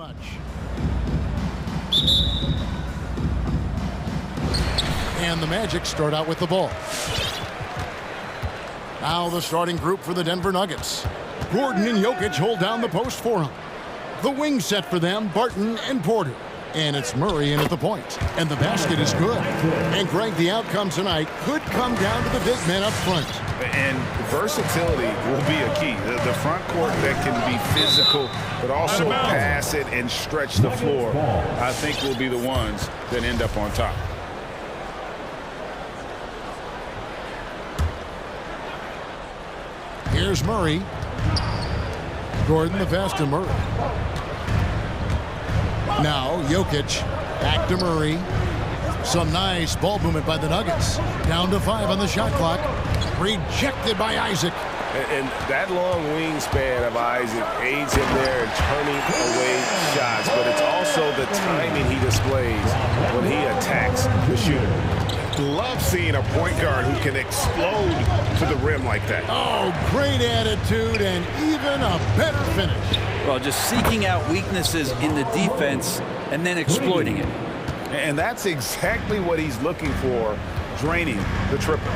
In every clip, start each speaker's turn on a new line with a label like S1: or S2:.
S1: much. And the Magic start out with the ball. Now the starting group for the Denver Nuggets. Gordon and Jokic hold down the post for him. The wing set for them, Barton and Porter. And it's Murray in at the point. And the basket is good. And Greg, the outcome tonight could come down to the big men up front.
S2: And versatility will be a key. The front court that can be physical, but also pass it and stretch the floor, I think will be the ones that end up on top.
S1: Here's Murray. Gordon the pass to Murray. Now Jokic back to Murray. Some nice ball movement by the Nuggets. Down to 5 on the shot clock. Rejected by Isaac.
S3: And that long wingspan of Isaac aids him there in turning away shots, but it's also the timing he displays when he attacks the shooter. Love seeing a point guard who can explode to the rim like that.
S1: Oh, great attitude and even a better finish.
S4: Well, just seeking out weaknesses in the defense and then exploiting it.
S2: And that's exactly what he's looking for, draining the triple.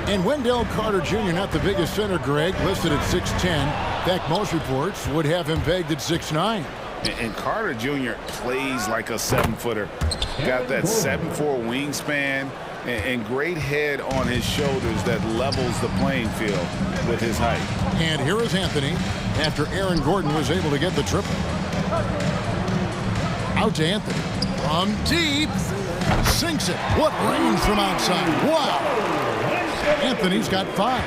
S1: And Wendell Carter Jr., not the biggest center, Greg, listed at 6'10". In fact, most reports would have him pegged at 6'9".
S2: And Carter Jr. plays like a 7-footer. Got that 7'4" wingspan and great head on his shoulders that levels the playing field with his height.
S1: And here is Anthony after Aaron Gordon was able to get the triple. Out to Anthony. From deep. Sinks it. What range from outside. Wow. Anthony's got 5.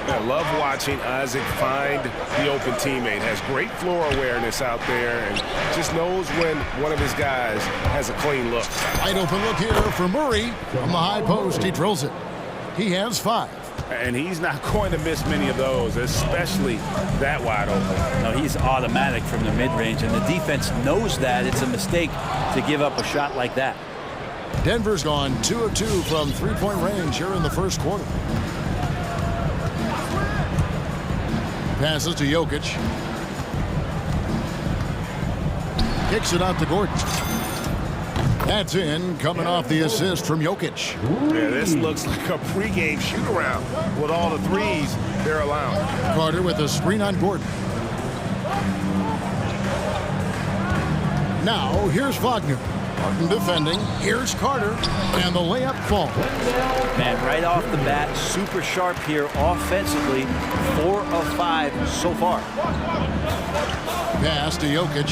S3: I love watching Isaac find the open teammate. Has great floor awareness out there and just knows when one of his guys has a clean look.
S1: Wide open look here for Murray. From the high post, he drills it. He has 5.
S3: And he's not going to miss many of those, especially that wide open.
S4: No, he's automatic from the mid-range, and the defense knows that. It's a mistake to give up a shot like that.
S1: Denver's gone 2 of 2 from three-point range here in the first quarter. Passes to Jokic. Kicks it out to Gordon. That's in, coming off the assist from Jokic.
S3: Yeah, this looks like a pregame shoot-around with all the threes they're allowing.
S1: Carter with a screen on Gordon. Now, here's Wagner. Martin defending. Here's Carter. And the layup fall.
S4: Man, right off the bat, super sharp here offensively. 4 of 5 so far.
S1: Pass to Jokic.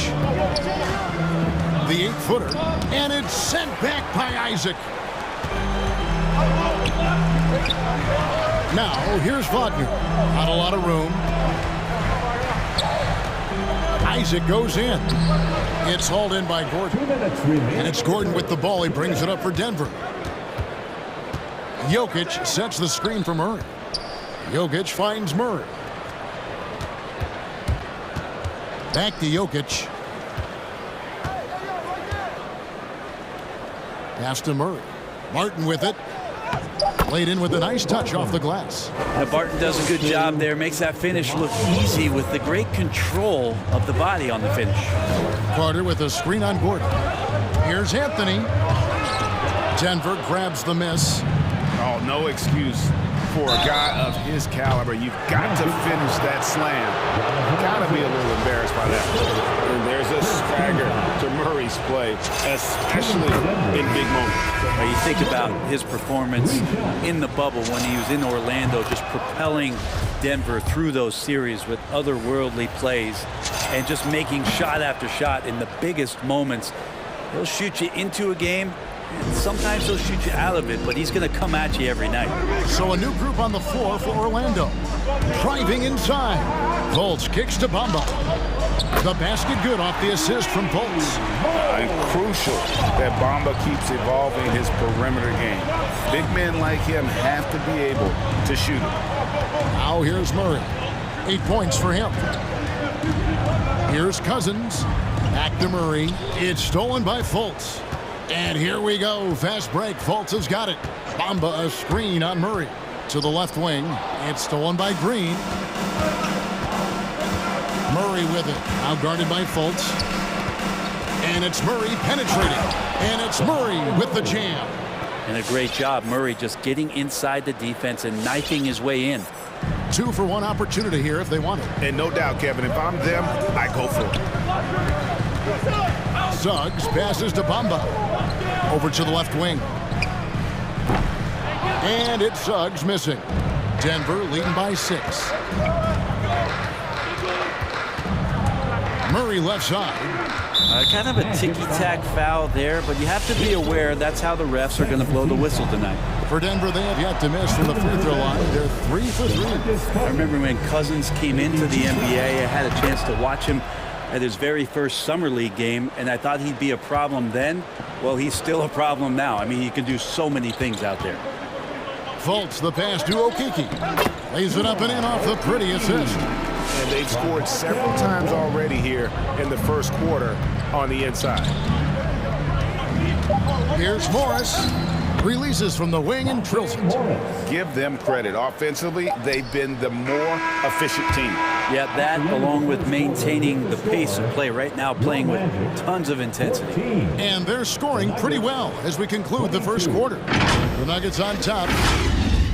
S1: The 8-footer. And it's sent back by Isaac. Now, here's Wagner. Not a lot of room. Isaac goes in. It's hauled in by Gordon. And it's Gordon with the ball. He brings it up for Denver. Jokic sets the screen for Murray. Jokic finds Murray. Back to Jokic. Pass to Murray. Martin with it. Laid in with a nice touch off the glass.
S4: Now Barton does a good job there. Makes that finish look easy with the great control of the body on the finish.
S1: Carter with a screen on Gordon. Here's Anthony. Denver grabs the miss.
S2: Oh, no excuse for a guy of his caliber. You've got to finish that slam.
S3: Got to be a little embarrassed by that. And there's a swagger to Murray's play, especially in big moments.
S4: Now you think about his performance in the bubble when he was in Orlando, just propelling Denver through those series with otherworldly plays and just making shot after shot in the biggest moments. He'll shoot you into a game. Sometimes he'll shoot you out of it, but he's going to come at you every night.
S1: So a new group on the floor for Orlando. Driving inside. Fultz kicks to Bamba. The basket good off the assist from Fultz.
S2: And crucial that Bamba keeps evolving his perimeter game. Big men like him have to be able to shoot it.
S1: Now here's Murray. 8 points for him. Here's Cousins. Back to Murray. It's stolen by Fultz. And here we go. Fast break. Fultz has got it. Bamba a screen on Murray. To the left wing. It's stolen by Green. Murray with it. Now guarded by Fultz. And it's Murray penetrating. And it's Murray with the jam.
S4: And a great job, Murray, just getting inside the defense and knifing his way in.
S1: 2-for-1 opportunity here if they want it.
S3: And no doubt, Kevin, if I'm them, I go for it.
S1: Suggs passes to Bamba. Over to the left wing. And it's Suggs missing. Denver leading by 6. Murray left side.
S4: Kind of a ticky-tack foul there, but you have to be aware that's how the refs are going to blow the whistle tonight.
S1: For Denver, they have yet to miss from the free throw line. They're 3 for 3.
S4: I remember when Cousins came into the NBA, I had a chance to watch him at his very first Summer League game, and I thought he'd be a problem then. Well, he's still a problem now. I mean, he can do so many things out there.
S1: Fultz, the pass to Okeke. Lays it up and in off the pretty assist.
S3: And they've scored several times already here in the first quarter on the inside.
S1: Here's Morris. Releases from the wing and drills it.
S2: Give them credit. Offensively, they've been the more efficient team.
S4: Yeah, that along with maintaining the pace of play right now, playing with tons of intensity.
S1: And they're scoring pretty well as we conclude the first quarter. The Nuggets on top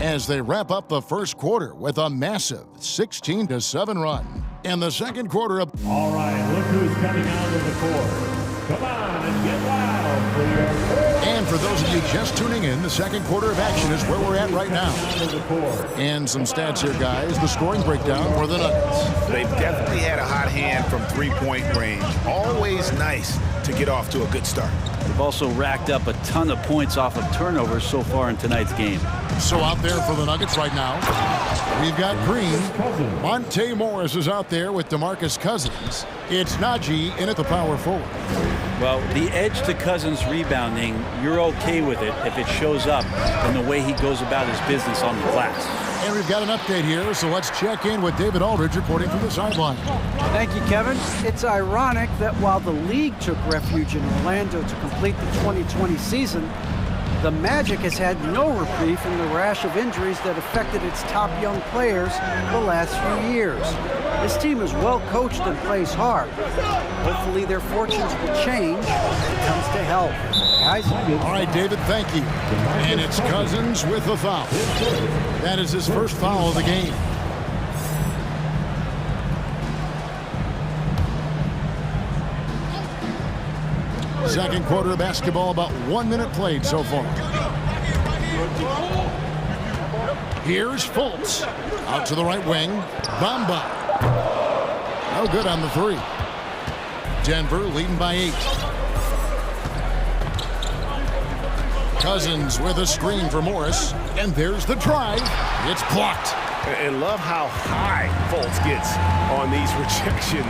S1: as they wrap up the first quarter with a massive 16-7 run. In the second quarter of...
S5: All right, look who's coming out of the court. Come on and get loud for your...
S1: And for those of you just tuning in, the second quarter of action is where we're at right now. And some stats here, guys. The scoring breakdown for the Nuggets.
S2: They've definitely had a hot hand from three-point range. Always nice to get off to a good start.
S4: They've also racked up a ton of points off of turnovers so far in tonight's game.
S1: So out there for the Nuggets right now, we've got Green. Monte Morris is out there with DeMarcus Cousins. It's Najee in at the power forward.
S4: Well, the edge to Cousins rebounding, you're okay with it if it shows up in the way he goes about his business on the glass.
S1: And we've got an update here, so let's check in with David Aldridge reporting from the sideline.
S6: Thank you, Kevin. It's ironic that while the league took refuge in Orlando to complete the 2020 season, the Magic has had no reprieve from the rash of injuries that affected its top young players the last few years. This team is well coached and plays hard. Hopefully their fortunes will change when it comes to health. Guys?
S1: All right, David, thank you. And it's Cousins with the foul. That is his first foul of the game. Second quarter of basketball, about 1 minute played so far. Here's Fultz. Out to the right wing. Bamba. No good on the three. Denver leading by 8. Cousins with a screen for Morris. And there's the drive. It's blocked.
S3: And love how high Fultz gets on these rejections,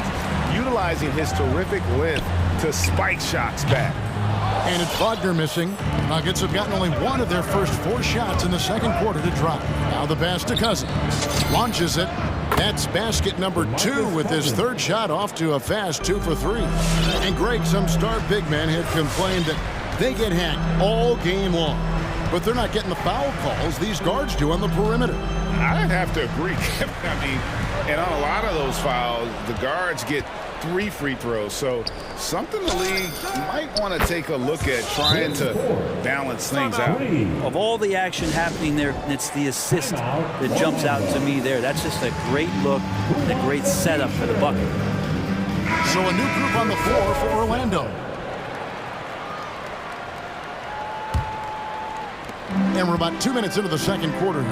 S3: utilizing his terrific length to spike shots back.
S1: And it's Wagner missing. Nuggets have gotten only one of their first 4 shots in the second quarter to drop. Now the pass to Cousins. Launches it. That's basket number 2 with his third shot off to a fast 2 for 3. And Greg, some star big men had complained that they get hacked all game long. But they're not getting the foul calls these guards do on the perimeter.
S2: I'd have to agree. I mean, and on a lot of those fouls, the guards get 3 free throws. So something the league might want to take a look at, trying to balance things out.
S4: Of all the action happening there, it's the assist that jumps out to me there. That's just a great look and a great setup for the bucket.
S1: So a new group on the floor for Orlando. And we're about 2 minutes into the second quarter here.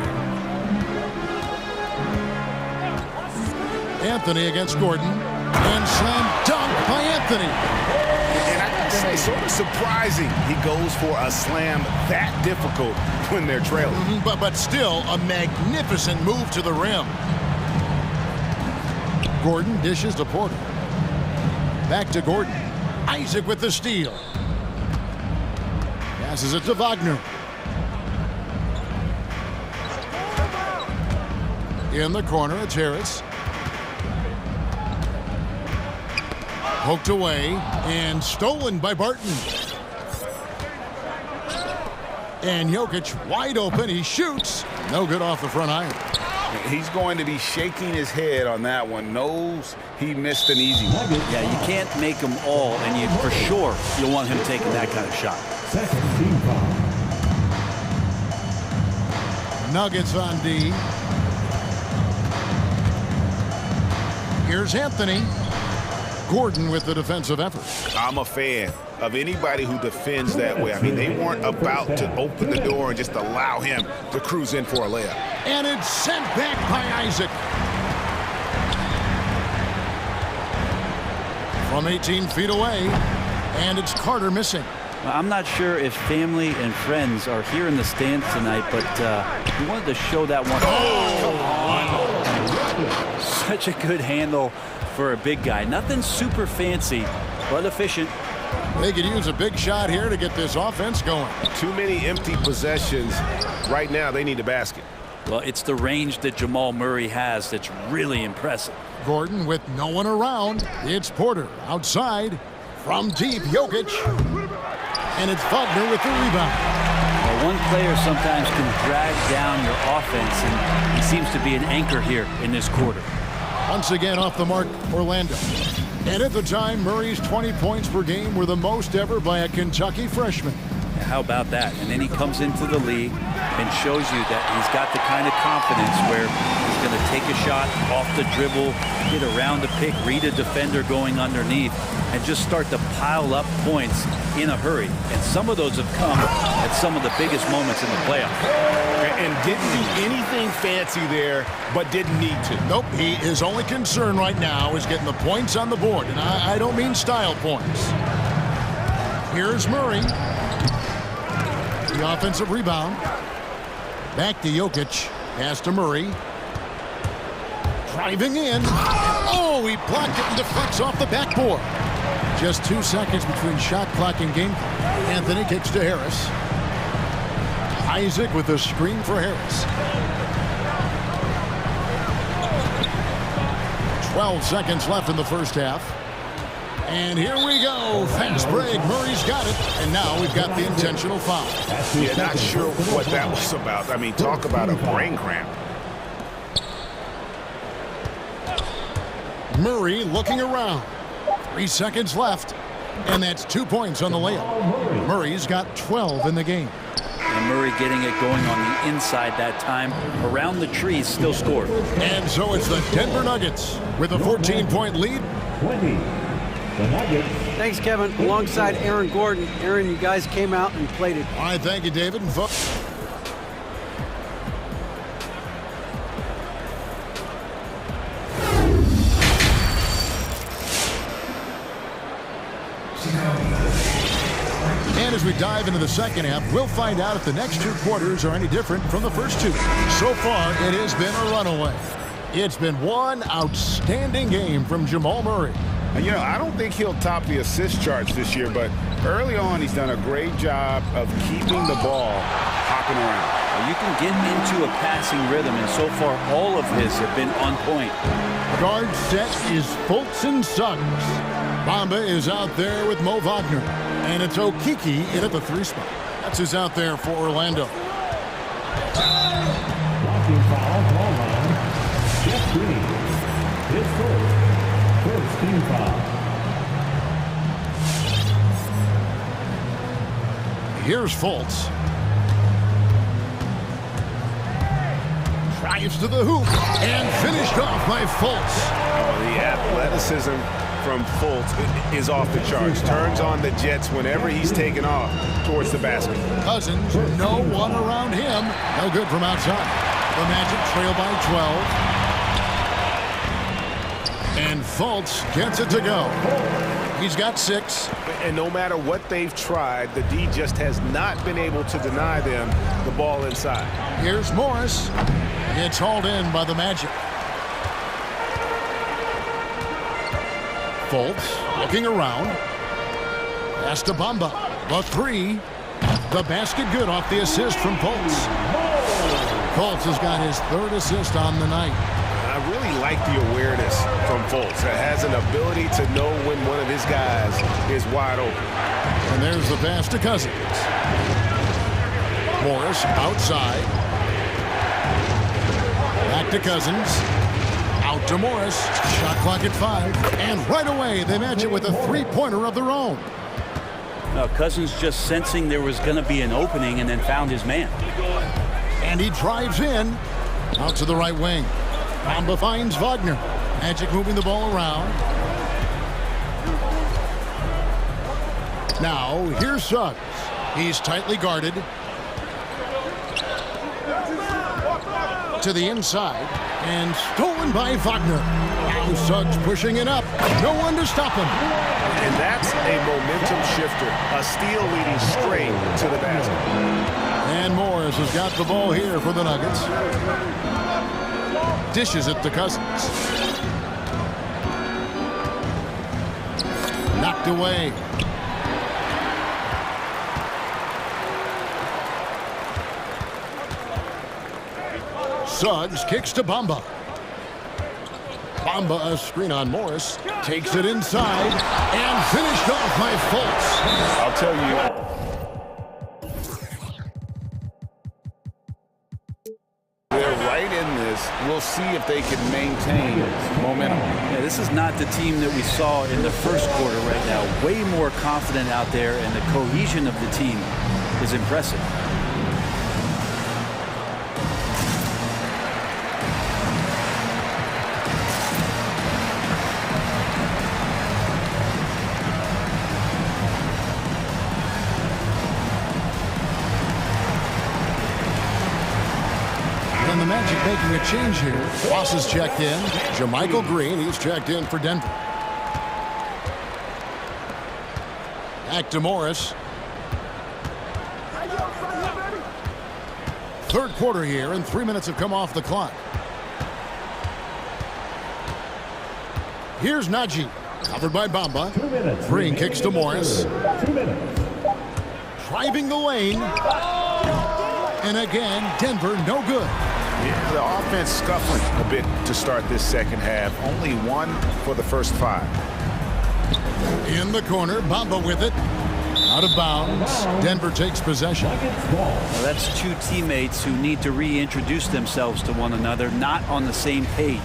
S1: Anthony against Gordon. And slam dunk by Anthony.
S2: And I can say, sort of surprising he goes for a slam that difficult when they're trailing.
S1: But still a magnificent move to the rim. Gordon dishes to Porter. Back to Gordon. Isaac with the steal. Passes it to Wagner. In the corner, it's Harris. Poked away and stolen by Barton. And Jokic wide open. He shoots. No good off the front iron.
S2: He's going to be shaking his head on that one. Knows he missed an easy one.
S4: Yeah, you can't make them all, and you for sure you'll want him taking that kind of shot.
S5: Second team foul.
S1: Nuggets on D. Here's Anthony. Gordon with the defensive effort.
S2: I'm a fan of anybody who defends that way. I mean, they weren't about to open the door and just allow him to cruise in for a layup.
S1: And it's sent back by Isaac. From 18 feet away, and it's Carter missing.
S4: Well, I'm not sure if family and friends are here in the stands tonight, but we wanted to show that one. Oh! Such a good handle for a big guy. Nothing super fancy, but efficient.
S1: They could use a big shot here to get this offense going.
S3: Too many empty possessions. Right now, they need a basket.
S4: Well, it's the range that Jamal Murray has that's really impressive.
S1: Gordon with no one around. It's Porter outside from deep. Jokic. And it's Wagner with the rebound.
S4: Well, one player sometimes can drag down your offense, and he seems to be an anchor here in this quarter.
S1: Once again off the mark, Orlando. And at the time, Murray's 20 points per game were the most ever by a Kentucky freshman.
S4: How about that? And then he comes into the league and shows you that he's got the kind of confidence where he's going to take a shot off the dribble, get around the pick, read a defender going underneath, and just start to pile up points in a hurry. And some of those have come at some of the biggest moments in the playoffs.
S3: And didn't do anything fancy there, but didn't need to.
S1: Nope, his only concern right now is getting the points on the board. And I don't mean style points. Here's Murray. The offensive rebound. Back to Jokic. Pass to Murray. Driving in. Oh, he blocked it and deflects off the backboard. Just 2 seconds between shot clock and game clock. Anthony kicks to Harris. Isaac with a screen for Harris. 12 seconds left in the first half. And here we go. Fast break. Murray's got it. And now we've got the intentional foul.
S3: Yeah, not sure what that was about. I mean, talk about a brain cramp.
S1: Murray looking around. 3 seconds left. And that's 2 points on the layup. Murray's got 12 in the game.
S4: And Murray getting it going on the inside that time. Around the trees, still scored.
S1: And so it's the Denver Nuggets with a 14-point lead.
S5: 20. The Nuggets.
S6: Thanks, Kevin. Alongside Aaron Gordon. Aaron, you guys came out and played it.
S1: All right, thank you, David. And folks. And as we dive into the second half, we'll find out if the next 2 quarters are any different from the first 2. So far, it has been a runaway. It's been one outstanding game from Jamal Murray.
S2: And, you know, I don't think he'll top the assist charts this year, but early on he's done a great job of keeping the ball hopping around.
S4: Well, you can get into a passing rhythm, and so far all of his have been on point.
S1: Guard set is Fultz and Suggs. Bamba is out there with Mo Wagner. And it's Okiki in at the 3 spot. That's who's out there for Orlando.
S5: Blocking foul, ball line. Jeff Green. His first team foul.
S1: Here's Fultz. Drives to the hoop and finished off by Fultz.
S3: Oh, the athleticism from Fultz is off the charts. Turns on the Jets whenever he's taken off towards the basket.
S1: Cousins, no one around him. No good from outside. The Magic trail by 12. And Fultz gets it to go. He's got 6.
S3: And no matter what they've tried, the D just has not been able to deny them the ball inside.
S1: Here's Morris. It's hauled in by the Magic. Fultz looking around. Pass to Bamba. The 3. The basket good off the assist from Fultz. Fultz has got his 3rd assist on the night.
S3: I really like the awareness from Fultz. It has an ability to know when one of his guys is wide open.
S1: And there's the pass to Cousins. Morris outside. Back to Cousins. Out to Morris. Shot clock at 5. And right away, they match it with a three-pointer of their own.
S4: Cousins just sensing there was going to be an opening and then found his man.
S1: And he drives in. Out to the right wing. Bamba finds Wagner. Magic moving the ball around. Now, here's Suggs. He's tightly guarded. To the inside. And stolen by Wagner. Now Suggs pushing it up. No one to stop him.
S3: And that's a momentum shifter. A steal leading straight to the basket.
S1: And Morris has got the ball here for the Nuggets. Dishes it to Cousins. Knocked away. Suggs kicks to Bamba. Bamba, a screen on Morris, takes it inside and finished off by Fultz.
S3: I'll tell you. They're right in this. We'll see if they can maintain momentum.
S4: Yeah, this is not the team that we saw in the first quarter right now. Way more confident out there, and the cohesion of the team is impressive.
S1: And the Magic making a change here. Ross is checked in. Jermichael Green, he's checked in for Denver. Back to Morris. Third quarter here, and 3 minutes have come off the clock. Here's Najee, covered by Bamba. Green kicks to Morris. Driving the lane. And again, Denver no good.
S2: Yeah, the offense scuffling a bit to start this second half. Only one for the first 5.
S1: In the corner, Bamba with it. Out of bounds. Denver takes possession.
S4: Well, that's two teammates who need to reintroduce themselves to one another, not on the same page.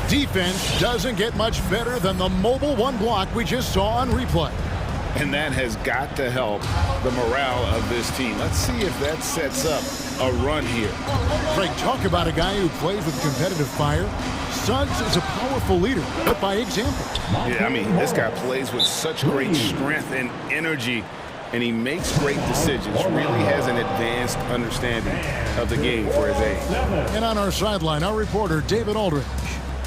S1: Defense doesn't get much better than the mobile one block we just saw on replay.
S2: And that has got to help the morale of this team. Let's see if that sets up a run here.
S1: Craig, talk about a guy who plays with competitive fire. Suggs is a powerful leader, but by example.
S2: Yeah, I mean, this guy plays with such great strength and energy, and he makes great decisions. Really has an advanced understanding of the game for his age.
S1: And on our sideline, our reporter, David Aldridge.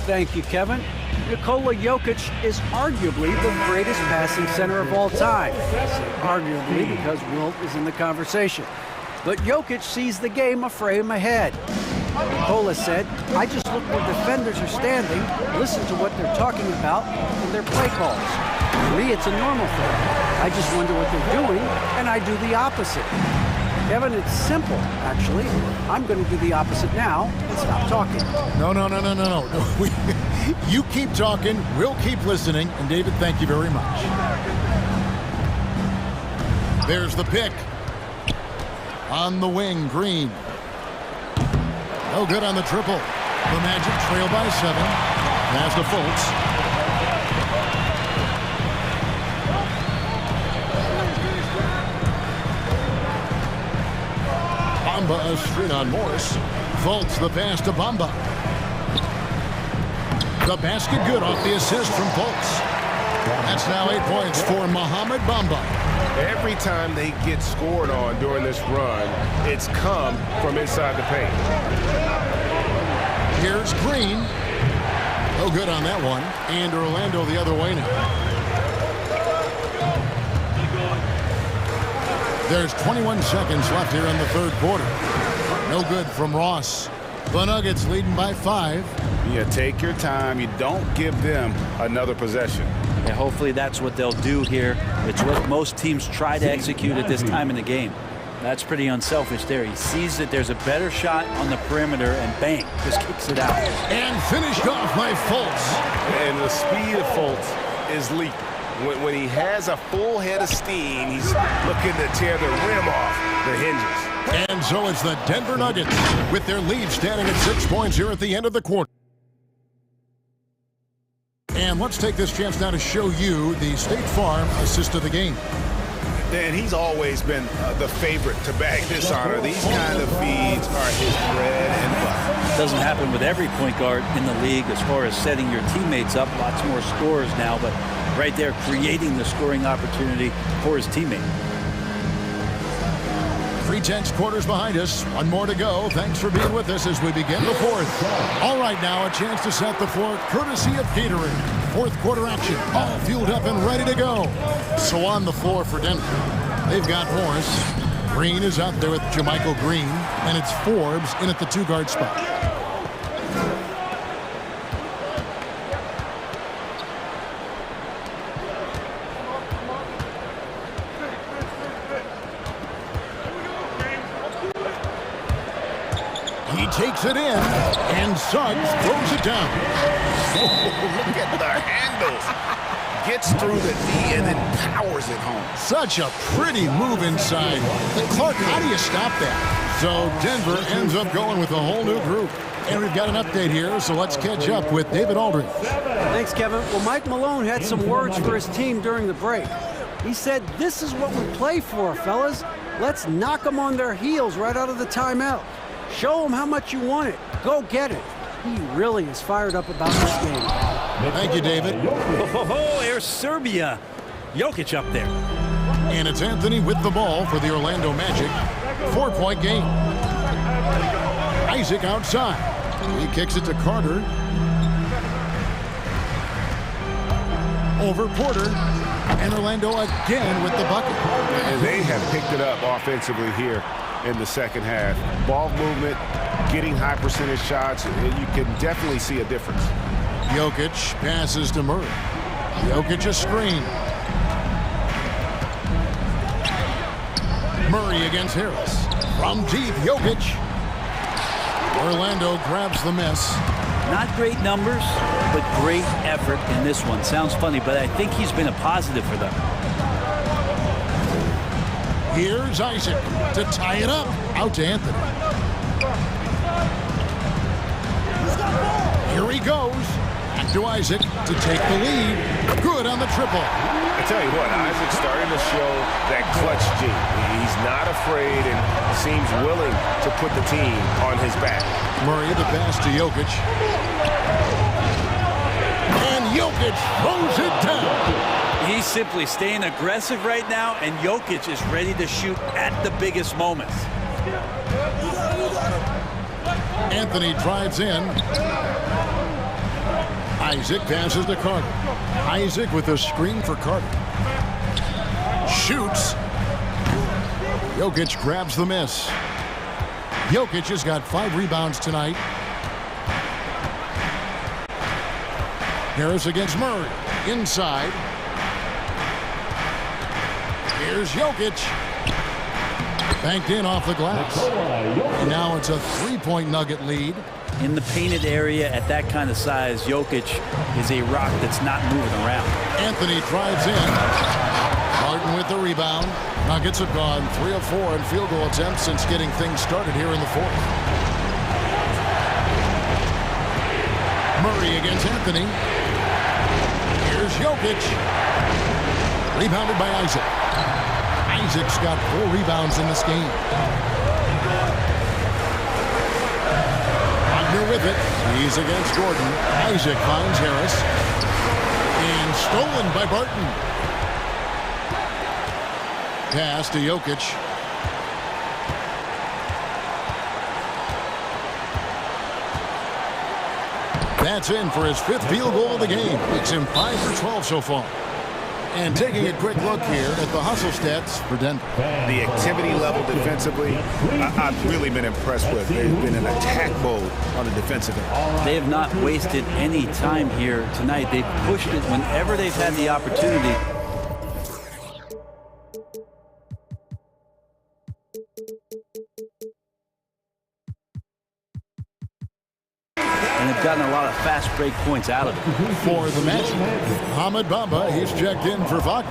S6: Thank you, Kevin. Nikola Jokic is arguably the greatest passing center of all time. I say arguably because Wilt is in the conversation. But Jokic sees the game a frame ahead. Nikola said, I just look where defenders are standing, listen to what they're talking about, and their play calls. For me, it's a normal thing. I just wonder what they're doing, and I do the opposite. Kevin, it's simple, actually. I'm going to do the opposite now and stop talking.
S1: No. You keep talking, we'll keep listening, and David, thank you very much. There's the pick. On the wing, Green. No good on the triple. The Magic trail by 7. Pass to Fultz. Bamba a screen on Morris. Fultz the pass to Bamba. The basket good off the assist from Fultz. That's now 8 points for Mohamed Bamba.
S3: Every time they get scored on during this run, it's come from inside the paint.
S1: Here's Green. No good on that one. And Orlando the other way now. There's 21 seconds left here in the third quarter. No good from Ross. The Nuggets leading by 5.
S2: Yeah, take your time. You don't give them another possession.
S4: And hopefully that's what they'll do here. It's what most teams try to execute at this time in the game. That's pretty unselfish there. He sees that there's a better shot on the perimeter and bang, just kicks it out.
S1: And finished off by Fultz.
S3: And the speed of Fultz is lethal. When he has a full head of steam, he's looking to tear the rim off the hinges.
S1: And so it's the Denver Nuggets with their lead standing at 6 points here at the end of the quarter. And let's take this chance now to show you the State Farm assist of the game.
S2: And he's always been the favorite to bag this honor. These kind of feeds are his bread and butter.
S4: Doesn't happen with every point guard in the league as far as setting your teammates up. Lots more scores now, but right there creating the scoring opportunity for his teammate.
S1: 3/10 quarters behind us. One more to go. Thanks for being with us as we begin the fourth. All right, now a chance to set the floor courtesy of Catering. Fourth quarter action, all fueled up and ready to go. So on the floor for Denver, they've got Morris. Green is out there with Jermichael Green, and it's Forbes in at the two-guard spot. He takes it in, and Suggs throws it down.
S2: Oh, look at the handles. Gets through the knee and then powers it home.
S1: Such a pretty move inside. Clark, how do you stop that? So Denver ends up going with a whole new group. And we've got an update here, so let's catch up with David Aldridge.
S6: Thanks, Kevin. Well, Mike Malone had some words for his team during the break. He said, "This is what we play for, fellas. Let's knock them on their heels right out of the timeout. Show them how much you want it. Go get it." He really is fired up about this game.
S1: Thank you, David.
S4: Oh, there's Serbia. Jokic up there.
S1: And it's Anthony with the ball for the Orlando Magic. 4-point game. Isaac outside. He kicks it to Carter. Over Porter. And Orlando again with the bucket.
S3: And they have picked it up offensively here in the second half. Ball movement, getting high percentage shots, you can definitely see a difference.
S1: Jokic passes to Murray. Jokic a screen. Murray against Harris. From deep, Jokic. Orlando grabs the miss.
S4: Not great numbers, but great effort in this one. Sounds funny, but I think he's been a positive for them.
S1: Here's Isaac to tie it up. Out to Anthony. Here he goes. Back to Isaac to take the lead. Good on the triple.
S3: I tell you what, Isaac's starting to show that clutch gene. He's not afraid and seems willing to put the team on his back.
S1: Murray the pass to Jokic. And Jokic throws it down.
S4: He's simply staying aggressive right now, and Jokic is ready to shoot at the biggest moments.
S1: Anthony drives in. Isaac passes to Carter. Isaac with a screen for Carter. Shoots. Jokic grabs the miss. Jokic has got 5 rebounds tonight. Harris against Murray. Inside. Here's Jokic. Banked in off the glass. And now it's a 3-point Nugget lead.
S4: In the painted area at that kind of size, Jokic is a rock that's not moving around.
S1: Anthony drives in. Martin with the rebound. Nuggets have gone 3 of 4 in field goal attempts since getting things started here in the fourth. Murray against Anthony. Here's Jokic. Rebounded by Isaac. Isaac's got 4 rebounds in this game. Wagner with it. He's against Gordon. Isaac finds Harris. And stolen by Barton. Pass to Jokic. That's in for his 5th field goal of the game. Makes him 5 for 12 so far. And taking a quick look here at the hustle stats for Denver.
S2: The activity level defensively, I've really been impressed with. They've been in attack mode on the defensive end.
S4: They have not wasted any time here tonight. They've pushed it whenever they've had the opportunity. And gotten a lot of fast break points out of it.
S1: For the Magic, Ahmed Bamba, he's checked in for Wagner.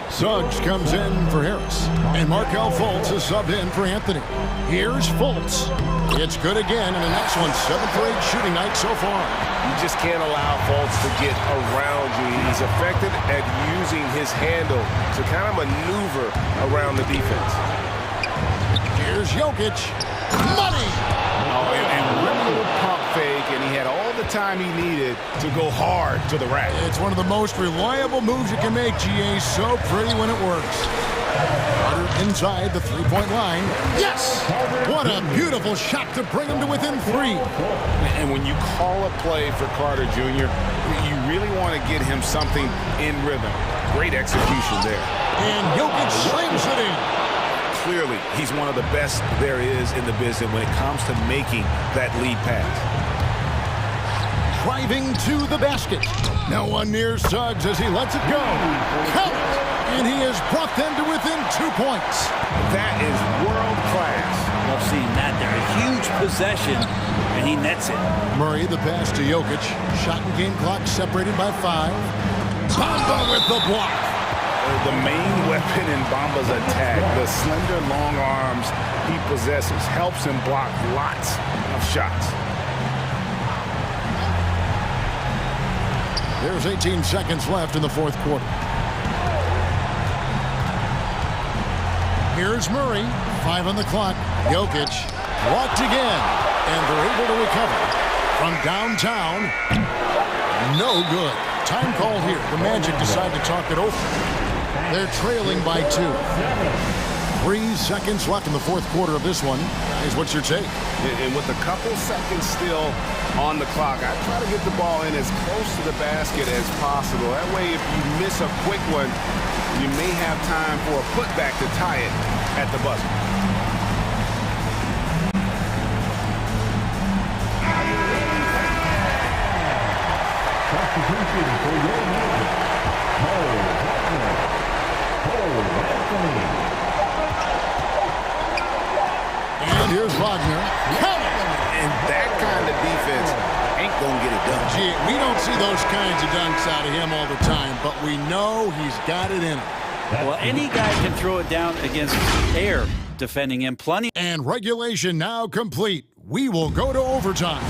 S1: Suggs comes in for Harris. And Markelle Fultz is subbed in for Anthony. Here's Fultz. It's good again in an excellent 7th-grade shooting night so far.
S3: You just can't allow Fultz to get around you. He's effective at using his handle to kind of maneuver around the defense.
S1: Here's Jokic. Money!
S2: Oh, and really little pump fake, and he had all the time he needed to go hard to the rack.
S1: It's one of the most reliable moves you can make, GA. So pretty when it works. Carter inside the three-point line. Yes! What a beautiful shot to bring him to within 3.
S2: And when you call a play for Carter Jr., you really want to get him something in rhythm. Great execution there.
S1: And Jokic slams it in.
S2: Clearly, he's one of the best there is in the business when it comes to making that lead pass.
S1: Driving to the basket. No one near Suggs as he lets it go. Count it! And he has brought them to within 2 points.
S2: That is world class.
S4: Love seeing that there. A huge possession, and he nets it.
S1: Murray, the pass to Jokic. Shot and game clock separated by 5. Bamba with the block.
S2: The main weapon in Bamba's attack, the slender, long arms he possesses, helps him block lots of shots.
S1: There's 18 seconds left in the 4th quarter. Here's Murray. 5 on the clock. Jokic blocked again. And they're able to recover. From downtown, no good. Time called here. The Magic decide to talk it over. They're trailing by 2. 3 seconds left in the 4th quarter of this one. Is what's your take?
S2: And with a couple seconds still on the clock, I try to get the ball in as close to the basket as possible. That way, if you miss a quick one, you may have time for a putback to tie it at the buzzer.
S5: Substitution for your Magic.
S1: And here's Wagner.
S2: And that kind of defense ain't gonna get it done.
S1: Gee, we don't see those kinds of dunks out of him all the time, but we know he's got it in him.
S4: Well, any guy can throw it down against air defending him. Plenty.
S1: And regulation now complete. We will go to overtime.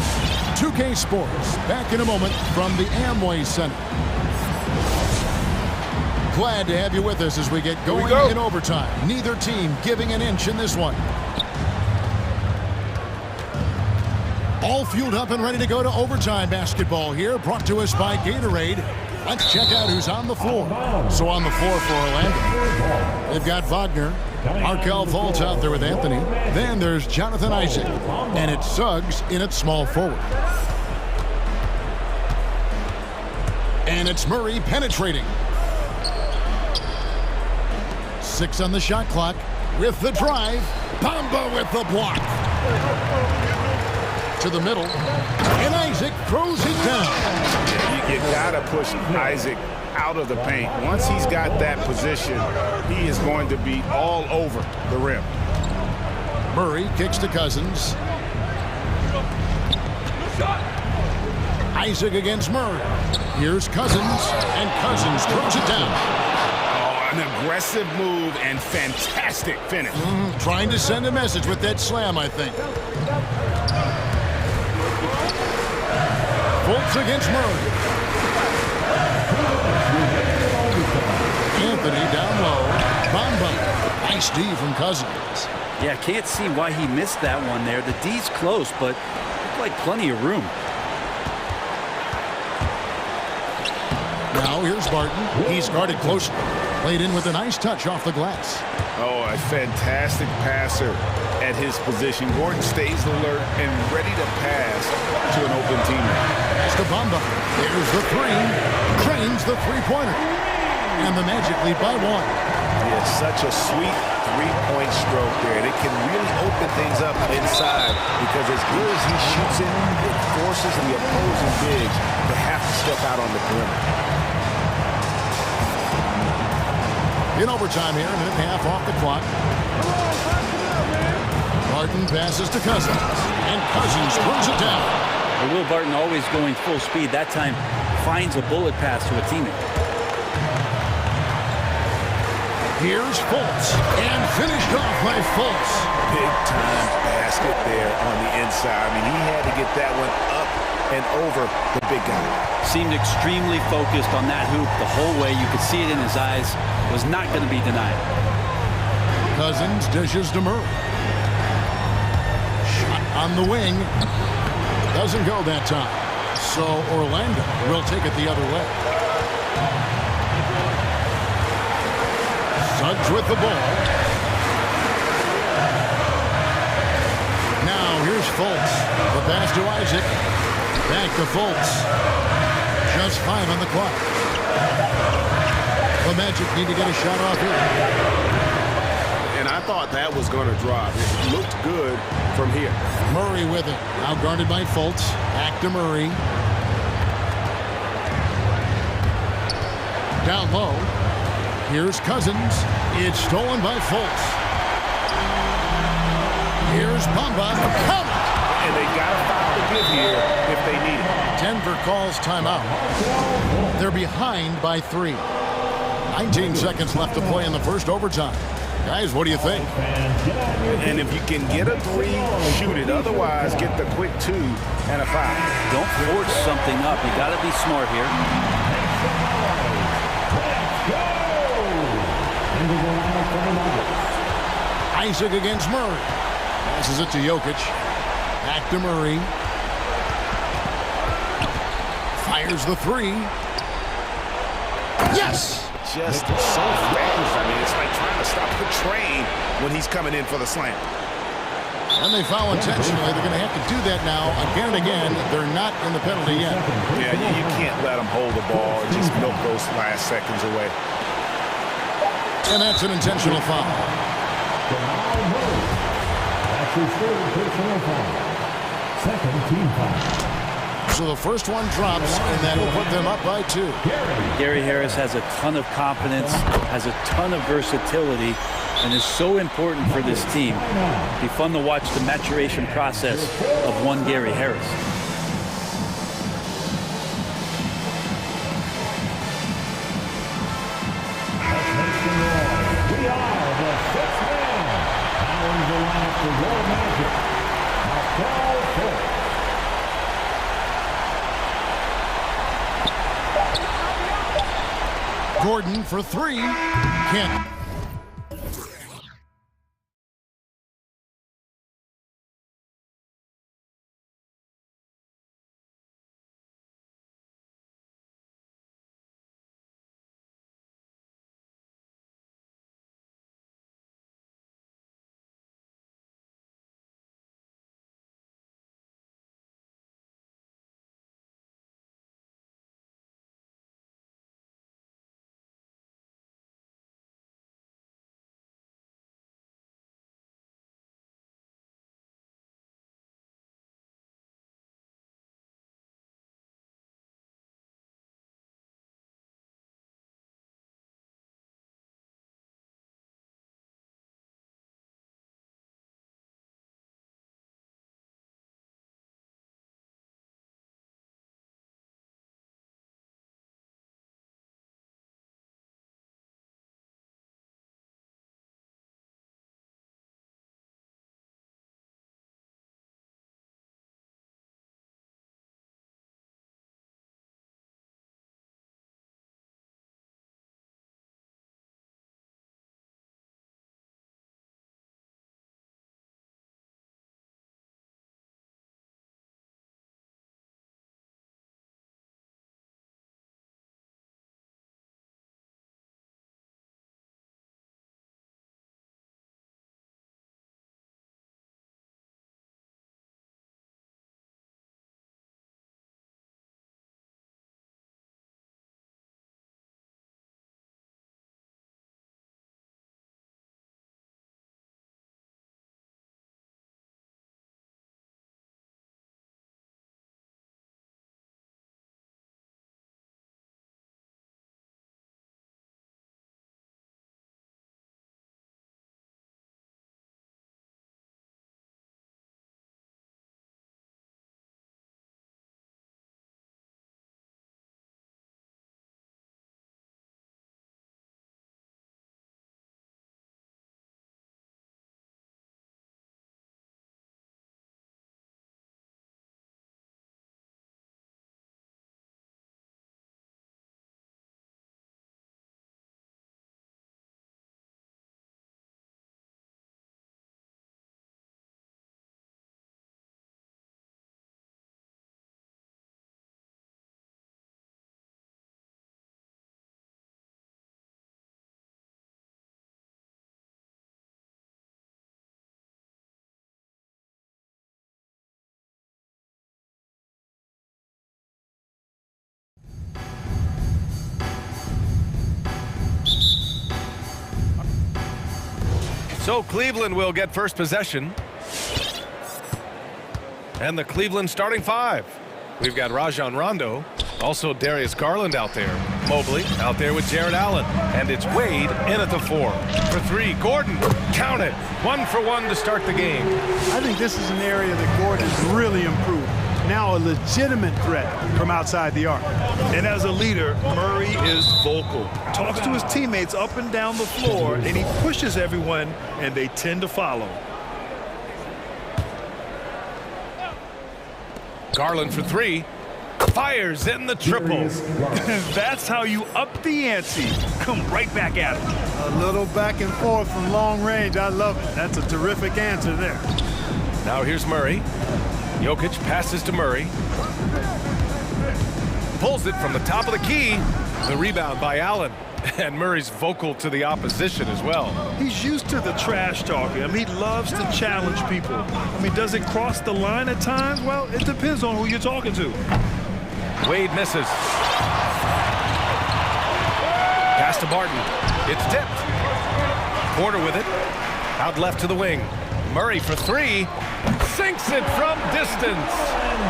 S1: 2K Sports, back in a moment from the Amway Center. Glad to have you with us as we get going in overtime. Neither team giving an inch in this one. All fueled up and ready to go to overtime basketball here, brought to us by Gatorade. Let's check out who's on the floor. So on the floor for Orlando, they've got Wagner, Markelle Fultz out there with Anthony. Then there's Jonathan Isaac, and it's Suggs in at small forward. And it's Murray penetrating. 6 on the shot clock with the drive. Bamba with the block. To the middle, and Isaac throws it down.
S2: You gotta push Isaac out of the paint. Once he's got that position, he is going to be all over the rim.
S1: Murray kicks to Cousins. Isaac against Murray. Here's Cousins, and Cousins throws it down.
S2: Oh, an aggressive move and fantastic finish.
S1: Trying to send a message with that slam, I think. Fultz against Murray. Anthony down low. Bamba. Nice D from Cousins.
S4: Yeah, can't see why he missed that one there. The D's close, but looked like plenty of room.
S1: Now here's Barton. He's guarded closely. Played in with a nice touch off the glass.
S2: Oh, a fantastic passer at his position. Gordon stays alert and ready to pass to an open teammate.
S1: Pass to Bamba. There's the 3. Trains the three-pointer. And the Magic lead by 1.
S3: Yeah, such a sweet three-point stroke there. And it can really open things up inside because as good as he shoots it, it forces the opposing bigs to have to step out on the perimeter.
S1: In overtime here, a minute and a half off the clock. Barton passes to Cousins. And Cousins throws it down.
S4: But Will Barton, always going full speed, that time finds a bullet pass to a teammate.
S1: Here's Fultz, and finished off by Fultz.
S3: Big time basket there on the inside. I mean, he had to get that one up and over the big guy.
S4: Seemed extremely focused on that hoop the whole way. You could see it in his eyes. Was not going to be denied.
S1: Cousins dishes to Murray. Shot on the wing. Doesn't go that time. So Orlando will take it the other way. Suggs with the ball. Now here's Fultz. The pass to Isaac. Back to Fultz. Just 5 on the clock. The Magic need to get a shot off here.
S3: And I thought that was going to drop. It looked good from here.
S1: Murray with it. Now guarded by Fultz. Back to Murray. Down low. Here's Cousins. It's stolen by Fultz. Here's Bamba. Count it!
S3: And they got a foul to give here if they need it.
S1: Denver calls timeout. They're behind by 3. 19 seconds left to play in the first overtime. Guys, what do you think?
S3: And if you can get a 3, shoot it. Otherwise, get the quick 2 and a foul.
S4: Don't force something up. You got to be smart here.
S1: Isaac against Murray. Passes it to Jokic. Back to Murray. Fires the 3. Yes!
S3: Just so fast. I mean, it's like trying to stop the train when he's coming in for the slam.
S1: And they foul intentionally. They're going to have to do that now again and again. They're not in the penalty yet.
S3: Yeah, you can't let them hold the ball and just milk those last seconds away.
S1: And that's an intentional foul.
S5: That's his third personal foul. Second team foul.
S1: So the first one drops, and that will put them up by 2.
S4: Gary Harris has a ton of confidence, has a ton of versatility, and is so important for this team. It'll be fun to watch the maturation process of one Gary Harris.
S5: We are the 6th man. Powering the line for your Magic. Markel Fultz.
S1: Gordon for 3. Can't.
S3: So Cleveland will get first possession. And the Cleveland starting five. We've got Rajon Rondo, also Darius Garland out there. Mobley out there with Jared Allen. And it's Wade in at the 4. For 3, Gordon, count it. 1 for 1 to start the game.
S7: I think this is an area that Gordon's really improved. Now a legitimate threat from outside the arc.
S8: And as a leader, Murray is vocal. Talks to his teammates up and down the floor, and he pushes everyone, and they tend to follow.
S3: Garland for 3. Fires in the triple.
S8: That's how you up the ante. Come right back at it.
S7: A little back and forth from long range. I love it. That's a terrific answer there.
S3: Now here's Murray. Jokic passes to Murray. Pulls it from the top of the key. The rebound by Allen. And Murray's vocal to the opposition as well.
S8: He's used to the trash talking. I mean, he loves to challenge people. I mean, does it cross the line at times? Well, it depends on who you're talking to.
S3: Wade misses. Pass to Barton. It's tipped. Porter with it. Out left to the wing. Murray for 3. Sinks it from distance.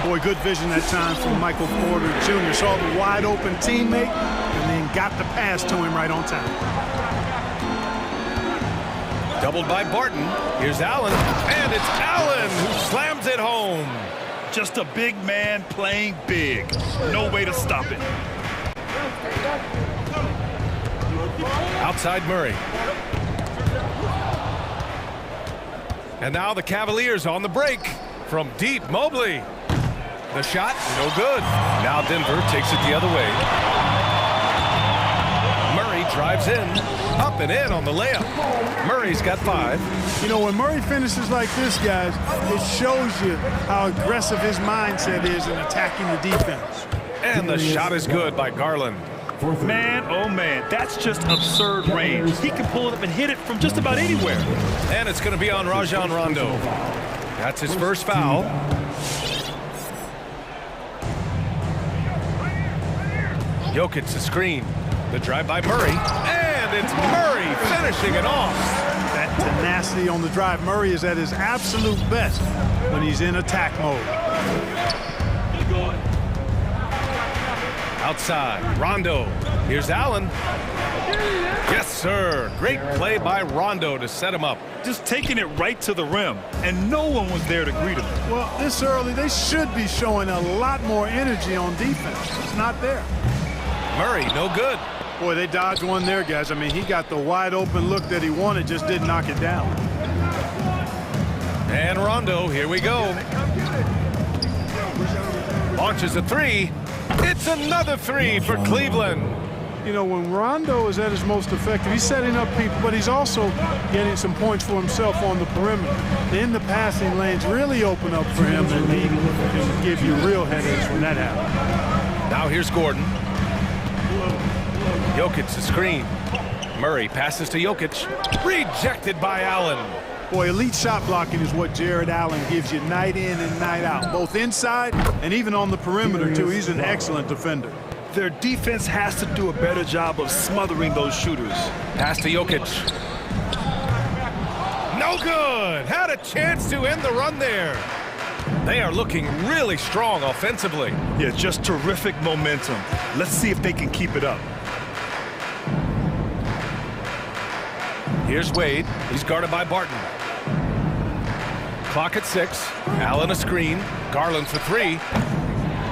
S7: Boy, good vision that time from Michael Porter Jr. Saw the wide open teammate and then got the pass to him right on time.
S3: Doubled by Barton. Here's Allen. And it's Allen who slams it home.
S8: Just a big man playing big. No way to stop it.
S3: Outside Murray. And now the Cavaliers on the break. From deep, Mobley. The shot, no good. Now Denver takes it the other way. Murray drives in. Up and in on the layup. Murray's got 5.
S7: You know, when Murray finishes like this, guys, it shows you how aggressive his mindset is in attacking the defense.
S3: And the shot is good by Garland.
S8: Man, oh man, that's just absurd range. He can pull it up and hit it from just about anywhere.
S3: And it's going to be on Rajon Rondo. That's his first foul. Jokic the screen. The drive by Murray. And it's Murray finishing it off.
S7: That tenacity on the drive. Murray is at his absolute best when he's in attack mode.
S3: Outside, Rondo. Here's Allen. Yes, sir. Great play by Rondo to set him up.
S8: Just taking it right to the rim, and no one was there to greet him.
S7: Well, this early, they should be showing a lot more energy on defense. It's not there.
S3: Murray, no good.
S7: Boy, they dodged one there, guys. I mean, he got the wide open look that he wanted, just didn't knock it down.
S3: And Rondo, here we go. Launches a 3. It's another 3 for Cleveland.
S7: You know, when Rondo is at his most effective, he's setting up people, but he's also getting some points for himself on the perimeter. In the passing lanes really open up for him, and he can give you real headaches when that happens.
S3: Now here's Gordon. Jokic the screen. Murray passes to Jokic. Rejected by Allen.
S7: Boy, elite shot blocking is what Jared Allen gives you night in and night out, both inside and even on the perimeter, too. He's an excellent defender.
S8: Their defense has to do a better job of smothering those shooters.
S3: Pass to Jokic. No good. Had a chance to end the run there. They are looking really strong offensively.
S8: Yeah, just terrific momentum. Let's see if they can keep it up.
S3: Here's Wade. He's guarded by Barton. Clock at 6. Allen a screen. Garland for 3.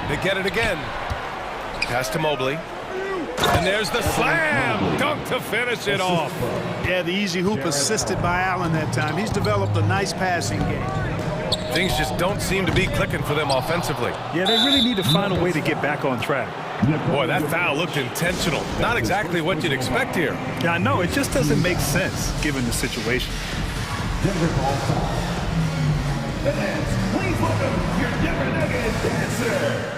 S3: They get it again. Pass to Mobley. And there's the slam dunk to finish it off.
S7: Yeah, the easy hoop assisted by Allen that time. He's developed a nice passing game.
S3: Things just don't seem to be clicking for them offensively.
S8: Yeah, they really need to find a way to get back on track.
S3: Boy, that foul looked intentional. Not exactly what you'd expect here.
S8: Yeah, I know. It just doesn't make sense given the situation.
S5: Denver ball foul. Please welcome your Denver Nuggets dancer.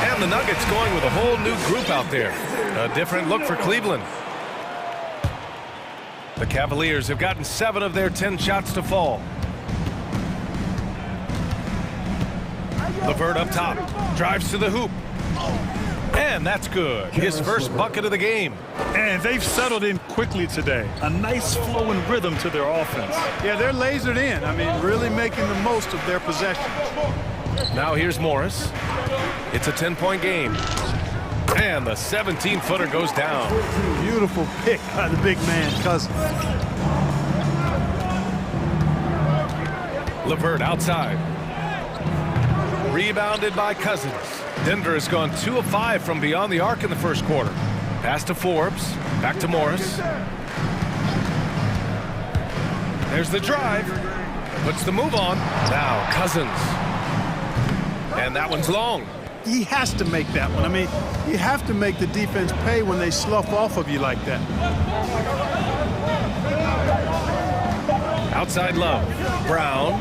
S3: And the Nuggets going with a whole new group out there. A different look for Cleveland. The Cavaliers have gotten 7 of their 10 shots to fall. LeVert up top. Drives to the hoop.
S9: And that's good. His first bucket of the game.
S8: And they've settled in quickly today. A nice flowing rhythm to their offense.
S7: Yeah, they're lasered in. I mean, really making the most of their possessions.
S9: Now here's Morris. It's a 10-point game. And the 17-footer goes down.
S7: Beautiful pick by the big man, Cousins.
S9: LeVert outside. Rebounded by Cousins. Denver has gone 2 of 5 from beyond the arc in the first quarter. Pass to Forbes. Back to Morris. There's the drive. Puts the move on. Now Cousins. And that one's long.
S7: He has to make that one. I mean, you have to make the defense pay when they slough off of you like that.
S9: Outside Love. Brown.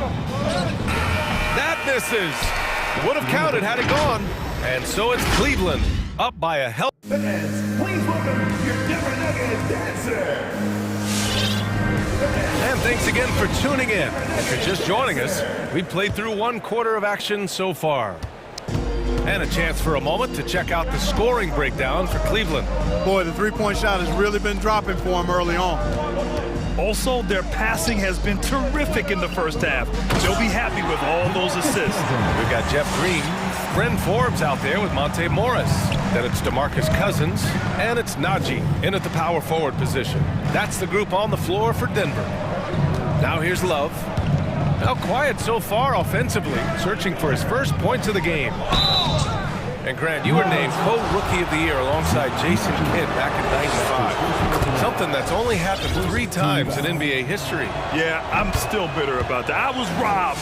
S9: That misses. Would have counted had it gone. And so it's Cleveland up by a hell.
S5: Fans, please welcome your Denver Nuggets dancer.
S9: And thanks again for tuning in. If you're just joining us, we played through 1 quarter of action so far. And a chance for a moment to check out the scoring breakdown for Cleveland.
S7: Boy, the three-point shot has really been dropping for him early on.
S8: Also, their passing has been terrific in the first half. They'll be happy with all those assists.
S9: We've got Jeff Green, Bryn Forbes out there with Monte Morris. Then it's DeMarcus Cousins, and it's Najee in at the power forward position. That's the group on the floor for Denver. Now here's Love. Now quiet so far offensively, searching for his first points of the game. And Grant, you were named co-rookie of the year alongside Jason Kidd back in '95. Something that's only happened 3 times in NBA history.
S8: Yeah, I'm still bitter about that. I was robbed.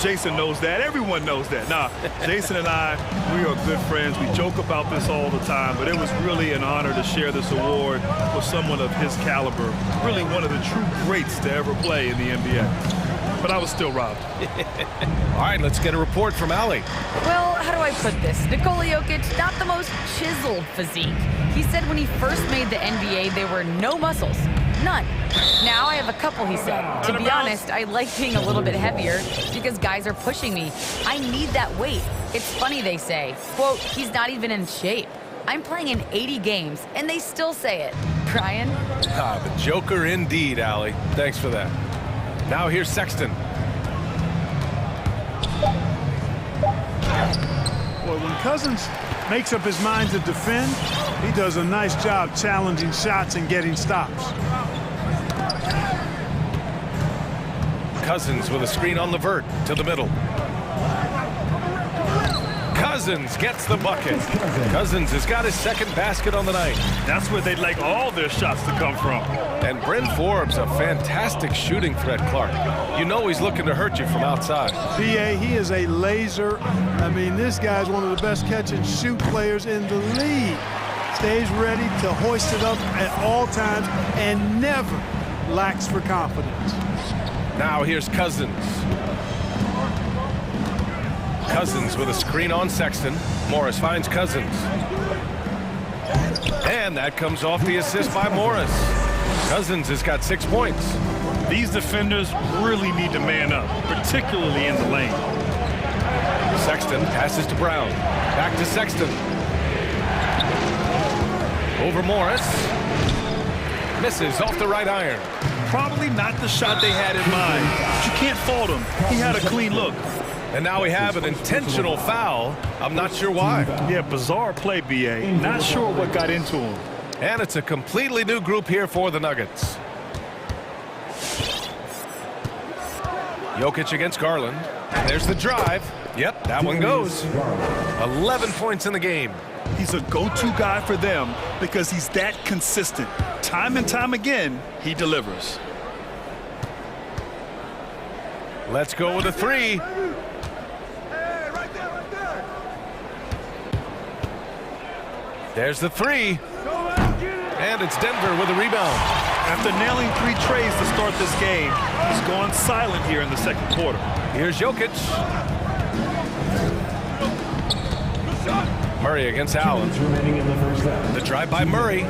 S8: Jason knows that. Everyone knows that. Nah, Jason and I, we are good friends. We joke about this all the time, but it was really an honor to share this award with someone of his caliber. Really one of the true greats to ever play in the NBA. But I was still robbed.
S9: All right, let's get a report from Allie.
S10: Well, how do I put this? Nikola Jokic, not the most chiseled physique. He said when he first made the NBA, there were no muscles. None. Now I have a couple, he said. To be honest, I like being a little bit heavier because guys are pushing me. I need that weight. It's funny they say, quote, he's not even in shape. I'm playing in 80 games, and they still say it. Brian?
S9: Ah, the Joker indeed, Allie. Thanks for that. Now here's Sexton.
S7: Well, when Cousins makes up his mind to defend, he does a nice job challenging shots and getting stops.
S9: Cousins with a screen on LeVert to the middle. Cousins gets the bucket. Cousins has got his second basket on the night.
S8: That's where they'd like all their shots to come from.
S9: And Bryn Forbes, a fantastic shooting threat, Clark. You know he's looking to hurt you from outside.
S7: B.A., he is a laser. I mean, this guy's one of the best catch-and-shoot players in the league. Stays ready to hoist it up at all times and never lacks for confidence.
S9: Now here's Cousins. Cousins with a screen on Sexton. Morris finds Cousins. And that comes off the assist by Morris. Cousins has got 6 points.
S8: These defenders really need to man up, particularly in the lane.
S9: Sexton passes to Brown. Back to Sexton. Over Morris. Misses off the right iron.
S8: Probably not the shot they had in mind, but you can't fault him. He had a clean look.
S9: And now we have an intentional foul. I'm not sure why.
S8: Yeah, bizarre play, B.A. Not sure what got into him.
S9: And it's a completely new group here for the Nuggets. Jokic against Garland. There's the drive. Yep, that one goes. 11 points in the game.
S8: He's a go-to guy for them because he's that consistent. Time and time again, he delivers.
S9: Let's go with a 3. There's the 3. And it's Denver with a rebound.
S8: After nailing 3 trays to start this game, he's gone silent here in the second quarter.
S9: Here's Jokic. Murray against Allen. The drive by Murray.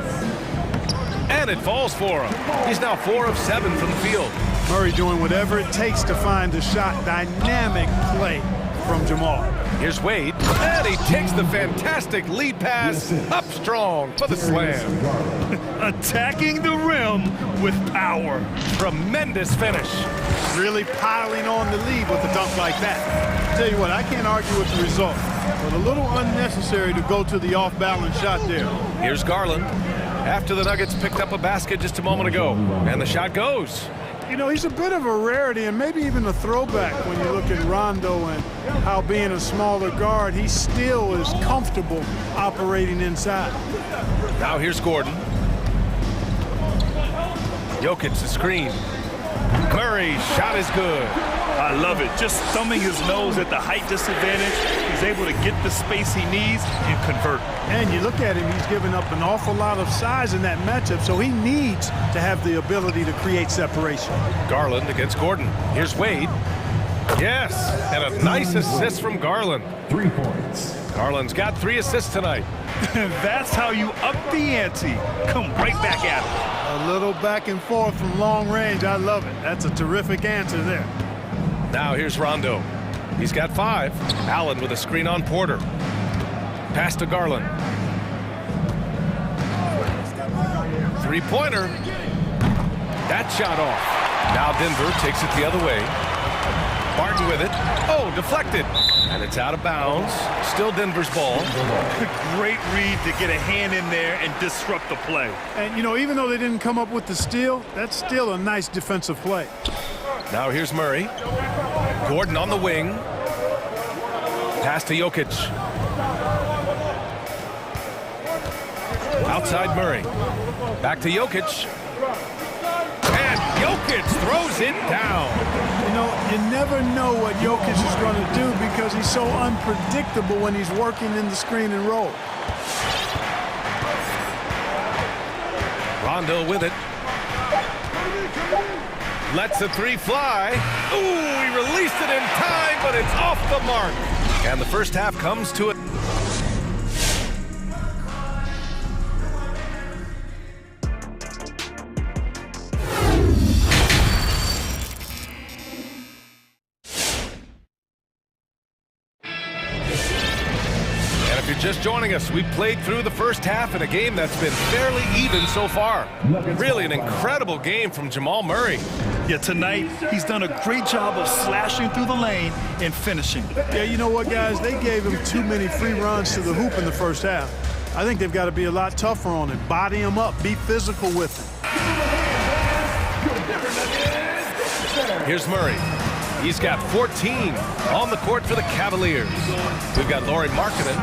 S9: And it falls for him. He's now 4 of 7 from the field.
S7: Murray doing whatever it takes to find the shot. Dynamic play from Jamal.
S9: Here's Wade, and he takes the fantastic lead pass up strong for the slam.
S8: Attacking the rim with power.
S9: Tremendous finish.
S7: Really piling on the lead with a dunk like that. Tell you what, I can't argue with the result, but a little unnecessary to go to the off-balance shot there.
S9: Here's Garland. After the Nuggets picked up a basket just a moment ago, and the shot goes.
S7: You know, he's a bit of a rarity and maybe even a throwback when you look at Rondo and how being a smaller guard, he still is comfortable operating inside.
S9: Now here's Gordon. Jokic the screen. Murray, shot is good.
S8: I love it. Just thumbing his nose at the height disadvantage. He's able to get the space he needs and convert.
S7: And you look at him, he's given up an awful lot of size in that matchup, so he needs to have the ability to create separation.
S9: Garland against Gordon. Here's Wade. Yes, and a nice assist from Garland.
S5: 3 points.
S9: Garland's got 3 assists tonight.
S8: That's how you up the ante. Come right back at him.
S7: A little back and forth from long range. I love it. That's a terrific answer there.
S9: Now here's Rondo. He's got 5. Allen with a screen on Porter. Pass to Garland. 3-pointer. That shot off. Now Denver takes it the other way. Barton with it. Oh, deflected. And it's out of bounds. Still Denver's ball.
S8: Great read to get a hand in there and disrupt the play.
S7: And, you know, even though they didn't come up with the steal, that's still a nice defensive play.
S9: Now here's Murray. Gordon on the wing. Pass to Jokic. Outside Murray. Back to Jokic. And Jokic throws it down.
S7: You know, you never know what Jokic is going to do because he's so unpredictable when he's working in the screen and roll.
S9: Rondo with it. Lets the 3 fly. Ooh, he released it in time, but it's off the mark. And the first half comes to it. Just joining us, we played through the first half in a game that's been fairly even so far. Really an incredible game from Jamal Murray.
S8: Yeah, tonight he's done a great job of slashing through the lane and finishing.
S7: Yeah, you know what, guys? They gave him too many free runs to the hoop in the first half. I think they've got to be a lot tougher on him. Body him up. Be physical with him.
S9: Here's Murray. He's got 14 on the court for the Cavaliers. We've got Lauri Markkanen.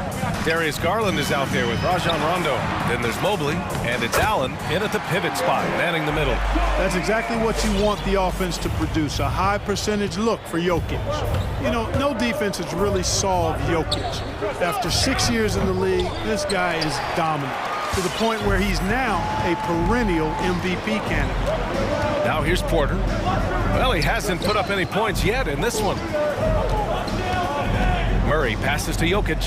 S9: Darius Garland is out there with Rajon Rondo. Then there's Mobley, and it's Allen in at the pivot spot, manning the middle.
S7: That's exactly what you want the offense to produce, a high percentage look for Jokic. You know, no defense has really solved Jokic. After 6 years in the league, this guy is dominant, to the point where he's now a perennial MVP candidate.
S9: Now here's Porter. Well, he hasn't put up any points yet in this one. Murray passes to Jokic.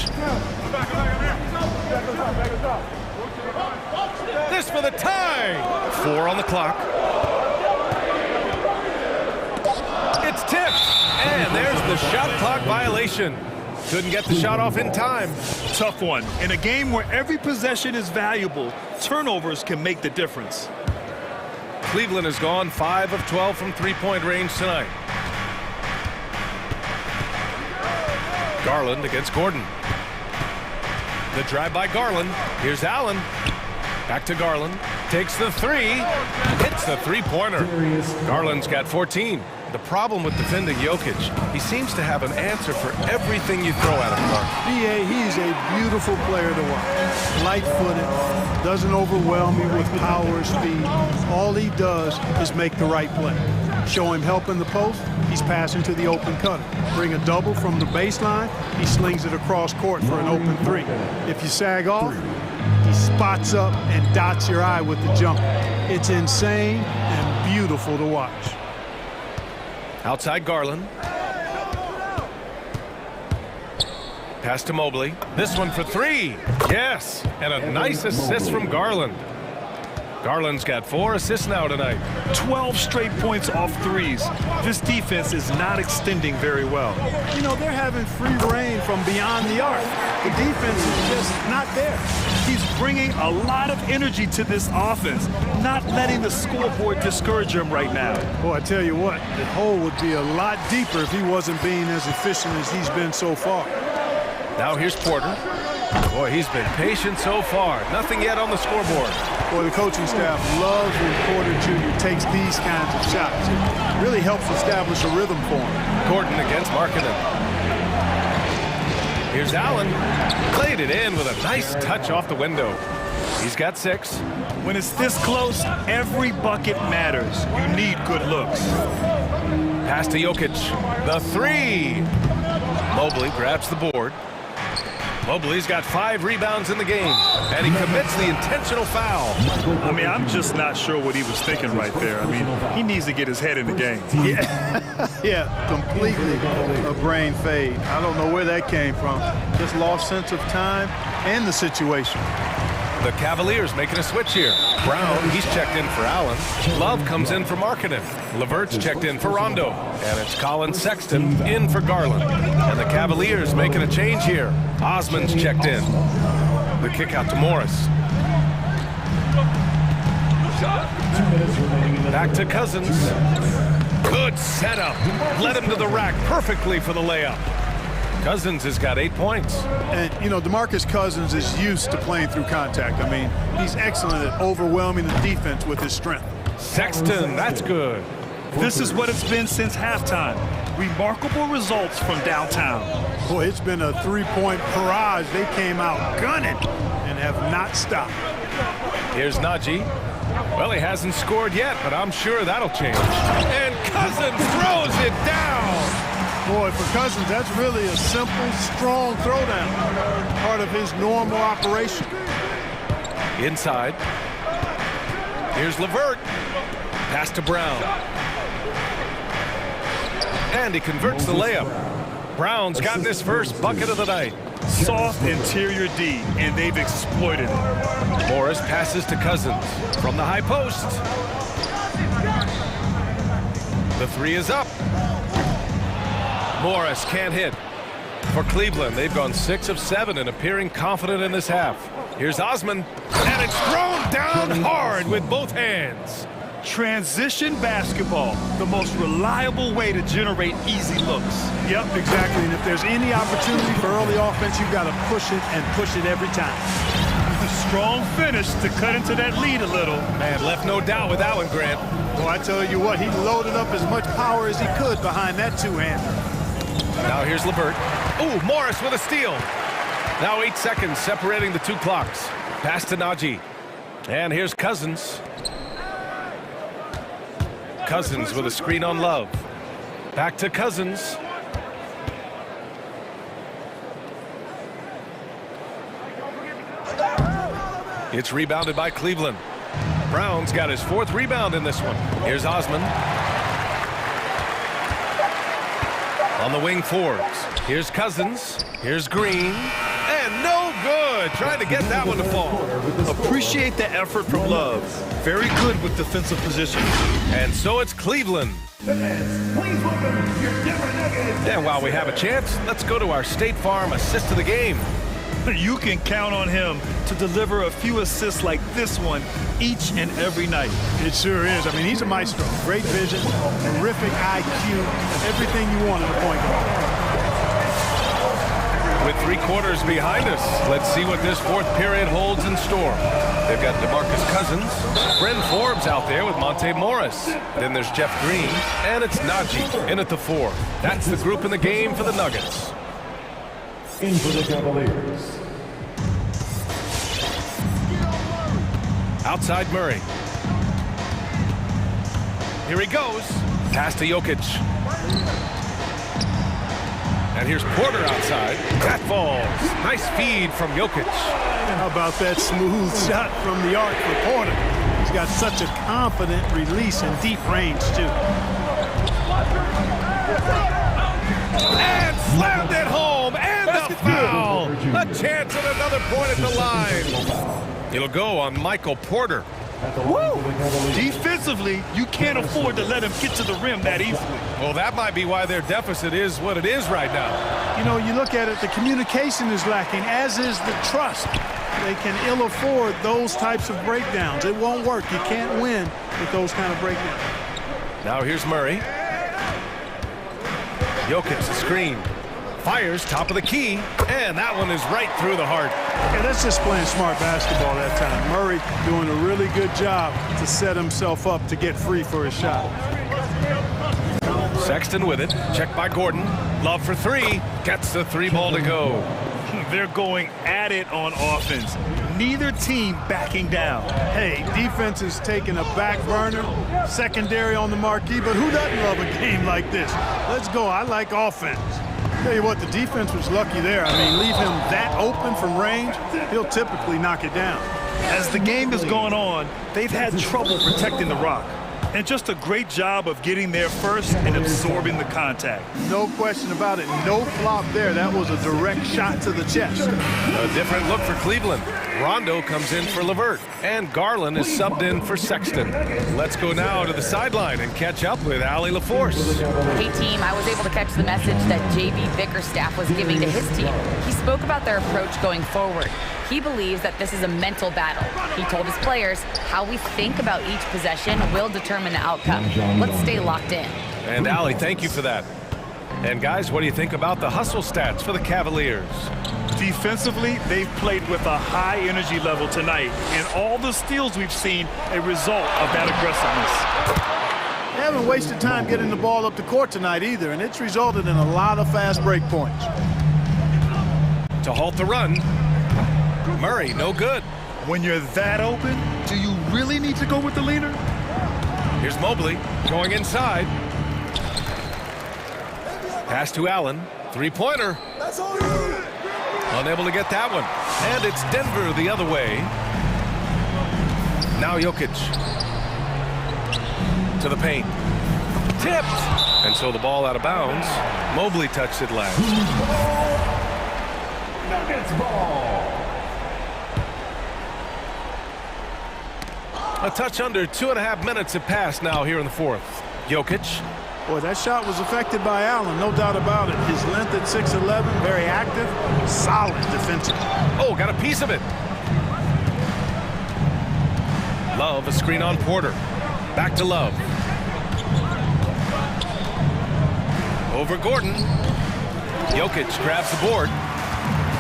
S9: This for the tie. 4 on the clock. It's tipped. And there's the shot clock violation. Couldn't get the shot off in time.
S8: Tough one. In a game where every possession is valuable, turnovers can make the difference.
S9: Cleveland has gone 5 of 12 from 3-point range tonight. Garland against Gordon. The drive by Garland. Here's Allen. Back to Garland. Takes the 3. Hits the 3-pointer. Garland's got 14. The problem with defending Jokic, he seems to have an answer for everything you throw at him, Mark.
S7: B.A., he's a beautiful player to watch. Light-footed, doesn't overwhelm you with power or speed. All he does is make the right play. Show him help in the post, he's passing to the open cutter. Bring a double from the baseline, he slings it across court for an open 3. If you sag off, he spots up and dots your eye with the jumper. It's insane and beautiful to watch.
S9: Outside Garland. Pass to Mobley. This one for 3. Yes, and a nice assist from Garland. Garland's got 4 assists now tonight.
S8: 12 straight points off threes. This defense is not extending very well.
S7: You know, they're having free reign from beyond the arc. The defense is just not there.
S8: He's bringing a lot of energy to this offense, not letting the scoreboard discourage him right now.
S7: Boy, I tell you what, the hole would be a lot deeper if he wasn't being as efficient as he's been so far.
S9: Now here's Porter. Boy, he's been patient so far. Nothing yet on the scoreboard.
S7: Boy, the coaching staff loves when Porter Jr. takes these kinds of shots. It really helps establish a rhythm for him.
S9: Gordon against Markkinen. Here's Allen. Played it in with a nice touch off the window. He's got 6.
S8: When it's this close, every bucket matters. You need good looks.
S9: Pass to Jokic. The 3. Mobley grabs the board. Mobley's got 5 rebounds in the game, and he commits the intentional foul.
S8: I mean, I'm just not sure what he was thinking right there. I mean, he needs to get his head in the game.
S7: Yeah, completely a brain fade. I don't know where that came from. Just lost sense of time and the situation.
S9: The Cavaliers making a switch here. Brown, he's checked in for Allen. Love comes in for Markkinen. LeVert's checked in for Rondo. And it's Colin Sexton in for Garland. And the Cavaliers making a change here. Osman's checked in. The kick out to Morris. Back to Cousins. Good setup. Led him to the rack perfectly for the layup. Cousins has got 8 points.
S7: And, you know, DeMarcus Cousins is used to playing through contact. I mean, he's excellent at overwhelming the defense with his strength.
S9: Sexton, that's good.
S8: This is what it's been since halftime. Remarkable results from downtown.
S7: Boy, it's been a 3-point barrage. They came out gunning and have not stopped.
S9: Here's Najee. Well, he hasn't scored yet, but I'm sure that'll change. And Cousins throws it down.
S7: Boy, for Cousins, that's really a simple, strong throwdown. Part of his normal operation.
S9: Inside. Here's LeVert. Pass to Brown. And he converts the layup. Brown's gotten his first bucket of the night.
S8: Soft interior D, and they've exploited it.
S9: Morris passes to Cousins from the high post. The 3 is up. Morris can't hit. For Cleveland, they've gone 6 of 7 and appearing confident in this half. Here's Osman, and it's thrown down hard with both hands.
S8: Transition basketball, the most reliable way to generate easy looks.
S7: Yep, exactly. And if there's any opportunity for early offense, you've got to push it and push it every time.
S8: Strong finish to cut into that lead a little.
S9: Man, left no doubt with that one, Grant.
S7: Well, I tell you what, he loaded up as much power as he could behind that 2-hander.
S9: Now here's LeVert. Ooh, Morris with a steal. Now 8 seconds separating the 2 clocks. Pass to Najee. And here's Cousins. Cousins with a screen on Love. Back to Cousins. It's rebounded by Cleveland. Brown's got his 4th rebound in this one. Here's Osman. On the wing forwards. Here's Cousins. Here's Green. And no good. Trying to get that one to fall.
S8: Appreciate the effort from Love. Very good with defensive position.
S9: And so it's Cleveland. And while we have a chance, let's go to our State Farm assist of the game.
S8: You can count on him to deliver a few assists like this one each and every night.
S7: It sure is. I mean, he's a maestro. Great vision, terrific IQ, everything you want in a point guard.
S9: With 3 quarters behind us, let's see what this 4th period holds in store. They've got DeMarcus Cousins, Bryn Forbes out there with Monte Morris. Then there's Jeff Green, and it's Najee in at the 4. That's the group in the game for the Nuggets.
S5: In for the Cavaliers.
S9: Outside Murray. Here he goes. Pass to Jokic. And here's Porter outside. That falls. Nice feed from Jokic.
S7: How about that smooth shot from the arc for Porter? He's got such a confident release and deep range, too.
S9: And slammed it home. And the foul. A chance at another point at the line. It'll go on Michael Porter.
S5: at the line for the Cavaliers.
S8: Defensively, you can't afford to let him get to the rim that easily.
S9: Well, that might be why their deficit is what it is right now.
S7: You know, you look at it, the communication is lacking, as is the trust. They can ill afford those types of breakdowns. It won't work. You can't win with those kind of breakdowns.
S9: Now here's Murray. Jokic, the screen. Fires top of the key, and that one is right through the heart.
S7: Yeah, that's just playing smart basketball that time. Murray doing a really good job to set himself up to get free for his shot.
S9: Sexton with it. Checked by Gordon. Love for three. Gets the three ball to go.
S8: They're going at it on offense. Neither team backing down.
S7: Hey, defense is taking a back burner, secondary on the marquee, but who doesn't love a game like this? Let's go. I like offense. Tell you what, the defense was lucky there. I mean, leave him that open from range, he'll typically knock it down.
S8: As the game has gone on, they've had trouble protecting the rock. And just a great job of getting there first and absorbing the contact.
S7: No question about it. No flop there. That was a direct shot to the chest.
S9: A different look for Cleveland. Rondo comes in for LeVert, and Garland is subbed in for Sexton. Let's go now to the sideline and catch up with Allie LaForce.
S10: Hey team, I was able to catch the message that JB Bickerstaff was giving to his team. He spoke about their approach going forward. He believes that this is a mental battle. He told his players how we think about each possession will determine the outcome. Let's stay locked in.
S9: And Allie, thank you for that. And guys, what do you think about the hustle stats for the Cavaliers?
S8: Defensively, they've played with a high energy level tonight, and all the steals we've seen a result of that aggressiveness.
S7: They haven't wasted time getting the ball up the court tonight either, and it's resulted in a lot of fast break points.
S9: To halt the run, Murray, no good.
S8: When you're that open, do you really need to go with the leader?
S9: Here's Mobley going inside. Pass to Allen, three-pointer. Unable to get that one. And it's Denver the other way. Now Jokic. To the paint. Tipped. And so the ball out of bounds. Mobley touched it last.
S5: Nuggets ball.
S9: A touch under 2.5 minutes have passed now here in the fourth. Jokic.
S7: Boy, that shot was affected by Allen, no doubt about it. His length at 6'11", very active, solid defensive.
S9: Oh, got a piece of it. Love, a screen on Porter. Back to Love. Over Gordon. Jokic grabs the board.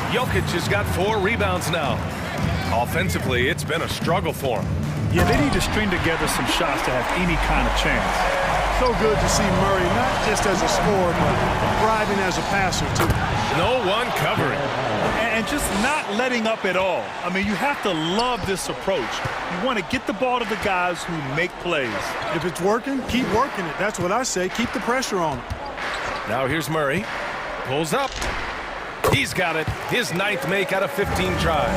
S9: Jokic has got 4 rebounds now. Offensively, it's been a struggle for him.
S8: Yeah, they need to string together some shots to have any kind of chance.
S7: So good to see Murray, not just as a scorer, but thriving as a passer, too.
S9: No one covering.
S8: And just not letting up at all. I mean, you have to love this approach. You want to get the ball to the guys who make plays.
S7: If it's working, keep working it. That's what I say. Keep the pressure on him.
S9: Now here's Murray. Pulls up. He's got it. His 9th make out of 15 tries.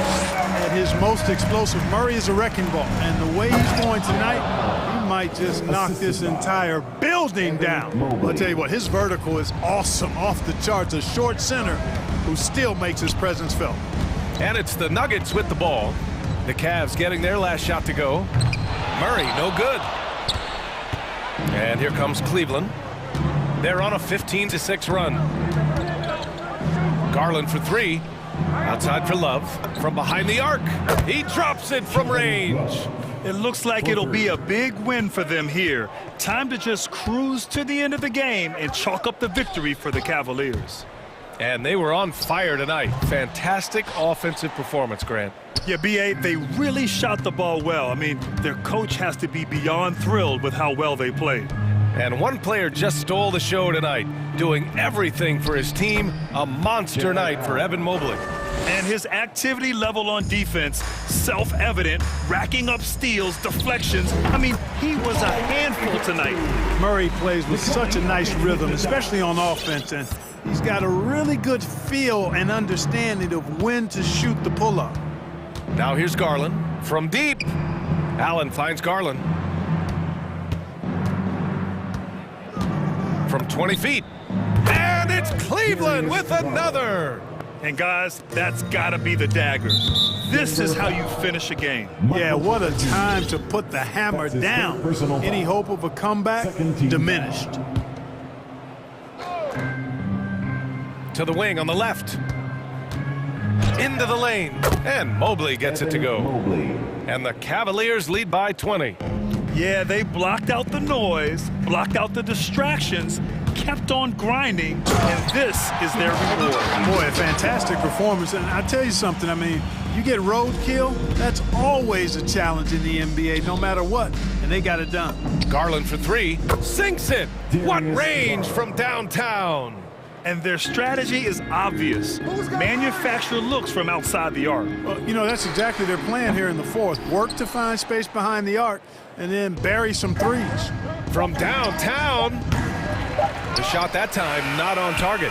S7: At his most explosive, Murray is a wrecking ball. And the way he's going tonight, he might just knock this entire building down. I'll tell you what, his vertical is awesome, off the charts. A short center who still makes his presence felt.
S9: And it's the Nuggets with the ball. The Cavs getting their last shot to go. Murray, no good. And here comes Cleveland. They're on a 15-6 run. Garland for 3. Outside for Love. From behind the arc. He drops it from range.
S8: It looks like it'll be a big win for them here. Time to just cruise to the end of the game and chalk up the victory for the Cavaliers.
S9: And they were on fire tonight. Fantastic offensive performance, Grant.
S8: Yeah, B.A., they really shot the ball well. I mean, their coach has to be beyond thrilled with how well they played.
S9: And one player just stole the show tonight, doing everything for his team. A monster night for Evan Mobley.
S8: And his activity level on defense, self-evident, racking up steals, deflections. I mean, he was a handful tonight.
S7: Murray plays with such a nice rhythm, especially on offense, and he's got a really good feel and understanding of when to shoot the pull-up.
S9: Now here's Garland from deep. Allen finds Garland. From 20 feet. And it's Cleveland with another.
S8: And guys, that's got to be the dagger. This is how you finish a game.
S7: Yeah, what a time to put the hammer down. Any hope of a comeback diminished.
S9: To the wing on the left. Into the lane. And Mobley gets it to go. And the Cavaliers lead by 20.
S8: Yeah, they blocked out the noise, blocked out the distractions, kept on grinding, and this is their reward.
S7: Boy, a fantastic performance. And I tell you something, I mean, you get roadkill, that's always a challenge in the NBA, no matter what. And they got it done.
S9: Garland for three. Sinks it. What range from downtown.
S8: And their strategy is obvious. Manufacture looks from outside the arc.
S7: Well, you know, that's exactly their plan here in the fourth. Work to find space behind the arc and then bury some threes.
S9: From downtown. The shot that time not on target.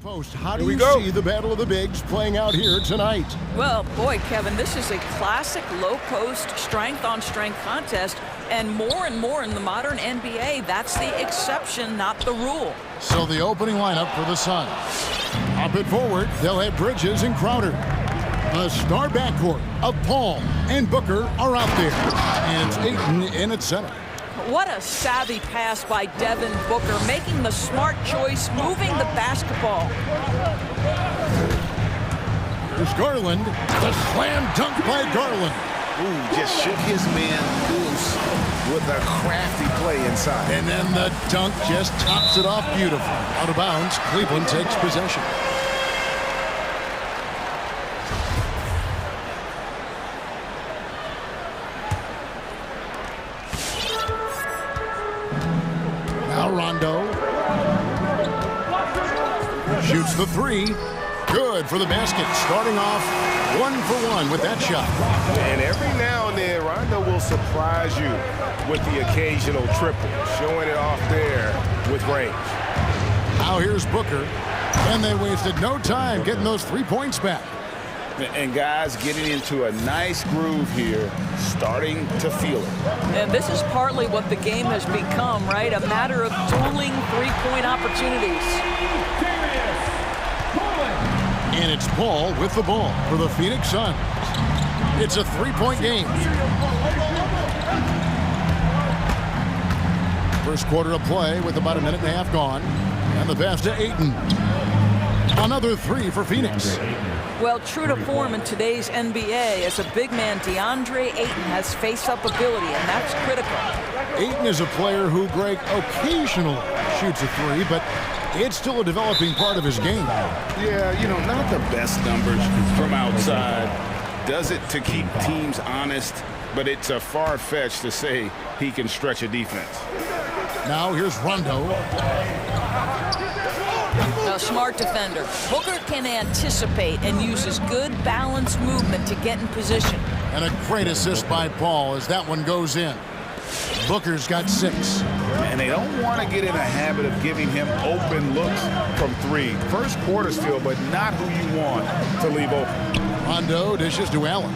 S1: Post, how do you see the battle of the bigs playing out here tonight?
S11: Well, boy, Kevin, this is a classic low post strength-on-strength contest, and more in the modern NBA, that's the exception, not the rule.
S1: So the opening lineup for the Suns. Up and forward, they'll have Bridges and Crowder. A star backcourt of Paul and Booker are out there, and it's Ayton in at center.
S11: What a savvy pass by Devin Booker, making the smart choice, moving the basketball.
S1: There's Garland. The slam dunk by Garland.
S2: Ooh, just shook his man loose with a crafty play inside.
S1: And then the dunk just tops it off beautiful. Out of bounds, Cleveland takes possession. Now Rondo shoots the three. Good for the basket. Starting off 1-for-1 with that shot.
S3: And every now and then, Rondo will surprise you with the occasional triple, showing it off there with range.
S1: Now here's Booker. And they wasted no time getting those 3 points back.
S2: And guys getting into a nice groove here, starting to feel it.
S11: And this is partly what the game has become, right? A matter of dueling three-point opportunities.
S1: And it's Paul with the ball for the Phoenix Suns. It's a 3-point game. First quarter of play with about a minute and a half gone. And the pass to Ayton. Another 3 for Phoenix.
S11: Well, true to form in today's NBA, as a big man, DeAndre Ayton has face-up ability, and that's critical.
S1: Ayton is a player who, Greg, occasionally shoots a 3, but it's still a developing part of his game.
S2: Yeah, you know, not the best numbers from outside. Does it to keep teams honest, but it's a far-fetched to say he can stretch a defense.
S1: Now here's Rondo.
S11: A smart defender. Booker can anticipate and uses good balanced movement to get in position.
S1: And a great assist by Paul as that one goes in. Booker's got 6.
S2: And they don't want to get in a habit of giving him open looks from 3. First quarter still, but not who you want to leave open.
S1: Rondo dishes to Allen.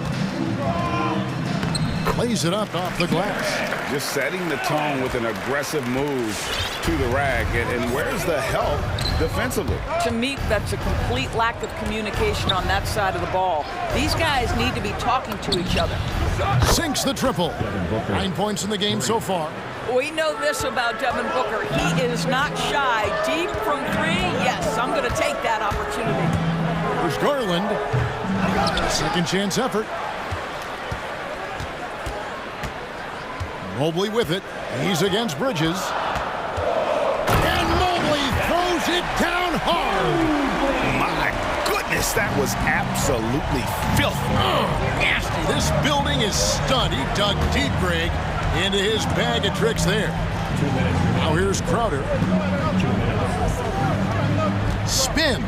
S1: Plays it up off the glass.
S2: Just setting the tone with an aggressive move to the rack. And where's the help defensively?
S11: To me, that's a complete lack of communication on that side of the ball. These guys need to be talking to each other.
S1: Sinks the triple. 9 points in the game so far.
S11: We know this about Devin Booker. He is not shy. Deep from 3, yes, I'm going to take that opportunity.
S1: There's Garland. Second chance effort. Mobley with it. He's against Bridges. And Mobley throws it down hard.
S2: My goodness, that was absolutely filthy.
S1: Oh, nasty. This building is stunned. He dug deep, Greg, into his bag of tricks there. Now here's Crowder. Spins.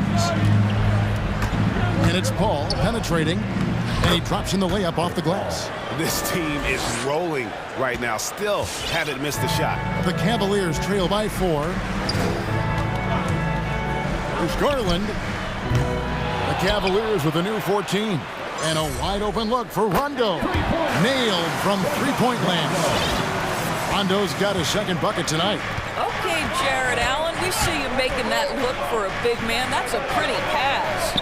S1: And it's Paul penetrating. And he drops in the layup off the glass.
S3: This team is rolling right now. Still haven't missed a shot.
S1: The Cavaliers trail by 4. There's Garland. The Cavaliers with a new 14. And a wide open look for Rondo. Nailed from 3-point land. Rondo's got his second bucket tonight.
S11: Okay, Jared Allen, we see you making that look for a big man. That's a pretty pass.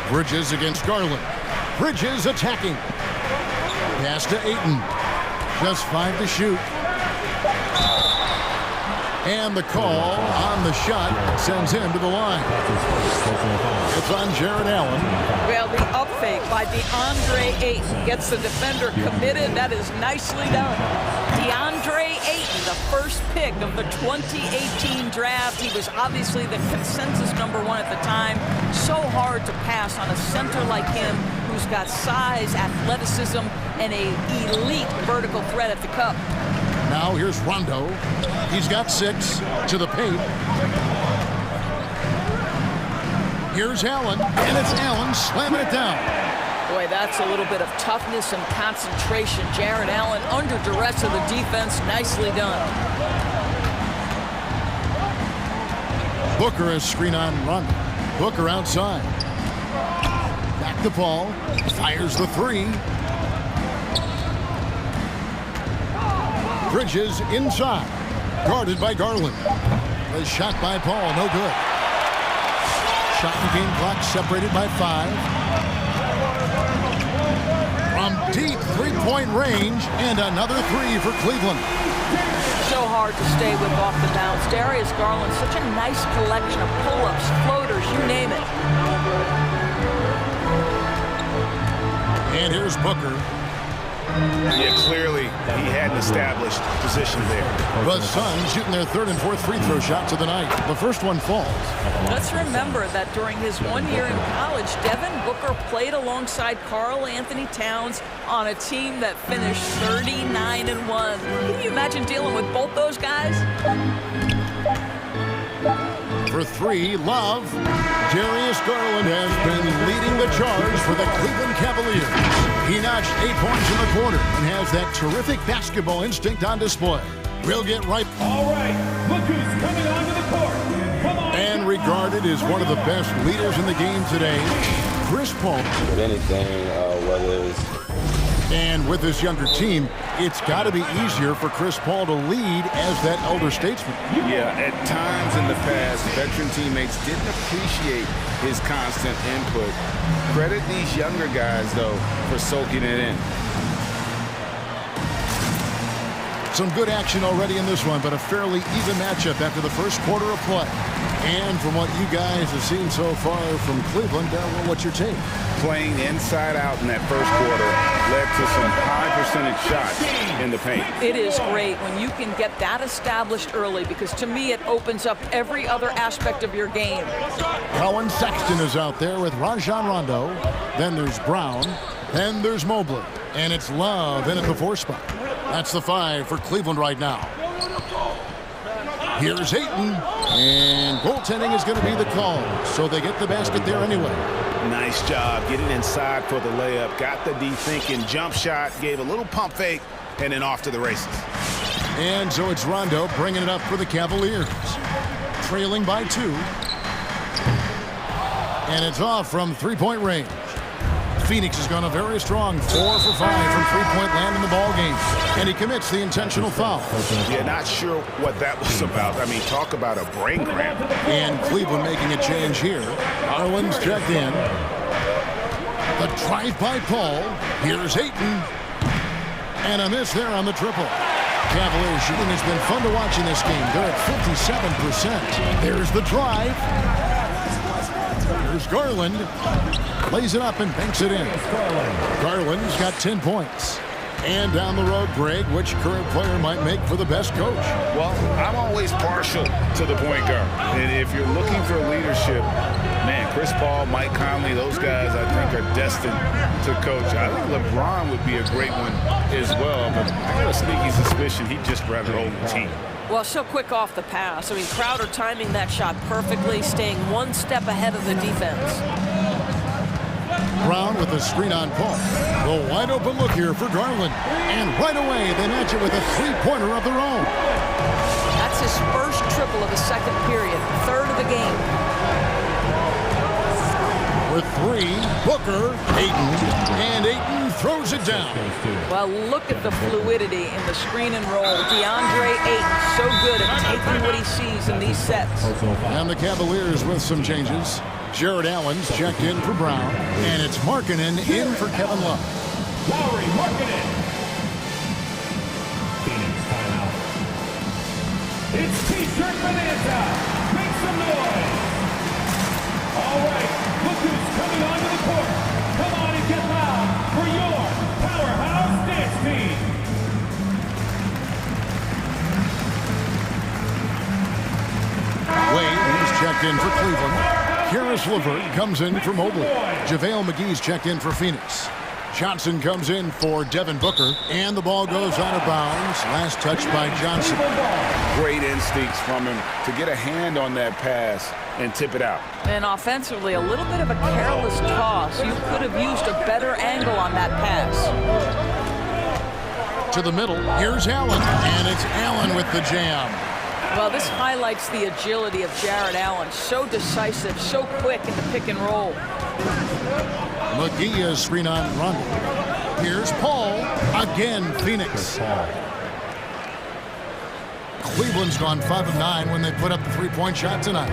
S1: Bridges against Garland. Bridges attacking. Pass to Ayton. Just 5 to shoot. And the call on the shot sends him to the line. It's on Jared Allen.
S11: Well, the up fake by DeAndre Ayton gets the defender committed. That is nicely done. DeAndre Ayton, the first pick of the 2018 draft. He was obviously the consensus #1 at the time. So hard to pass on a center like him who's got size, athleticism, and an elite vertical threat at the cup.
S1: Now here's Rondo. He's got 6 to the paint. Here's Allen, and it's Allen slamming it down.
S11: Boy, that's a little bit of toughness and concentration. Jared Allen under duress of the defense. Nicely done.
S1: Booker is screen on run. Booker outside. Back to Paul. Fires the three. Bridges inside. Guarded by Garland. The shot by Paul, no good. Shot and game clock separated by 5. From deep three-point range, and another three for Cleveland.
S11: So hard to stay with off the bounce. Darius Garland, such a nice collection of pull-ups, floaters, you name it.
S1: And here's Booker.
S2: Yeah, clearly he had an established position there.
S1: The Suns shooting their third and fourth free throw shots of the night. The first one falls.
S11: Let's remember that during his 1 year in college, Devin Booker played alongside Karl Anthony Towns on a team that finished 39-1. Can you imagine dealing with both those guys?
S1: For three, Love. Darius Garland has been leading the charge for the Cleveland Cavaliers. He notched 8 points in the quarter and has that terrific basketball instinct on display. We'll get right.
S5: All right, look who's coming onto the court. Come on.
S1: And regarded as one of the best leaders in the game today, Chris Paul.
S12: With anything, whether it's...
S1: And with this younger team, it's got to be easier for Chris Paul to lead as that elder statesman.
S2: Yeah, at times in the past, veteran teammates didn't appreciate his constant input. Credit these younger guys, though, for soaking it in.
S1: Some good action already in this one, but a fairly even matchup after the first quarter of play. And from what you guys have seen so far from Cleveland, well, what's your take?
S2: Playing inside out in that first quarter led to some high percentage shots in the paint.
S11: It is great when you can get that established early, because to me it opens up every other aspect of your game.
S1: Cohen Sexton is out there with Rajon Rondo. Then there's Brown. Then there's Mobley. And it's Love in at the 4 spot. That's the 5 for Cleveland right now. Here's Ayton. And goaltending is going to be the call. So they get the basket there anyway.
S2: Nice job getting inside for the layup. Got the D thinking, jump shot, gave a little pump fake, and then off to the races.
S1: And so it's Rondo bringing it up for the Cavaliers. Trailing by 2. And it's off from three-point range. Phoenix has gone a very strong 4 for 5 from three-point land in the ball game. And he commits the intentional foul.
S2: Yeah, not sure what that was about. I mean, talk about a brain cramp.
S1: And Cleveland making a change here. Garland's checked in. The drive by Paul. Here's Ayton. And a miss there on the triple. Cavaliers shooting has been fun to watch in this game. They're at 57%. There's the drive. Here's Garland. Lays it up and banks it in. Garland's got 10 points. And down the road, Greg, which current player might make for the best coach?
S2: Well, I'm always partial to the point guard. And if you're looking for leadership, man, Chris Paul, Mike Conley, those guys I think are destined to coach. I think LeBron would be a great one as well, but I got a sneaky suspicion he'd just rather hold the team.
S11: Well, so quick off the pass. I mean, Crowder timing that shot perfectly, staying one step ahead of the defense.
S1: Brown with a screen on Paul. The wide open look here for Garland. And right away, they match it with a three-pointer of their own.
S11: That's his first triple of the second period, third of the game.
S1: With 3, Booker, Ayton, and Ayton throws it down.
S11: Well, look at the fluidity in the screen and roll. DeAndre Ayton, so good at taking what he sees in these sets.
S1: And the Cavaliers with some changes. Jared Allen's checked in for Brown, and it's Markkanen in for Kevin Love.
S5: Lowry, Markkanen. Phoenix timeout. It's T-shirt bonanza. Make some noise. All right, look who's coming onto the court. Come on and get loud for your powerhouse dance team.
S1: Wade, he's checked in for Cleveland. Karis LeVert comes in for Mobley. JaVale McGee's checked in for Phoenix. Johnson comes in for Devin Booker. And the ball goes out of bounds. Last touch by Johnson.
S2: Great instincts from him to get a hand on that pass and tip it out.
S11: And offensively, a little bit of a careless toss. You could have used a better angle on that pass.
S1: To the middle, here's Allen. And it's Allen with the jam.
S11: Well, this highlights the agility of Jared Allen. So decisive, so quick in the pick and roll.
S1: McGee is screen on Rondo. Here's Paul. Again, Phoenix. Cleveland's gone 5 of 9 when they put up the three-point shot tonight.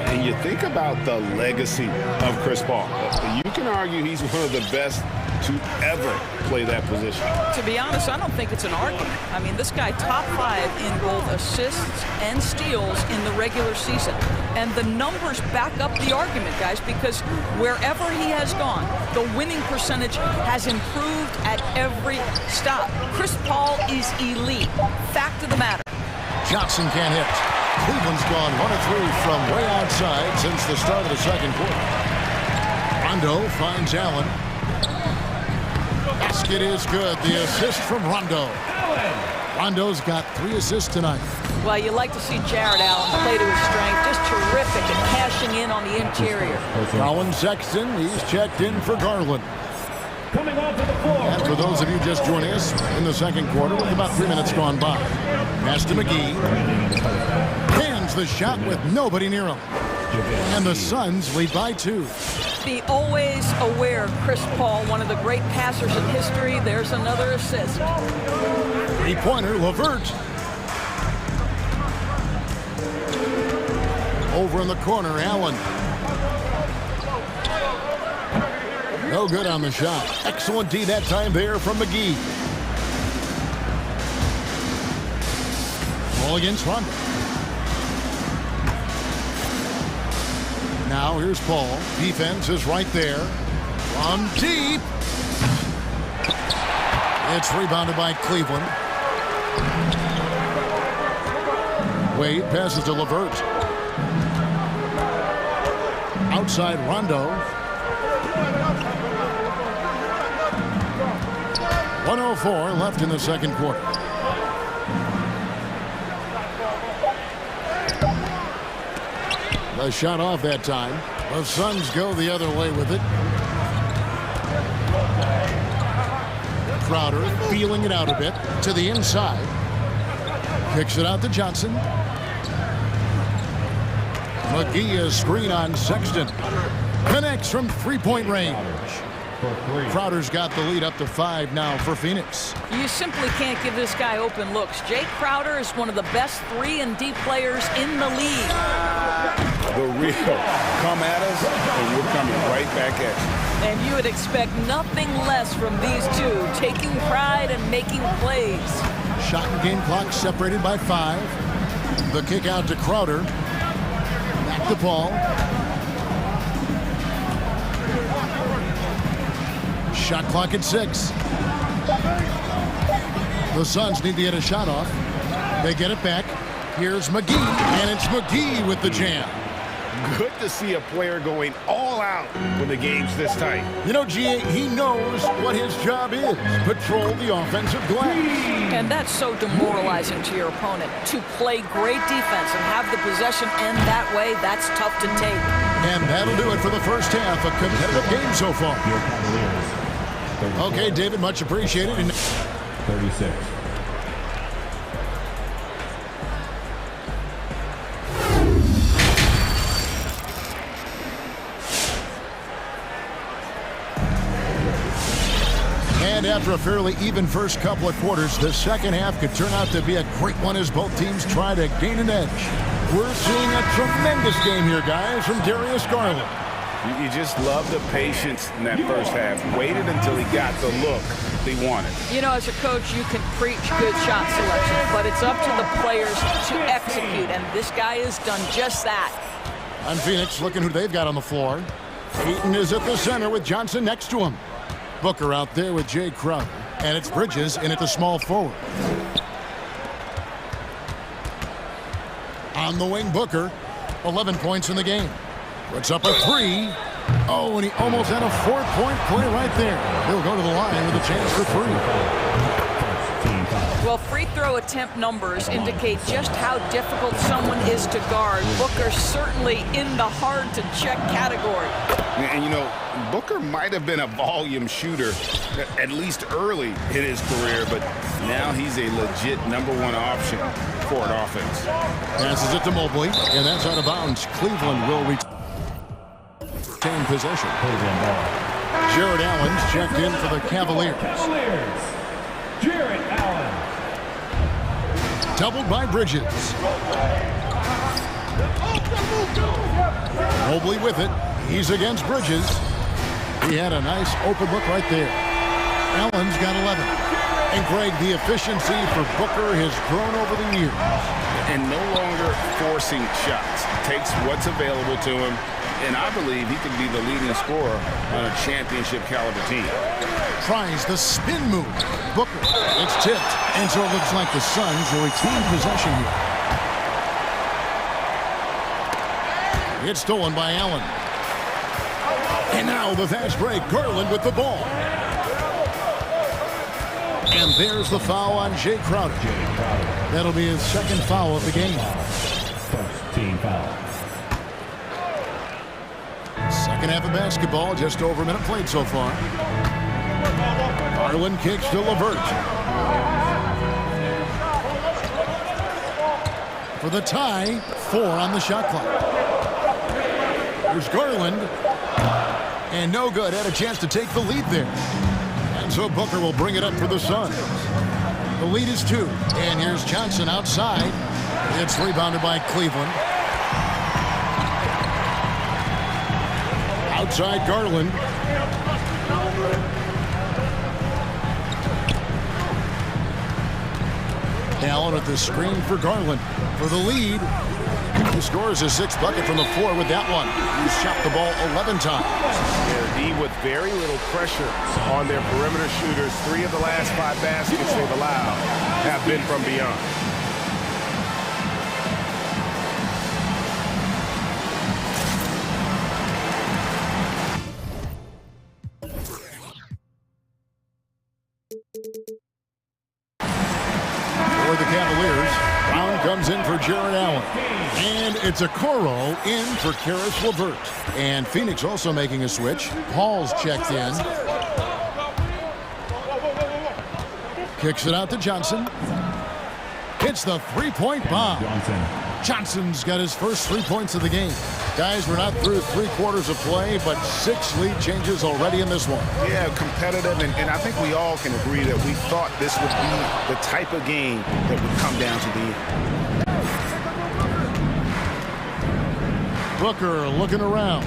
S2: And you think about the legacy of Chris Paul. You can argue he's one of the best to ever play that position.
S11: To be honest, I don't think it's an argument. I mean, this guy top 5 in both assists and steals in the regular season. And the numbers back up the argument, guys, because wherever he has gone, the winning percentage has improved at every stop. Chris Paul is elite. Fact of the matter.
S1: Johnson can't hit. Cleveland's gone 1 of 3 from way outside since the start of the second quarter. Rondo finds Allen. Basket is good. The assist from Rondo. Rondo's got 3 assists tonight.
S11: Well, you like to see Jared Allen play to his strength. Just terrific at cashing in on the interior.
S1: Colin Sexton, he's checked in for Garland.
S5: Coming onto the floor.
S1: And for those of you just joining us in the second quarter, with about 3 minutes gone by. Pass to McGee. Hands the shot with nobody near him. And the Suns lead by 2.
S11: Be always aware, Chris Paul, one of the great passers in history. There's another assist.
S1: Three-pointer, LeVert. Over in the corner, Allen. No good on the shot. Excellent D that time there from McGee. Ball against Rondo. Now here's Paul. Defense is right there. From deep. It's rebounded by Cleveland. Wade passes to LeVert. Outside Rondo. 1:04 left in the second quarter. The shot off that time. The Suns go the other way with it. Crowder feeling it out a bit to the inside. Kicks it out to Johnson. McGee is screen on Sexton. Connects from three-point range. Crowder's got the lead up to 5 now for Phoenix.
S11: You simply can't give this guy open looks. Jake Crowder is one of the best 3-and-D players in the league.
S2: The real come at us, and we're coming right back at you.
S11: And you would expect nothing less from these two, taking pride and making plays.
S1: Shot and game clock separated by 5. The kick out to Crowder. Back to Paul. Shot clock at 6. The Suns need to get a shot off. They get it back. Here's McGee, and it's McGee with the jam.
S2: Good to see a player going all out when the game's this tight.
S1: You know, GA, he knows what his job is. Patrol the offensive glass.
S11: And that's so demoralizing to your opponent. To play great defense and have the possession end that way, that's tough to take.
S1: And that'll do it for the first half. A competitive game so far. Okay, David, much appreciated.
S5: 36.
S1: And after a fairly even first couple of quarters, the second half could turn out to be a great one as both teams try to gain an edge. We're seeing a tremendous game here, guys, from Darius Garland.
S2: You just love the patience in that first half. Waited until he got the look he wanted.
S11: You know, as a coach, you can preach good shot selection, but it's up to the players to execute, and this guy has done just that.
S1: On Phoenix, looking who they've got on the floor. Ayton is at the center with Johnson next to him. Booker out there with Jay Crowder. And it's Bridges in at the small forward. On the wing, Booker. 11 points in the game. Puts up a 3. Oh, and he almost had a 4-point play right there. He'll go to the line with a chance for 3.
S11: Well, free throw attempt numbers indicate just how difficult someone is to guard. Booker certainly in the hard-to-check category.
S2: And, you know, Booker might have been a volume shooter, at least early in his career, but now he's a legit #1 option for an offense.
S1: Passes it to Mobley, and that's out of bounds. Cleveland will retain possession. Jared Allen's checked in for the Cavaliers.
S5: Jared Allen.
S1: Doubled by Bridges. Mobley with it. He's against Bridges. He had a nice open look right there. Allen's got 11. And Greg, the efficiency for Booker has grown over the years.
S2: And no longer forcing shots. Takes what's available to him. And I believe he could be the leading scorer on a championship caliber team.
S1: Tries the spin move. Booker, it's tipped. And so it looks like the Suns will retain possession here. It's stolen by Allen. And now the fast break. Garland with the ball. And there's the foul on Jay Crowder. That'll be his second foul of the game.
S5: First team foul.
S1: Second half of basketball, just over a minute played so far. Garland kicks to LeVert. For the tie, 4 on the shot clock. Here's Garland. And no good. Had a chance to take the lead there. And so Booker will bring it up for the Suns. The lead is 2. And here's Johnson outside. It's rebounded by Cleveland. Outside Garland. Allen with the screen for Garland. For the lead. He scores his 6th bucket from the floor with that one. He's shot the ball 11 times.
S3: They're D with very little pressure on their perimeter shooters. 3 of the last 5 baskets they've allowed have been from beyond.
S1: For the Cavaliers, Brown comes in for Jared Allen. And it's a Okoro in for Karis LeVert. And Phoenix also making a switch. Paul's checked in. Kicks it out to Johnson. Hits the three-point bomb. Johnson's got his first 3 points of the game. Guys, we're not through 3 quarters of play, but 6 lead changes already in this one.
S2: Yeah, competitive, and I think we all can agree that we thought this would be the type of game that would come down to the end.
S1: Booker looking around.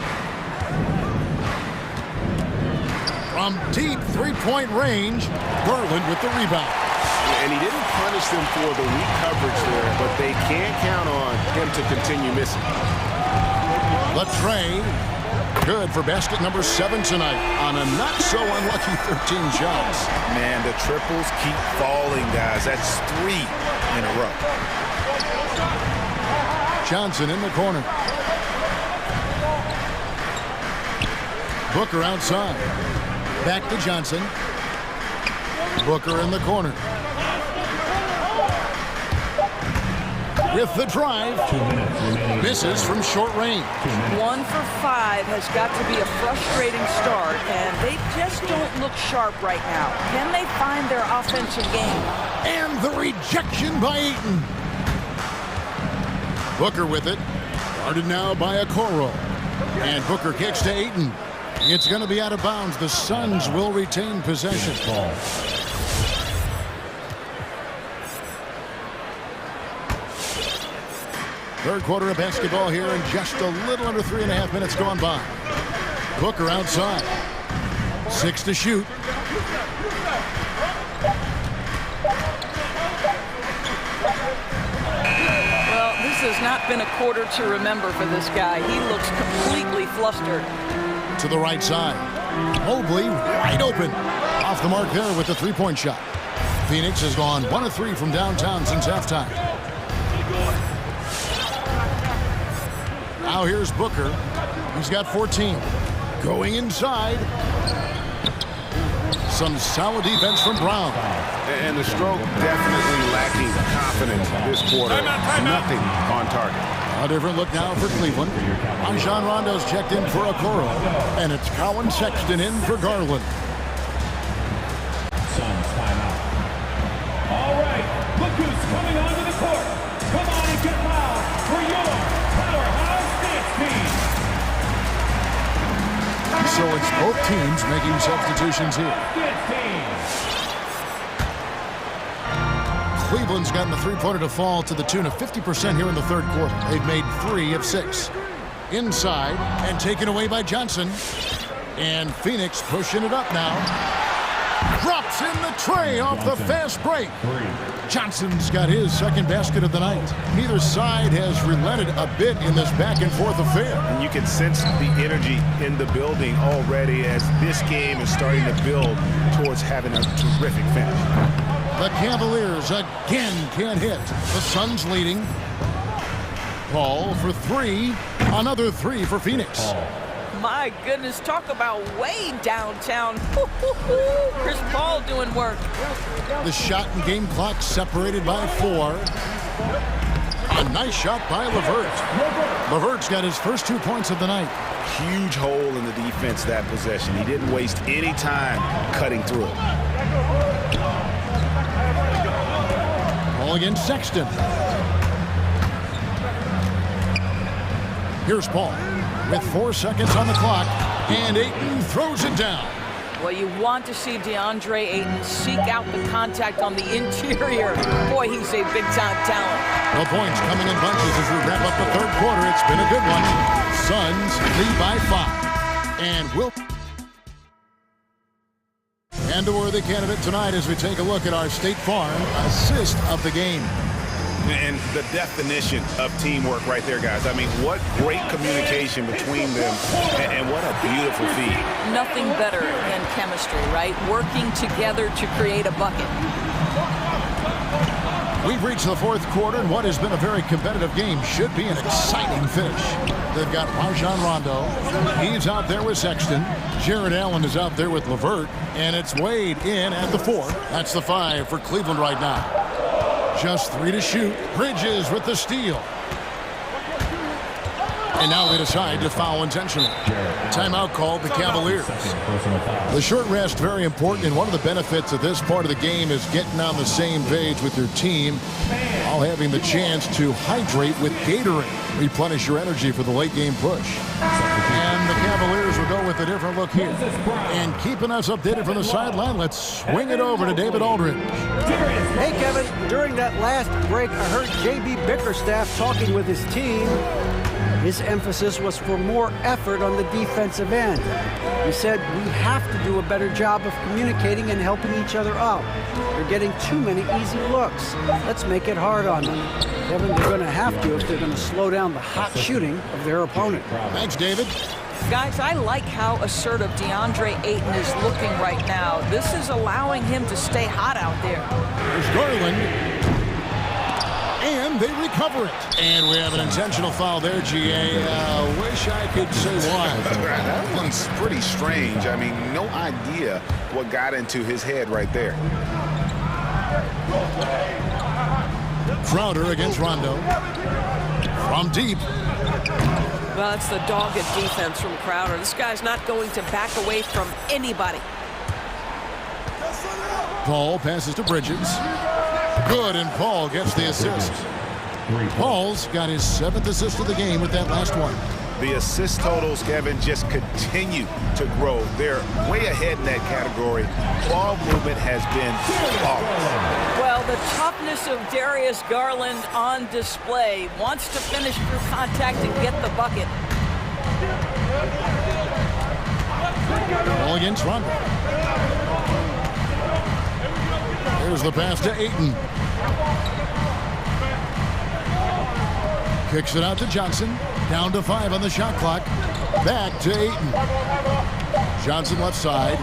S1: From deep 3-point range, Garland with the rebound.
S3: And he didn't punish them for the weak coverage there, but they can't count on him to continue missing.
S1: Latrey, good for basket number 7 tonight on a not-so-unlucky 13 shots.
S2: Man, the triples keep falling, guys. That's 3 in a row.
S1: Johnson in the corner. Booker outside. Back to Johnson. Booker in the corner. With the drive. Misses from short range.
S11: 1 for 5 has got to be a frustrating start, and they just don't look sharp right now. Can they find their offensive game?
S1: And the rejection by Eaton. Booker with it. Guarded now by Okoro. And Booker kicks to Eaton. It's going to be out of bounds. The Suns will retain possession. Third quarter of basketball here, and just a little under 3.5 minutes gone by. Booker outside. 6 to shoot.
S11: Well, this has not been a quarter to remember for this guy. He looks completely flustered.
S1: To the right side. Mobley wide open. Off the mark there with the 3-point shot. Phoenix has gone 1 of 3 from downtown since halftime. Now here's Booker. He's got 14. Going inside. Some solid defense from Brown.
S2: And the stroke definitely lacking confidence this quarter. Nothing on target.
S1: A different look now for Cleveland. Rajon Rondo's checked in for Okoro. And it's Colin Sexton in for Garland.
S5: Suns timeout. All right, look who's coming onto the court. Come on and get loud for your powerhouse dance team.
S1: So it's both teams making substitutions here. Cleveland's gotten the three-pointer to fall to the tune of 50% here in the third quarter. They've made 3 of 6. Inside and taken away by Johnson. And Phoenix pushing it up now. Drops in the tray off the fast break. Johnson's got his second basket of the night. Neither side has relented a bit in this back-and-forth affair.
S2: And you can sense the energy in the building already as this game is starting to build towards having a terrific finish.
S1: The Cavaliers again can't hit. The Suns leading. Paul for 3. Another 3 for Phoenix.
S11: My goodness, talk about way downtown. Chris Paul doing work.
S1: The shot and game clock separated by 4. A nice shot by LeVert. LeVert's got his first 2 points of the night.
S2: Huge hole in the defense that possession. He didn't waste any time cutting through it.
S1: Ball against Sexton. Here's Paul with 4 seconds on the clock, and Ayton throws it down.
S11: Well, you want to see DeAndre Ayton seek out the contact on the interior. Boy, he's a big-time talent.
S1: The points coming in bunches as we wrap up the third quarter. It's been a good one. Suns lead by 5. And we'll... And a worthy candidate tonight as we take a look at our State Farm assist of the game.
S2: And the definition of teamwork right there, guys. I mean, what great communication between them, and what a beautiful feed.
S11: Nothing better than chemistry, right? Working together to create a bucket.
S1: We've reached the fourth quarter, and what has been a very competitive game should be an exciting finish. They've got Rajon Rondo. He's out there with Sexton. Jared Allen is out there with LeVert. And it's Wade in at the 4. That's the 5 for Cleveland right now. Just 3 to shoot. Bridges with the steal. And now they decide to foul intentionally. Timeout called the Cavaliers. The short rest, very important, and one of the benefits of this part of the game is getting on the same page with your team, while having the chance to hydrate with Gatorade. Replenish your energy for the late game push. And the Cavaliers will go with a different look here. And keeping us updated from the sideline, let's swing it over to David Aldridge.
S6: Hey, Kevin, during that last break, I heard J.B. Bickerstaff talking with his team. His emphasis was for more effort on the defensive end. He said, we have to do a better job of communicating and helping each other out. They're getting too many easy looks. Let's make it hard on them. Kevin, they're going to have to if they're going to slow down the hot shooting of their opponent.
S1: Thanks, David.
S11: Guys, I like how assertive DeAndre Ayton is looking right now. This is allowing him to stay hot out there.
S1: There's Garland. And they recover it. And we have an intentional foul there, G.A. Wish I could say why.
S2: That one's pretty strange. I mean, no idea what got into his head right there.
S1: Crowder against Rondo. From deep.
S13: Well, that's the dogged defense from Crowder. This guy's not going to back away from anybody.
S1: Paul passes to Bridges. Good, and Paul gets the assist. Paul's got his 7th assist of the game with that last one.
S2: The assist totals, Kevin, just continue to grow. They're way ahead in that category. Ball movement has been flawless.
S11: Well, the toughness of Darius Garland on display. Wants to finish through contact and get the bucket.
S1: Ball against Rondo. Here's the pass to Ayton. Kicks it out to Johnson. Down to 5 on the shot clock. Back to Ayton. Johnson left side.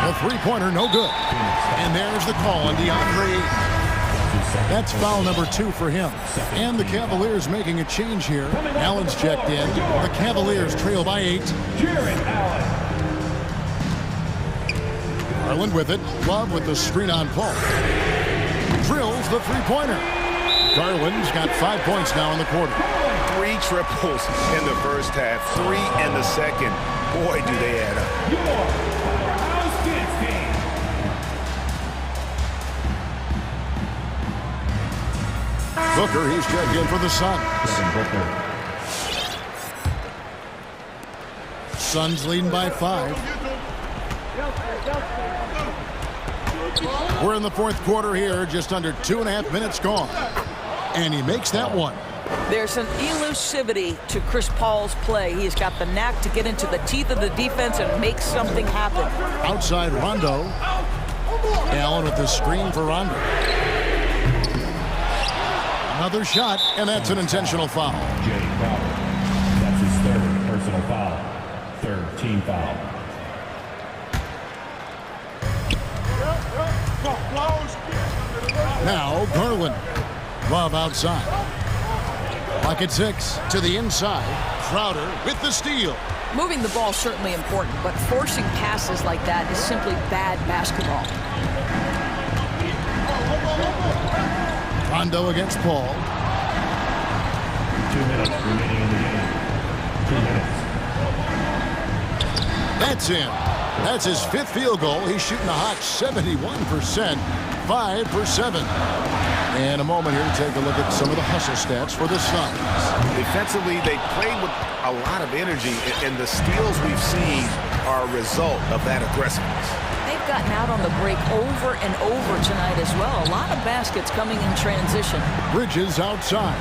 S1: A three-pointer, no good. And there's the call on DeAndre Ayton. That's foul number 2 for him. And the Cavaliers making a change here. Allen's checked in. The Cavaliers trail by 8. Garland with it. Love with the screen on Paul. Drills the three-pointer. Garland's got 5 points now in the quarter.
S2: 3 triples in the first half, 3 in the second. Boy, do they add up.
S1: Booker, he's checked in for the Suns. Suns leading by 5. We're in the fourth quarter here, just under 2.5 minutes gone. And he makes that one.
S11: There's an elusivity to Chris Paul's play. He's got the knack to get into the teeth of the defense and make something happen.
S1: Outside Rondo. Allen with the screen for Rondo. Another shot, and that's an intentional foul.
S5: That's his third personal foul. Third team foul.
S1: Now Garland. Love outside. Lock at 6 to the inside. Crowder with the steal.
S11: Moving the ball is certainly important, but forcing passes like that is simply bad basketball.
S1: Rondo against Paul.
S5: 2 minutes remaining in the game. 2 minutes.
S1: That's in. That's his 5th field goal. He's shooting a hot 71%. 5 for 7. And a moment here to take a look at some of the hustle stats for the Suns.
S2: Defensively, they played with a lot of energy, and the steals we've seen are a result of that aggressiveness.
S11: They've gotten out on the break over and over tonight as well. A lot of baskets coming in transition.
S1: Bridges outside.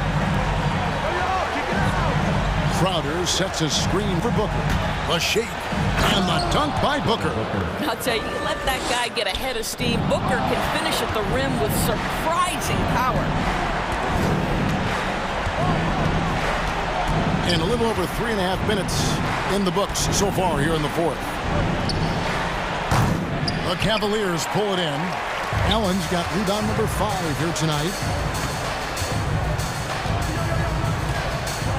S1: Crowder sets a screen for Booker. A shake. And the dunk by Booker.
S11: I'll tell you, let that guy get a head of steam. Booker can finish at the rim with surprising power.
S1: And a little over 3.5 minutes in the books so far here in the fourth. The Cavaliers pull it in. Allen's got rebound number 5 here tonight.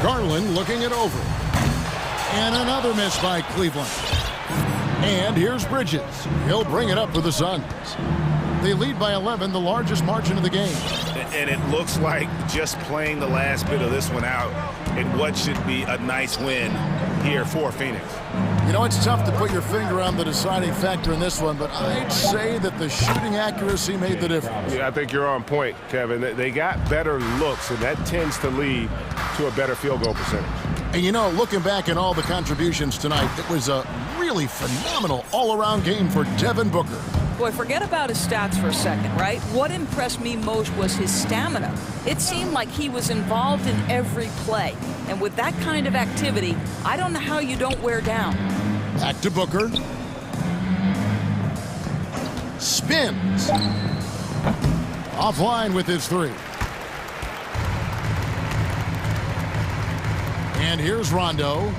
S1: Garland looking it over. And another miss by Cleveland. And here's Bridges. He'll bring it up for the Suns. They lead by 11, the largest margin of the game.
S2: And it looks like just playing the last bit of this one out in what should be a nice win here for Phoenix.
S1: You know, it's tough to put your finger on the deciding factor in this one, but I'd say that the shooting accuracy made the difference.
S3: Yeah, I think you're on point, Kevin. They got better looks, and that tends to lead to a better field goal percentage.
S1: And you know, looking back at all the contributions tonight, it was a really phenomenal all-around game for Devin Booker.
S11: Boy, forget about his stats for a second, right? What impressed me most was his stamina. It seemed like he was involved in every play. And with that kind of activity, I don't know how you don't wear down.
S1: Back to Booker. Spins. Offline with his 3. And here's Rondo.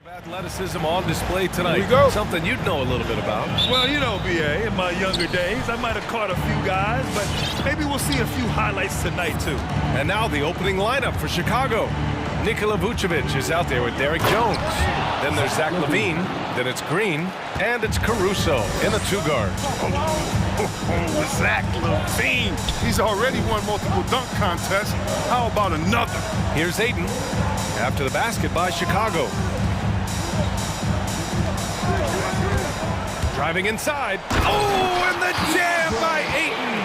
S9: Athleticism on display tonight.
S3: Here we go.
S9: Something you'd know a little bit about.
S8: Well, you know, BA, in my younger days, I might have caught a few guys, but maybe we'll see a few highlights tonight, too.
S9: And now the opening lineup for Chicago. Nikola Vucevic is out there with Derek Jones. Then there's Zach LaVine. Then it's Green. And it's Caruso in the two guard.
S3: Zach LaVine. He's already won multiple dunk contests. How about another?
S9: Here's Aiden. After the basket by Chicago. Driving inside. Oh, and the jam by Ayton.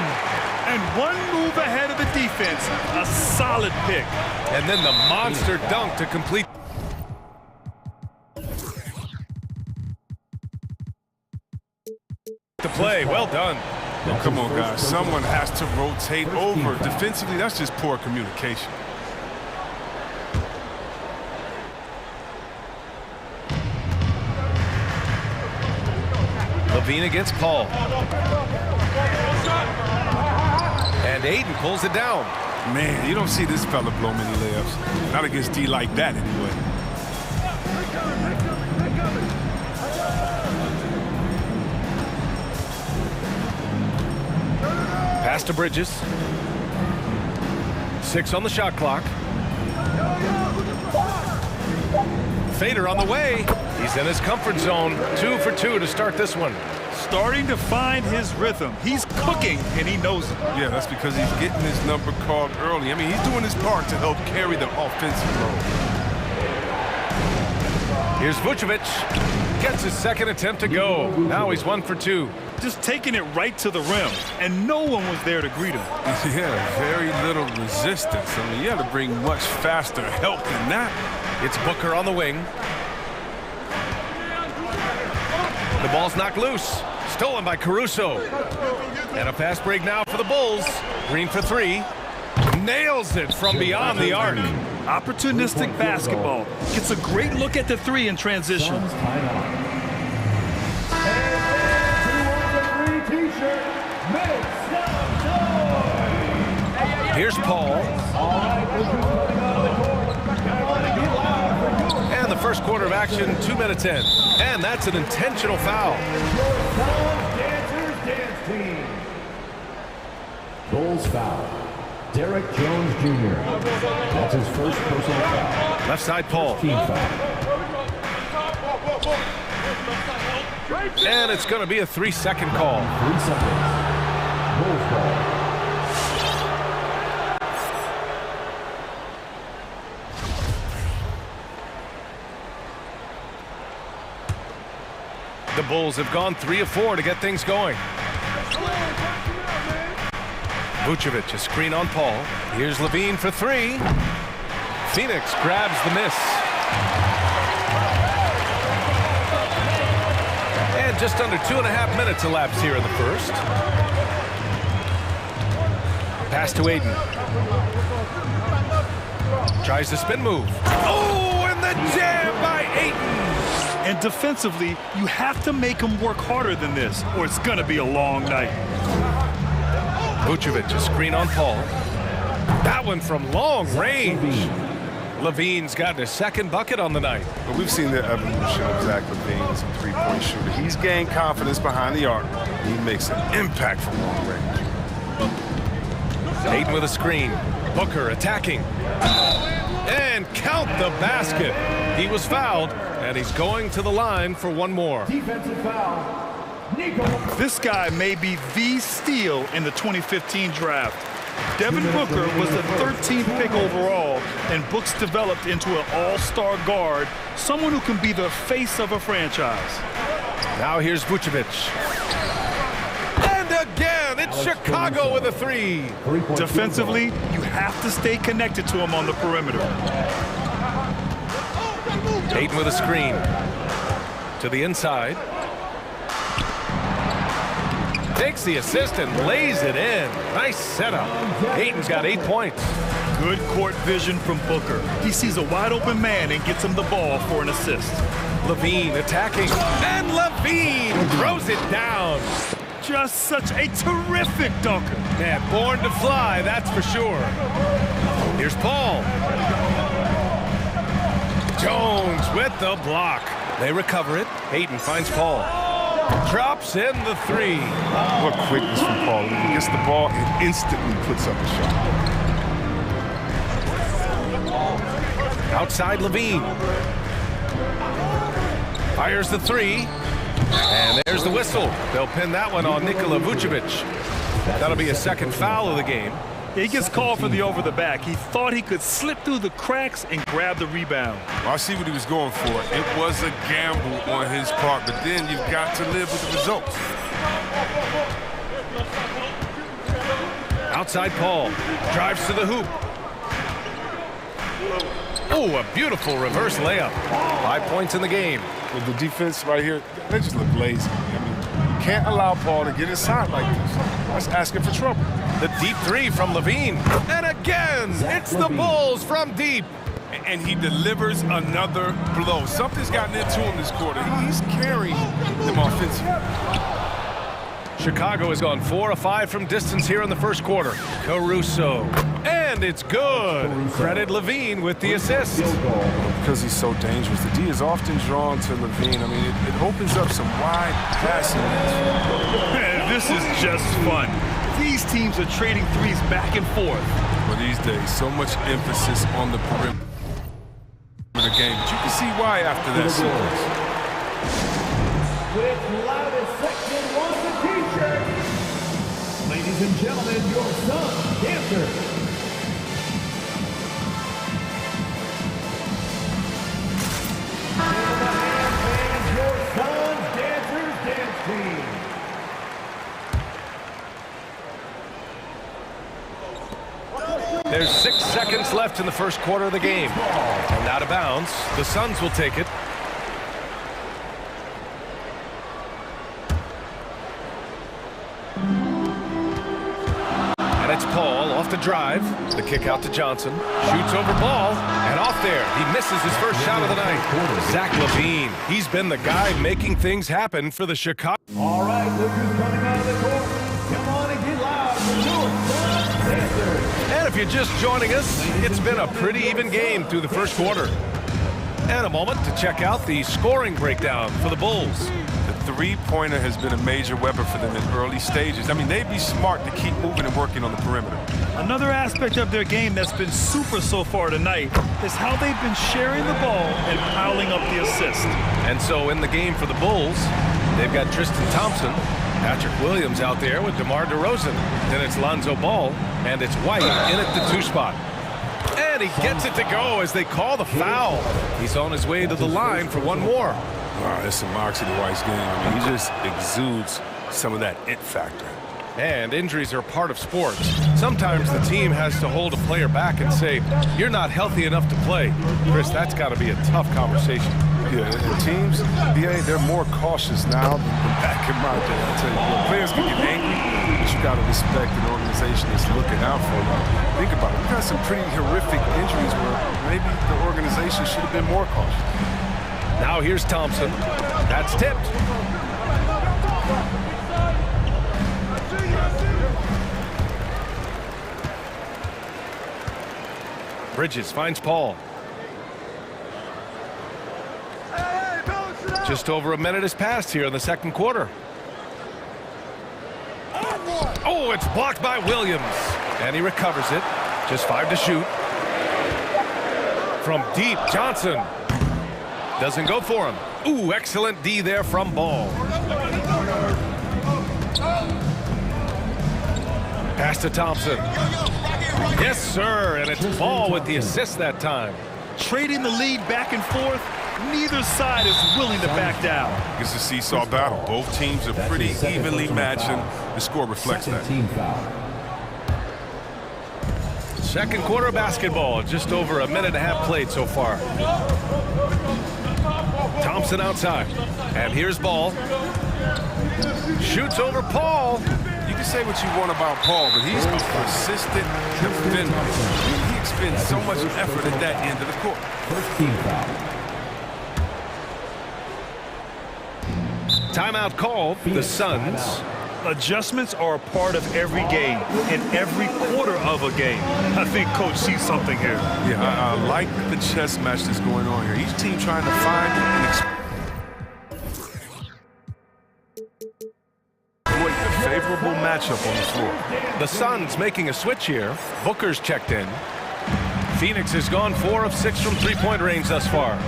S8: And one move ahead of the defense. A solid pick.
S9: And then the monster dunk to complete. The play, well done.
S3: Oh, come on, guys. Someone has to rotate over. Defensively, that's just poor communication.
S9: LaVine against Paul. And Aiden pulls it down.
S3: Man, you don't see this fella blow many layups. Not against D like that, anyway.
S9: Pass to Bridges. 6 on the shot clock. Fader on the way. He's in his comfort zone. 2 for 2 to start this one.
S8: Starting to find his rhythm. He's cooking, and he knows it.
S3: Yeah, that's because he's getting his number called early. I mean, he's doing his part to help carry the offensive load.
S9: Here's Vucevic. Gets his second attempt to go. Now he's 1 for 2.
S8: Just taking it right to the rim, and no one was there to greet him.
S3: Yeah, very little resistance. I mean, you had to bring much faster help than that.
S9: It's Booker on the wing. The ball's knocked loose. Stolen by Caruso. And a fast break now for the Bulls. Green for 3. Nails it from beyond the arc.
S8: Opportunistic basketball. Gets a great look at the 3 in transition.
S9: Here's Paul. And the first quarter of action, 2 minutes in. And that's an intentional foul.
S5: Bulls foul. Derek Jones Jr. That's his first personal foul.
S9: Left side, Paul.
S5: Team foul.
S9: And it's going to be a 3-second call.
S5: 3 seconds. Bulls ball.
S9: The Bulls have gone 3 of 4 to get things going. Vucevic, a screen on Paul. Here's LaVine for 3. Phoenix grabs the miss. And just under 2.5 minutes elapsed here in the first. Pass to Aiden. Tries the spin move. Oh, and the jam by Aiden.
S8: And defensively, you have to make him work harder than this, or it's going to be a long night.
S9: Vucevic, a screen on Paul. That one from long range. LaVine's gotten his second bucket on the night.
S3: But we've seen the evolution of Zach LaVine as a three-point shooter. He's gained confidence behind the arc. He makes an impact from long range.
S9: Aiden with a screen. Booker attacking. And count the basket. He was fouled, and he's going to the line for one more.
S5: Defensive foul.
S8: This guy may be the steal in the 2015 draft. Devin Booker was the 13th pick overall, and Books developed into an all-star guard, someone who can be the face of a franchise.
S9: Now here's Vucevic. And again, it's Chicago with a 3.
S8: Defensively, you have to stay connected to him on the perimeter.
S9: Aiden with a screen. To the inside. Takes the assist and lays it in. Nice setup. Aiden's got 8 points.
S8: Good court vision from Booker. He sees a wide open man and gets him the ball for an assist.
S9: LaVine attacking. And LaVine throws it down.
S8: Just such a terrific dunker.
S9: Man, born to fly, that's for sure. Here's Paul. Jones with the block. They recover it. Hayden finds Paul. Drops in the three.
S3: What quickness from Paul. When he gets the ball, it instantly puts up a shot.
S9: Outside Levine. Fires the three. And there's the whistle. They'll pin that one on Nikola Vucevic. That'll be a second foul of the game.
S8: He gets called for the over the back. He thought he could slip through the cracks and grab the rebound.
S3: Well, I see what he was going for. It was a gamble on his part, but then you've got to live with the results.
S9: Outside Paul. Drives to the hoop. Oh, a beautiful reverse layup. 5 points in the game.
S3: With the defense right here, they just look lazy. I mean, you can't allow Paul to get inside like this. That's asking for trouble.
S9: The deep three from Levine. And again, it's the Bulls from deep.
S3: And he delivers another blow. Something's gotten into him this quarter. He's carrying them offensively.
S9: Chicago has gone 4 of 5 from distance here in the first quarter. Caruso. And it's good. Credit Levine with the assist.
S3: Because he's so dangerous, the D is often drawn to Levine. I mean, it opens up some wide passing lanes.
S8: This is just fun. These teams are trading threes back and forth.
S3: Well, these days, so much emphasis on the perimeter game. But you can see why after that sequence.
S5: With loudest section wants a t-shirt. Ladies and gentlemen, your son, dancer. And your son's dancers dance team.
S9: There's 6 seconds left in the first quarter of the game. And out of bounds, the Suns will take it. And it's Paul off the drive. The kick out to Johnson. Shoots over ball. And off there. He misses his first shot of the night. Zach LaVine. He's been the guy making things happen for the Chicago.
S5: All right, look who's coming out of the court. Come on and get loud for your son's dancers.
S9: And if you're just joining us, it's been a pretty even game through the first quarter. And a moment to check out the scoring breakdown for the Bulls.
S3: The three-pointer has been a major weapon for them in early stages. I mean, they'd be smart to keep moving and working on the perimeter.
S8: Another aspect of their game that's been super so far tonight is how they've been sharing the ball and piling up the assist.
S9: And so in the game for the Bulls, they've got Tristan Thompson, Patrick Williams out there with DeMar DeRozan. Then it's Lonzo Ball, and it's White in at the 2 spot. And he gets it to go as they call the foul. He's on his way to the line for one more.
S3: Wow, it's a moxie to White's game. I mean, he just exudes some of that it factor.
S9: And injuries are part of sports. Sometimes the team has to hold a player back and say, you're not healthy enough to play. Chris, that's got to be a tough conversation.
S3: Yeah, and teams, they're more cautious now than back in my day. I'll tell you, players can get angry, but you got to respect an organization that's looking out for them. Think about it. We've got some pretty horrific injuries where maybe the organization should have been more cautious.
S9: Now here's Thompson. That's tipped. Bridges finds Paul. Just over a minute has passed here in the second quarter. Oh, it's blocked by Williams. And he recovers it. Just 5 to shoot. From deep, Johnson. Doesn't go for him. Ooh, excellent D there from Ball. Pass to Thompson. Yes, sir, and it's Ball with the assist that time.
S8: Trading the lead back and forth, neither side is willing to back down.
S3: It's a seesaw battle. Both teams are pretty evenly matched, and the score reflects that.
S9: Second quarter basketball, just over a minute and a half played so far. Thompson outside, and here's Ball. Shoots over Paul.
S3: You can say what you want about Paul, but he's a persistent defender. He expends so much effort at that end of the court.
S5: First team foul.
S9: Timeout called. The Suns
S8: Adjustments are a part of every game, in every quarter of a game. I think Coach sees something here.
S3: Yeah, I like the chess match that's going on here. Each team trying to find and exploit the favorable matchup on the floor.
S9: The Suns making a switch here. Booker's checked in. Phoenix has gone 4 of 6 from three-point range thus far.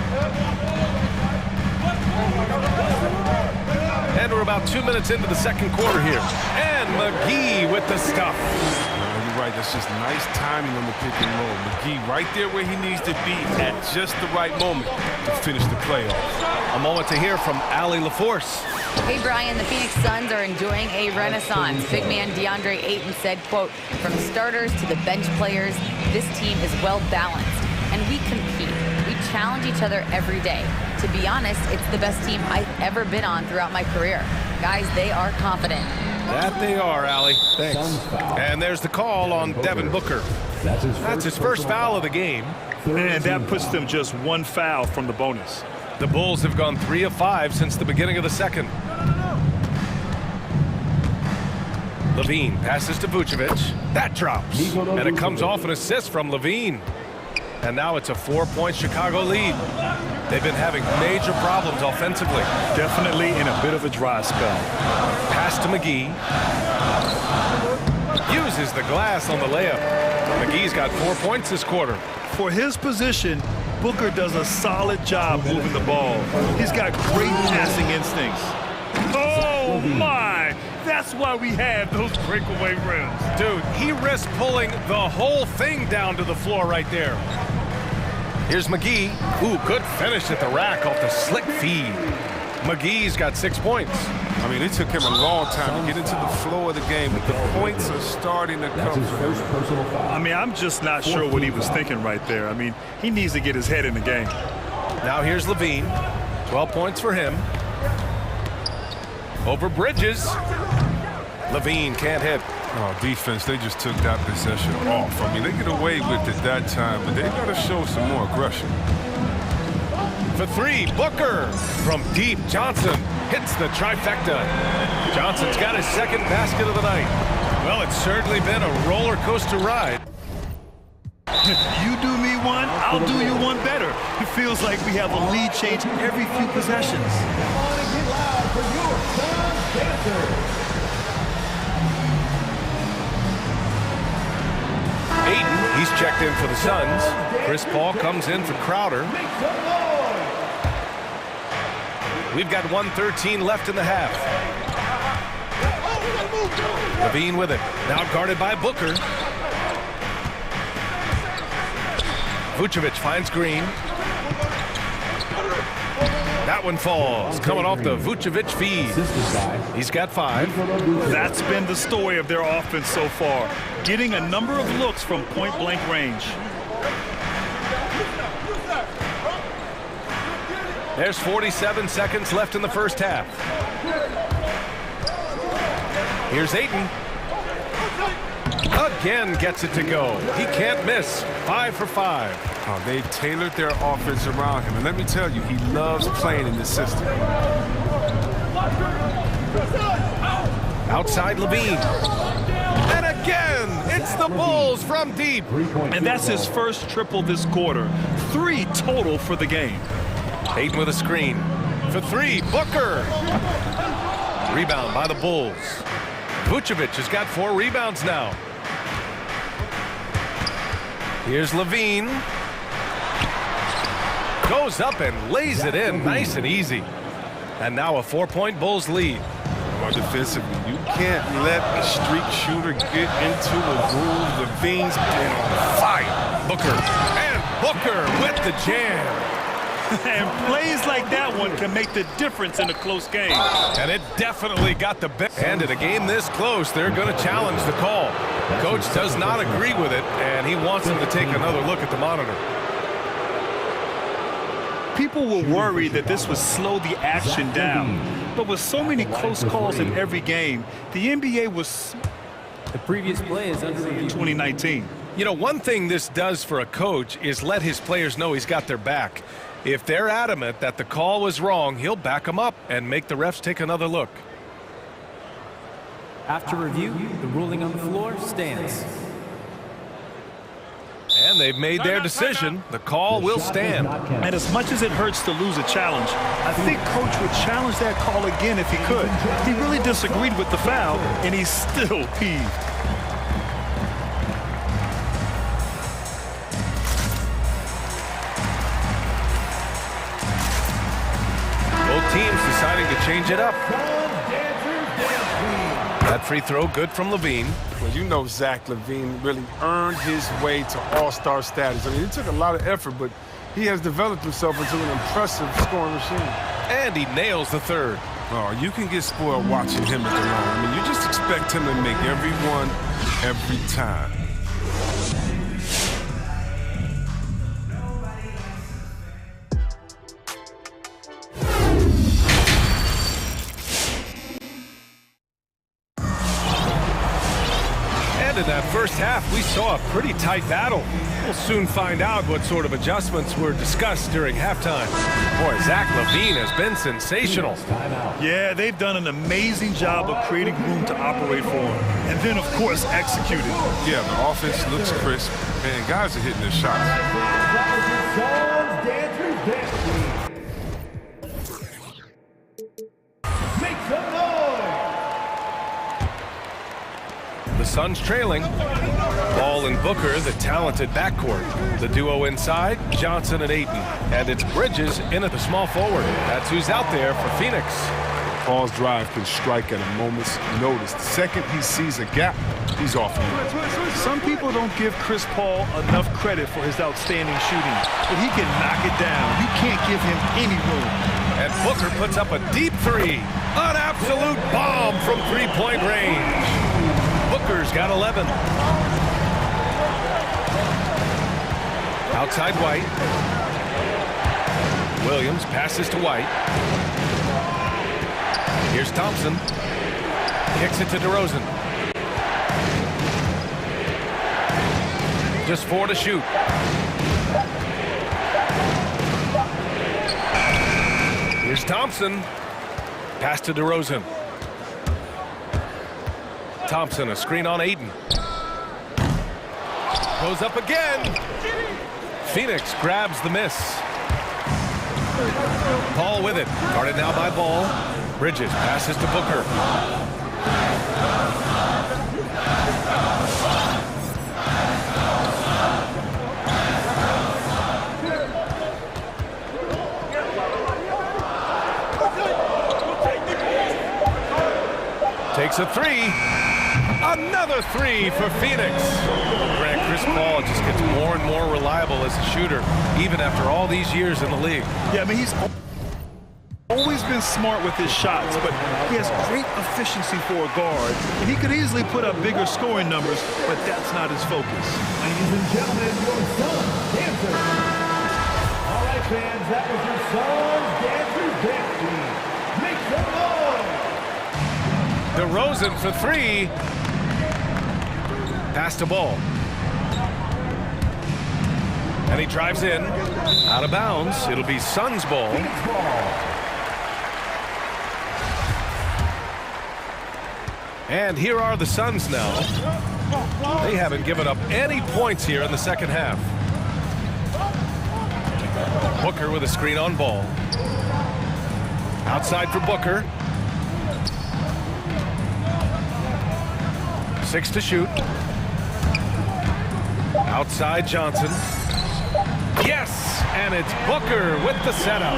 S9: And we're about 2 minutes into the second quarter here. And McGee with the stuff.
S3: You're right, that's just nice timing on the pick and roll. McGee right there where he needs to be at just the right moment to finish the playoff.
S9: A moment to hear from Allie LaForce.
S10: Hey, Brian, the Phoenix Suns are enjoying a renaissance. Big man DeAndre Ayton said, quote, from starters to the bench players, this team is well balanced, and we compete. We challenge each other every day. To be honest, it's the best team I've ever been on throughout my career. Guys, they are confident.
S9: That they are, Allie. Thanks. And there's the call on Devin Booker. That's his first foul of the game.
S8: And that puts them just one foul from the bonus.
S9: The Bulls have gone 3 of 5 since the beginning of the second. Levine passes to Vucevic. That drops. And it comes off an assist from Levine. And now it's a 4-point Chicago lead. They've been having major problems offensively.
S8: Definitely in a bit of a dry spell.
S9: Pass to McGee. Uses the glass on the layup. McGee's got 4 points this quarter.
S8: For his position, Booker does a solid job moving the ball. He's got great passing instincts. Oh, my! That's why we have those breakaway rims.
S9: Dude, he risked pulling the whole thing down to the floor right there. Here's McGee. Ooh, good finish at the rack off the slick feed. McGee's got 6 points.
S3: I mean, it took him a long time to get into the flow of the game, but the points are starting to come.
S8: I mean, I'm just not sure what he was thinking right there. I mean, he needs to get his head in the game.
S9: Now here's Levine. 12 points for him. Over Bridges. Levine can't hit.
S3: Oh, defense, they just took that possession off. I mean, they get away with it that time, but they got to show some more aggression.
S9: For 3, Booker. From deep, Johnson hits the trifecta. Johnson's got his second basket of the night. Well, it's certainly been a roller coaster ride.
S8: You do me one, I'll do you one better. It feels like we have a lead change every few possessions.
S9: Ayton, he's checked in for the Suns. Chris Paul comes in for Crowder. We've got 1:13 left in the half. Levine with it. Now guarded by Booker. Vucevic finds Green. That one falls. Coming off the Vucevic feed. He's got 5.
S8: That's been the story of their offense so far. Getting a number of looks from point-blank range.
S9: There's 47 seconds left in the first half. Here's Ayton. Again gets it to go. He can't miss. 5 for 5.
S3: Oh, they've tailored their offense around him. And let me tell you, he loves playing in this system.
S9: Outside Levine. And again, it's the Bulls from deep.
S8: And that's his first triple this quarter. 3 total for the game.
S9: Ayton with a screen. For 3, Booker. Rebound by the Bulls. Vucevic has got 4 rebounds now. Here's Levine. Goes up and lays it in nice and easy. And now a 4-point Bulls lead.
S3: Or defensively, you can't let a streak shooter get into a groove. Levine's been on fire.
S9: Booker. And Booker with the jam.
S8: And plays like that one can make the difference in a close game.
S9: And it definitely got the best. And in a game this close, they're going to challenge the call. Coach does not agree with it, and he wants them to take another look at the monitor.
S8: People were worried that this would slow the action down. But with so many close calls in every game, the NBA was...
S5: The previous play is under review.
S8: 2019.
S9: You know, one thing this does for a coach is let his players know he's got their back. If they're adamant that the call was wrong, he'll back them up and make the refs take another look.
S14: After review, the ruling on the floor stands.
S9: And they've made their decision. The call will stand.
S8: And as much as it hurts to lose a challenge, I think Coach would challenge that call again if he could. He really disagreed with the foul, and he's still peeved.
S9: Both teams deciding to change it up. That free throw good from Levine.
S3: Well, you know Zach LaVine really earned his way to all-star status. I mean, it took a lot of effort, but he has developed himself into an impressive scoring machine.
S9: And he nails the third.
S3: Oh, you can get spoiled watching him at the line. I mean, you just expect him to make every one, every time.
S9: In that first half, we saw a pretty tight battle. We'll soon find out what sort of adjustments were discussed during halftime. Boy, Zach LaVine has been sensational.
S8: Yeah, they've done an amazing job of creating room to operate for him. And then, of course, executing.
S3: Yeah, the offense looks crisp, and guys are hitting their shots.
S5: Make some noise!
S9: The Suns trailing. Ball and Booker, the talented backcourt. The duo inside, Johnson and Ayton. And it's Bridges in at the small forward. That's who's out there for Phoenix.
S3: Paul's drive can strike at a moment's notice. The second he sees a gap, he's off.
S8: Some people don't give Chris Paul enough credit for his outstanding shooting, but he can knock it down. You can't give him any room.
S9: And Booker puts up a deep three. An absolute bomb from three-point range. Booker's got 11. Outside White. Williams passes to White. Here's Thompson. Kicks it to DeRozan. Just 4 to shoot. Here's Thompson. Pass to DeRozan. Thompson, a screen on Ayton. Goes up again. Phoenix grabs the miss. Paul with it. Guarded now by Ball. Bridges passes to Booker. Takes a three. Another three for Phoenix. Grant, Chris Paul just gets more and more reliable as a shooter, even after all these years in the league.
S8: Yeah, I mean, he's always been smart with his shots, but he has great efficiency for a guard. And he could easily put up bigger scoring numbers, but that's not his focus.
S5: Ladies and gentlemen, your Suns dancer. All right, fans, that was your Suns dancer dance team. Make some noise!
S9: DeRozan for three. Pass to Ball. And he drives in. Out of bounds. It'll be Suns ball. And here are the Suns now. They haven't given up any points here in the second half. Booker with a screen on Ball. Outside for Booker. 6 to shoot. Outside Johnson. Yes! And it's Booker with the setup.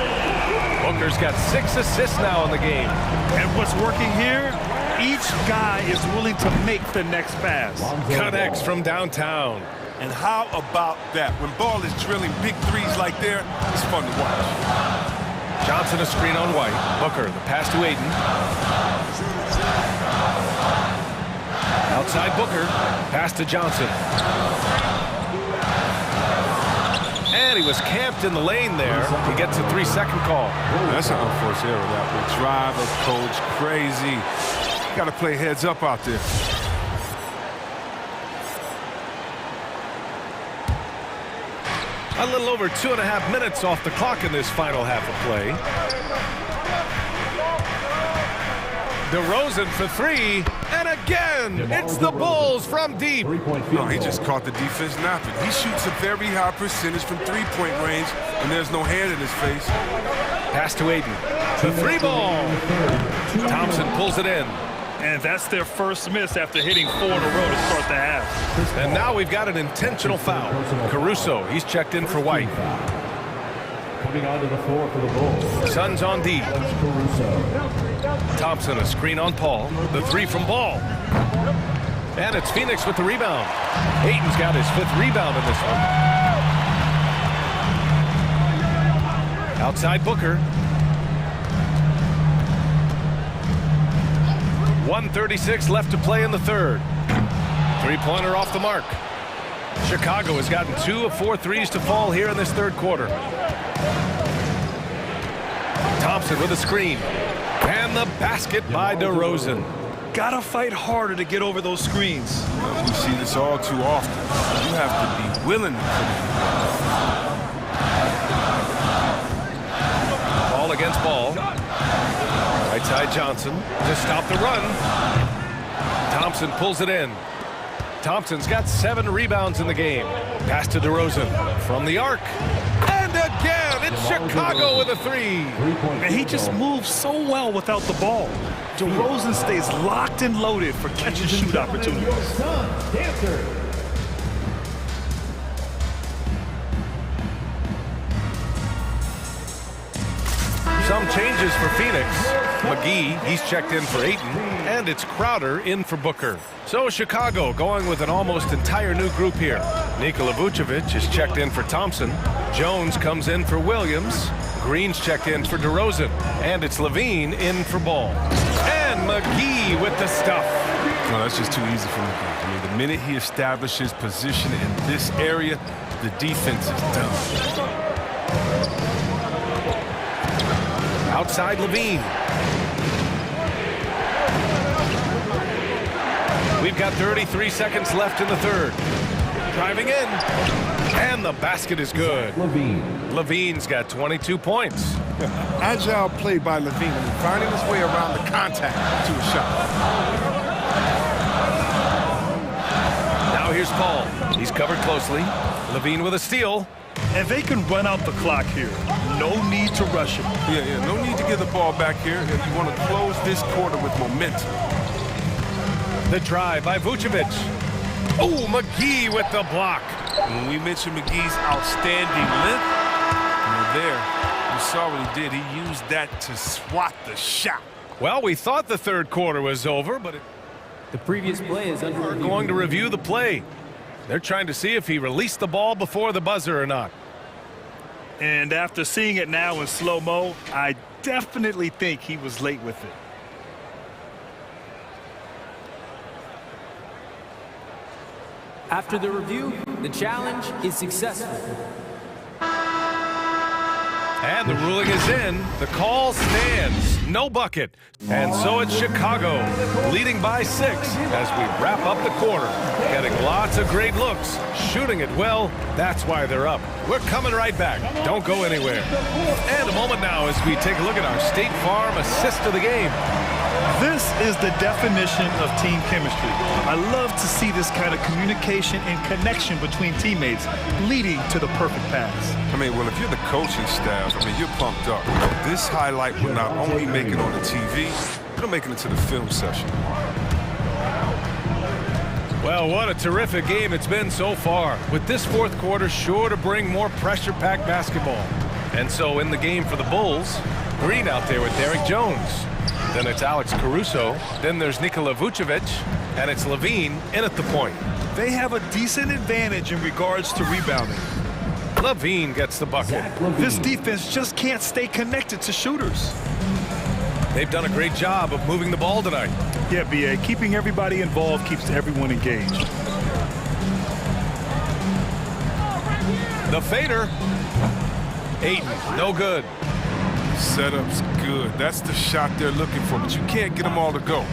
S9: Booker's got 6 assists now in the game.
S8: And what's working here? Each guy is willing to make the next pass.
S9: Connects from downtown.
S3: And how about that? When Ball is drilling big threes like there, it's fun to watch.
S9: Johnson a screen on White. Booker, the pass to Ayton. Outside Booker, pass to Johnson. And he was camped in the lane there. He gets a 3-second call.
S3: That's an unforced error. That will drive a coach crazy. Got to play heads up out there.
S9: A little over 2.5 minutes off the clock in this final half of play. DeRozan for three, and again, it's the Bulls from deep.
S15: No, he just caught the defense napping. He shoots a very high percentage from three-point range, and there's no hand in his face.
S9: Pass to Aiden. The three ball. Thompson pulls it in.
S8: And that's their first miss after hitting 4 in a row to start the half.
S9: And now we've got an intentional foul. Caruso, he's checked in for White.
S5: Coming onto the floor for the Bulls.
S9: Suns on D. Thompson, a screen on Paul. The three from Ball. And it's Phoenix with the rebound. Ayton's got his 5th rebound in this one. Outside Booker. 1:36 left to play in the third. Three-pointer off the mark. Chicago has gotten 2 of 4 threes to fall here in this third quarter. Thompson with a screen. And the basket by DeRozan.
S8: Gotta fight harder to get over those screens.
S15: We see this all too often. You have to be willing to put it.
S9: Ball against Ball. Right side Johnson to stop the run. Thompson pulls it in. Thompson's got 7 rebounds in the game. Pass to DeRozan from the arc. And again, it's Chicago with a three.
S8: And he just moves so well without the ball. DeRozan stays locked and loaded for catch and shoot opportunities.
S9: Some changes for Phoenix. McGee, he's checked in for Ayton, and it's Crowder in for Booker. So Chicago going with an almost entire new group here. Nikola Vucevic is checked in for Thompson. Jones comes in for Williams. Green's checked in for DeRozan, and it's Levine in for Ball. And McGee with the stuff.
S15: No, that's just too easy for McGee. I mean, the minute he establishes position in this area, the defense is done.
S9: Outside Levine. We've got 33 seconds left in the third. Driving in. And the basket is good. Levine's got 22 points.
S15: Agile play by Levine, finding his way around the contact to a shot.
S9: Now here's Paul. He's covered closely. Levine with a steal.
S8: And they can run out the clock here. No need to rush it.
S15: Yeah, no need to get the ball back here if you want to close this quarter with momentum.
S9: The drive by Vucevic. Oh, McGee with the block.
S15: When we mentioned McGee's outstanding length, there, you saw what he did. He used that to swat the shot.
S9: Well, we thought the third quarter was over, but
S14: the previous play is under
S9: review. We're going to review the play. They're trying to see if he released the ball before the buzzer or not.
S8: And after seeing it now in slow-mo, I definitely think he was late with it.
S14: After the review, the challenge is successful.
S9: And the ruling is in. The call stands. No bucket. And so it's Chicago, leading by 6 as we wrap up the quarter. Getting lots of great looks. Shooting it well. That's why they're up. We're coming right back. Don't go anywhere. And a moment now as we take a look at our State Farm assist of the game.
S8: This is the definition of team chemistry. I love to see this kind of communication and connection between teammates leading to the perfect pass.
S15: I mean, well, if you're the coaching staff, I mean, you're pumped up. This highlight will not only make it on the TV, it'll make it into the film session.
S9: Well, what a terrific game it's been so far, with this fourth quarter sure to bring more pressure-packed basketball. And so in the game for the Bulls, Green out there with Derek Jones. Then it's Alex Caruso. Then there's Nikola Vucevic. And it's Levine in at the point.
S8: They have a decent advantage in regards to rebounding.
S9: Levine gets the bucket.
S8: This defense just can't stay connected to shooters.
S9: They've done a great job of moving the ball tonight.
S8: Yeah, B.A. Keeping everybody involved keeps everyone engaged.
S9: The fader. Ayton, no good.
S15: Setup's good. That's the shot they're looking for, but you can't get them all to go.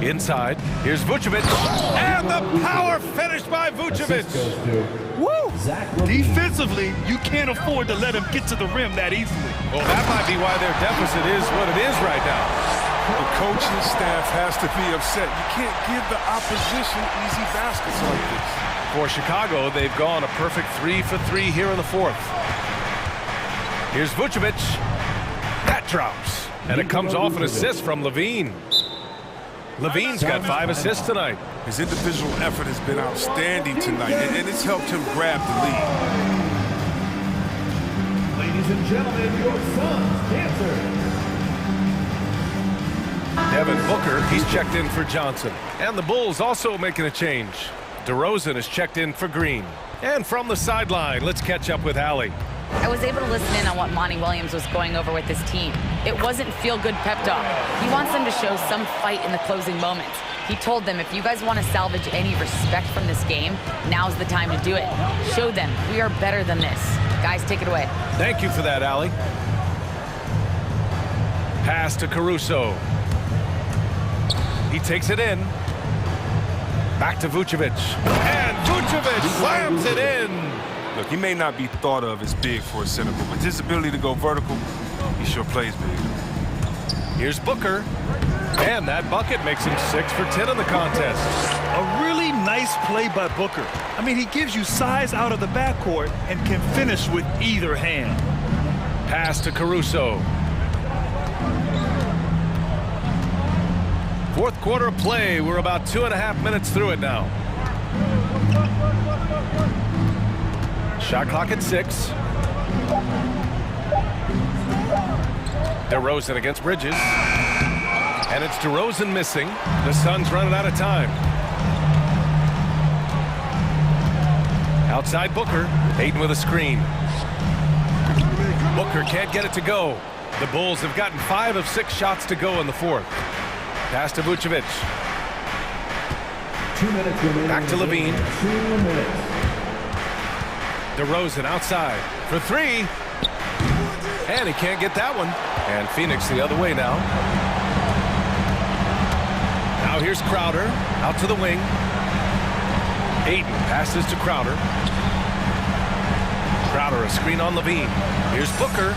S9: Inside, here's Vucevic. And the power finish by Vucevic.
S8: Woo! Defensively, you can't afford to let him get to the rim that easily.
S9: Well, that might be why their deficit is what it is right now.
S15: The coaching staff has to be upset. You can't give the opposition easy baskets like this.
S9: For Chicago, they've gone a perfect 3 for 3 here in the fourth. Here's Vucevic. That drops. And it comes off an assist from Levine. Levine's got 5 assists tonight.
S15: His individual effort has been outstanding tonight, and it's helped him grab the lead.
S5: Ladies and gentlemen, your son's dancer.
S9: Devin Booker, he's checked in for Johnson. And the Bulls also making a change. DeRozan is checked in for Green. And from the sideline, let's catch up with Allie.
S10: I was able to listen in on what Monty Williams was going over with his team. It wasn't feel-good pep talk. He wants them to show some fight in the closing moments. He told them, if you guys want to salvage any respect from this game, now's the time to do it. Show them we are better than this. Guys, take it away.
S9: Thank you for that, Allie. Pass to Caruso. He takes it in. Back to Vucevic. And Vucevic slams it in.
S15: Look, he may not be thought of as big for a center, but with his ability to go vertical, he sure plays big.
S9: Here's Booker. And that bucket makes him 6 for 10 in the contest.
S8: A really nice play by Booker. I mean, he gives you size out of the backcourt and can finish with either hand.
S9: Pass to Caruso. Fourth quarter of play. We're about 2.5 minutes through it now. Shot clock at 6. DeRozan against Bridges. And it's DeRozan missing. The Suns running out of time. Outside Booker. Hayden with a screen. Booker can't get it to go. The Bulls have gotten 5 of 6 shots to go in the fourth. Pass to Vucevic.
S5: 2 minutes remaining.
S9: Back to Levine.
S5: 2 minutes.
S9: DeRozan outside for 3. And he can't get that one. And Phoenix the other way now. Now here's Crowder out to the wing. Hayden passes to Crowder. Crowder a screen on Levine. Here's Booker.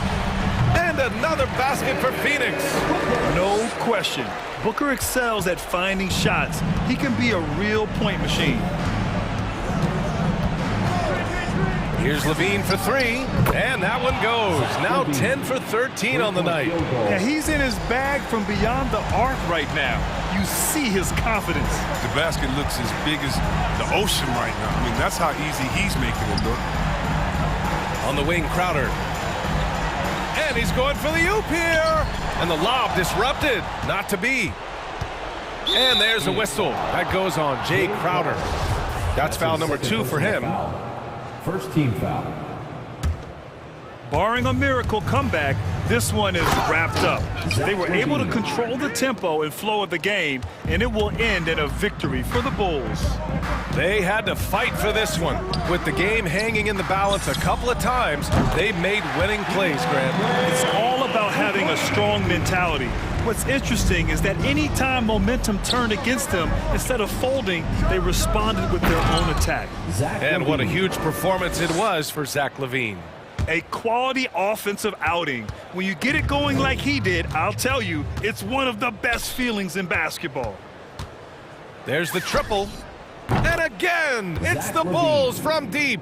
S9: And another basket for Phoenix.
S8: No question. Booker excels at finding shots. He can be a real point machine.
S9: Here's Levine for 3, and that one goes. Now 10 for 13 on the night.
S8: Yeah, he's in his bag from beyond the arc right now. You see his confidence.
S15: The basket looks as big as the ocean right now. I mean, that's how easy he's making it look.
S9: On the wing, Crowder. And he's going for the oop here. And the lob disrupted. Not to be. And there's a whistle. That goes on Jay Crowder. That's foul number 2 for him.
S5: First team foul.
S8: Barring a miracle comeback, this one is wrapped up. They were able to control the tempo and flow of the game, and it will end in a victory for the Bulls.
S9: They had to fight for this one. With the game hanging in the balance a couple of times, they made winning plays, Grant.
S8: It's all about having a strong mentality. What's interesting is that any time momentum turned against them, instead of folding, they responded with their own attack.
S9: And what a huge performance it was for Zach LaVine.
S8: A quality offensive outing. When you get it going like he did, I'll tell you, it's one of the best feelings in basketball.
S9: There's the triple. And again, it's the Bulls from deep.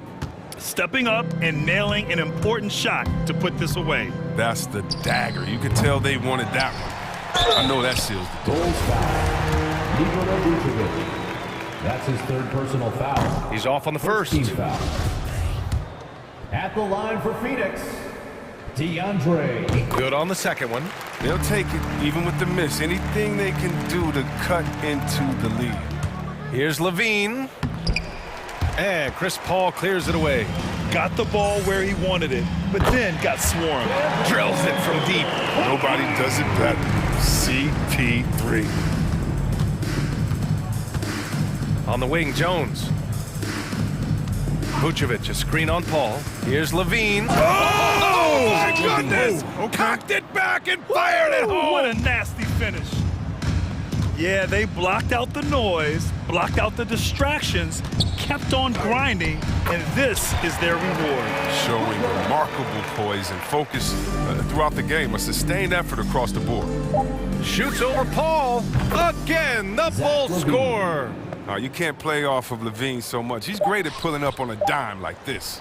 S8: Stepping up and nailing an important shot to put this away.
S15: That's the dagger. You could tell they wanted that one. I know that seals the deal.
S5: That's his 3rd personal foul.
S9: He's off on the first.
S5: Team foul. At the line for Phoenix, DeAndre.
S9: Good on the second one.
S15: They'll take it, even with the miss. Anything they can do to cut into the lead.
S9: Here's Levine. And Chris Paul clears it away.
S8: Got the ball where he wanted it, but then got swarmed.
S9: Drills it from deep.
S15: Nobody does it better. CP3.
S9: On the wing, Jones. Vucevic, a screen on Paul. Here's Levine. Oh, my goodness!
S15: Okay.
S9: Cocked it back and fired it home.
S8: What a nasty finish. Yeah, they blocked out the noise, blocked out the distractions, kept on grinding, and this is their reward.
S15: Showing remarkable poise and focus throughout the game, a sustained effort across the board.
S9: Shoots over Paul. Again, the bold score.
S15: You can't play off of Levine so much. He's great at pulling up on a dime like this.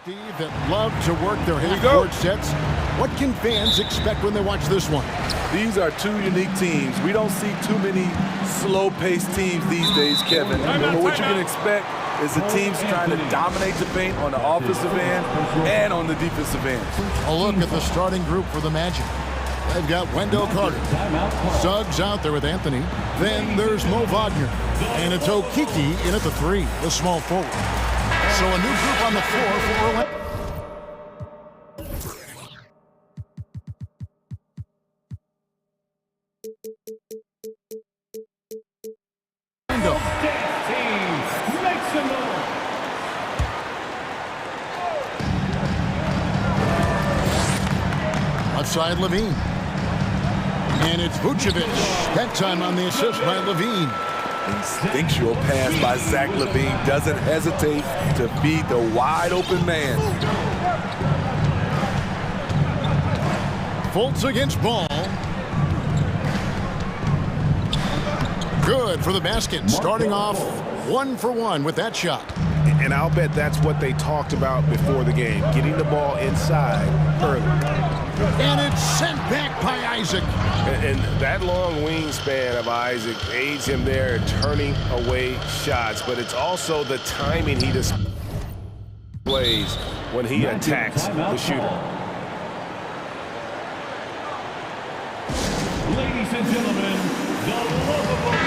S1: Steve, that love to work their half-court sets. What can fans expect when they watch this one?
S16: These are two unique teams. We don't see too many slow-paced teams these days, Kevin. But what you can expect is the teams trying to dominate the paint on the offensive end and on the defensive end.
S1: A look at the starting group for the Magic. They've got Wendell Carter. Suggs out there with Anthony. Then there's Mo Wagner. And it's Okiki in at the 3, the small forward. So a new group on the floor for Orlando. Outside Levine. And it's Vucevic. That time on the assist by Levine.
S16: Instinctual pass by Zach Levine. Doesn't hesitate to beat the wide open man.
S1: Fultz against Ball. Good for the basket. Starting off 1 for 1 with that shot.
S3: And I'll bet that's what they talked about before the game, getting the ball inside early.
S1: And it's sent back by Isaac.
S3: And that long wingspan of Isaac aids him there in turning away shots, but it's also the timing he displays when he attacks the shooter.
S5: Ladies and gentlemen, the lovable.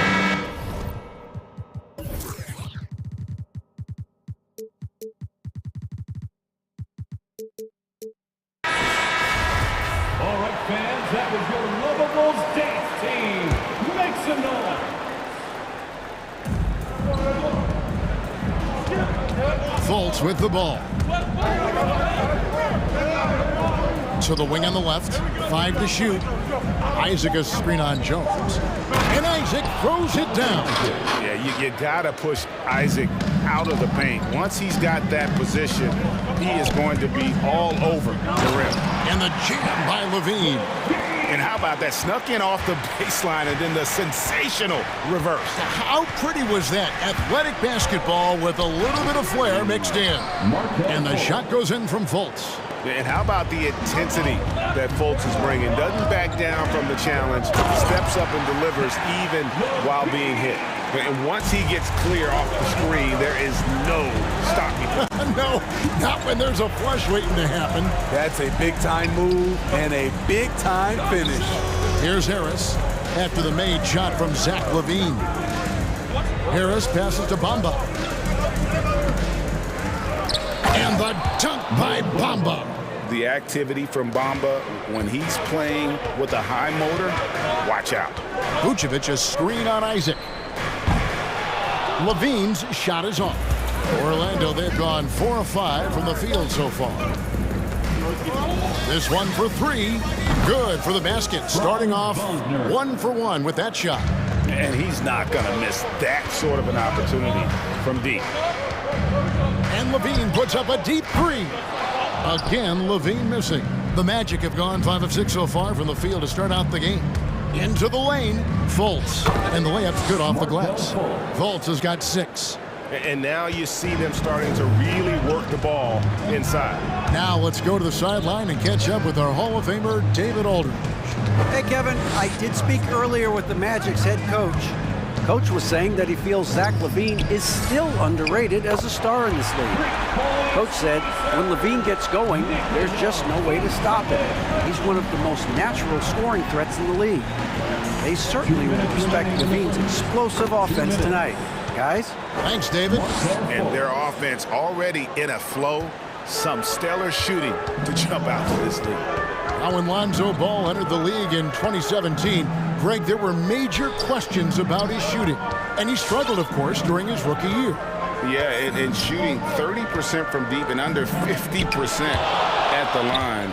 S5: All right, fans, that was your Lovables dance team. Make some noise.
S1: Fultz with the ball. To the wing on the left. 5 to shoot. Isaac a screen on Jones. And Isaac throws it down.
S3: Yeah, you got to push Isaac out of the paint. Once he's got that position, he is going to be all over the rim.
S1: And the jam by Levine.
S3: And how about that? Snuck in off the baseline and then the sensational reverse.
S1: How pretty was that? Athletic basketball with a little bit of flair mixed in. And the shot goes in from Fultz.
S3: And how about the intensity that Fultz is bringing? Doesn't back down from the challenge, steps up and delivers even while being hit. And once he gets clear off the screen, there is no stopping him.
S1: No, not when there's a flush waiting to happen.
S16: That's a big-time move and a big-time finish.
S1: Here's Harris after the made shot from Zach Levine. Harris passes to Bamba. And the dunk by Bamba.
S3: The activity from Bamba when he's playing with a high motor, watch out.
S1: Vucevic a screen on Isaac. Levine's shot is off. Orlando, they've gone 4 of 5 from the field so far. This one for 3. Good for the basket. Starting off 1 for 1 with that shot.
S3: And he's not going to miss that sort of an opportunity from deep.
S1: And Levine puts up a deep 3. Again, Levine missing. The Magic have gone 5 of 6 so far from the field to start out the game. Into the lane, Fultz. And the layup's good off the glass. Fultz has got 6.
S3: And now you see them starting to really work the ball inside.
S1: Now let's go to the sideline and catch up with our Hall of Famer, David Aldridge.
S6: Hey, Kevin, I did speak earlier with the Magic's head coach. Coach was saying that he feels Zach Levine is still underrated as a star in this league. Coach said when Levine gets going, there's just no way to stop him. He's one of the most natural scoring threats in the league. They certainly will respect Levine's explosive offense tonight. Guys?
S1: Thanks, David.
S3: And their offense already in a flow. Some stellar shooting to jump out to this league.
S1: Now when Lonzo Ball entered the league in 2017, Greg, there were major questions about his shooting. And he struggled, of course, during his rookie year.
S3: Yeah, and shooting 30% from deep and under 50% at the line.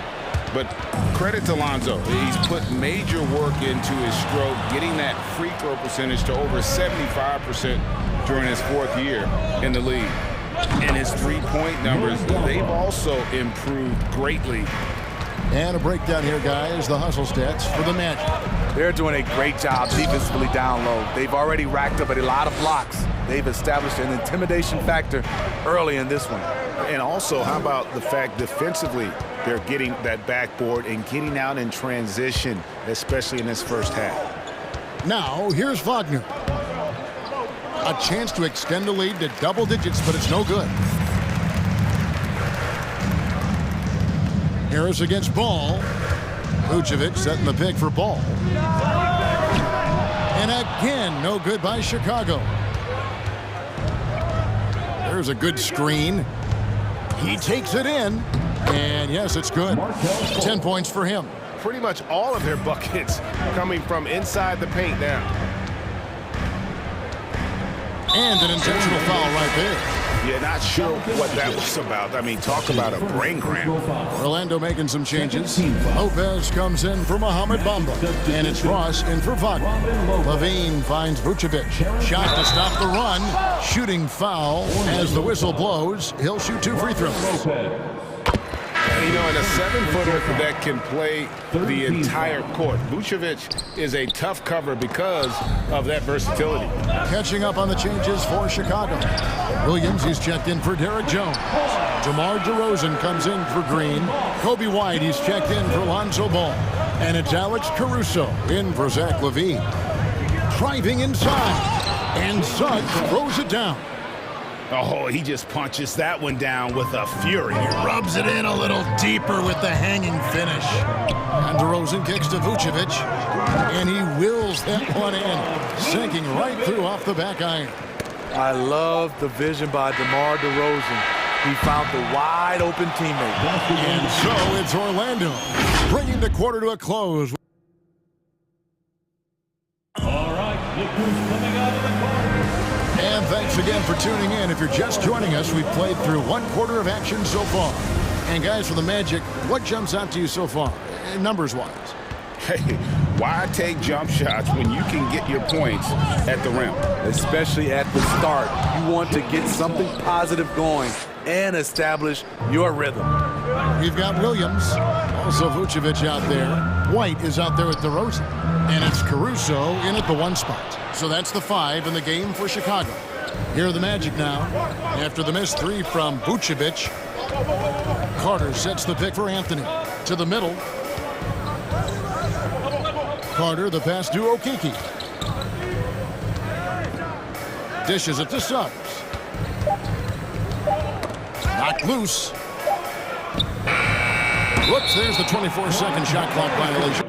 S3: But credit to Lonzo. He's put major work into his stroke, getting that free throw percentage to over 75% during his 4th year in the league. And his three-point numbers, they've also improved greatly.
S1: And a breakdown here, guys, the hustle stats for the Magic.
S16: They're doing a great job defensively down low. They've already racked up a lot of blocks. They've established an intimidation factor early in this one.
S2: And also, how about the fact defensively, they're getting that backboard and getting out in transition, especially in this first half.
S1: Now, here's Wagner. A chance to extend the lead to double digits, but it's no good. Harris against Ball. Vucevic setting the pick for Ball. And again, no good by Chicago. There's a good screen. He takes it in. And yes, it's good. 10 points for him.
S3: Pretty much all of their buckets coming from inside the paint now.
S1: And an intentional foul right there.
S2: Yeah, not sure what that was about. I mean, talk about a brain cramp.
S1: Orlando making some changes. Lopez comes in for Mohamed Bamba. And it's Ross in for Wagner. Levine finds Vucevic. Shot to stop the run. Shooting foul. As the whistle blows, he'll shoot 2 free throws.
S2: You know, and a 7-footer that can play the entire court. Vucevic is a tough cover because of that versatility.
S1: Catching up on the changes for Chicago. Williams, he's checked in for Derek Jones. DeMar DeRozan comes in for Green. Kobe White, he's checked in for Lonzo Ball. And it's Alex Caruso in for Zach LaVine. Driving inside. And Suggs throws it down.
S2: Oh, he just punches that one down with a fury. He rubs it in a little deeper with the hanging finish.
S1: And DeRozan kicks to Vucevic. And he wills that one in, sinking right through off the back iron.
S16: I love the vision by DeMar DeRozan. He found the wide open teammate.
S1: And so it's Orlando bringing the quarter to a close.
S5: All right, look who's coming out of the corner.
S1: And thanks again for tuning in. If you're just joining us, we've played through 1/4 of action so far. And guys, for the Magic, what jumps out to you so far, numbers-wise?
S2: Hey, why take jump shots when you can get your points at the rim?
S16: Especially at the start. You want to get something positive going and establish your rhythm.
S1: We've got Williams, also Vucevic out there. White is out there with DeRozan. And it's Caruso in at the 1 spot. So that's the 5 in the game for Chicago. Here are the Magic now. After the missed 3 from Vucevic, Carter sets the pick for Anthony. To the middle. Carter, the pass to Okeke. Dishes it to Suggs. Knocked loose. Whoops, there's the 24-second shot clock violation.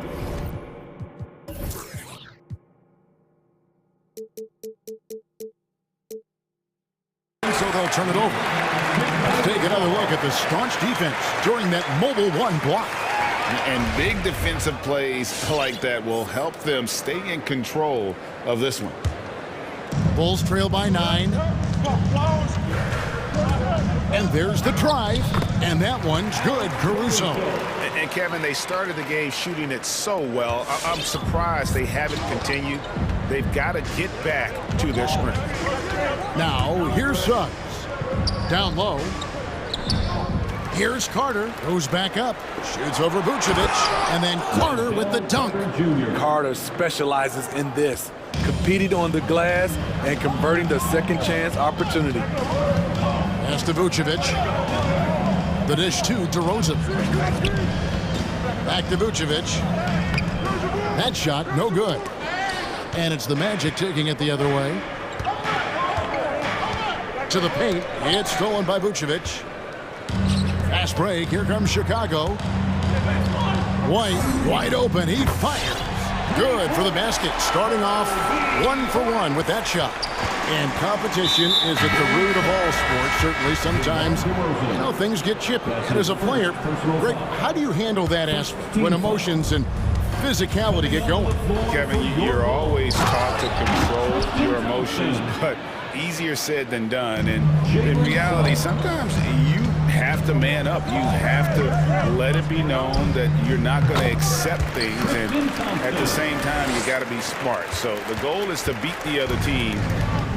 S1: So they'll turn it over. Let's take another look at the staunch defense during that mobile 1 block.
S2: And big defensive plays like that will help them stay in control of this one.
S1: Bulls trail by 9. And there's the drive. And that one's good, Caruso.
S2: And Kevin, they started the game shooting it so well. I'm surprised they haven't continued. They've got to get back to their sprint.
S1: Now, here's Suggs. Down low. Here's Carter. Goes back up. Shoots over Vucevic. And then Carter with the dunk.
S16: Carter specializes in this. Competing on the glass and converting the second chance opportunity.
S1: Pass to Vucevic. The dish to DeRozan. Back to Vucevic. That shot, no good. And it's the Magic taking it the other way. To the paint. It's stolen by Vucevic. Fast break. Here comes Chicago. White, wide open. He fires. Good for the basket. Starting off 1 for 1 with that shot. And competition is at the root of all sports. Certainly, sometimes, things get chippy. And as a player, Greg, how do you handle that aspect when emotions and physicality get going?
S2: Kevin, you're always taught to control your emotions, but easier said than done. And in reality, sometimes you have to man up. You have to let it be known that you're not going to accept things. And at the same time, you got to be smart. So the goal is to beat the other team,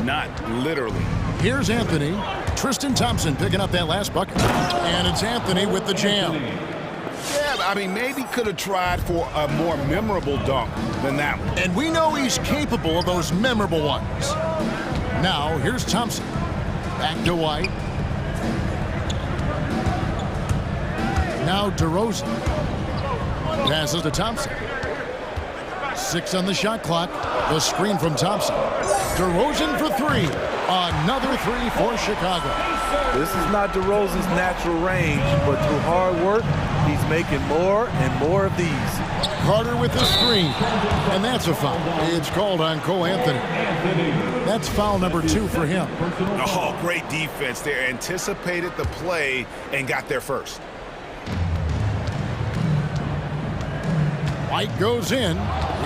S2: not literally.
S1: Here's Anthony. Tristan Thompson picking up that last bucket. And it's Anthony with the jam.
S2: Yeah, I mean, maybe could have tried for a more memorable dunk than that one.
S1: And we know he's capable of those memorable ones. Now, here's Thompson. Back to White. Now DeRozan. Passes to Thompson. 6 on the shot clock. The screen from Thompson. DeRozan for 3. Another 3 for Chicago.
S16: This is not DeRozan's natural range, but through hard work, he's making more and more of these.
S1: Carter with the screen, and that's a foul. It's called on Cole Anthony. That's foul number 2 for him.
S2: Oh, great defense there. Anticipated the play and got there first.
S1: White goes in.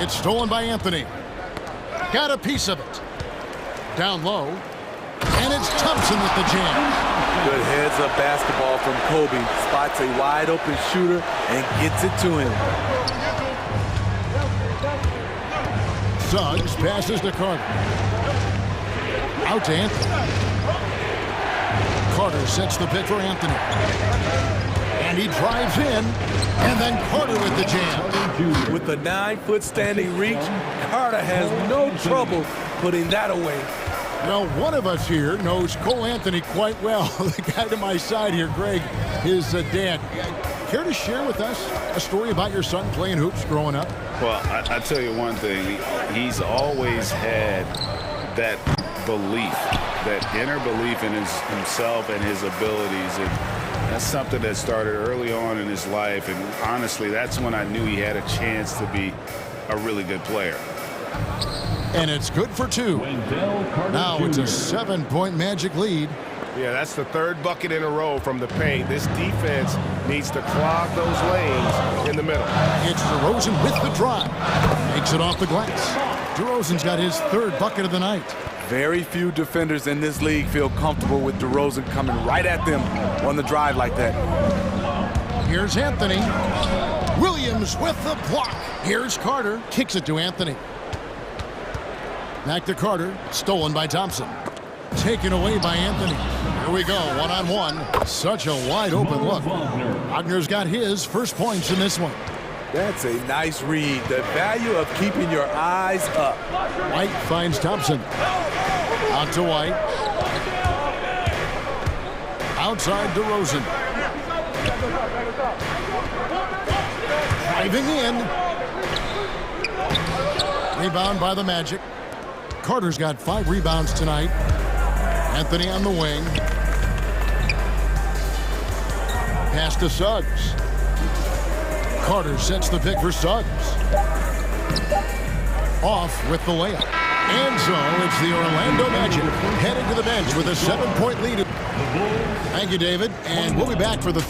S1: It's stolen by Anthony. Got a piece of it. Down low. And it's Thompson with the jam.
S16: Good heads-up basketball from Kobe. Spots a wide-open shooter and gets it to him.
S1: Suggs passes to Carter. Out to Anthony. Carter sets the pick for Anthony. And he drives in. And then Carter with the jam.
S16: With a 9-foot standing reach, Carter has no trouble putting that away.
S1: Well, one of us here knows Cole Anthony quite well. The guy to my side here, Greg, is dad. Care to share with us a story about your son playing hoops growing up?
S2: Well, I tell you one thing. He's always had that belief, that inner belief in himself and his abilities. And that's something that started early on in his life. And honestly, that's when I knew he had a chance to be a really good player.
S1: And it's good for 2. Now it's a 7-point Magic lead.
S3: Yeah, that's the 3rd bucket in a row from the paint. This defense needs to clog those lanes in the middle.
S1: It's DeRozan with the drive. Makes it off the glass. DeRozan's got his 3rd bucket of the night.
S16: Very few defenders in this league feel comfortable with DeRozan coming right at them on the drive like that.
S1: Here's Anthony. Williams with the block. Here's Carter. Kicks it to Anthony. Back to Carter. Stolen by Thompson. Taken away by Anthony. Here we go, one-on-one. Such a wide-open look. Wagner's got his first points in this one.
S16: That's a nice read. The value of keeping your eyes up.
S1: White finds Thompson. Out to White. Outside DeRozan. Driving in. Rebound by the Magic. Carter's got 5 rebounds tonight. Anthony on the wing. Pass to Suggs. Carter sets the pick for Suggs. Off with the layup. And so it's the Orlando Magic headed to the bench with a 7-point lead. Thank you, David. And we'll be back for the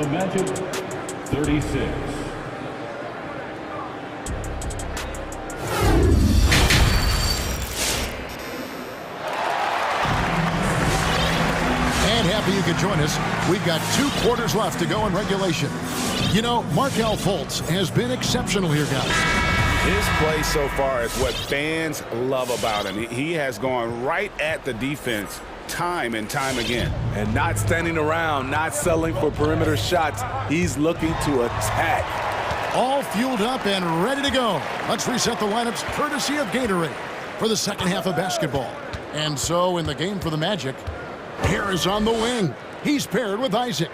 S5: Magic 36.
S1: Happy you could join us. We've got 2 quarters left to go in regulation. You know, Markelle Fultz has been exceptional here, guys.
S2: His play so far is what fans love about him. He has gone right at the defense time and time again.
S16: And not standing around, not settling for perimeter shots. He's looking to attack.
S1: All fueled up and ready to go. Let's reset the lineups courtesy of Gatorade for the second half of basketball. And so in the game for the Magic, Harris on the wing. He's paired with Isaac.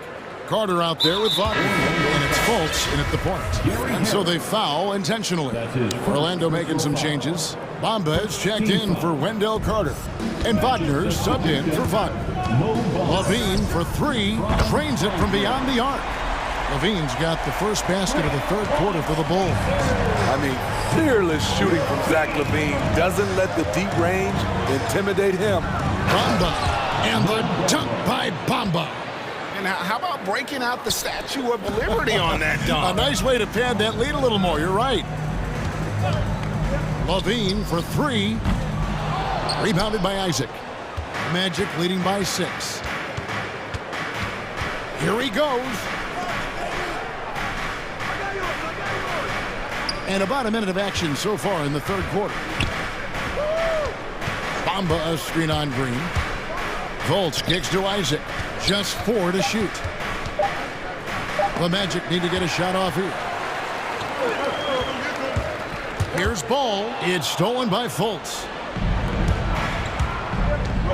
S1: Carter out there with Wagner. And it's Fultz in at the point. And so they foul intentionally. Orlando making some changes. Bamba is checked in for Wendell Carter. And Wagner subbed in for Wagner. Levine for 3. Trains it from beyond the arc. Levine's got the first basket of the 3rd quarter for the Bulls.
S16: I mean, fearless shooting from Zach Levine. Doesn't let the deep range intimidate him.
S1: Bamba. And the dunk by Bamba.
S2: And how about breaking out the Statue of Liberty on that dunk?
S1: A nice way to pad that lead a little more. You're right. Levine for 3. Rebounded by Isaac. Magic leading by 6. Here he goes. And about a minute of action so far in the 3rd quarter. Bamba a screen on Green. Fultz kicks to Isaac. Just 4 to shoot. The Magic need to get a shot off here. Here's ball. It's stolen by Fultz.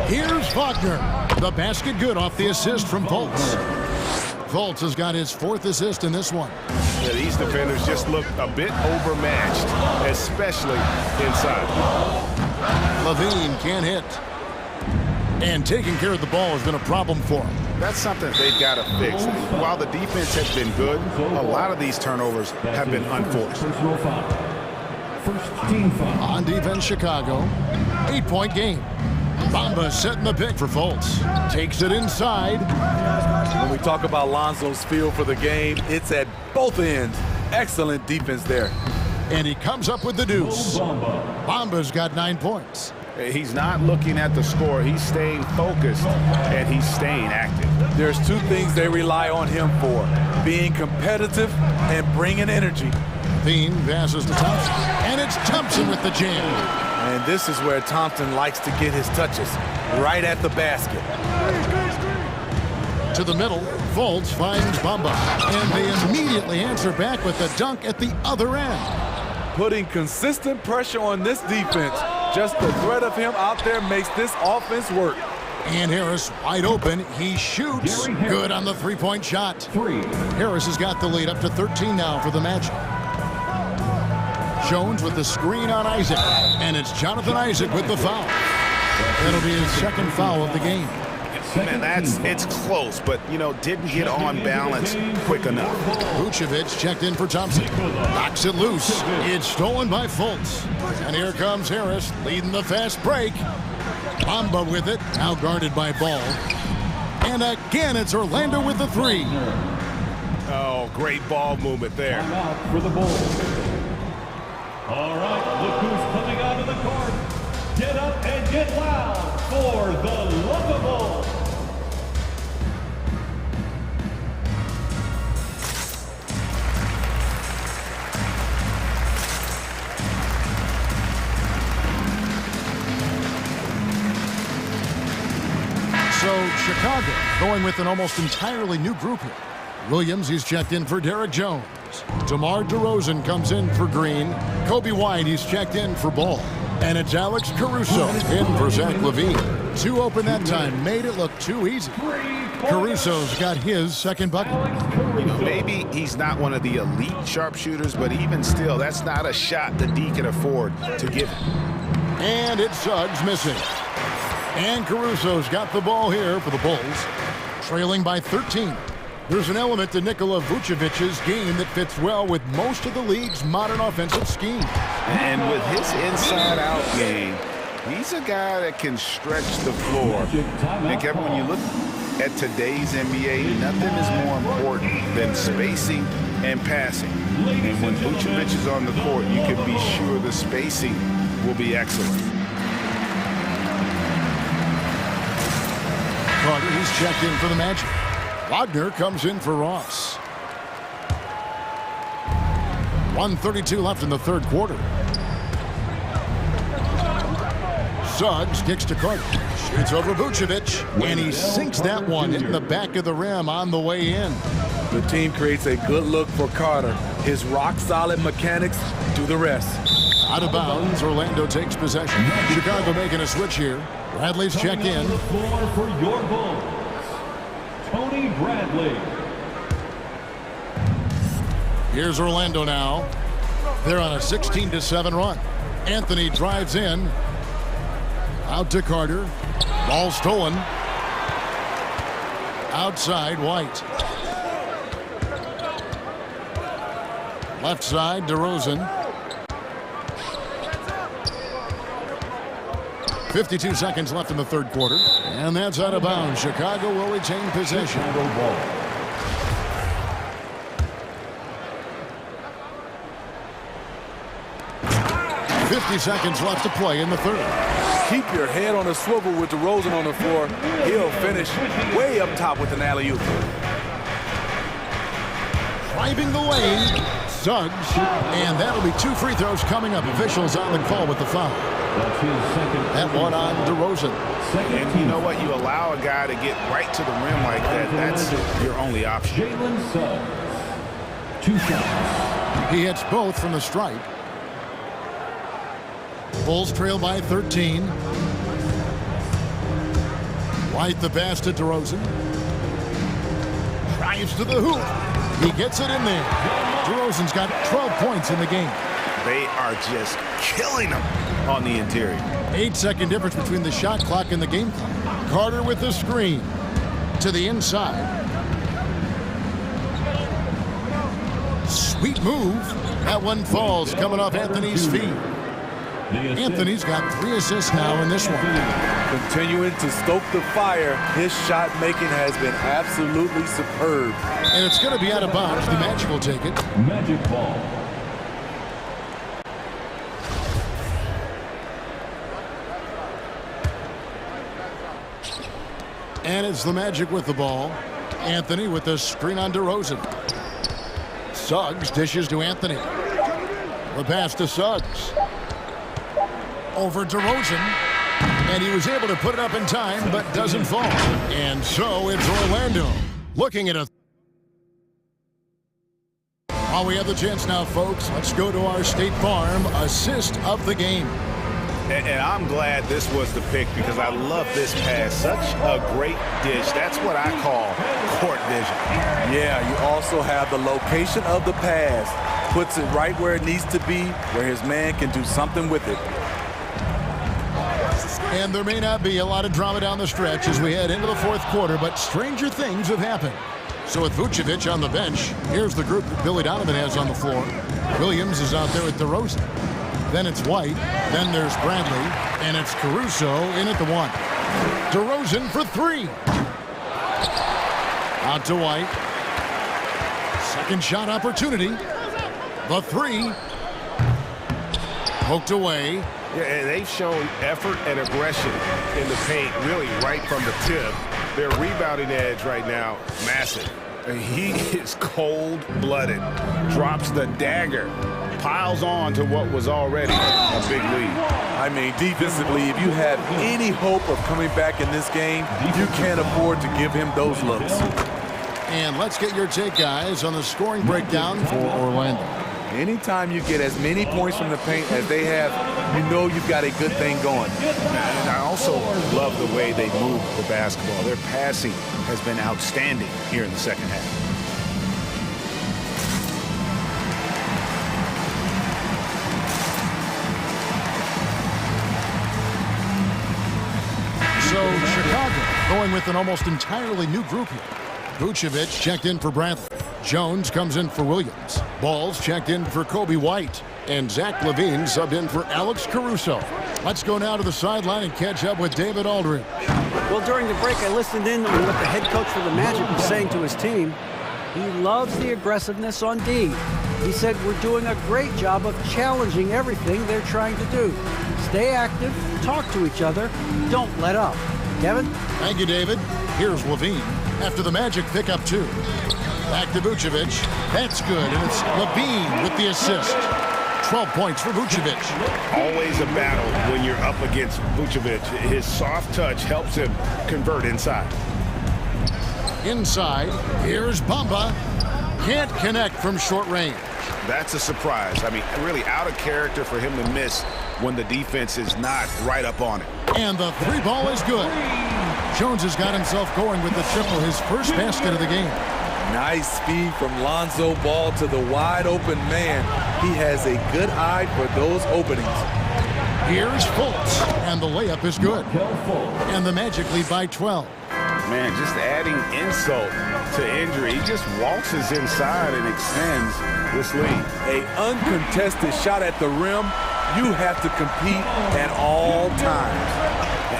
S1: Here's Wagner. The basket good off the assist from Fultz. Fultz has got his 4th assist in this one.
S3: Yeah, these defenders just look a bit overmatched, especially inside.
S1: Levine can't hit. And taking care of the ball has been a problem for him.
S2: That's something they've got to fix. While the defense has been good, a lot of these turnovers have been unforced.
S1: On defense, Chicago. 8-point game. Bamba setting the pick for Fultz. Takes it inside.
S16: When we talk about Lonzo's feel for the game, it's at both ends. Excellent defense there.
S1: And he comes up with the deuce. Bamba's got 9 points.
S2: He's not looking at the score. He's staying focused, and he's staying active.
S16: There's 2 things they rely on him for: being competitive and bringing energy.
S1: Bean passes to Thompson, and it's Thompson with the jam.
S16: And this is where Thompson likes to get his touches, right at the basket.
S1: To the middle, Fultz finds Bamba, and they immediately answer back with the dunk at the other end.
S16: Putting consistent pressure on this defense. Just the threat of him out there makes this offense work.
S1: And Harris wide open. He shoots. Good on the 3-point shot. Harris has got the lead up to 13 now for the Magic. Jones with the screen on Isaac. And it's Jonathan Isaac with the foul. That'll be his 2nd foul of the game.
S2: Man, it's close, but, didn't get on balance quick enough.
S1: Vucevic checked in for Thompson. Knocks it loose. It's stolen by Fultz. And here comes Harris leading the fast break. Bamba with it, now guarded by Ball. And again, it's Orlando with the 3.
S3: Oh, great ball movement there.
S5: Out for the Bulls. All right, look who's coming out of the court. Get up and get loud for the Lovable.
S1: So Chicago going with an almost entirely new group here. Williams, he's checked in for Derek Jones. DeMar DeRozan comes in for Green. Kobe White, he's checked in for Ball. And it's Alex Caruso in for Zach LaVine. 2 open that time, made it look too easy. Caruso's got his 2nd bucket.
S2: Maybe he's not one of the elite sharpshooters, but even still, that's not a shot that D can afford to give him.
S1: And it's Suggs missing. And Caruso's got the ball here for the Bulls, trailing by 13. There's an element to Nikola Vucevic's game that fits well with most of the league's modern offensive scheme.
S2: And with his inside-out game, he's a guy that can stretch the floor. And Kevin, when you look at today's NBA, nothing is more important than spacing and passing. And when Vucevic is on the court, you can be sure the spacing will be excellent.
S1: Carter, he's checked in for the Magic. Wagner comes in for Ross. 1:32 left in the 3rd quarter. Suggs kicks to Carter. Shoots over Vucevic, and he sinks that one hitting the back of the rim on the way in.
S16: The team creates a good look for Carter. His rock-solid mechanics do the rest.
S1: Out of bounds, Orlando takes possession. Chicago making a switch here. Bradley's checked in.
S5: The floor for your Bulls, Tony Bradley.
S1: Here's Orlando now. They're on a 16-7 run. Anthony drives in. Out to Carter. Ball stolen. Outside, White. Left side, DeRozan. 52 seconds left in the 3rd quarter. And that's out of bounds. Chicago will retain possession. 50 seconds left to play in the 3rd.
S16: Keep your head on a swivel with DeRozan on the floor. He'll finish way up top with an alley-oop.
S1: Driving the lane, Suggs. And that'll be 2 free throws coming up. Officials on the call with the foul. That one on DeRozan.
S2: And you know what? You allow a guy to get right to the rim like that. That's your only option.
S5: Jalen Suggs.
S1: 2 shots. He hits both from the stripe. Bulls trail by 13. White the pass to DeRozan. Drives to the hoop. He gets it in there. DeRozan's got 12 points in the game.
S2: They are just killing him on the interior.
S1: 8-second difference between the shot clock and the game clock. Carter with the screen. To the inside. Sweet move. That one falls coming off Anthony's feet. Anthony's got 3 assists now in this one.
S16: Continuing to stoke the fire, his shot making has been absolutely superb.
S1: And it's going to be out of bounds. The Magic will take it.
S5: Magic ball.
S1: And it's the Magic with the ball. Anthony with the screen on DeRozan. Suggs dishes to Anthony. The pass to Suggs. Over DeRozan. And he was able to put it up in time, but doesn't fall. And so it's Orlando looking at a... While we have the chance now, folks, let's go to our State Farm assist of the game.
S2: And I'm glad this was the pick because I love this pass. Such a great dish. That's what I call court vision.
S16: Yeah, you also have the location of the pass. Puts it right where it needs to be, where his man can do something with it.
S1: And there may not be a lot of drama down the stretch as we head into the fourth quarter, but stranger things have happened. So with Vucevic on the bench, here's the group that Billy Donovan has on the floor. Williams is out there with DeRozan. Then it's White. Then there's Bradley. And it's Caruso in at the 1. DeRozan for 3. Out to White. Second shot opportunity. The 3. Poked away.
S3: Yeah, and they've shown effort and aggression in the paint, really right from the tip. Their rebounding edge right now, massive. And he is cold-blooded. Drops the dagger. Piles on to what was already a big lead.
S16: I mean, defensively, if you have any hope of coming back in this game, you can't afford to give him those looks.
S1: And let's get your take, guys, on the scoring breakdown for Orlando.
S16: Anytime you get as many points from the paint as they have, you know you've got a good thing going.
S2: And I also love the way they move the basketball. Their passing has been outstanding here in the second half.
S1: So Chicago going with an almost entirely new group here. Vucevic checked in for Bradley. Jones comes in for Williams. Balls checked in for Kobe White. And Zach LaVine subbed in for Alex Caruso. Let's go now to the sideline and catch up with David Aldridge.
S6: Well, during the break, I listened in on what the head coach for the Magic was saying to his team. He loves the aggressiveness on D. He said, we're doing a great job of challenging everything they're trying to do. Stay active, talk to each other, don't let up. Kevin?
S1: Thank you, David. Here's LaVine after the Magic pick up 2. Back to Vucevic. That's good, and it's LaVine with the assist. 12 points for Vucevic.
S2: Always a battle when you're up against Vucevic. His soft touch helps him convert inside.
S1: Inside, here's Bamba. Can't connect from short range.
S2: That's a surprise. I mean, really out of character for him to miss when the defense is not right up on it.
S1: And the 3 ball is good. Jones has got himself going with the triple, his first basket of the game.
S16: Nice speed from Lonzo Ball to the wide open man. He has a good eye for those openings.
S1: Here's Fultz, and the layup is good. And the Magic lead by 12.
S2: Man, just adding insult to injury. He just waltzes inside and extends this lead.
S16: A uncontested shot at the rim. You have to compete at all times.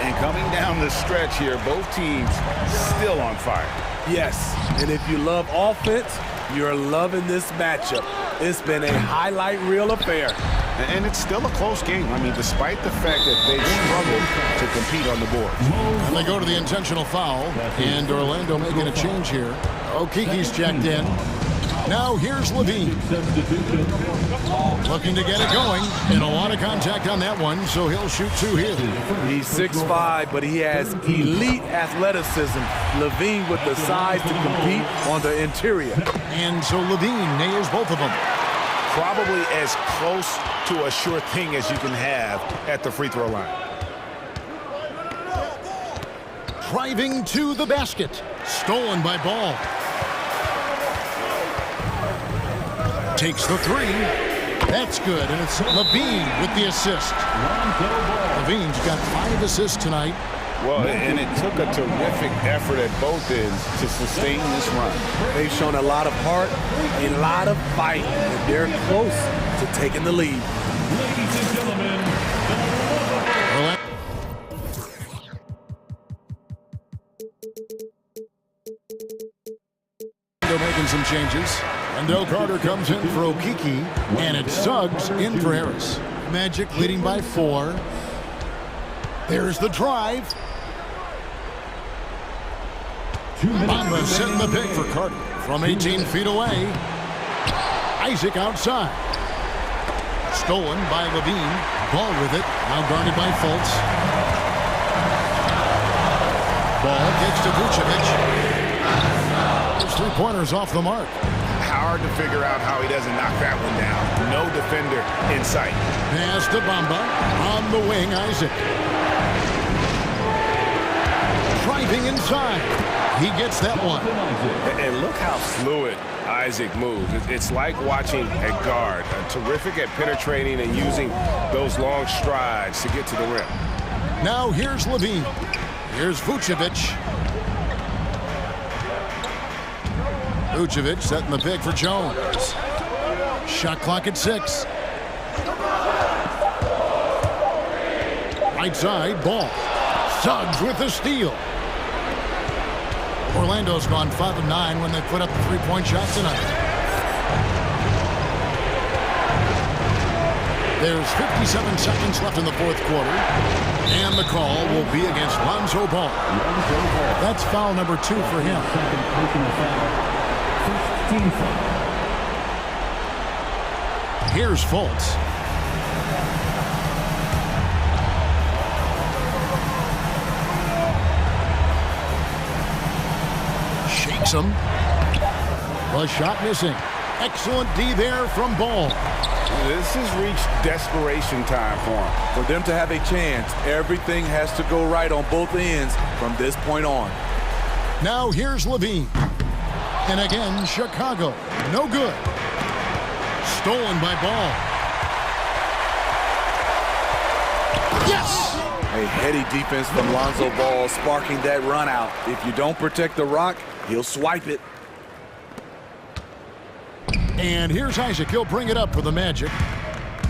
S2: And coming down the stretch here, both teams still on fire.
S16: Yes, and if you love offense, you're loving this matchup. It's been a highlight reel affair.
S2: And it's still a close game. I mean, despite the fact that they struggled to compete on the board.
S1: And they go to the intentional foul, and Orlando making a change here. Okiki's checked in. Now here's Levine. Looking to get it going. And a lot of contact on that one, so he'll shoot two here.
S16: He's 6'5", but he has elite athleticism. Levine with the size to compete on the interior.
S1: And so Levine nails both of them.
S2: Probably as close to a sure thing as you can have at the free throw line.
S1: Driving to the basket. Stolen by Ball. Takes the three. That's good, and it's Levine with the assist. Levine's got 5 assists tonight.
S2: Well, and it took a terrific effort at both ends to sustain this run.
S16: They've shown a lot of heart, a lot of fight, and they're close to taking the lead.
S5: Ladies and gentlemen,
S1: They're making some changes. Wendell Carter comes in for Okiki, and it's Suggs in for Harris. Magic leading by 4. There's the drive. Bamba setting the pick for Carter from 18 feet away. Isaac outside. Stolen by Levine. Ball with it. Now guarded by Fultz. Ball gets to Vucevic. Those 3-pointers off the mark.
S2: Hard to figure out how he doesn't knock that one down. No defender in sight.
S1: Pass to Bamba. On the wing, Isaac. Driving inside. He gets that one.
S3: And look how fluid Isaac moves. It's like watching a guard. Terrific at penetrating and using those long strides to get to the rim.
S1: Now here's Levine. Here's Vucevic. Vucevic setting the pick for Jones. Shot clock at 6. Right side, Ball. Suggs with the steal. Orlando's gone 5 of 9 when they put up the 3-point shot tonight. There's 57 seconds left in the 4th quarter. And the call will be against Lonzo Ball. That's foul number 2 for him. Here's Fultz. Shakes him. The shot missing. Excellent D there from Ball.
S3: This has reached desperation time for him.
S16: For them to have a chance, everything has to go right on both ends from this point on.
S1: Now here's Levine. And again, Chicago. No good. Stolen by Ball. Yes!
S16: A heady defense from Lonzo Ball sparking that run out. If you don't protect the rock, he'll swipe it.
S1: And here's Isaac. He'll bring it up for the Magic.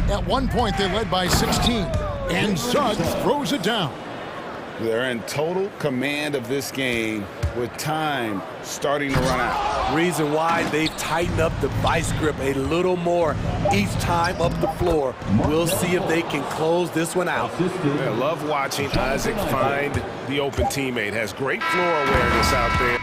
S1: At one point, they led by 16. And Suggs throws it down.
S2: They're in total command of this game with time starting to run out.
S16: Reason why they've tightened up the vice grip a little more each time up the floor. We'll see if they can close this one out.
S3: I love watching Isaac find the open teammate. Has great floor awareness out there.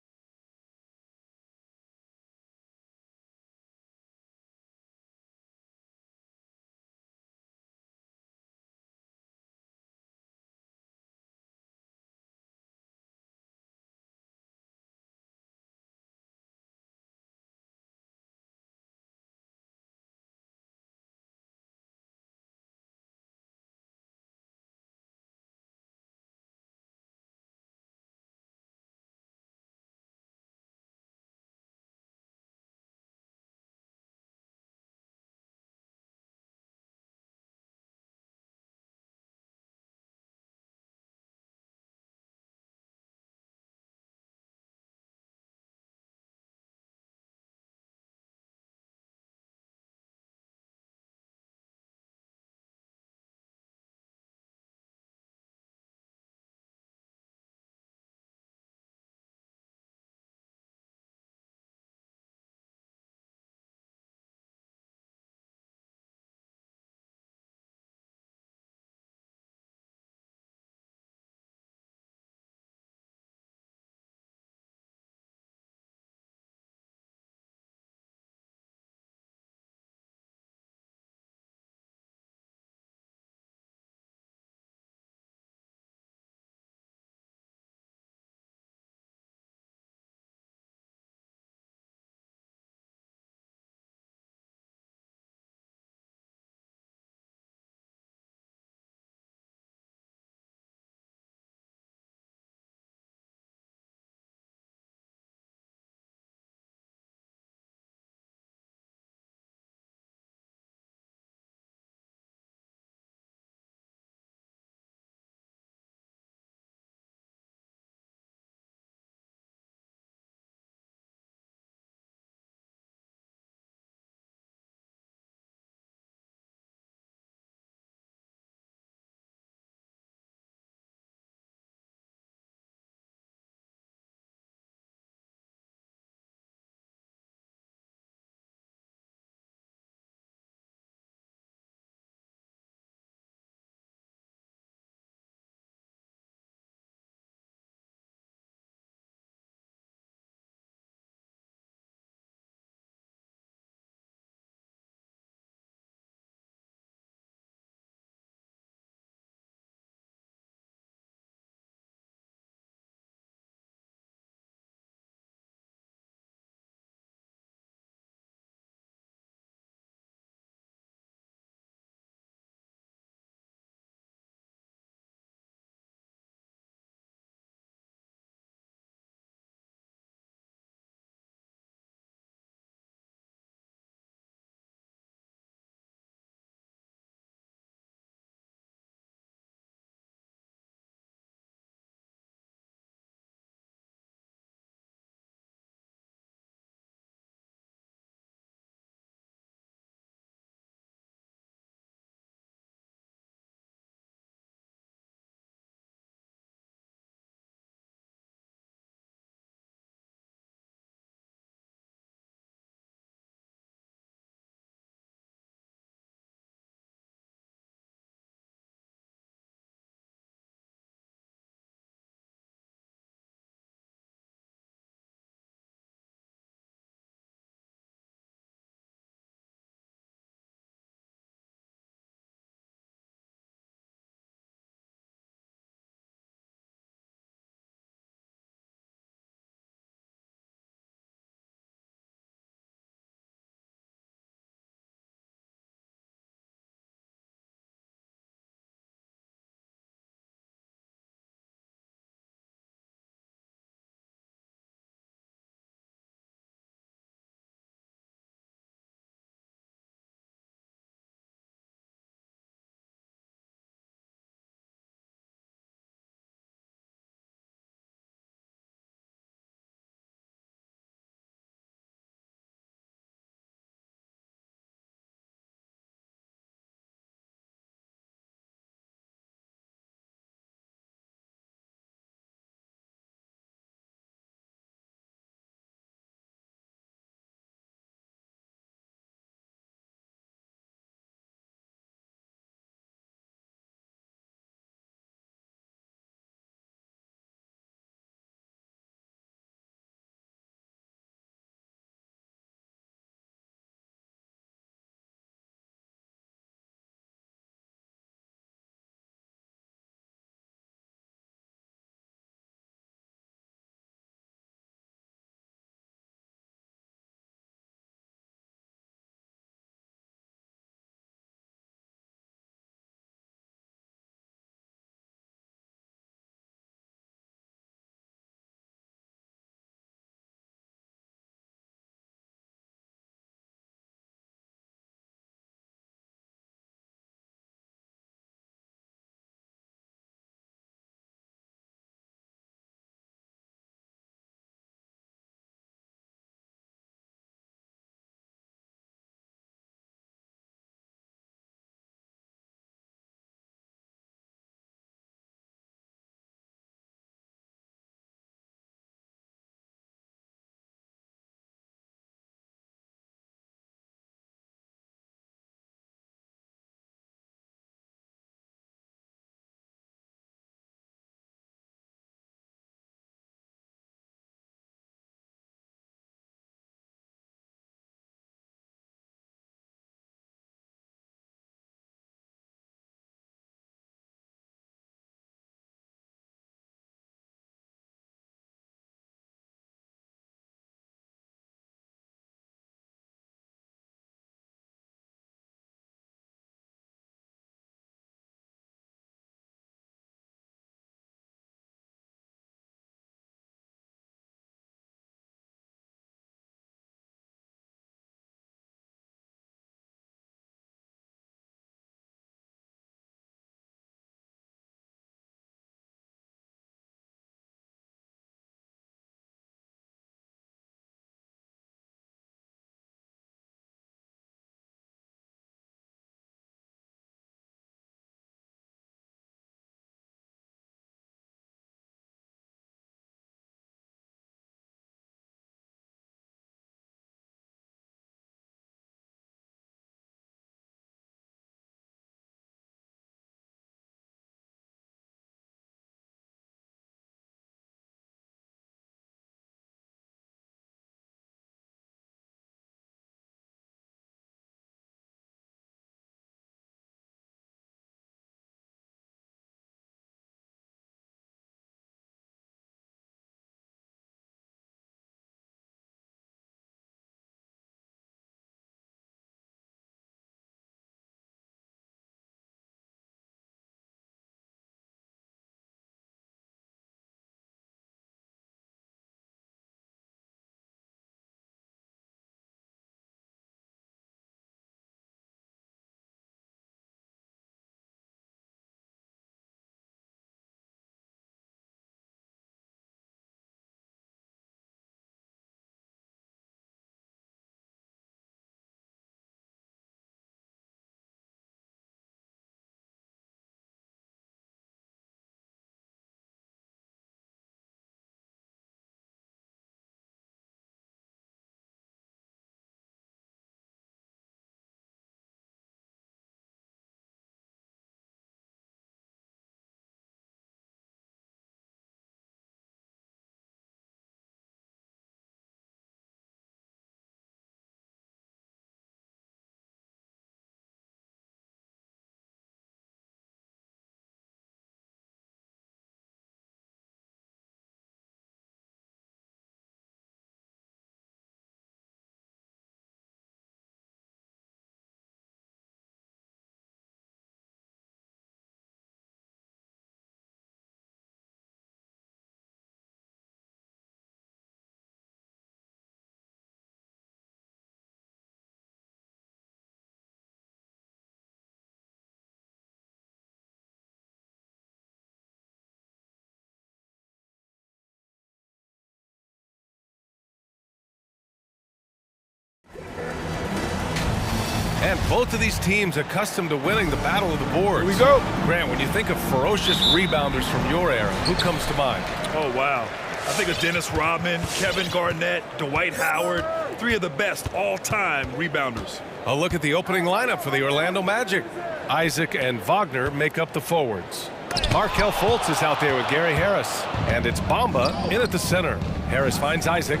S9: And both of these teams accustomed to winning the battle of the boards.
S16: Here we go.
S9: Grant, when you think of ferocious rebounders from your era, who comes to mind?
S8: Oh, wow. I think of Dennis Rodman, Kevin Garnett, Dwight Howard, three of the best all-time rebounders.
S9: A look at the opening lineup for the Orlando Magic. Isaac and Wagner make up the forwards. Markelle Fultz is out there with Gary Harris. And it's Bamba in at the center. Harris finds Isaac.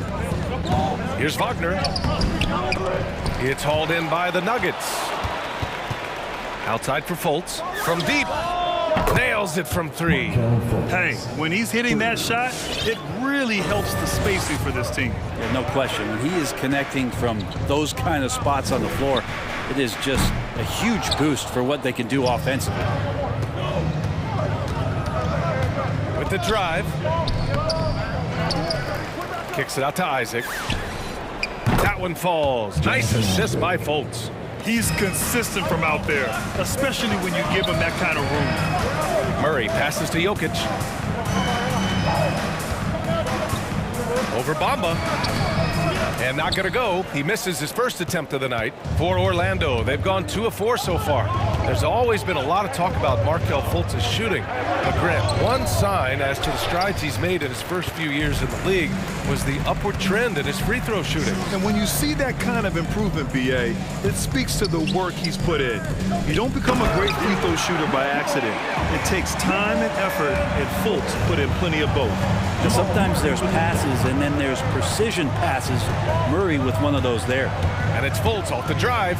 S9: Here's Wagner. It's hauled in by the Nuggets. Outside for Fultz. From deep. Nails it from three.
S8: Hey, when he's hitting that shot, it really helps the spacing for this team.
S4: Yeah, no question. When he is connecting from those kind of spots on the floor, it is just a huge boost for what they can do offensively.
S9: With the drive. Kicks it out to Isaac. That one falls. Nice assist by Fultz.
S8: He's consistent from out there, especially when you give him that kind of room.
S9: Murray passes to Jokic. Over Bamba. And not going to go. He misses his first attempt of the night. For Orlando, they've gone 2 of 4 so far. There's always been a lot of talk about Markelle Fultz's shooting. But Grant, one sign as to the strides he's made in his first few years in the league was the upward trend in his free throw shooting.
S8: And when you see that kind of improvement, BA, it speaks to the work he's put in. You don't become a great free throw shooter by accident. It takes time and effort, and Fultz put in plenty of both.
S4: And sometimes there's passes, and then there's precision passes. Murray with one of those there.
S9: And it's Fultz off the drive.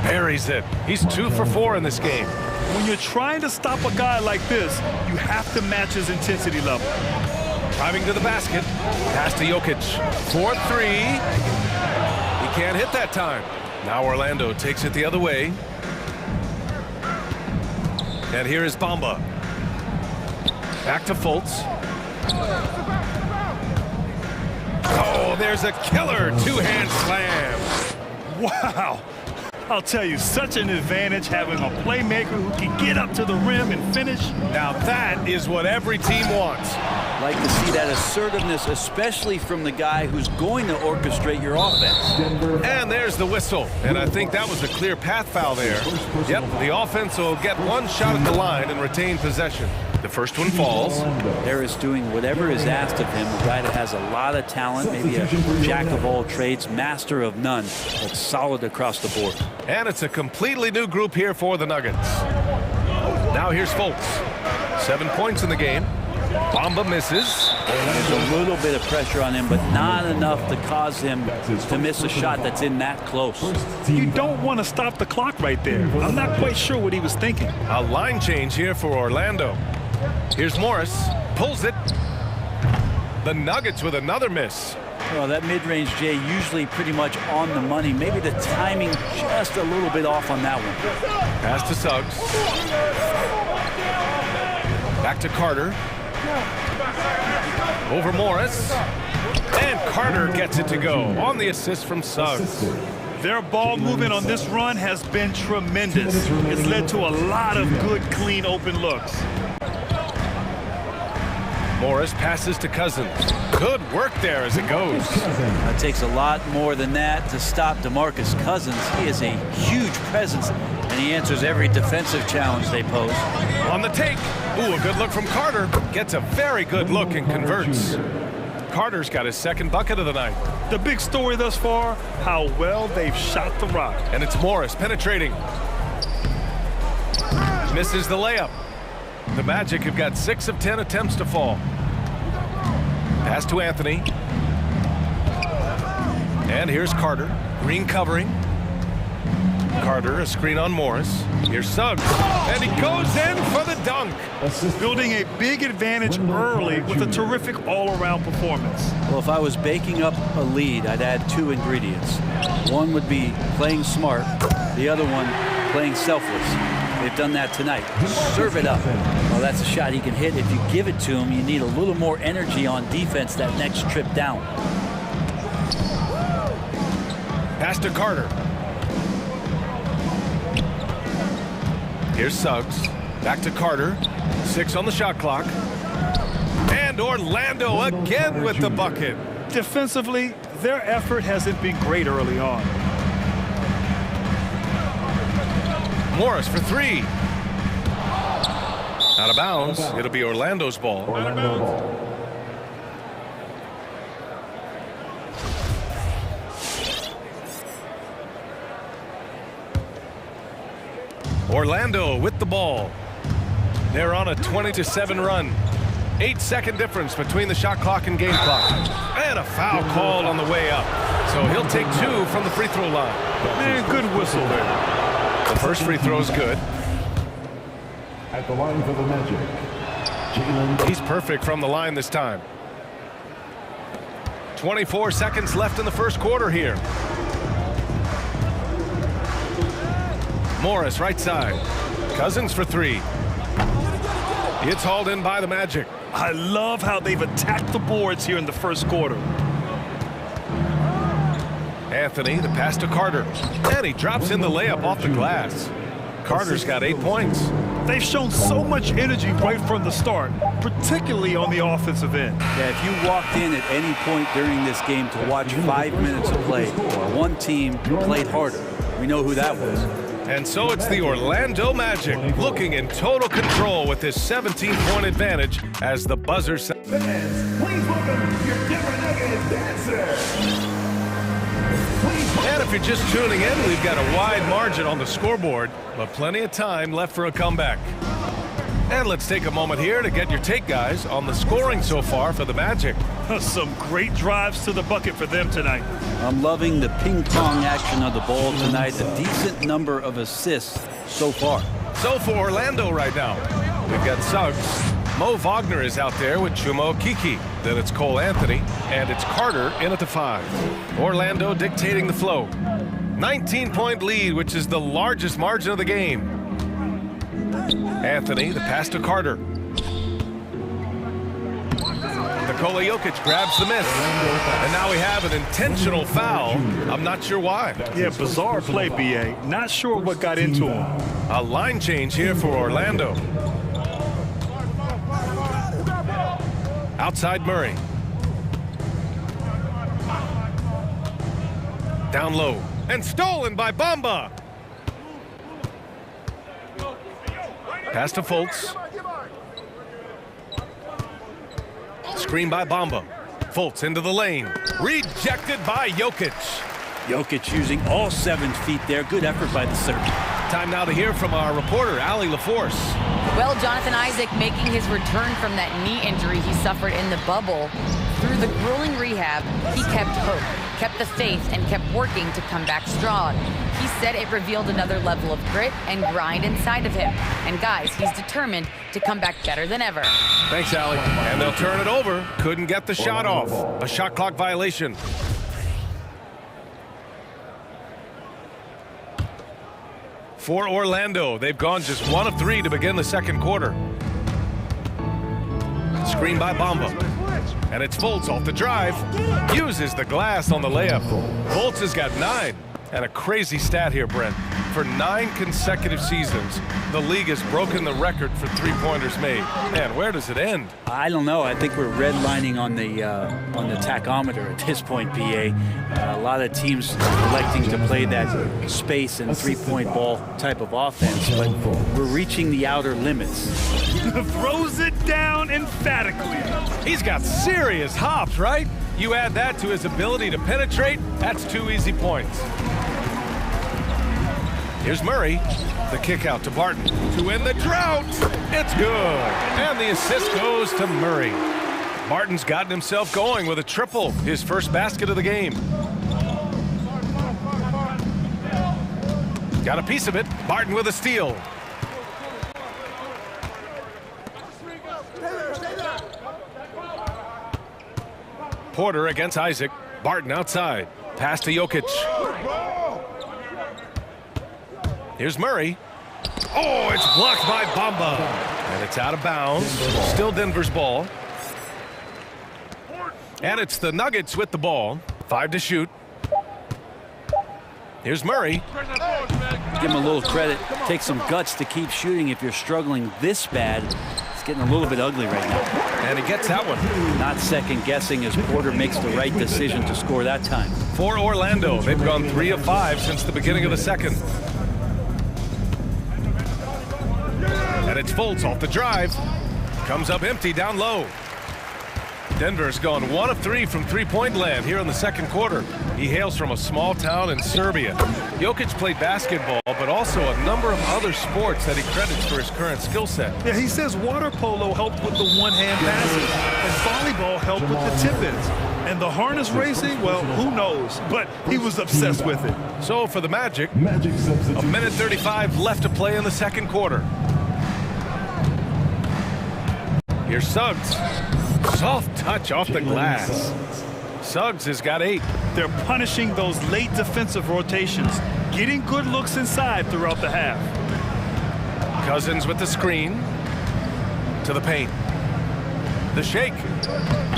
S9: Buries it. He's 2 for 4 in this game.
S8: When you're trying to stop a guy like this, you have to match his intensity level.
S9: Driving to the basket. Pass to Jokic. 4-3. He can't hit that time. Now Orlando takes it the other way. And here is Bamba. Back to Fultz. Oh, there's a killer two-hand slam.
S8: Wow. I'll tell you, such an advantage having a playmaker who can get up to the rim and finish.
S9: Now that is what every team wants.
S4: Like to see that assertiveness, especially from the guy who's going to orchestrate your offense.
S9: And there's the whistle. And I think that was a clear path foul there. Yep, the offense will get one shot at the line and retain possession. The first one falls.
S4: Harris doing whatever is asked of him. A guy that has a lot of talent, maybe a jack of all trades, master of none, but solid across the board.
S9: And it's a completely new group here for the Nuggets. Now here's Fultz. 7 points in the game. Bamba misses.
S4: There's a little bit of pressure on him, but not enough to cause him to miss a shot that's in that close.
S8: You don't want to stop the clock right there. I'm not quite sure what he was thinking.
S9: A line change here for Orlando. Here's Morris. Pulls it. The Nuggets with another miss.
S4: Well, that mid-range, Jay, usually pretty much on the money. Maybe the timing just a little bit off on that one.
S9: Pass to Suggs. Back to Carter. Over Morris. And Carter gets it to go on the assist from Suggs.
S8: Their ball movement on this run has been tremendous. It's led to a lot of good, clean, open looks.
S9: Morris passes to Cousins. Good work there as it goes.
S4: It takes a lot more than that to stop DeMarcus Cousins. He is a huge presence, and he answers every defensive challenge they pose.
S9: On the take. Ooh, a good look from Carter. Gets a very good look and converts. Carter's got his second bucket of the night.
S8: The big story thus far, how well they've shot the rock.
S9: And it's Morris penetrating. Misses the layup. The Magic have got 6 of 10 attempts to fall. Pass to Anthony. And here's Carter. Green covering. Carter, a screen on Morris. Here's Suggs. And he goes in for the dunk.
S8: Building a big advantage early with a terrific all-around performance.
S4: Well, if I was baking up a lead, I'd add 2 ingredients. One would be playing smart. The other one, playing selfless. They've done that tonight. Serve it up. Well, that's a shot he can hit. If you give it to him, you need a little more energy on defense that next trip down.
S9: Pass to Carter. Here's Suggs. Back to Carter. 6 on the shot clock. And Orlando again with the bucket.
S8: Defensively, their effort hasn't been great early on.
S9: Morris for three. Out of bounds. It'll be Orlando's ball. Orlando with the ball. They're on a 20-7 run. 8-second difference between the shot clock and game clock. And a foul called on the way up. So he'll take two from the free throw line.
S8: Man, good whistle there.
S9: The first free throw is good.
S5: At the line for the Magic,
S9: He's perfect from the line this time. 24 seconds left in the first quarter here. Morris right side. Cousins for three. It's hauled in by the Magic.
S8: I love how they've attacked the boards here in the first quarter.
S9: Anthony, the pass to Carter. And he drops in the layup off the glass. Carter's got 8 points.
S8: They've shown so much energy right from the start, particularly on the offensive end.
S4: Yeah, if you walked in at any point during this game to watch 5 minutes of play, one team played harder. We know who that was.
S9: And so it's the Orlando Magic looking in total control with this 17-point advantage as the buzzer says.
S5: Fans, please welcome your Denver Nuggets dancer.
S9: And if you're just tuning in, we've got a wide margin on the scoreboard, but plenty of time left for a comeback. And let's take a moment here to get your take, guys, on the scoring so far for the Magic.
S8: Some great drives to the bucket for them tonight.
S4: I'm loving the ping-pong action of the ball tonight. A decent number of assists so far.
S9: So for Orlando right now, we've got Suggs. Mo Wagner is out there with Chumo Kiki. Then it's Cole Anthony, and it's Carter in at the 5. Orlando dictating the flow. 19-point lead, which is the largest margin of the game. Anthony, the pass to Carter. Nikola Jokic grabs the miss. And now we have an intentional foul. I'm not sure why.
S8: Yeah, bizarre play, B.A. Not sure what got into him.
S9: A line change here for Orlando. Outside Murray. Down low. And stolen by Bamba. Pass to Fultz. Screen by Bamba. Fultz into the lane. Rejected by Jokic.
S4: Jokic using all 7 feet there. Good effort by the serve.
S9: Time now to hear from our reporter, Allie LaForce.
S10: Well, Jonathan Isaac making his return from that knee injury he suffered in the bubble. Through the grueling rehab, he kept hope, kept the faith, and kept working to come back strong. He said it revealed another level of grit and grind inside of him. And guys, he's determined to come back better than ever.
S9: Thanks, Allie. And they'll turn it over. Couldn't get the shot off. A shot clock violation. For Orlando, they've gone just 1 of 3 to begin the second quarter. Screen by Bamba. And it's Fultz off the drive. Uses the glass on the layup. Fultz has got 9. And a crazy stat here, Brent. For 9 consecutive seasons, the league has broken the record for three-pointers made. Man, where does it end?
S4: I don't know. I think we're redlining on the tachometer at this point, PA. A lot of teams electing to play that space and three-point ball type of offense, but we're reaching the outer limits.
S8: Throws it down emphatically.
S9: He's got serious hops, right? You add that to his ability to penetrate, that's 2 easy points. Here's Murray. The kick out to Barton to win the drought. It's good. And the assist goes to Murray. Barton's gotten himself going with a triple, his first basket of the game. Got a piece of it. Barton with a steal. Porter against Isaac. Barton outside. Pass to Jokic. Here's Murray. Oh, it's blocked by Bamba. And it's out of bounds. Still Denver's ball. And it's the Nuggets with the ball. 5 to shoot. Here's Murray.
S4: Give him a little credit. Take some guts to keep shooting if you're struggling this bad. It's getting a little bit ugly right now.
S9: And he gets that one.
S4: Not second guessing as Porter makes the right decision to score that time.
S9: For Orlando, they've gone 3 of 5 since the beginning of the second. And it's Fultz off the drive. Comes up empty down low. Denver's gone 1 of 3 from three-point land here in the second quarter. He hails from a small town in Serbia. Jokic played basketball, but also a number of other sports that he credits for his current skill set.
S8: Yeah, he says water polo helped with the one-hand passes, and volleyball helped with the tip-ins. And the harness racing, well, who knows? But he was obsessed with it.
S9: So for the Magic, a minute 35 left to play in the second quarter. Here's Suggs. Soft touch off the glass. Suggs has got 8.
S8: They're punishing those late defensive rotations, getting good looks inside throughout the half.
S9: Cousins with the screen. To the paint. The shake.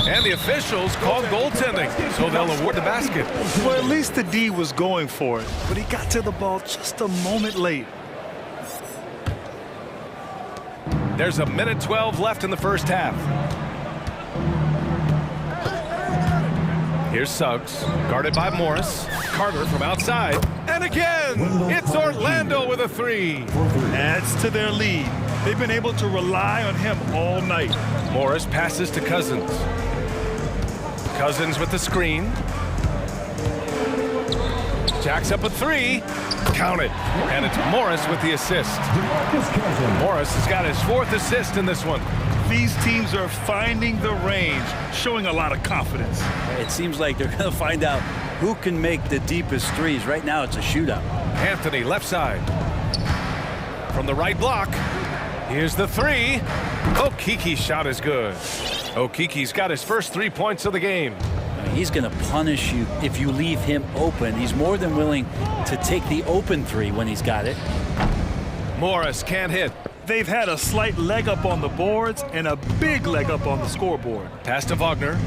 S9: And the officials called goaltending, so they'll award the basket.
S8: Well, at least the D was going for it, but he got to the ball just a moment late.
S9: There's a minute 12 left in the first half. Here's Suggs, guarded by Morris. Carter from outside. And again, it's Orlando with a 3.
S8: Adds to their lead. They've been able to rely on him all night.
S9: Morris passes to Cousins. Cousins with the screen. Jacks up a 3. Count it. And it's Morris with the assist. Morris has got his 4th assist in this one.
S8: These teams are finding the range, showing a lot of confidence.
S4: It seems like they're going to find out who can make the deepest threes. Right now, it's a shootout.
S9: Anthony, left side. From the right block. Here's the 3. Okiki's shot is good. Okiki's got his first 3 points of the game.
S4: He's going to punish you if you leave him open. He's more than willing to take the open 3 when he's got it.
S9: Morris can't hit.
S8: They've had a slight leg up on the boards and a big leg up on the scoreboard.
S9: Pass to Wagner.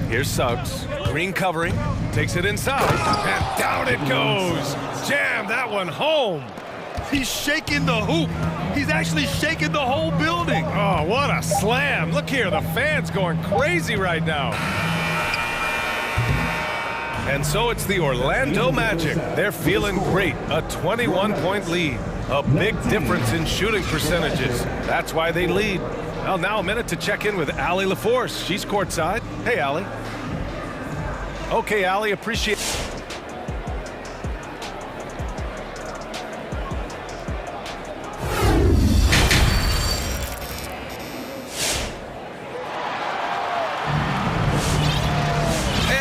S9: Here's Suggs. Green covering. Takes it inside. And down it goes. Jam that one home.
S8: He's shaking the hoop. He's actually shaking the whole building.
S9: Oh, what a slam. Look here, the fans going crazy right now. And so it's the Orlando Magic. They're feeling great. A 21-point lead. A big difference in shooting percentages. That's why they lead. Well, now a minute to check in with Allie LaForce. She's courtside. Hey, Allie. Okay, Allie, appreciate it.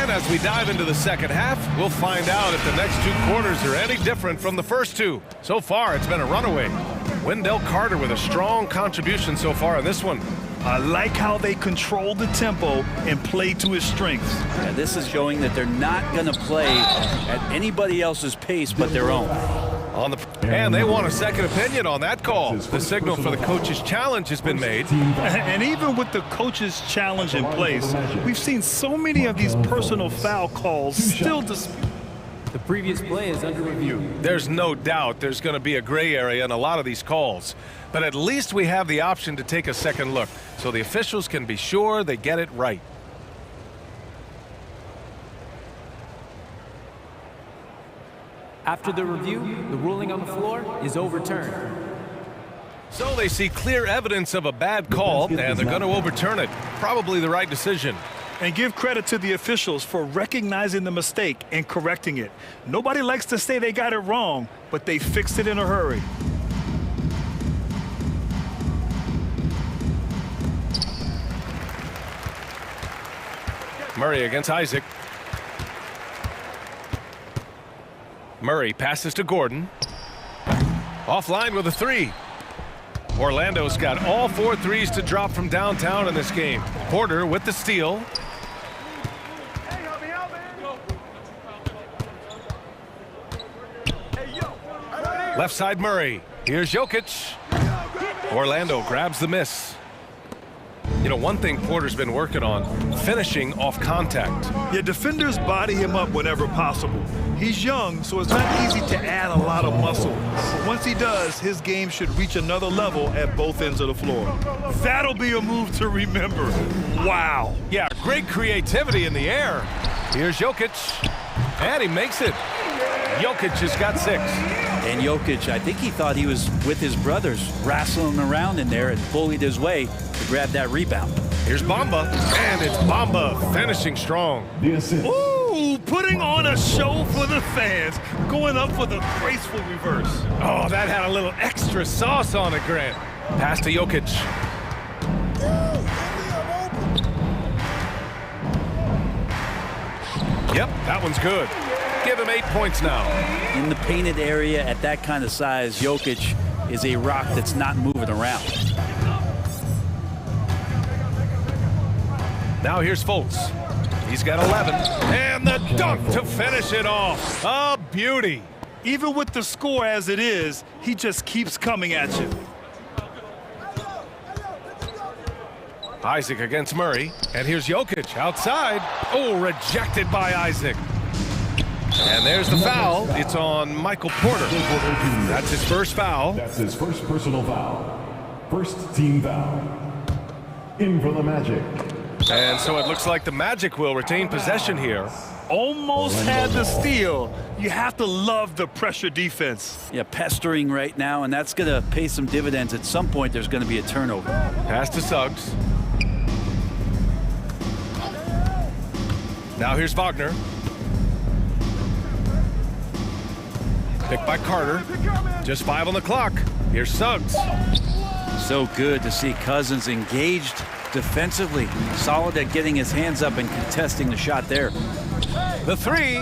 S9: As we dive into the second half, we'll find out if the next 2 quarters are any different from the first 2. So far, it's been a runaway. Wendell Carter with a strong contribution so far in this one.
S8: I like how they control the tempo and play to his strengths.
S4: Yeah, this is showing that they're not going to play at anybody else's pace but their own.
S9: And they want a second opinion on that call. The signal for the coach's challenge has been made.
S8: And even with the coach's challenge in place, we've seen so many of these personal foul calls still disputed.
S14: The previous play is under review.
S9: There's no doubt there's going to be a gray area in a lot of these calls. But at least we have the option to take a second look, so the officials can be sure they get it right.
S14: After the review, the ruling on the floor is overturned.
S9: So they see clear evidence of a bad call, and they're going to overturn it. Probably the right decision.
S8: And give credit to the officials for recognizing the mistake and correcting it. Nobody likes to say they got it wrong, but they fixed it in a hurry.
S9: Murray against Isaac. Murray passes to Gordon. Offline with a 3. Orlando's got all 4 threes to drop from downtown in this game. Porter with the steal. Left side Murray. Here's Jokic. Orlando grabs the miss. You know, one thing Porter's been working on, finishing off contact.
S8: Yeah, defenders body him up whenever possible. He's young, so it's not easy to add a lot of muscle. But once he does, his game should reach another level at both ends of the floor. That'll be a move to remember. Wow.
S9: Yeah, great creativity in the air. Here's Jokic, and he makes it. Jokic has got 6.
S4: And Jokic, I think he thought he was with his brothers, wrestling around in there and bullied his way to grab that rebound.
S9: Here's Bamba, and it's Bamba finishing strong.
S8: Ooh, putting on a show for the fans, going up for the graceful reverse.
S9: Oh, that had a little extra sauce on it, Grant. Pass to Jokic. Yep, that one's good. Give him 8 points now.
S4: In the painted area at that kind of size, Jokic is a rock that's not moving around.
S9: Now here's Fultz. He's got 11. And the dunk to finish it off. A beauty.
S8: Even with the score as it is, he just keeps coming at you.
S9: Isaac against Murray. And here's Jokic outside. Oh, rejected by Isaac. And there's the foul. It's on Michael Porter. That's his first foul.
S5: That's his first personal foul. First team foul. In for the Magic.
S9: And so it looks like the Magic will retain possession here.
S8: Almost had the steal. You have to love the pressure defense.
S4: Yeah, pestering right now, and that's going to pay some dividends. At some point, there's going to be a turnover.
S9: Pass to Suggs. Now here's Wagner. Picked by Carter. Just 5 on the clock. Here's Suggs.
S4: So good to see Cousins engaged defensively. Solid at getting his hands up and contesting the shot there.
S9: The 3.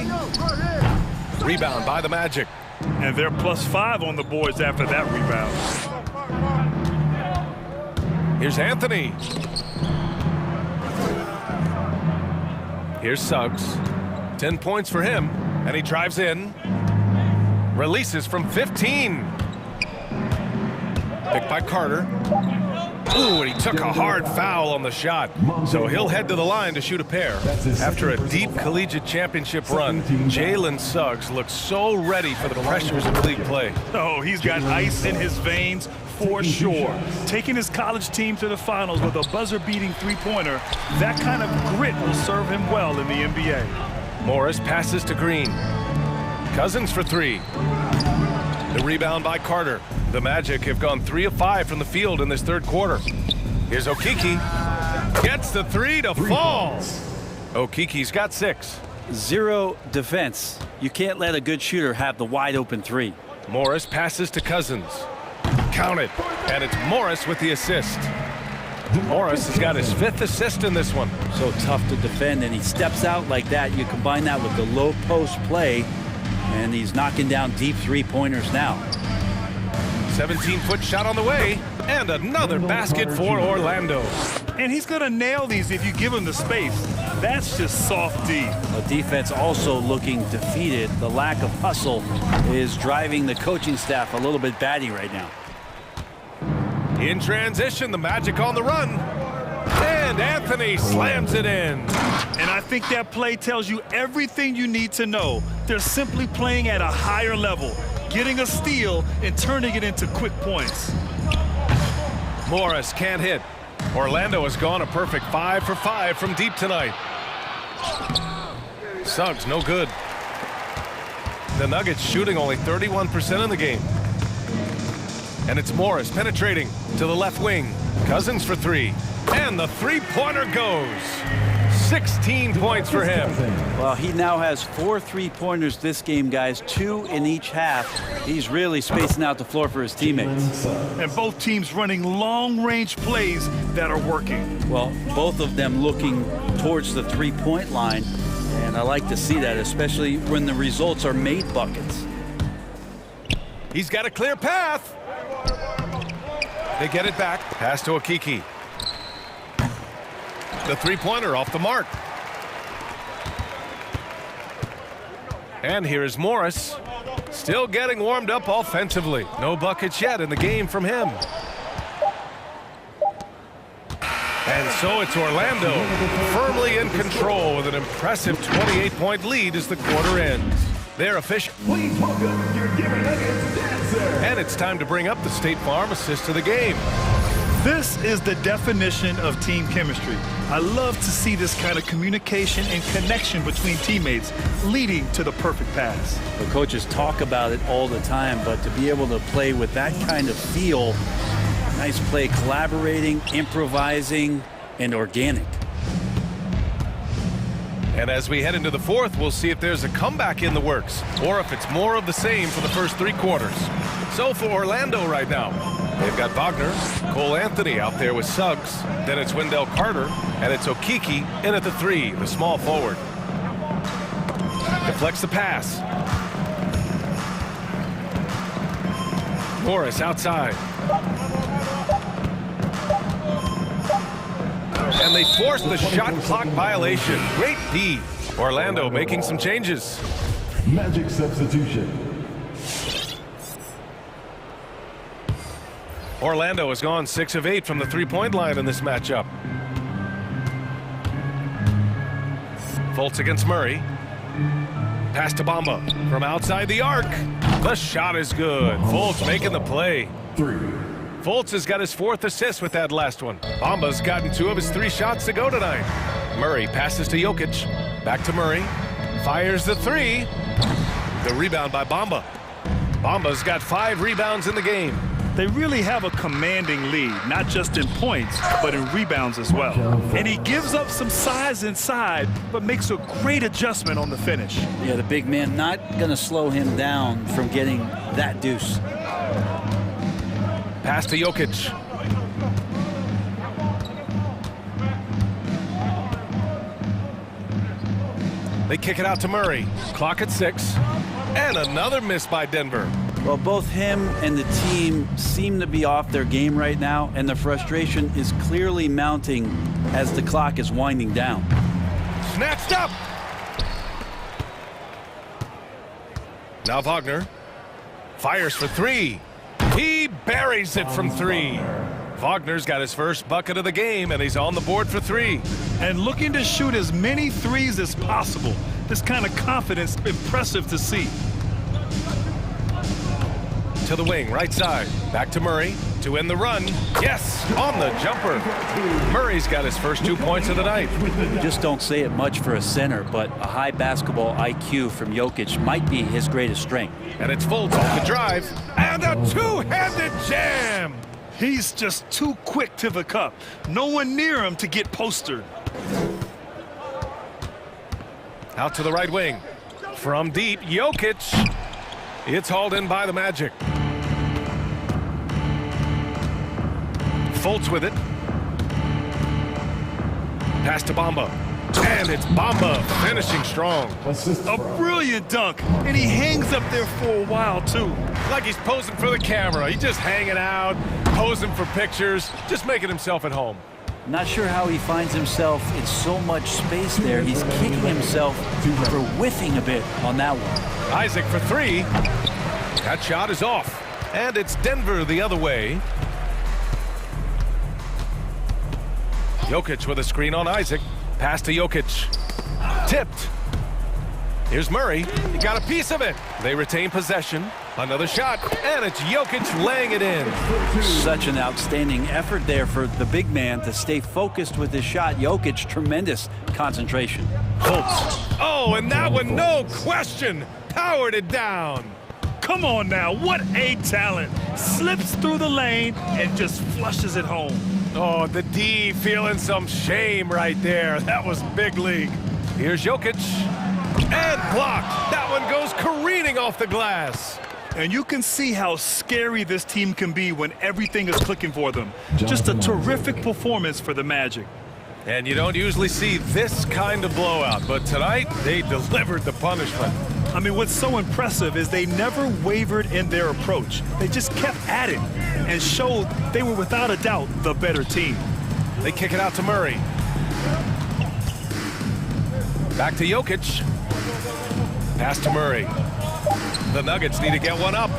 S9: Rebound by the Magic.
S8: And they're +5 on the boards after that rebound.
S9: Here's Anthony. Here's Suggs. 10 points for him. And he drives in. Releases from 15. Picked by Carter. Ooh, and he took a hard foul on the shot. So he'll head to the line to shoot a pair. After a deep collegiate championship run, Jalen Suggs looks so ready for the pressures of league play.
S8: Oh, he's got ice in his veins for sure. Taking his college team to the finals with a buzzer-beating three-pointer, that kind of grit will serve him well in the NBA.
S9: Morris passes to Green. Cousins for 3. The rebound by Carter. The Magic have gone 3 of 5 from the field in this third quarter. Here's Okeke. Gets the 3 to fall. Okeke's got 6.
S4: 0 defense. You can't let a good shooter have the wide open 3.
S9: Morris passes to Cousins. Count it. And it's Morris with the assist. Morris has got his 5th assist in this one.
S4: So tough to defend, and he steps out like that. You combine that with the low post play, and he's knocking down deep three-pointers now.
S9: 17-foot shot on the way, and another basket for Orlando.
S8: And he's going to nail these if you give him the space. That's just soft D.
S4: The defense also looking defeated. The lack of hustle is driving the coaching staff a little bit batty right now.
S9: In transition, the Magic on the run. And Anthony slams it in.
S8: And I think that play tells you everything you need to know. They're simply playing at a higher level, getting a steal and turning it into quick points.
S9: Morris can't hit. Orlando has gone a perfect 5 for 5 from deep tonight. Suggs, no good. The Nuggets shooting only 31% in the game. And it's Morris penetrating to the left wing. Cousins for 3. And the three-pointer goes. 16 points for him.
S4: Well, he now has 4 three-pointers this game, guys. 2 in each half. He's really spacing out the floor for his teammates.
S8: And both teams running long-range plays that are working.
S4: Well, both of them looking towards the three-point line. And I like to see that, especially when the results are made buckets.
S9: He's got a clear path. They get it back. Pass to Okeke. The three-pointer off the mark. And here is Morris. Still getting warmed up offensively. No buckets yet in the game from him. And so it's Orlando firmly in control with an impressive 28-point lead as the quarter ends. They're efficient.
S5: Please welcome your Denver Nuggets dancer.
S9: And it's time to bring up the State Farm assist to the game.
S8: This is the definition of team chemistry. I love to see this kind of communication and connection between teammates leading to the perfect pass.
S4: The coaches talk about it all the time, but to be able to play with that kind of feel, nice play, collaborating, improvising, and organic.
S9: And as we head into the fourth, we'll see if there's a comeback in the works or if it's more of the same for the first 3 quarters. So for Orlando right now, they've got Wagner, Cole Anthony out there with Suggs. Then it's Wendell Carter, and it's Okiki in at the 3, the small forward. Deflects the pass. Morris outside. And they force the shot clock violation. Great D. Orlando making some changes.
S5: Magic substitution.
S9: Orlando has gone 6 of 8 from the 3-point line in this matchup. Fultz against Murray. Pass to Bamba from outside the arc. The shot is good. Fultz making the play.
S5: 3.
S9: Fultz has got his 4th assist with that last one. Bamba's gotten 2 of his 3 shots to go tonight. Murray passes to Jokic. Back to Murray. Fires the 3. The rebound by Bamba. Bamba's got 5 rebounds in the game.
S8: They really have a commanding lead, not just in points, but in rebounds as well. And he gives up some size inside, but makes a great adjustment on the finish.
S4: Yeah, the big man not going to slow him down from getting that deuce.
S9: Pass to Jokic. They kick it out to Murray. Clock at 6. And another miss by Denver.
S4: Well, both him and the team seem to be off their game right now, and the frustration is clearly mounting as the clock is winding down.
S9: Snatched up. Now Wagner fires for 3. He buries it from 3. Wagner's got his first bucket of the game, and he's on the board for 3.
S8: And looking to shoot as many threes as possible. This kind of confidence, impressive to see.
S9: To the wing, right side. Back to Murray to end the run. Yes, on the jumper. Murray's got his first 2 points of the night.
S4: Just don't say it much for a center, but a high basketball IQ from Jokic might be his greatest strength.
S9: And it's Fultz off the drive. And a 2-handed jam.
S8: He's just too quick to the cup. No one near him to get postered.
S9: Out to the right wing. From deep, Jokic. It's hauled in by the Magic. Fultz with it. Pass to Bamba. And it's Bamba finishing strong.
S8: A brilliant dunk. And he hangs up there for a while, too.
S9: Like he's posing for the camera. He's just hanging out, posing for pictures, just making himself at home.
S4: Not sure how he finds himself in so much space there. He's kicking himself for whiffing a bit on that one.
S9: Isaac for 3. That shot is off. And it's Denver the other way. Jokic with a screen on Isaac. Pass to Jokic. Tipped. Here's Murray. He got a piece of it. They retain possession. Another shot. And it's Jokic laying it in.
S4: Such an outstanding effort there for the big man to stay focused with his shot. Jokic, tremendous concentration.
S9: Fultz. Oh, and that one, no question, powered it down.
S8: Come on now, what a talent. Slips through the lane and just flushes it home.
S9: Oh, the D feeling some shame right there. That was big league. Here's Jokic. And blocked. That one goes careening off the glass.
S8: And you can see how scary this team can be when everything is clicking for them. Just a terrific performance for the Magic.
S9: And you don't usually see this kind of blowout, but tonight they delivered the punishment.
S8: I mean, what's so impressive is they never wavered in their approach. They just kept at it and showed they were without a doubt the better team.
S9: They kick it out to Murray. Back to Jokic. Pass to Murray. The Nuggets need to get one up.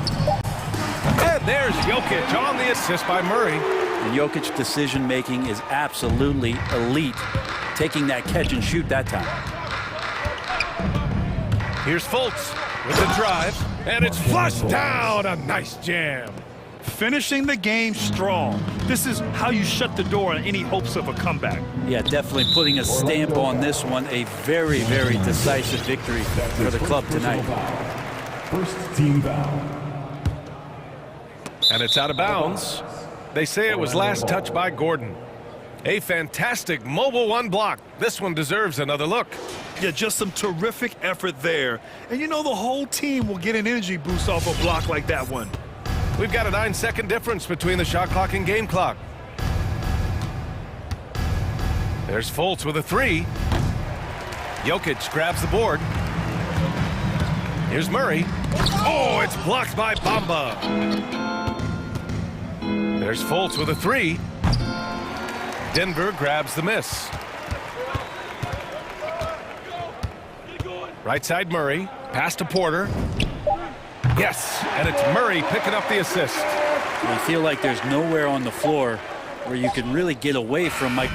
S9: And there's Jokic on the assist by Murray.
S4: And Jokic's decision-making is absolutely elite, taking that catch and shoot that time.
S9: Here's Fultz with the drive, and it's flushed down. A nice jam.
S8: Finishing the game strong. This is how you shut the door on any hopes of a comeback.
S4: Yeah, definitely putting a stamp on this one. A very, very decisive victory for the club tonight.
S5: First team foul.
S9: And it's out of bounds. They say it was last touched by Gordon. A fantastic mobile one block. This one deserves another look.
S8: Yeah, just some terrific effort there. And you know the whole team will get an energy boost off a block like that one.
S9: We've got a 9-second difference between the shot clock and game clock. There's Fultz with a three. Jokic grabs the board. Here's Murray. Oh, it's blocked by Bamba. There's Fultz with a three. Denver grabs the miss. Right side Murray. Pass to Porter. Yes, and it's Murray picking up the assist.
S4: I feel like there's nowhere on the floor where you can really get away from Mike.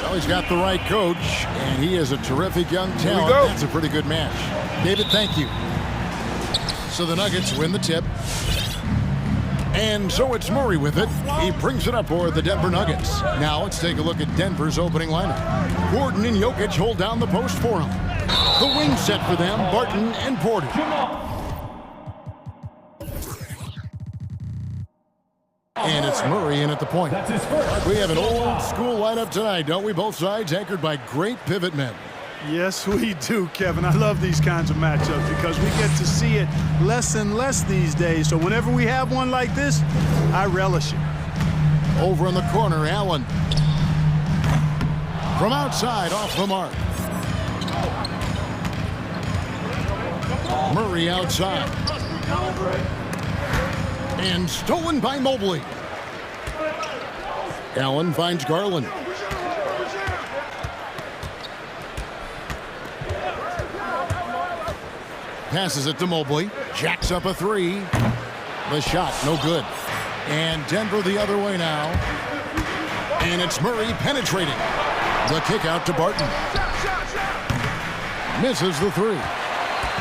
S1: Well, he's got the right coach, and he is a terrific young talent. That's a pretty good match. David, thank you. So the Nuggets win the tip. And so it's Murray with it. He brings it up for the Denver Nuggets. Now let's take a look at Denver's opening lineup. Gordon and Jokic hold down the post for him. The wing set for them, Barton and Porter. And it's Murray in at the point. We have an old school lineup tonight, don't we? Both sides anchored by great pivot men.
S7: Yes, we do, Kevin. I love these kinds of matchups because we get to see it less and less these days. So whenever we have one like this, I relish it.
S1: Over in the corner, Allen. From outside, off the mark. Murray outside. And stolen by Mobley. Allen finds Garland. Passes it to Mobley. Jacks up a three. The shot, no good. And Denver the other way now. And it's Murray penetrating. The kick out to Barton. Misses the three.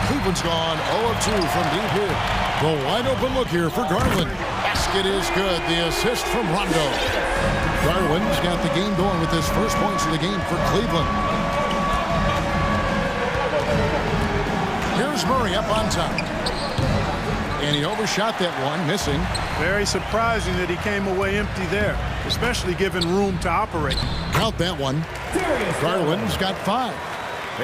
S1: Cleveland's gone 0 of 2 from deep here. The wide open look here for Garland. Basket is good. The assist from Rondo. Garland's got the game going with his first points of the game for Cleveland. Here's Murray up on top. And he overshot that one, missing.
S7: Very surprising that he came away empty there, especially given room to operate.
S1: Count that one. Garland's got 5.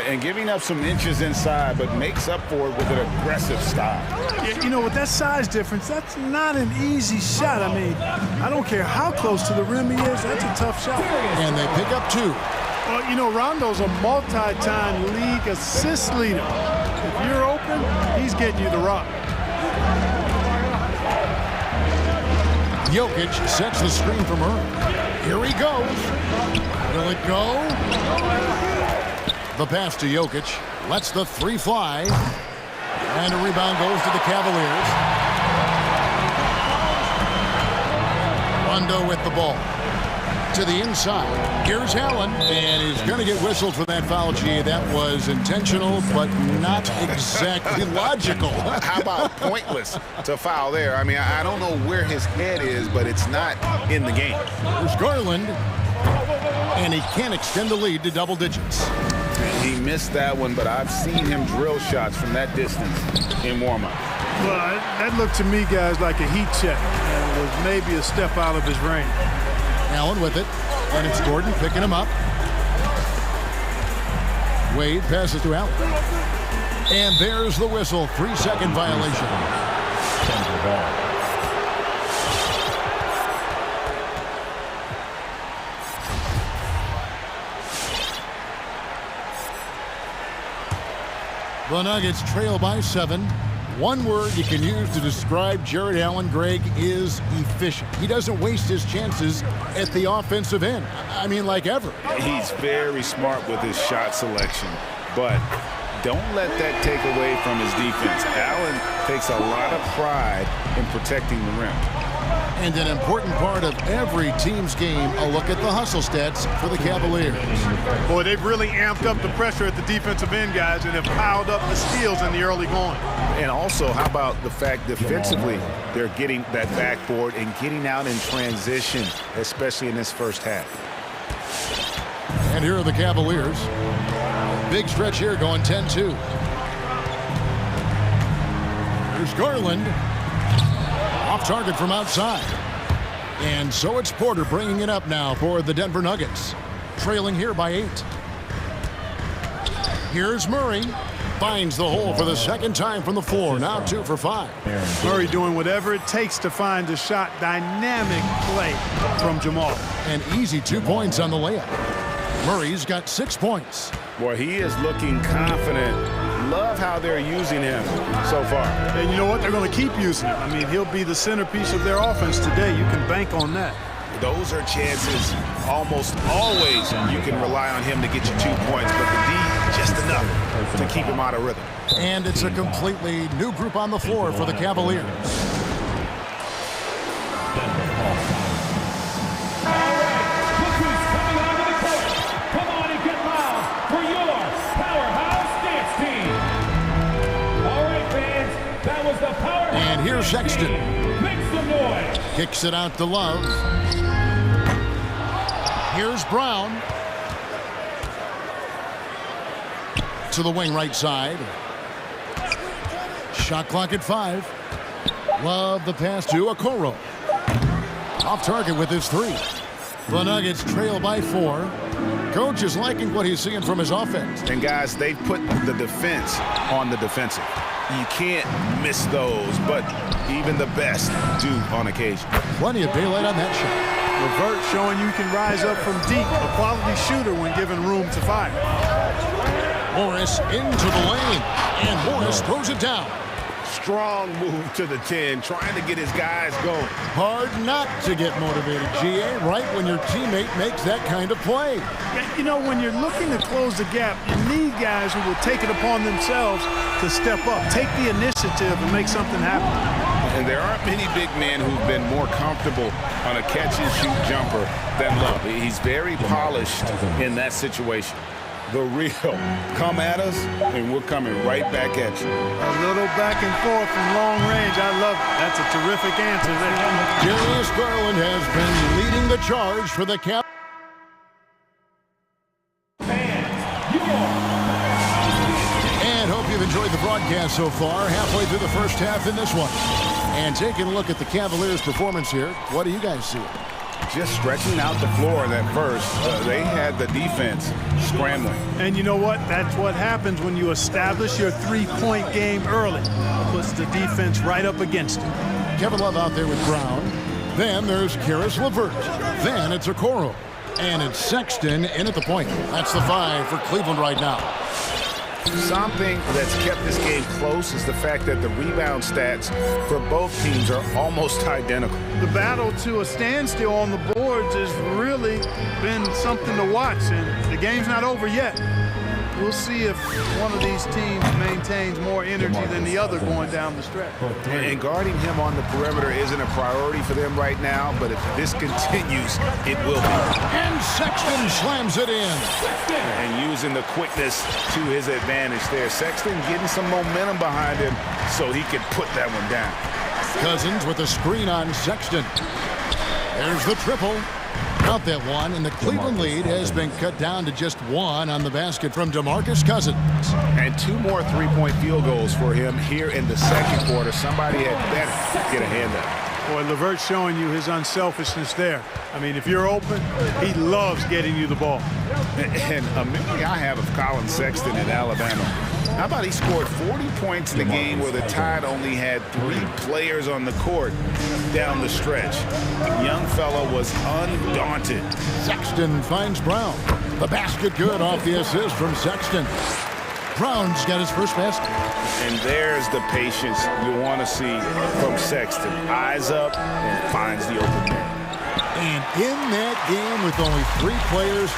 S2: And giving up some inches inside, but makes up for it with an aggressive style.
S7: Yeah, you know, with that size difference, that's not an easy shot. I mean, I don't care how close to the rim he is, that's a tough shot.
S1: And they pick up 2.
S7: Well, you know, Rondo's a multi-time league assist leader. If you're open, he's getting you the rock.
S1: Jokic sets the screen for Murray. Here he goes. Will it go? The pass to Jokic. Lets the three fly. And a rebound goes to the Cavaliers. Rondo with the ball. To the inside. Here's Allen, and he's going to get whistled for that foul. Gee, that was intentional, but not exactly logical.
S2: How about pointless to foul there? I mean, I don't know where his head is, but it's not in the game.
S1: There's Garland, and he can't extend the lead to double digits.
S2: He missed that one, but I've seen him drill shots from that distance in warm-up.
S7: Well, that looked to me, guys, like a heat check. And it was maybe a step out of his range.
S1: Allen with it, and it's Gordon picking him up. Wade passes to Allen. And there's the whistle, 3-second violation. The Nuggets trail by 7. One word you can use to describe Jared Allen, Greg, is efficient. He doesn't waste his chances at the offensive end. I mean, like ever.
S2: He's very smart with his shot selection, but don't let that take away from his defense. Allen takes a lot of pride in protecting the rim.
S1: And an important part of every team's game, a look at the hustle stats for the Cavaliers.
S7: Boy, they've really amped up the pressure at the defensive end, guys, and have piled up the steals in the early going.
S2: And also, how about the fact defensively, they're getting that backboard and getting out in transition, especially in this first half.
S1: And here are the Cavaliers. Big stretch here going 10-2. Here's Garland. Off target from outside. And so it's Porter bringing it up now for the Denver Nuggets. Trailing here by 8. Here's Murray. Finds the hole for the second time from the floor. Now 2 for 5.
S7: Murray doing whatever it takes to find a shot. Dynamic play from Jamal.
S1: An easy 2 points on the layup. Murray's got 6 points.
S2: Boy, he is looking confident. Love how they're using him so far.
S7: And you know what? They're going to keep using him. I mean, he'll be the centerpiece of their offense today. You can bank on that.
S2: Those are chances almost always you can rely on him to get you 2 points, but the D, just enough to keep him out of rhythm.
S1: And it's a completely new group on the floor for the Cavaliers. And here's Sexton.
S5: Make some noise.
S1: Kicks it out to Love. Here's Brown. To the wing right side. Shot clock at 5. Love the pass to Okoro. Off target with his 3. The Nuggets trail by 4. Coach is liking what he's seeing from his offense.
S2: And guys, they've put the defense on the defensive. You can't miss those, but even the best do on occasion.
S1: Plenty of daylight on that shot.
S7: Levert showing you can rise up from deep. A quality shooter when given room to fire.
S1: Morris into the lane, and Morris throws it down.
S2: Strong move to the 10, trying to get his guys going.
S1: Hard not to get motivated, GA, right when your teammate makes that kind of play.
S7: You know, when you're looking to close the gap, you need guys who will take it upon themselves to step up, take the initiative and make something happen.
S2: And there aren't many big men who've been more comfortable on a catch-and-shoot jumper than Love. He's very polished in that situation. The real come at us, and we're coming right back at you.
S7: A little back and forth from long range. I love it. That's a terrific answer there.
S1: Darius Garland has been leading the charge for the Cap. And hope you've enjoyed the broadcast so far. Halfway through the first half in this one. And taking a look at the Cavaliers' performance here, what do you guys see?
S2: Just stretching out the floor in that first. They had the defense scrambling.
S7: And you know what? That's what happens when you establish your three-point game early. Puts the defense right up against it.
S1: Kevin Love out there with Brown. Then there's Karis LeVert. Then it's Okoro. And it's Sexton in at the point. That's the 5 for Cleveland right now.
S2: Something that's kept this game close is the fact that the rebound stats for both teams are almost identical.
S7: The battle to a standstill on the boards has really been something to watch, and the game's not over yet. We'll see if one of these teams maintains more energy than the other going down the stretch.
S2: And guarding him on the perimeter isn't a priority for them right now, but if this continues, it will be.
S1: And Sexton slams it in.
S2: And using the quickness to his advantage there. Sexton getting some momentum behind him so he can put that one down.
S1: Cousins with a screen on Sexton. There's the triple. Count that one, and the Cleveland lead has been cut down to just 1 on the basket from DeMarcus Cousins.
S2: And 2 more three-point field goals for him here in the second quarter. Somebody had better get a hand up.
S7: Boy, LeVert showing you his unselfishness there. I mean, if you're open, he loves getting you the ball.
S2: And a memory I have of Colin Sexton in Alabama. How about he scored 40 points in the game where the Tide only had 3 players on the court down the stretch. The young fella was undaunted.
S1: Sexton finds Brown. The basket good off the assist from Sexton. Brown's got his first basket.
S2: And there's the patience you want to see from Sexton. Eyes up and finds the open man.
S1: And in that game with only 3 players,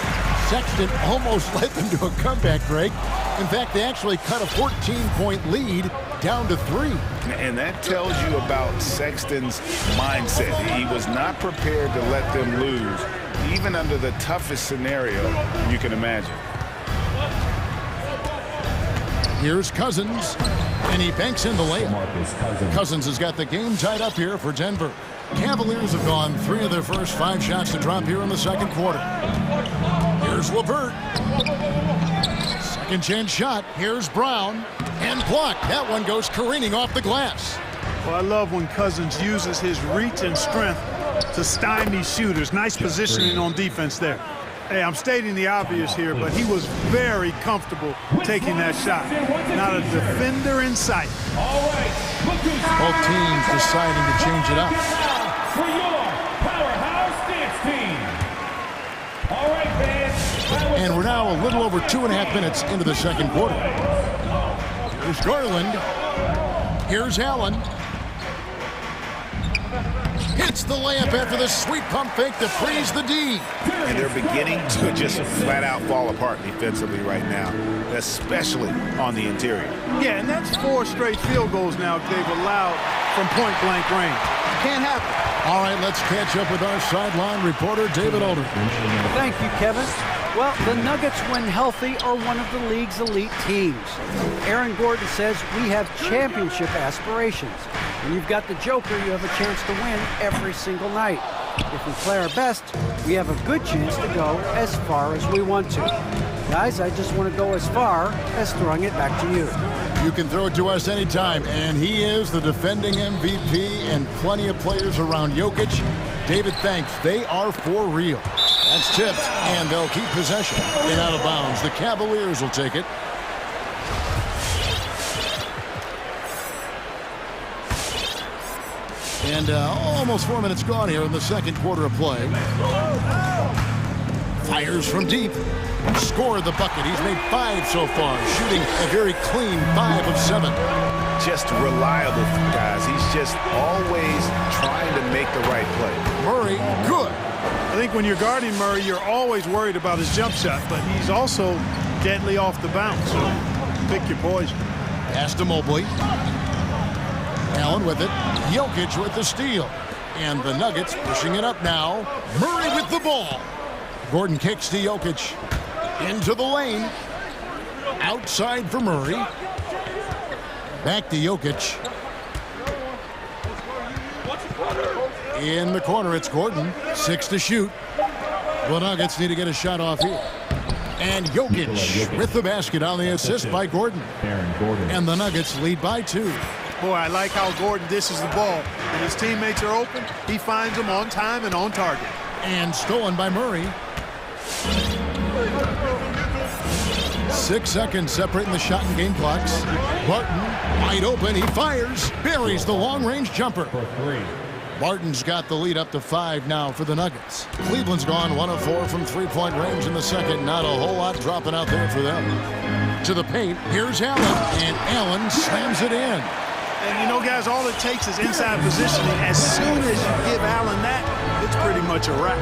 S1: Sexton almost led them to a comeback, Greg. In fact, they actually cut a 14-point lead down to 3.
S2: And that tells you about Sexton's mindset. He was not prepared to let them lose, even under the toughest scenario you can imagine.
S1: Here's Cousins, and he banks in the layup. Cousins has got the game tied up here for Denver. Cavaliers have gone 3 of their first 5 shots to drop here in the second quarter. Here's LeVert. Second chance shot. Here's Brown. And blocked. That one goes careening off the glass.
S7: Well, I love when Cousins uses his reach and strength to stymie shooters. Nice positioning on defense there. Hey, I'm stating the obvious here, but he was very comfortable taking that shot. Not a defender in sight.
S5: All right.
S1: Both teams deciding to change it up.
S5: For your powerhouse dance team. All right, fans.
S1: And we're now a little over 2.5 minutes into the second quarter. Here's Garland. Here's Allen. Hits the layup after the sweet pump fake to freeze the D.
S2: And they're beginning to just flat out fall apart defensively right now, especially on the interior.
S7: Yeah, and that's 4 straight field goals now they've allowed from point-blank range. Can't happen.
S1: All right, let's catch up with our sideline reporter, David Aldridge.
S6: Thank you, Kevin. Well, the Nuggets, when healthy, are one of the league's elite teams. Aaron Gordon says we have championship aspirations. When you've got the Joker, you have a chance to win every single night. If we play our best, we have a good chance to go as far as we want to. Guys, I just want to go as far as throwing it back to you.
S1: You can throw it to us anytime, and he is the defending MVP and plenty of players around Jokic. David thanks. They are for real. That's tipped, and they'll keep possession. And out of bounds. The Cavaliers will take it. And almost 4 minutes gone here in the second quarter of play. Fires from deep. Scored the bucket. He's made 5 so far, shooting a very clean 5 of 7.
S2: Just reliable, guys. He's just always trying to make the right play.
S1: Murray, good.
S7: I think when you're guarding Murray, you're always worried about his jump shot, but he's also deadly off the bounce. So pick your poison.
S1: Pass to Mobley. Allen with it. Jokic with the steal. And the Nuggets pushing it up now. Murray with the ball. Gordon kicks to Jokic. Into the lane. Outside for Murray. Back to Jokic. In the corner, it's Gordon. 6 to shoot. The Nuggets need to get a shot off here. And Jokic with the basket on the assist by Gordon. And the Nuggets lead by 2.
S7: Boy, I like how Gordon dishes the ball. When his teammates are open, he finds them on time and on target.
S1: And stolen by Murray. 6 seconds separating the shot and game clocks. Barton, wide open, he fires, buries the long-range jumper. Barton's got the lead up to 5 now for the Nuggets. Cleveland's gone 1 of 4 from three-point range in the second. Not a whole lot dropping out there for them. To the paint, here's Allen, and Allen slams it in.
S7: And you know, guys, all it takes is inside positioning. As soon as you give Allen that, it's pretty much a wrap.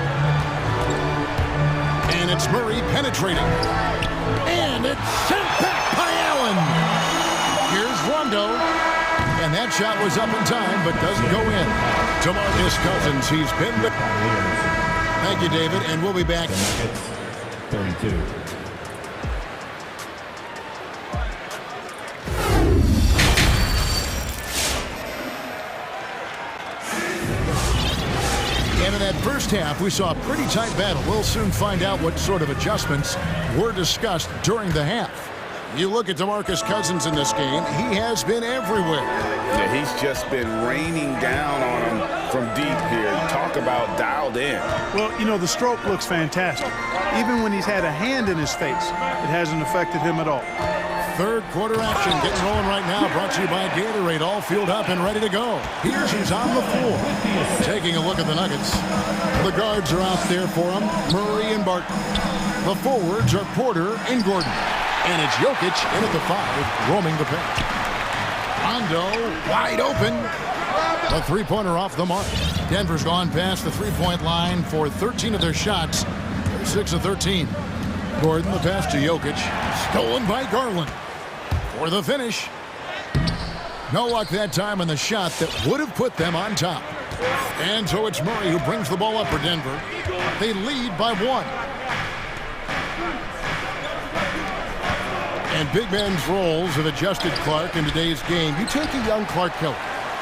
S1: And it's Murray penetrating. And it's sent back by Allen. Here's Rondo. And that shot was up in time, but doesn't go in. DeMarcus Cousins, he's been the... Thank you, David, and we'll be back. 32. And in that first half, we saw a pretty tight battle. We'll soon find out what sort of adjustments were discussed during the half. You look at DeMarcus Cousins in this game, he has been everywhere.
S2: Yeah, he's just been raining down on him from deep here. Talk about dialed in.
S7: Well, you know, the stroke looks fantastic. Even when he's had a hand in his face, it hasn't affected him at all.
S1: Third quarter action getting rolling right now, brought to you by Gatorade, all fueled up and ready to go. Here's who's on the floor. Taking a look at the Nuggets. The guards are out there for them, Murray and Barton. The forwards are Porter and Gordon. And it's Jokic in at the 5, roaming the paint. Rondo wide open. The three-pointer off the mark. Denver's gone past the three-point line for 13 of their shots. They're 6 of 13. Gordon, the pass to Jokic. Stolen by Garland. For the finish. No luck that time on the shot that would have put them on top. And so it's Murray who brings the ball up for Denver. They lead by 1. And big men's roles have adjusted Clark in today's game. You take a young Clark Keller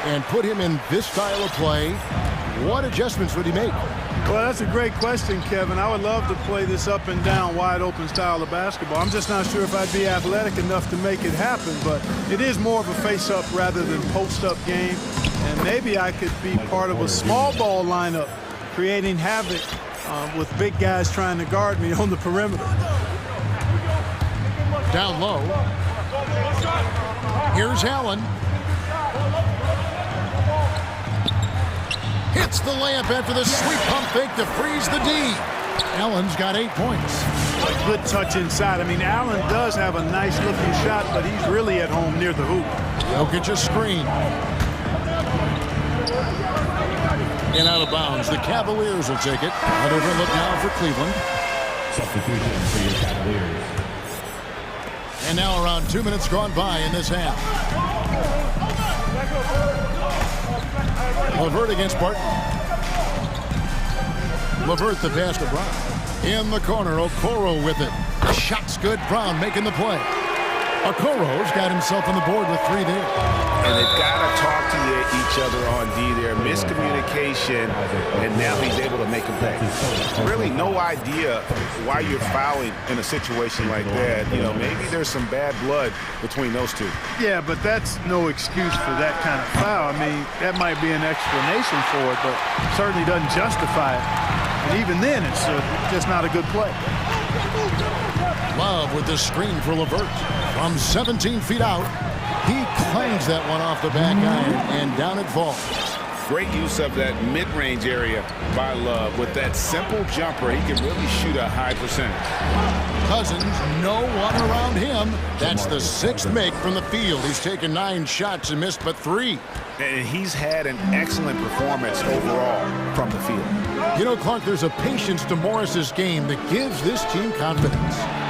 S1: and put him in this style of play, what adjustments would he make?
S7: Well, that's a great question, Kevin. I would love to play this up and down, wide open style of basketball. I'm just not sure if I'd be athletic enough to make it happen, but it is more of a face-up rather than post-up game. And maybe I could be part of a small ball lineup, creating havoc with big guys trying to guard me on the perimeter.
S1: Down low. Here's Allen. Hits the layup after the sweep pump fake to freeze the D. Allen's got 8 points.
S7: A good touch inside. I mean, Allen does have a nice-looking shot, but he's really at home near the hoop.
S1: Jokic a screen. And out of bounds. The Cavaliers will take it. Out overlook now for Cleveland.
S5: Substitution for your Cavaliers.
S1: And now around 2 minutes gone by in this half. LeVert against Barton. LeVert the pass to Brown. In the corner, Okoro with it. The shot's good. Brown making the play. Okoro's got himself on the board with 3 there.
S2: and they've got to talk to each other on D there. Miscommunication, and now he's able to make a pay. Really no idea why you're fouling in a situation like that. You know, maybe there's some bad blood between those two.
S7: Yeah, but that's no excuse for that kind of foul. I mean, that might be an explanation for it, but certainly doesn't justify it. And even then, it's just not a good play.
S1: Love with the screen for LeVert. From 17 feet out, he clangs that one off the back iron, and down it falls.
S2: Great use of that mid-range area by Love. With that simple jumper, he can really shoot a high percentage.
S1: Cousins, no one around him. That's the 6th make from the field. He's taken 9 shots and missed but 3.
S2: And he's had an excellent performance overall from the field.
S1: You know, Clark, there's a patience to Morris's game that gives this team confidence.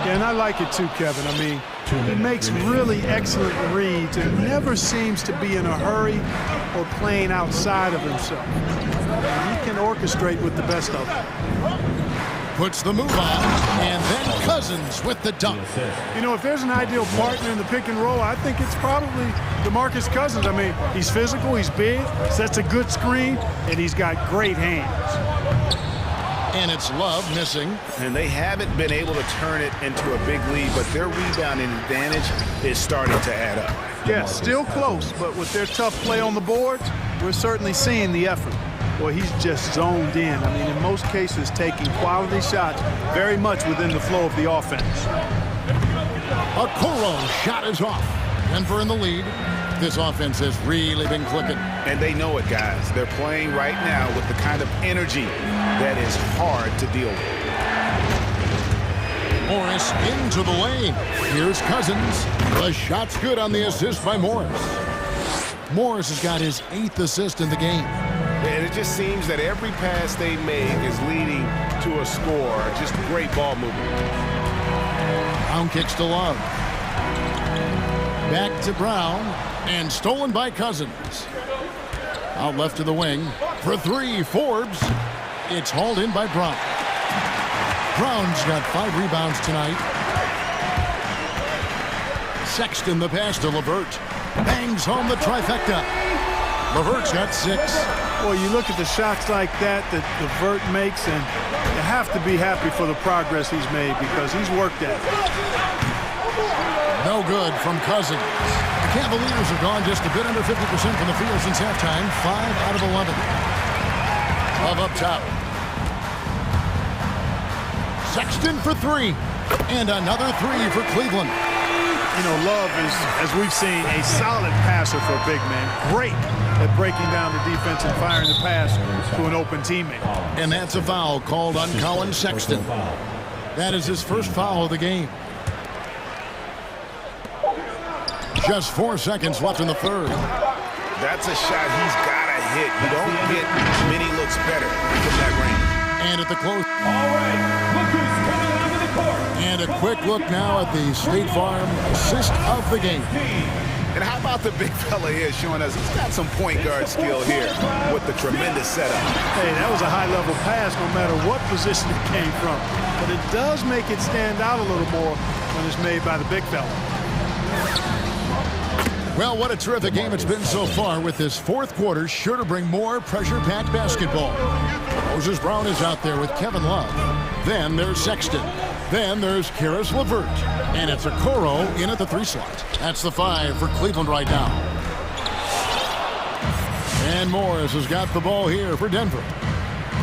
S7: Yeah, and I like it too, Kevin. I mean, he makes really excellent reads and never seems to be in a hurry or playing outside of himself. He can orchestrate with the best of them.
S1: Puts the move on, and then Cousins with the dunk.
S7: You know, if there's an ideal partner in the pick and roll, I think it's probably DeMarcus Cousins. I mean, he's physical, he's big, sets a good screen, and he's got great hands.
S1: And it's Love missing.
S2: And they haven't been able to turn it into a big lead, but their rebounding advantage is starting to add up.
S7: Yeah, still close, but with their tough play on the boards, we're certainly seeing the effort. Well, he's just zoned in. I mean, in most cases, taking quality shots very much within the flow of the offense.
S1: Okoro's shot is off. Denver in the lead. This offense has really been clicking.
S2: And they know it, guys. They're playing right now with the kind of energy that is hard to deal with.
S1: Morris into the lane. Here's Cousins. The shot's good on the assist by Morris. Morris has got his 8th assist in the game.
S3: And it just seems that every pass they make is leading to a score. Just great ball movement.
S1: Brown kicks to Love. Back to Brown. And stolen by Cousins. Out left to the wing. For 3, Forbes. It's hauled in by Brown. Brown's got 5 rebounds tonight. Sexton the pass to LeVert. Bangs home the trifecta. LeVert's got 6.
S7: Well, you look at the shots like that LeVert makes, and you have to be happy for the progress he's made because he's worked at it.
S1: No good from Cousins. The Cavaliers have gone just a bit under 50% from the field since halftime. 5 out of 11. Love up top. Sexton for 3. And another 3 for Cleveland.
S7: You know, Love is, as we've seen, a solid passer for a big man. Great at breaking down the defense and firing the pass to an open teammate.
S1: And that's a foul called on Colin Sexton. That is his first foul of the game. Just 4 seconds left in the third.
S2: That's a shot he's got to hit. You don't get many looks better from that range.
S1: And at the close.
S5: All right, look who's coming onto the court.
S1: And a quick look now at the State Farm assist of the game.
S2: And how about the big fella here showing us he's got some point guard skill here with the tremendous setup.
S7: Hey, that was a high-level pass no matter what position it came from. But it does make it stand out a little more when it's made by the big fella.
S1: Well, what a terrific game it's been so far, with this 4th quarter sure to bring more pressure-packed basketball. Moses Brown is out there with Kevin Love. Then there's Sexton. Then there's Karis LeVert. And it's Okoro in at the 3 slot. That's the 5 for Cleveland right now. And Morris has got the ball here for Denver.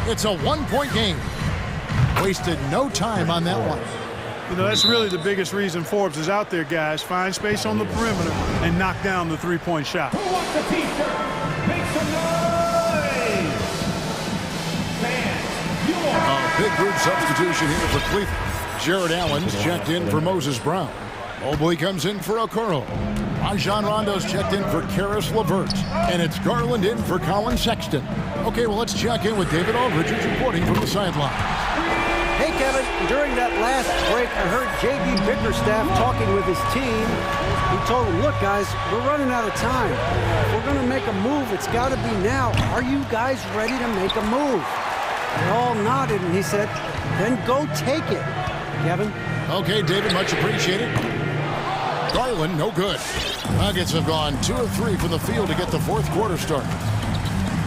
S1: It's a 1-point game. Wasted no time on that one.
S7: You know, that's really the biggest reason Forbes is out there, guys. Find space on the perimeter and knock down the 3-point shot.
S5: Who wants the t-shirt? Make some noise! Fans, you are...
S1: A big group substitution here for Cleveland. Jared Allen's checked in for Moses Brown. Mobley comes in for Okoro. Rajon Rondo's checked in for Karis LeVert. And it's Garland in for Colin Sexton. Okay, well, let's check in with David Aldridge, who's reporting from the sideline.
S6: Hey, Kevin, during that last break, I heard J.B. Bickerstaff talking with his team. He told them, look, guys, we're running out of time. If we're going to make a move, it's got to be now. Are you guys ready to make a move? They all nodded, and he said, then go take it. Kevin?
S1: Okay, David, much appreciated. Garland, no good. Nuggets have gone 2 of 3 from the field to get the fourth quarter started.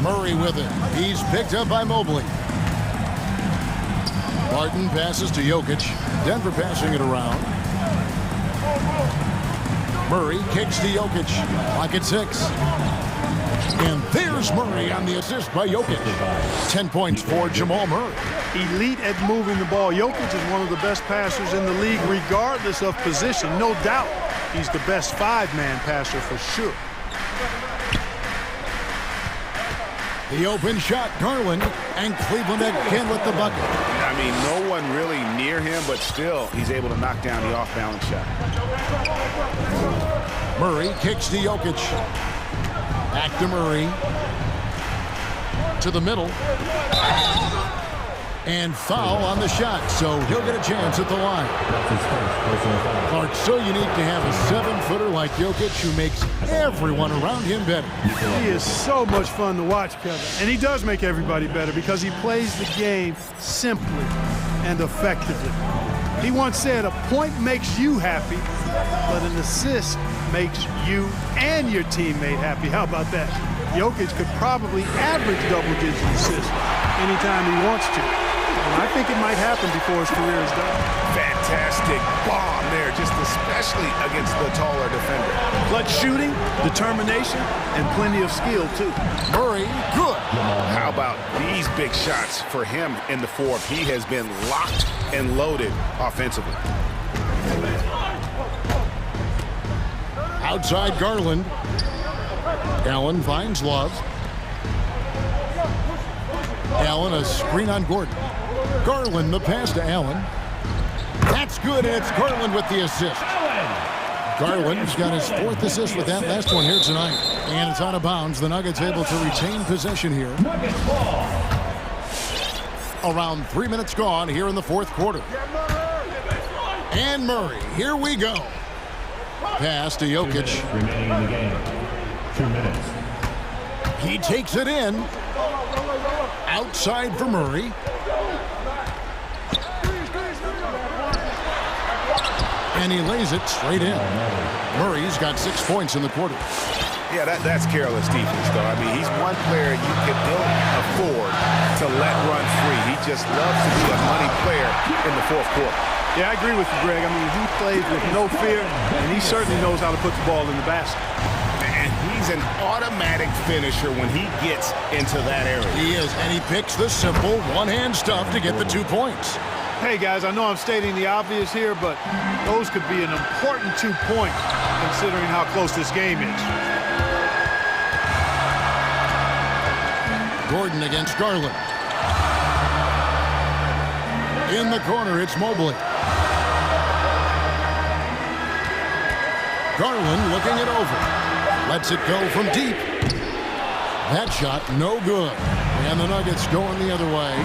S1: Murray with it. He's picked up by Mobley. Martin passes to Jokic. Denver passing it around. Murray kicks to Jokic. Clock at 6. And there's Murray on the assist by Jokic. 10 points for Jamal Murray.
S7: Elite at moving the ball. Jokic is one of the best passers in the league, regardless of position. No doubt he's the best five-man passer for sure.
S1: The open shot, Garland, and Cleveland again with the bucket.
S2: I mean, no one really near him, but still, he's able to knock down the off-balance shot.
S1: Murray kicks to Jokic. Back to Murray. To the middle. And foul on the shot, so he'll get a chance at the line. Clark, so unique to have a 7-footer like Jokic who makes everyone around him better.
S7: He is so much fun to watch, Kevin. And he does make everybody better because he plays the game simply and effectively. He once said, a point makes you happy, but an assist makes you and your teammate happy. How about that? Jokic could probably average double-digit assists anytime he wants to. And I think it might happen before his career is done.
S2: Fantastic bomb there, just especially against the taller defender.
S7: Clutch shooting, determination, and plenty of skill, too.
S1: Murray, good.
S2: How about these big shots for him in the fourth? He has been locked and loaded offensively.
S1: Outside Garland. Allen finds Love. Allen, a screen on Gordon. Garland, the pass to Allen. That's good, and it's Garland with the assist. Garland's got his 4th assist with that last one here tonight. And it's out of bounds. The Nuggets able to retain possession here. Around 3 minutes gone here in the fourth quarter. And Murray, here we go. Pass to Jokic.
S5: Remaining in the game. 2 minutes.
S1: He takes it in. Outside for Murray. And he lays it straight in. Murray's got 6 points in the quarter.
S2: Yeah, that's careless defense, though. I mean, he's one player you can ill afford to let run free. He just loves to be a money player in the fourth quarter.
S7: Yeah, I agree with you, Greg. I mean, he plays with no fear, and he certainly knows how to put the ball in the basket.
S2: And he's an automatic finisher when he gets into that area.
S1: He is, and he picks the simple one-hand stuff to get the 2 points.
S7: Hey, guys, I know I'm stating the obvious here, but those could be an important 2 points considering how close this game is.
S1: Gordon against Garland. In the corner, it's Mobley. Garland looking it over. Lets it go from deep. That shot, no good. And the Nuggets going the other way.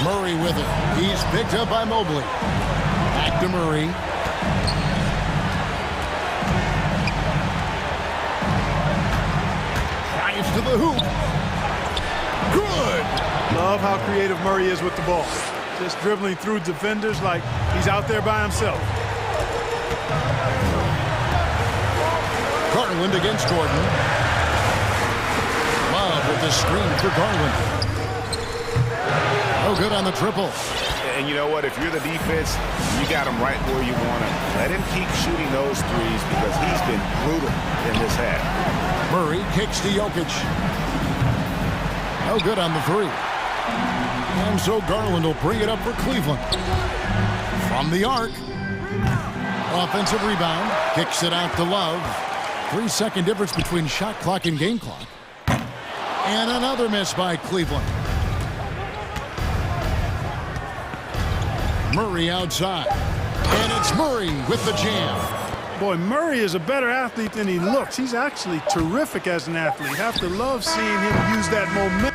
S1: Murray with it. He's picked up by Mobley. Back to Murray. Drives to the hoop. Good.
S7: Love how creative Murray is with the ball. Just dribbling through defenders like he's out there by himself.
S1: Garland against Gordon. Love with the screen for Garland. No good on the triple.
S2: And you know what? If you're the defense, you got him right where you want him. Let him keep shooting those threes because he's been brutal in this half.
S1: Murray kicks to Jokic. No good on the 3. And so Garland will bring it up for Cleveland. From the arc. Offensive rebound. Kicks it out to Love. 3-second difference between shot clock and game clock. And another miss by Cleveland. Murray outside. And it's Murray with the jam.
S7: Boy, Murray is a better athlete than he looks. He's actually terrific as an athlete. Have to love seeing him use that momentum.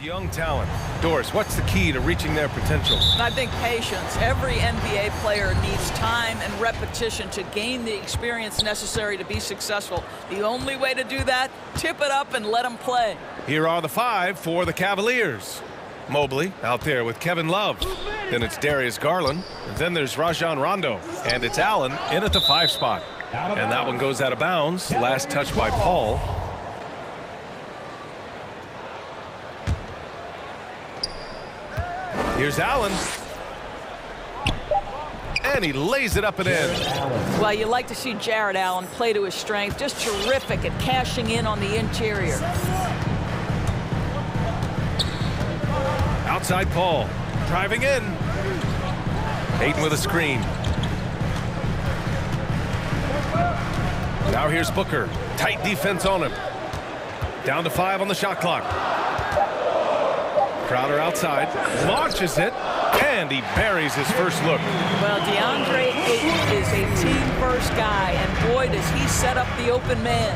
S9: young talent. Doris, what's the key to reaching their potential?
S11: I think patience. Every NBA player needs time and repetition to gain the experience necessary to be successful. The only way to do that, tip it up and let them play.
S9: Here are the 5 for the Cavaliers. Mobley out there with Kevin Love. Then it's Darius Garland. And then there's Rajon Rondo. And it's Allen in at the 5 spot. And that one goes out of bounds. Last touch by Paul. Here's Allen. And he lays it up and in.
S11: Well, you like to see Jared Allen play to his strength. Just terrific at cashing in on the interior.
S9: Outside Paul. Driving in. Ayton with a screen. Now here's Booker. Tight defense on him. Down to 5 on the shot clock. Crowder outside, launches it, and he buries his first look.
S11: Well, DeAndre Ayton is a team-first guy, and boy, does he set up the open man.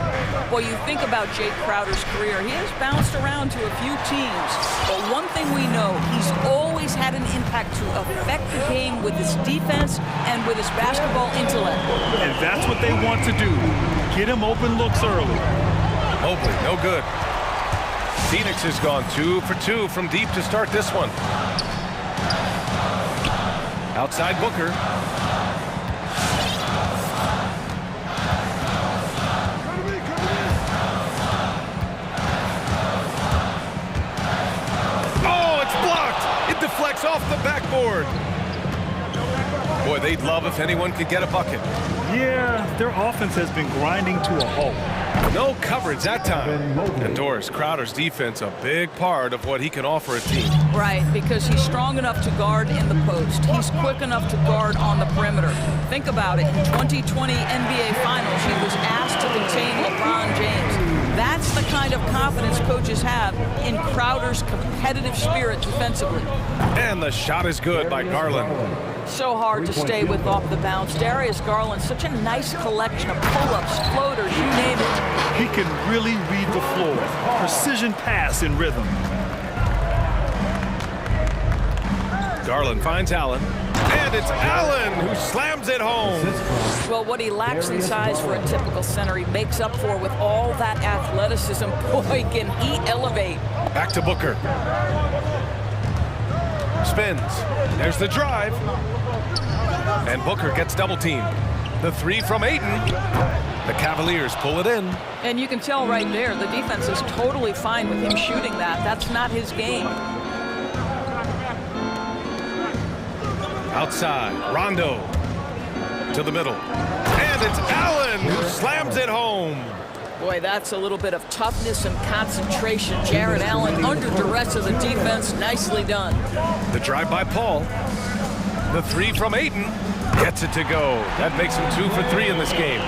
S11: Boy, you think about Jake Crowder's career. He has bounced around to a few teams, but one thing we know, he's always had an impact to affect the game with his defense and with his basketball intellect.
S8: And that's what they want to do. Get him open looks early.
S9: Mobley, no good. Phoenix has gone 2 for 2 from deep to start this one. Outside Booker. Oh, it's blocked. It deflects off the backboard. Boy, they'd love if anyone could get a bucket.
S8: Yeah, their offense has been grinding to a halt.
S9: No coverage that time. And Doris, Crowder's defense, a big part of what he can offer a team.
S11: Right, because he's strong enough to guard in the post. He's quick enough to guard on the perimeter. Think about it. In 2020 NBA Finals, he was asked to contain LeBron James. That's the kind of confidence coaches have in Crowder's competitive spirit defensively.
S9: And the shot is good by Garland.
S11: So hard to stay with off the bounce. Darius Garland, such a nice collection of pull-ups, floaters, you name it.
S8: He can really read the floor. Precision pass in rhythm.
S9: Garland finds Allen. And it's Allen who slams it home.
S11: Well, what he lacks in size for a typical center, he makes up for with all that athleticism. Boy, can he elevate.
S9: Back to Booker. Spins. There's the drive. And Booker gets double teamed. The 3 from Ayton. The Cavaliers pull it in.
S11: And you can tell right there, the defense is totally fine with him shooting that. That's not his game.
S9: Outside, Rondo to the middle. And it's Allen who slams it home.
S11: Boy, that's a little bit of toughness and concentration. Jared Allen under duress of the defense. Nicely done.
S9: The drive by Paul. The 3 from Ayton. Gets it to go. That makes him 2 for 3 in this game.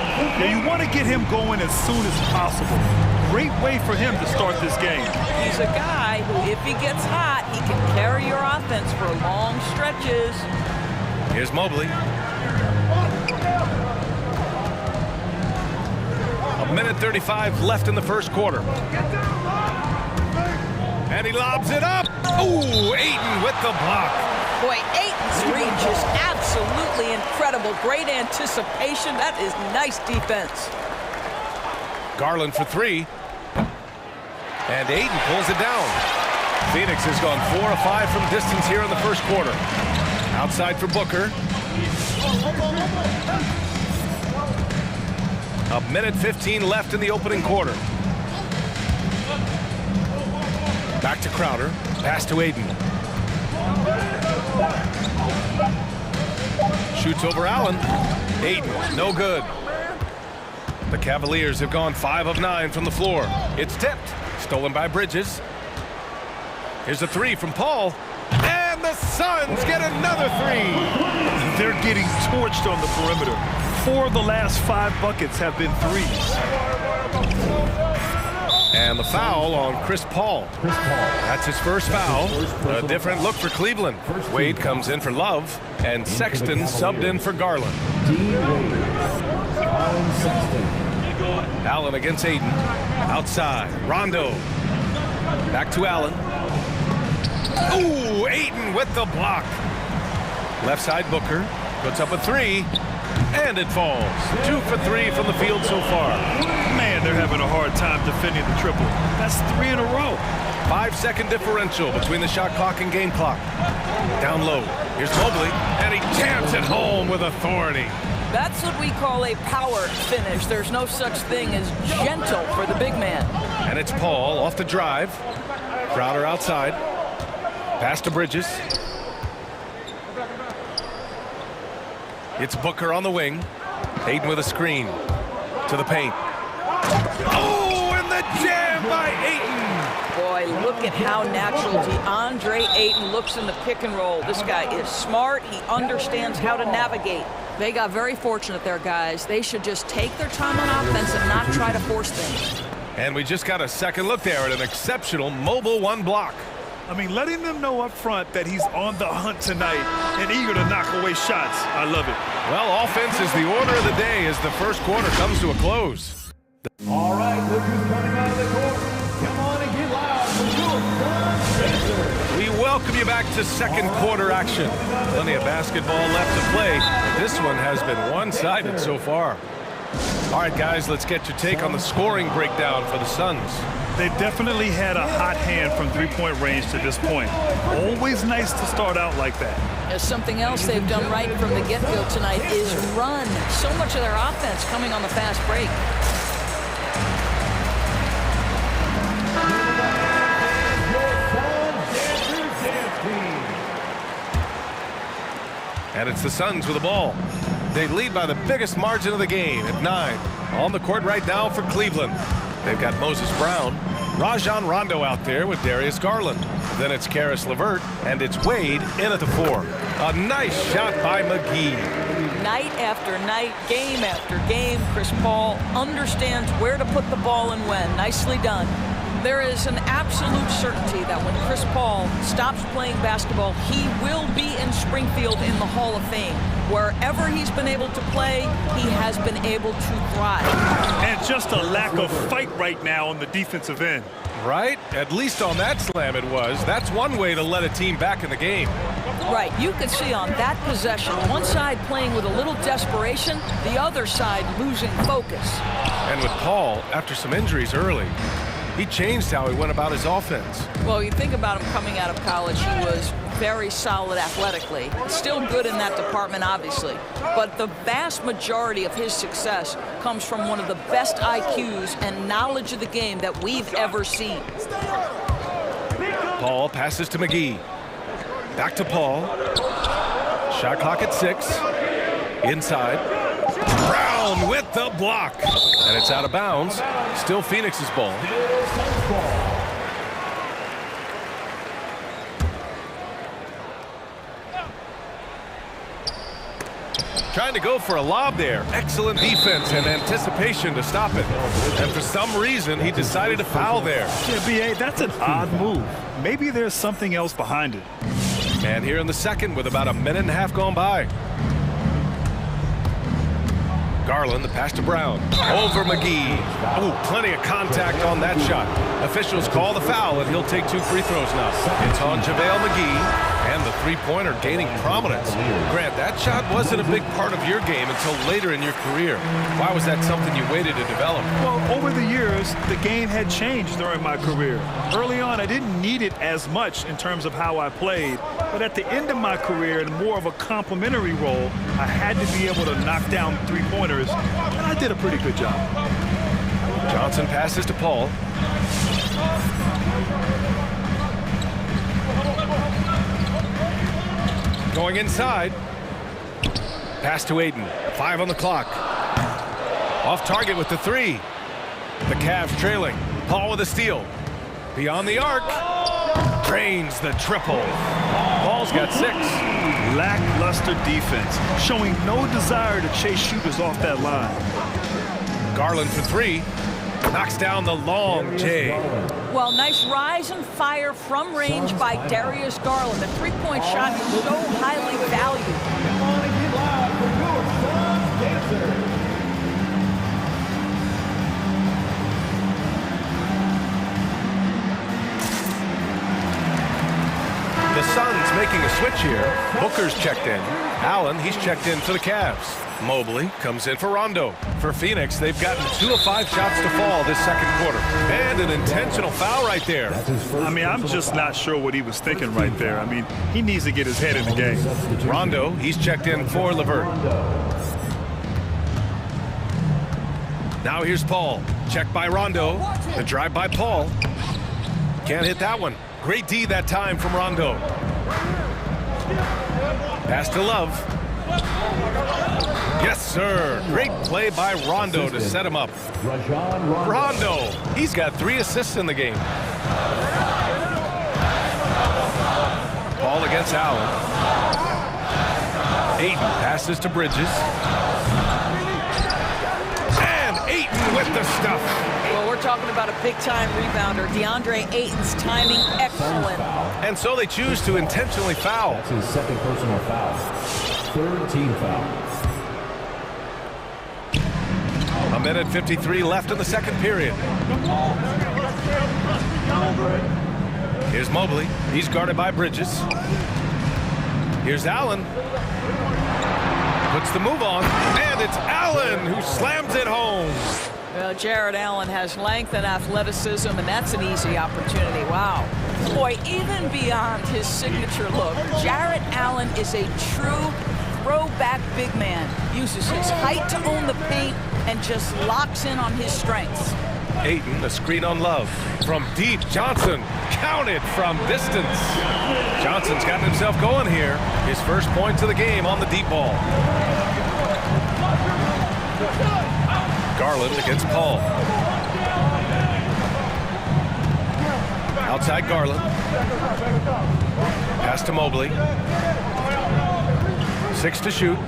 S8: Yeah, you want to get him going as soon as possible. Great way for him to start this game.
S11: He's a guy who, if he gets hot, he can carry your offense for long stretches.
S9: Here's Mobley. A minute 35 left in the first quarter. And he lobs it up. Ooh, Ayton with the block.
S11: Boy, Ayton's reach is absolutely incredible. Great anticipation. That is nice defense.
S9: Garland for 3. And Ayton pulls it down. Phoenix has gone 4 of 5 from distance here in the first quarter. Outside for Booker. A minute 15 left in the opening quarter. Back to Crowder. Pass to Ayton. Shoots over Allen. Ayton, no good. The Cavaliers have gone 5 of 9 from the floor. It's tipped. Stolen by Bridges. Here's a 3 from Paul. And the Suns get another 3.
S8: They're getting torched on the perimeter. 4 of the last 5 buckets have been threes.
S9: And the foul on Chris Paul. That's his first foul. A different look for Cleveland. Wade comes in for Love, and Sexton subbed in for Garland. Allen against Ayton. Outside, Rondo. Back to Allen. Ooh, Ayton with the block. Left side Booker puts up a three, and it falls. 2 for 3 from the field so far.
S8: Man, they're having a hard time defending the triple. That's 3 in a row.
S9: 5-second differential between the shot clock and game clock. Down low. Here's Mobley, and he jams it home with authority.
S11: That's what we call a power finish. There's no such thing as gentle for the big man.
S9: And it's Paul off the drive. Crowder outside. Pass to Bridges. It's Booker on the wing. Ayton with a screen. To the paint. Oh, and the jam by Ayton!
S11: Boy, look at how natural DeAndre Ayton looks in the pick and roll. This guy is smart. He understands how to navigate. They got very fortunate there, guys. They should just take their time on offense and not try to force things.
S9: And we just got a second look there at an exceptional mobile one block.
S8: I mean, letting them know up front that he's on the hunt tonight and eager to knock away shots. I love it.
S9: Well, offense is the order of the day as the first quarter comes to a close.
S5: All right, look who's coming out of the court. Come on and get loud for your Sun.
S9: We welcome you back to second quarter action. Plenty of basketball left to play. This one has been one-sided so far. All right, guys, let's get your take on the scoring breakdown for the Suns.
S8: They've definitely had a hot hand from three-point range to this point. Always nice to start out like that.
S11: There's something else they've done right from the get-go tonight is run. So much of their offense coming on the fast break.
S9: And it's the Suns with the ball. They lead by the biggest margin of the game at 9. On the court right now for Cleveland. They've got Moses Brown, Rajon Rondo out there with Darius Garland. Then it's Karis LeVert, and it's Wade in at the 4. A nice shot by McGee.
S11: Night after night, game after game, Chris Paul understands where to put the ball and when. Nicely done. There is an absolute certainty that when Chris Paul stops playing basketball, he will be in Springfield in the Hall of Fame. Wherever he's been able to play, he has been able to thrive.
S8: And just a lack of fight right now on the defensive end.
S9: Right? At least on that slam it was. That's one way to let a team back in the game.
S11: Right. You could see on that possession, one side playing with a little desperation, the other side losing focus.
S9: And with Paul, after some injuries early, he changed how he went about his offense.
S11: Well, you think about him coming out of college, he was very solid athletically. Still good in that department, obviously. But the vast majority of his success comes from one of the best IQs and knowledge of the game that we've ever seen.
S9: Paul passes to McGee. Back to Paul. Shot clock at 6. Inside. Brown with the block. And it's out of bounds. Still Phoenix's ball. Trying to go for a lob there. Excellent defense and anticipation to stop it. And for some reason, he decided to foul there.
S8: Yeah, B.A., that's an odd move. Maybe there's something else behind it.
S9: And here in the second with about a minute and a half gone by. Garland, the pass to Brown. Over McGee. Ooh, plenty of contact on that shot. Officials call the foul, and he'll take 2 free throws now. It's on JaVale McGee, and the three-pointer gaining prominence. Grant, that shot wasn't a big part of your game until later in your career. Why was that something you waited to develop?
S8: Well, over the years, the game had changed during my career. Early on, I didn't need it as much in terms of how I played. But at the end of my career, in more of a complementary role, I had to be able to knock down three-pointers, and I did a pretty good job.
S9: Johnson passes to Paul. Going inside. Pass to Ayton. 5 on the clock. Off target with the 3. The Cavs trailing. Paul with a steal. Beyond the arc. Drains the triple. Paul's got 6.
S8: Lackluster defense, showing no desire to chase shooters off that line.
S9: Garland for 3. Knocks down the long J.
S11: Well, nice rise and fire from range by Darius Garland. The three-point shot is so highly valued.
S5: Come on and get loud for your Suns dancer.
S9: making a switch here. Booker's checked in. Allen, he's checked in for the Cavs. Mobley comes in for Rondo. For Phoenix, they've gotten 2 of 5 shots to fall this second quarter. And an intentional foul right there.
S8: I mean, I'm just not sure what he was thinking right there. I mean, he needs to get his head in the game.
S9: Rondo, he's checked in for LeVert. Now here's Paul. Checked by Rondo. The drive by Paul. Can't hit that one. Great D that time from Rondo. Pass to Love. Yes, sir. Great play by Rondo to set him up. Rondo, he's got 3 assists in the game. Paul against Allen. Ayton passes to Bridges. And Ayton with the stuff.
S11: Well, we're talking about a big-time rebounder. DeAndre Ayton's timing excellent.
S9: And so they choose to intentionally foul.
S5: That's his second personal foul. 3rd team foul.
S9: A minute 53 left in the second period. Here's Mobley. He's guarded by Bridges. Here's Allen. Puts the move on. And it's Allen who slams it home.
S11: Well, Jared Allen has length and athleticism, and that's an easy opportunity. Wow. Boy, even beyond his signature look, Jared Allen is a true throwback big man. Uses his height to own the paint and just locks in on his strengths.
S9: Ayton, a screen on Love. From deep, Johnson counted from distance. Johnson's gotten himself going here. His first points of the game on the deep ball. Garland against Paul. Outside Garland. Pass to Mobley. 6 to shoot.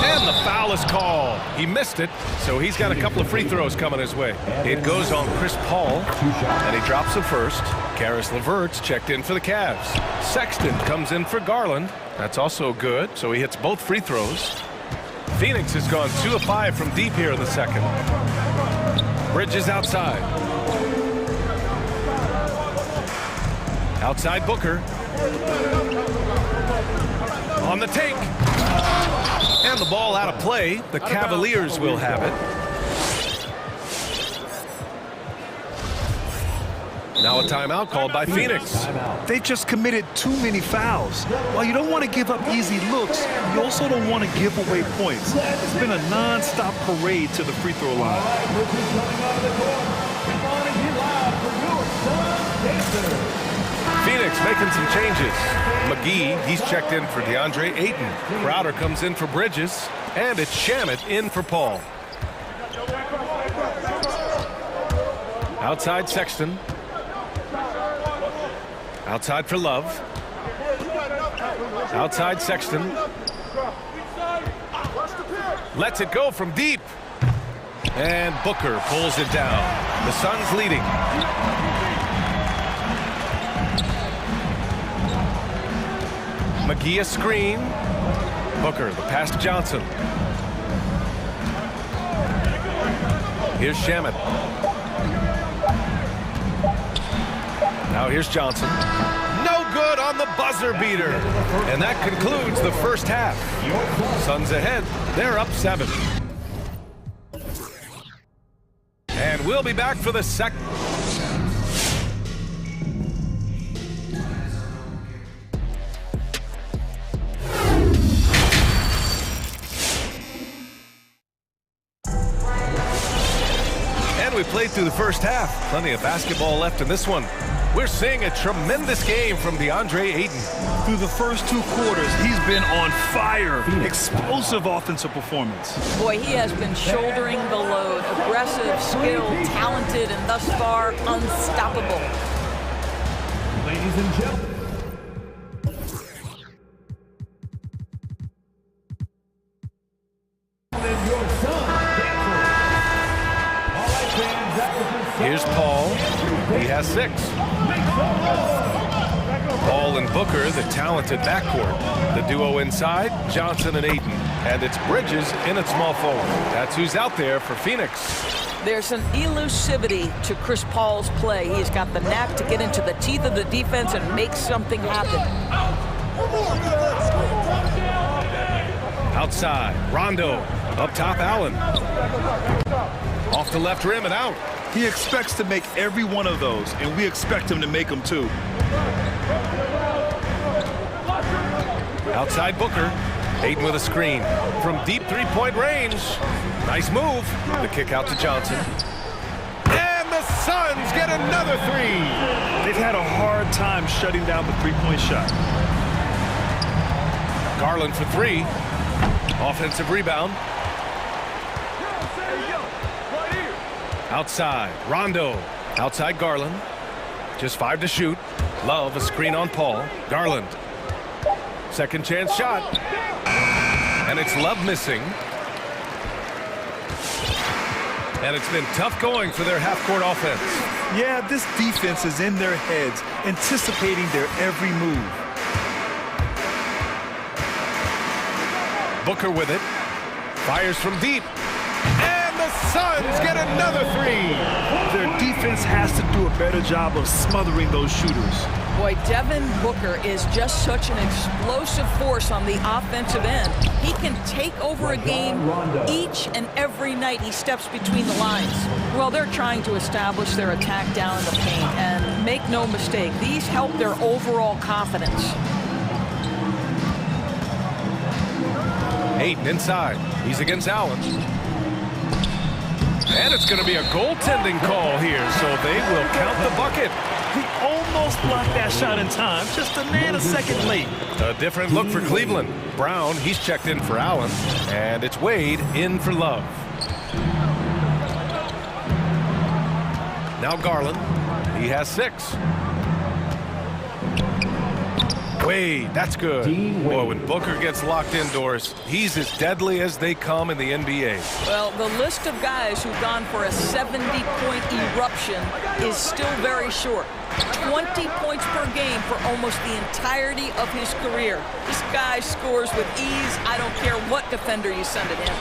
S9: And the foul is called. He missed it, so he's got a couple of free throws coming his way. It goes on Chris Paul, and he drops the first. Karis LeVert's checked in for the Cavs. Sexton comes in for Garland. That's also good, so he hits both free throws. Phoenix has gone 2 of 5 from deep here in the second. Bridges outside. Outside Booker. On the take. And the ball out of play. The Cavaliers will have it. Now a timeout called by Phoenix.
S17: They just committed too many fouls. While you don't want to give up easy looks, you also don't want to give away points. It's been a non-stop parade to the free throw line.
S9: Phoenix making some changes. McGee, he's checked in for DeAndre Ayton. Crowder comes in for Bridges. And it's Shamet in for Paul. Outside Sexton. Outside for Love. Outside Sexton. Lets it go from deep. And Booker pulls it down. The Suns leading. McGee a screen. Booker, the pass to Johnson. Here's Shamet. Now here's Johnson. No good on the buzzer beater. And that concludes the first half. Suns ahead. They're up 7. And we'll be back for the second. We played through the first half. Plenty of basketball left in this one. We're seeing a tremendous game from DeAndre Ayton.
S17: Through the first 2 quarters, he's been on fire. Explosive offensive performance.
S11: Boy, he has been shouldering the load. Aggressive, skilled, talented, and thus far, unstoppable.
S5: Ladies and gentlemen.
S9: Here's Paul. He has 6. Paul and Booker, the talented backcourt. The duo inside, Johnson and Ayton. And it's Bridges in at small forward. That's who's out there for Phoenix.
S11: There's an elusivity to Chris Paul's play. He's got the knack to get into the teeth of the defense and make something happen.
S9: Outside, Rondo. Up top, Allen. Off the left rim and out.
S17: He expects to make every one of those, and we expect him to make them too.
S9: Outside Booker. Ayton with a screen. From deep three-point range. Nice move. The kick out to Johnson. And the Suns get another three.
S17: They've had a hard time shutting down the three-point shot.
S9: Garland for three. Offensive rebound. Outside, Rondo. Outside Garland. Just 5 to shoot. Love a screen on Paul. Garland. Second chance shot. And it's Love missing. And it's been tough going for their half-court offense.
S17: Yeah, this defense is in their heads, anticipating their every move.
S9: Booker with it. Fires from deep. And the Suns get another three.
S17: Their defense has to do a better job of smothering those shooters.
S11: Boy, Devin Booker is just such an explosive force on the offensive end. He can take over a game each and every night he steps between the lines. Well, they're trying to establish their attack down in the paint, and make no mistake, these help their overall confidence.
S9: Ayton inside. He's against Allen. And it's going to be a goaltending call here, so they will count the bucket.
S17: He almost blocked that shot in time, just a nanosecond late.
S9: A different look for Cleveland. Brown, he's checked in for Allen. And it's Wade in for Love. Now Garland. He has 6. Wade, that's good. Boy, when Booker gets locked indoors, he's as deadly as they come in the NBA.
S11: Well, the list of guys who've gone for a 70-point eruption is still very short. 20 points per game for almost the entirety of his career. This guy scores with ease. I don't care what defender you send at him.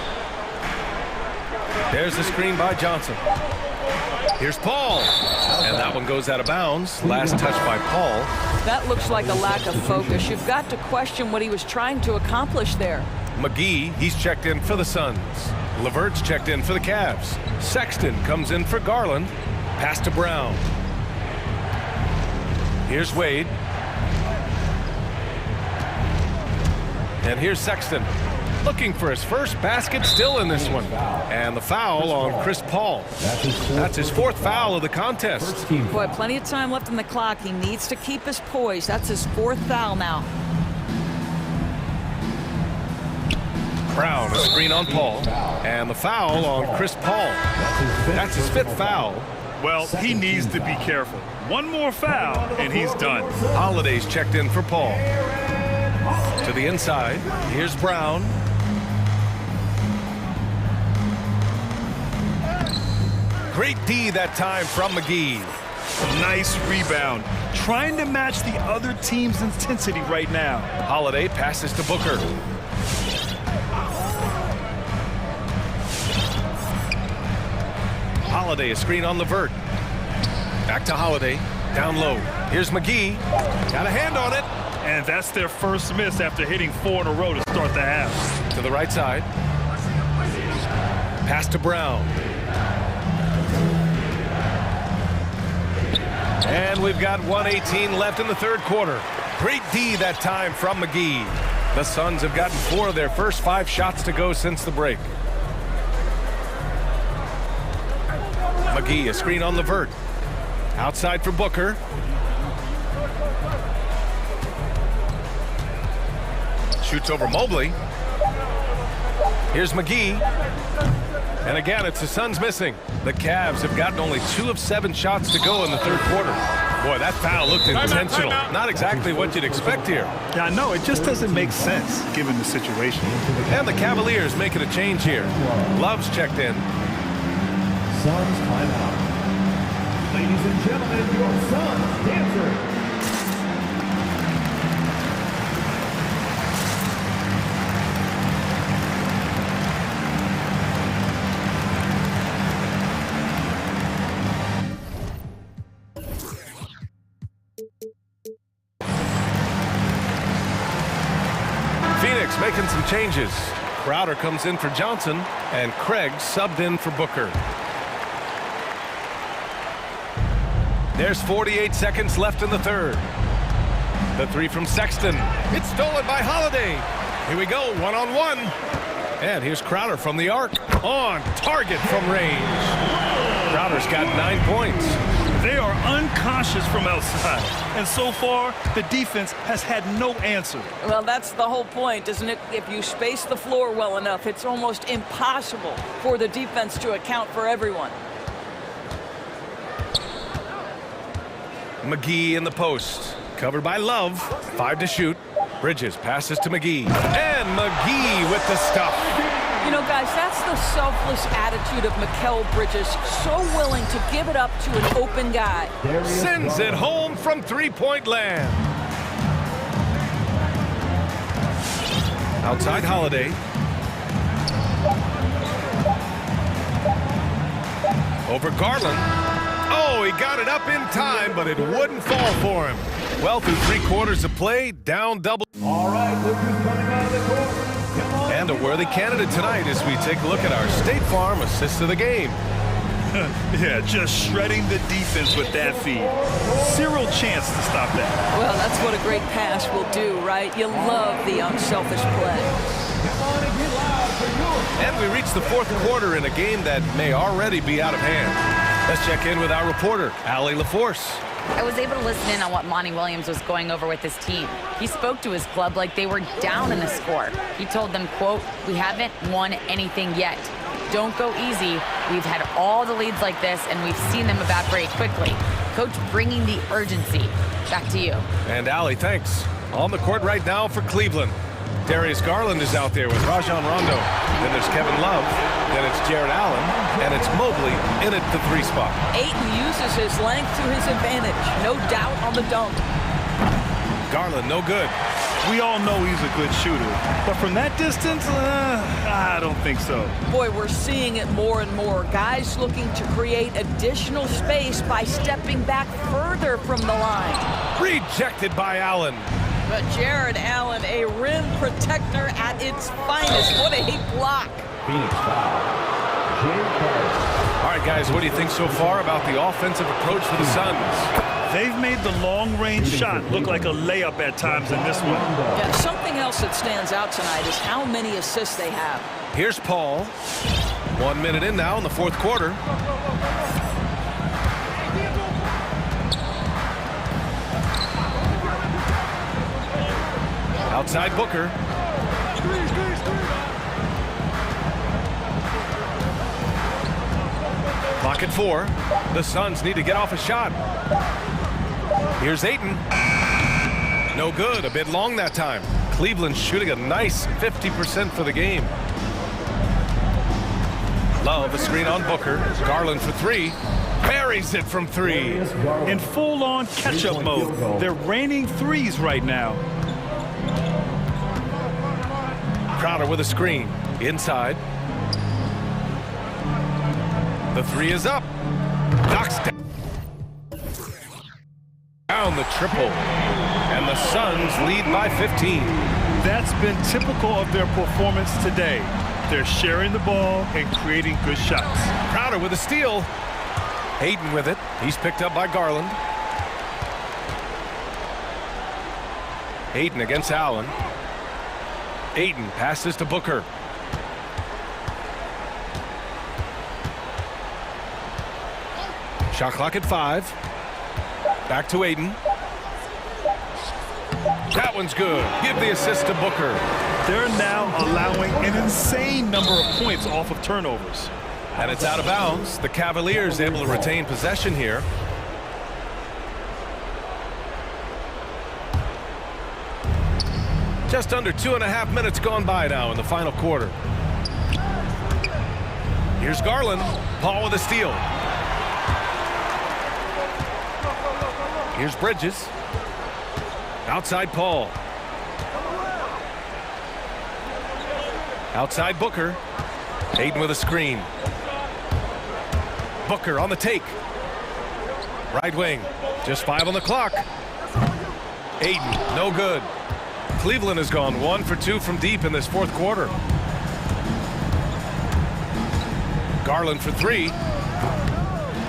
S9: There's the screen by Johnson. Here's Paul. And that one goes out of bounds. Last touch by Paul.
S11: That looks like a lack of focus. You've got to question what he was trying to accomplish there.
S9: McGee, he's checked in for the Suns. LeVert's checked in for the Cavs. Sexton comes in for Garland. Pass to Brown. Here's Wade. And here's Sexton. Looking for his first basket, still in this one. And the foul on Chris Paul. That's his 4th foul of the contest.
S11: Boy, plenty of time left on the clock. He needs to keep his poise. That's his 4th foul now.
S9: Brown, a screen on Paul. And the foul on Chris Paul. That's his 5th foul.
S17: Well, he needs to be careful. One more foul, and he's done.
S9: Holiday's checked in for Paul. To the inside. Here's Brown. Great D that time from McGee.
S17: Nice rebound. Trying to match the other team's intensity right now.
S9: Holiday passes to Booker. Holiday, a screen on LeVert. Back to Holiday. Down low. Here's McGee. Got a hand on it.
S17: And that's their first miss after hitting 4 in a row to start the half.
S9: To the right side. Pass to Brown. And we've got 1:18 left in the 3rd quarter. Great D that time from McGee. The Suns have gotten 4 of their first 5 shots to go since the break. McGee, a screen on LeVert. Outside for Booker. Shoots over Mobley. Here's McGee. And again, it's the Suns missing. The Cavs have gotten only 2 of 7 shots to go in the 3rd quarter. Boy, that foul looked intentional. Not exactly what you'd expect here.
S17: Yeah, I know. It just doesn't make sense given the situation.
S9: And the Cavaliers making a change here. Love's checked in.
S5: Suns timeout. Ladies and gentlemen, your Suns dancer.
S9: Phoenix making some changes. Crowder comes in for Johnson, and Craig subbed in for Booker. There's 48 seconds left in the third. The three from Sexton. It's stolen by Holiday. Here we go, one-on-one. And here's Crowder from the arc. On target from range. Crowder's got 9 points.
S17: They are unconscious from outside. And so far, the defense has had no answer.
S11: Well, that's the whole point, isn't it? If you space the floor well enough, it's almost impossible for the defense to account for everyone.
S9: McGee in the post. Covered by Love. 5 to shoot. Bridges passes to McGee. And McGee with the stuff.
S11: You know, guys, that's the selfless attitude of Mikal Bridges. So willing to give it up to an open guy.
S9: Sends it home from three-point land. Outside Holiday. Over Garland. Oh, he got it up in time, but it wouldn't fall for him. Well, through 3 quarters of play, down double.
S5: All right, look who's coming out of the court. Come on.
S9: And a worthy candidate tonight as we take a look at our State Farm assist of the game.
S17: Yeah, just shredding the defense with that feed. Zero chance to stop that.
S11: Well, that's what a great pass will do, right? You love the unselfish play.
S9: And we reach the fourth quarter in a game that may already be out of hand. Let's check in with our reporter, Allie LaForce.
S10: I was able to listen in on what Monty Williams was going over with his team. He spoke to his club like they were down in the score. He told them, quote, "We haven't won anything yet. Don't go easy. We've had all the leads like this, and we've seen them evaporate quickly." Coach bringing the urgency. Back to you.
S9: And Allie, thanks. On the court right now for Cleveland. Darius Garland is out there with Rajon Rondo. Then there's Kevin Love. Then it's Jared Allen. And it's Mobley in at the 3 spot.
S11: Ayton uses his length to his advantage. No doubt on the dunk.
S9: Garland, no good.
S17: We all know he's a good shooter. But from that distance, I don't think so.
S11: Boy, we're seeing it more and more. Guys looking to create additional space by stepping back further from the line.
S9: Rejected by Allen.
S11: But Jared Allen, a rim protector at its finest. What a block.
S5: Phoenix foul.
S9: All right, guys, what do you think so far about the offensive approach for the Suns?
S17: They've made the long-range shot look like a layup at times in this one.
S11: Yeah, something else that stands out tonight is how many assists they have.
S9: Here's Paul. 1 minute in now in the fourth quarter. Outside Booker. Clock at 4. The Suns need to get off a shot. Here's Ayton. No good. A bit long that time. Cleveland shooting a nice 50% for the game. Love, a screen on Booker. Garland for 3. Buries it from 3.
S17: In full-on catch-up mode. They're raining threes right now.
S9: Crowder with a screen. Inside. The 3 is up. Knocks down the triple. And the Suns lead by 15.
S17: That's been typical of their performance today. They're sharing the ball and creating good shots.
S9: Crowder with a steal. Ayton with it. He's picked up by Garland. Ayton against Allen. Ayton passes to Booker. Shot clock at 5. Back to Ayton. That one's good. Give the assist to Booker.
S17: They're now allowing an insane number of points off of turnovers.
S9: And it's out of bounds. The Cavaliers able to retain possession here. Just under 2.5 minutes gone by now in the final quarter. Here's Garland. Paul with a steal. Here's Bridges. Outside Paul. Outside Booker. Ayton with a screen. Booker on the take. Right wing. Just 5 on the clock. Ayton, no good. Cleveland has gone 1 for 2 from deep in this fourth quarter. Garland for 3.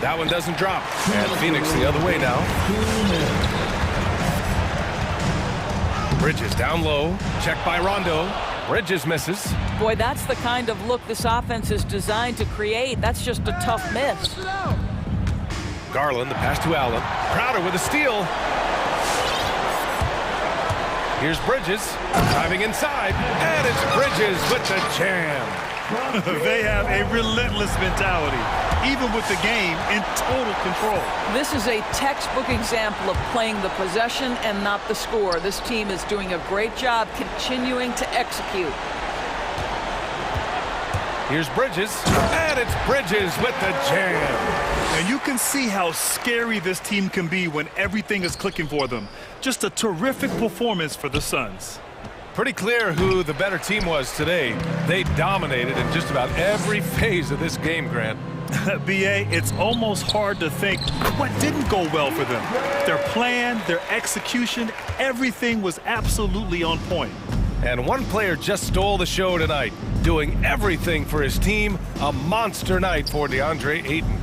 S9: That one doesn't drop. And Phoenix the other way now. Bridges down low. Checked by Rondo. Bridges misses.
S11: Boy, that's the kind of look this offense is designed to create. That's just a tough miss.
S9: Garland, the pass to Allen. Crowder with a steal. Here's Bridges, driving inside, and it's Bridges with the jam.
S17: They have a relentless mentality, even with the game in total control.
S11: This is a textbook example of playing the possession and not the score. This team is doing a great job continuing to execute.
S9: Here's Bridges, and it's Bridges with the jam.
S17: And you can see how scary this team can be when everything is clicking for them. Just a terrific performance for the Suns.
S9: Pretty clear who the better team was today. They dominated in just about every phase of this game, Grant.
S17: B.A., it's almost hard to think what didn't go well for them. Their plan, their execution, everything was absolutely on point.
S9: And one player just stole the show tonight, doing everything for his team. A monster night for DeAndre Ayton.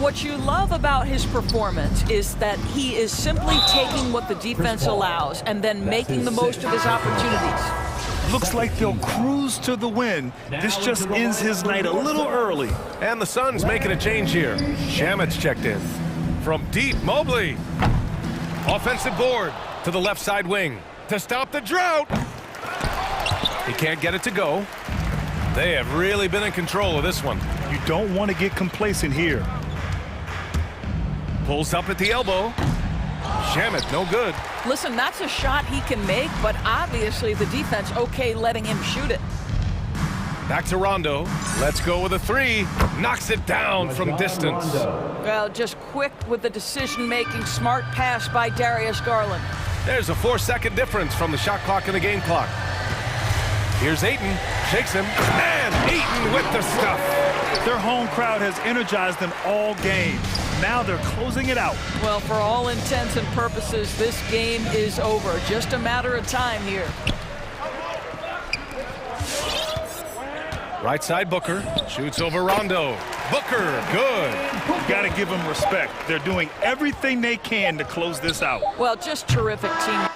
S11: What you love about his performance is that he is simply taking what the defense allows and then making the most of his opportunities.
S17: Looks like they'll cruise to the win. This just ends his night a little early.
S9: And the Suns making a change here. Shamet's checked in. From deep, Mobley. Offensive board to the left side wing to stop the drought. He can't get it to go. They have really been in control of this one.
S17: You don't want to get complacent here.
S9: Pulls up at the elbow. Shamet, no good.
S11: Listen, that's a shot he can make, but obviously the defense okay letting him shoot it.
S9: Back to Rondo. Let's go with a 3. Knocks it down from distance.
S11: Well, just quick with the decision-making, smart pass by Darius Garland.
S9: There's a 4-second difference from the shot clock and the game clock. Here's Ayton, shakes him, and Ayton with the stuff.
S17: Their home crowd has energized them all game. Now they're closing it out.
S11: Well, for all intents and purposes, this game is over. Just a matter of time here.
S9: Right side Booker, shoots over Rondo. Booker, good.
S17: You got to give them respect. They're doing everything they can to close this out.
S11: Well, just terrific team.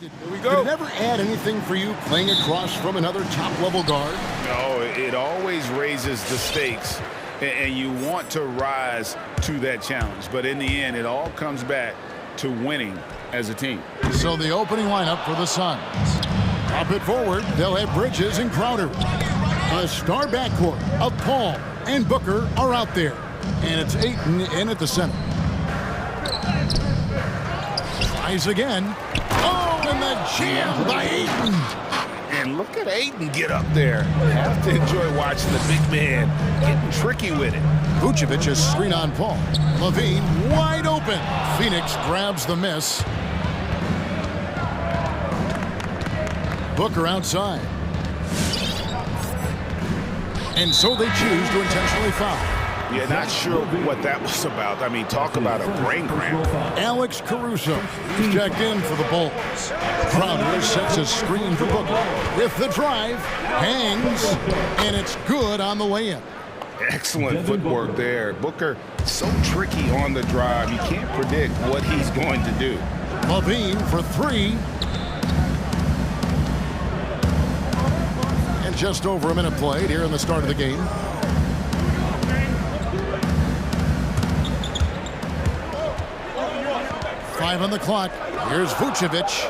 S1: Did it ever add anything for you playing across from another top-level guard?
S2: No, it always raises the stakes, and you want to rise to that challenge. But in the end, it all comes back to winning as a team.
S1: So the opening lineup for the Suns. Up it forward, they'll have Bridges and Crowder. A star backcourt of Paul and Booker are out there. And it's Ayton in at the center. Tries again. Oh, and the jam by Ayton.
S2: And look at Ayton get up there. Have to enjoy watching the big man getting tricky with it.
S1: Vucevic is screen on Paul. Levine wide open. Phoenix grabs the miss. Booker outside. And so they choose to intentionally foul.
S2: Yeah, not sure what that was about. I mean, talk about a brain cramp.
S1: Alex Caruso is checked in for the Bulls. Crowder sets a screen for Booker. With the drive, hangs, and it's good on the way in.
S2: Excellent footwork there. Booker, so tricky on the drive. You can't predict what he's going to do.
S1: Levine for three. And just over a minute played here in the start of the game. Five on the clock. Here's Vucevic.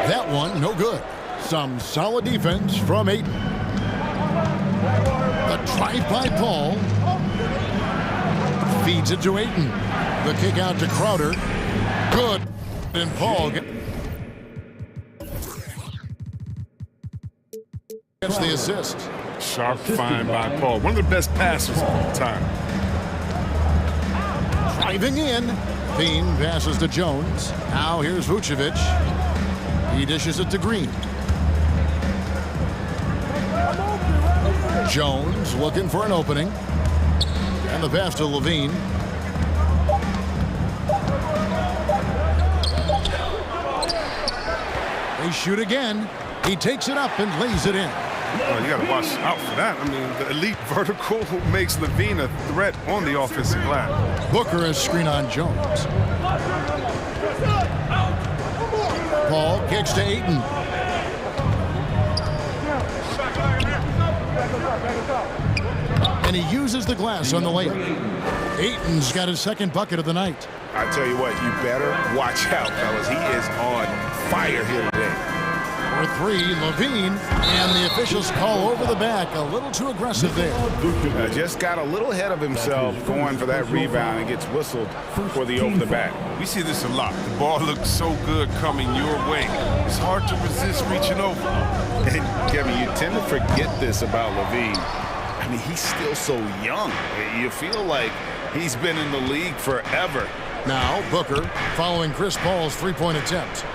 S1: That one, no good. Some solid defense from Ayton. The drive by Paul. Feeds it to Ayton. The kick out to Crowder. Good. And Paul gets the assist.
S15: Sharp find by Paul. One of the best passers of all time.
S1: Driving in. Bean passes to Jones. Now here's Vucevic. He dishes it to Green. Jones looking for an opening. And the pass to Levine. They shoot again. He takes it up and lays it in.
S15: Oh, you got to watch out for that. I mean, the elite vertical makes Levine a threat on the offensive line.
S1: Booker is screen on Jones. Paul kicks to Ayton. And he uses the glass on the layup. Ayton's got his second bucket of the night.
S2: I tell you what, you better watch out, fellas. He is on fire here today.
S1: For three, Levine, and the officials call over the back. A little too aggressive there.
S2: Just got a little ahead of himself going for that rebound and gets whistled for the over the back.
S15: We see this a lot. The ball looks so good coming your way. It's hard to resist reaching over.
S2: And Kevin, you tend to forget this about Levine. I mean, he's still so young. You feel like he's been in the league forever.
S1: Now, Booker following Chris Paul's three-point attempt.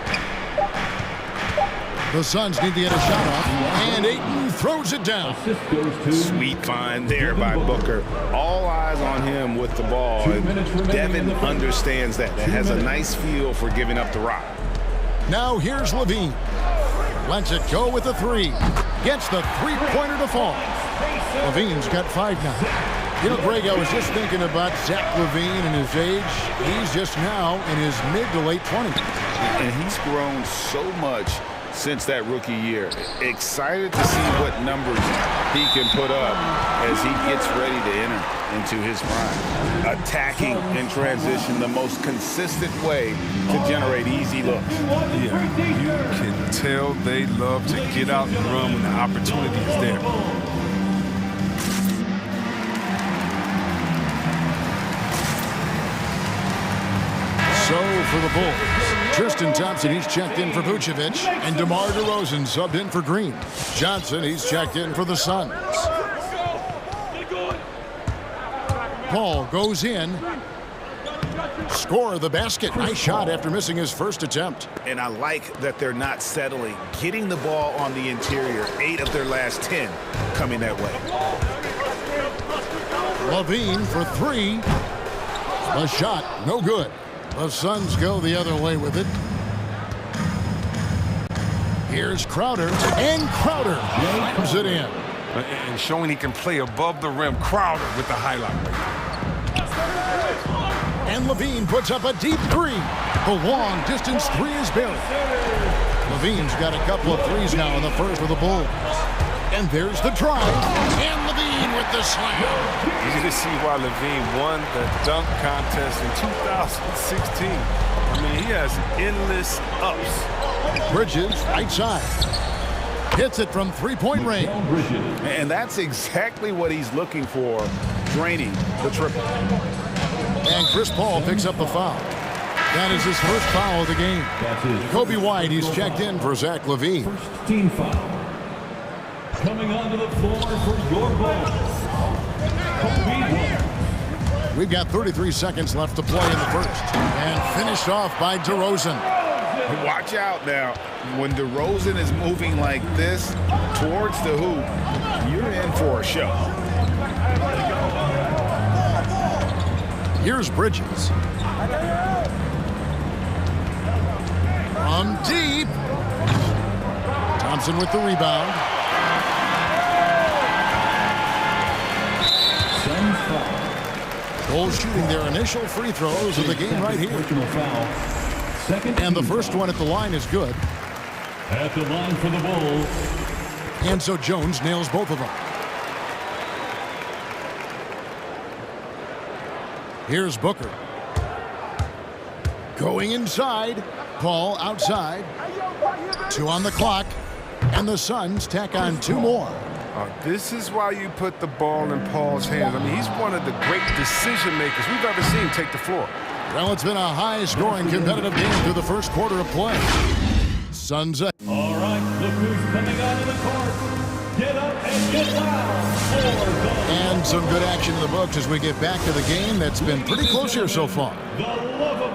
S1: The Suns need to get a shot off, and Ayton throws it down.
S2: Sweet find there by Booker. All eyes on him with the ball, and Devin understands that. That has a nice feel for giving up the rock.
S1: Now here's Levine. Lets it go with the three. Gets the three-pointer to fall. Levine's got five now. You know, Greg, I was just thinking about Zach Levine and his age. He's just now in his mid to late 20s.
S2: And he's grown so much since that rookie year. Excited to see what numbers he can put up as he gets ready to enter into his prime. Attacking in transition, the most consistent way to generate easy looks.
S15: Yeah, you can tell they love to get out and run when the opportunity is there.
S1: So for the Bulls, Tristan Thompson, he's checked in for Vucevic, and DeMar DeRozan subbed in for Green. Johnson, he's checked in for the Suns. Paul goes in. Score the basket. Nice shot after missing his first attempt.
S2: And I like that they're not settling. Getting the ball on the interior, 8 of their last 10 coming that way.
S1: Levine for three. A shot, no good. The Suns go the other way with it. Here's Crowder, and Crowder slams it in.
S15: And showing he can play above the rim. Crowder with the highlight.
S1: And Levine puts up a deep three. The long-distance three is buried. Levine's got a couple of threes now in the first for the Bulls. And there's the drive. And Levine with the slam.
S15: You can see why Levine won the dunk contest in 2016. I mean, he has endless ups.
S1: Bridges, right side. Hits it from three-point range.
S2: And that's exactly what he's looking for, draining the triple.
S1: And Chris Paul picks up the foul. That is his first foul of the game. Kobe White, he's checked in for Zach LaVine.
S5: First team foul. Coming onto the floor for your Bulls, Kobe White.
S1: We've got 33 seconds left to play in the first. And finished off by DeRozan.
S2: Watch out now. When DeRozan is moving like this towards the hoop, you're in for a show.
S1: Here's Bridges. From deep. Thompson with the rebound. Bulls shooting their initial free throws of the game right here. And the first one at the line is good.
S5: At the line for the Bulls.
S1: And so Jones nails both of them. Here's Booker. Going inside. Paul outside. 2 on the clock. And the Suns tack on 2 more.
S15: This is why you put the ball in Paul's hands. I mean, he's one of the great decision makers we've ever seen take the floor.
S1: Well, it's been a high-scoring competitive game through the first quarter of play. Suns up.
S5: All right, look who's coming onto the court. Get up and get loud.
S1: And some good action in the books as we get back to the game that's been pretty close here so far.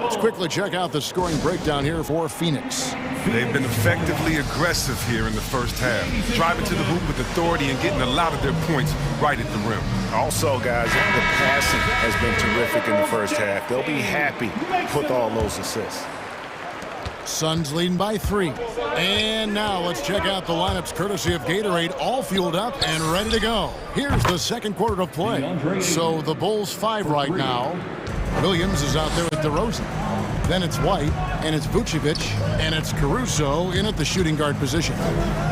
S1: Let's quickly check out the scoring breakdown here for Phoenix.
S15: They've been effectively aggressive here in the first half, driving to the hoop with authority and getting a lot of their points right at the rim.
S2: Also, guys, the passing has been terrific in the first half. They'll be happy with all those assists.
S1: Suns leading by 3. And now let's check out the lineups courtesy of Gatorade, all fueled up and ready to go. Here's the second quarter of play. So the Bulls 5 right now. Williams is out there with DeRozan. Then it's White, and it's Vucevic, and it's Caruso in at the shooting guard position.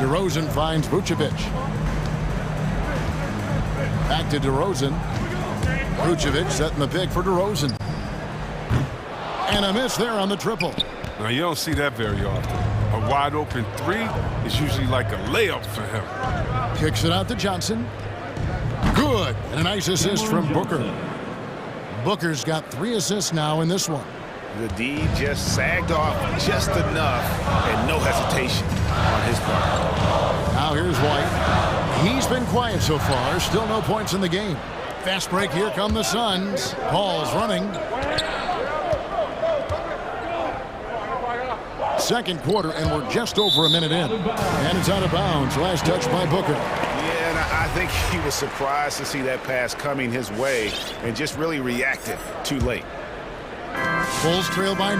S1: DeRozan finds Vucevic. Back to DeRozan. Vucevic setting the pick for DeRozan. And a miss there on the triple.
S15: Now, you don't see that very often. A wide open 3 is usually like a layup for him.
S1: Kicks it out to Johnson. Good. And a nice assist from Booker. Booker's got 3 assists now in this one.
S2: The D just sagged off just enough and no hesitation on his part.
S1: Now here's White. He's been quiet so far. Still no points in the game. Fast break. Here come the Suns. Paul's running. Second quarter, and we're just over a minute in. And it's out of bounds. Last touch by Booker.
S2: Yeah, and I think he was surprised to see that pass coming his way and just really reacted too late.
S1: Bulls trail by 9.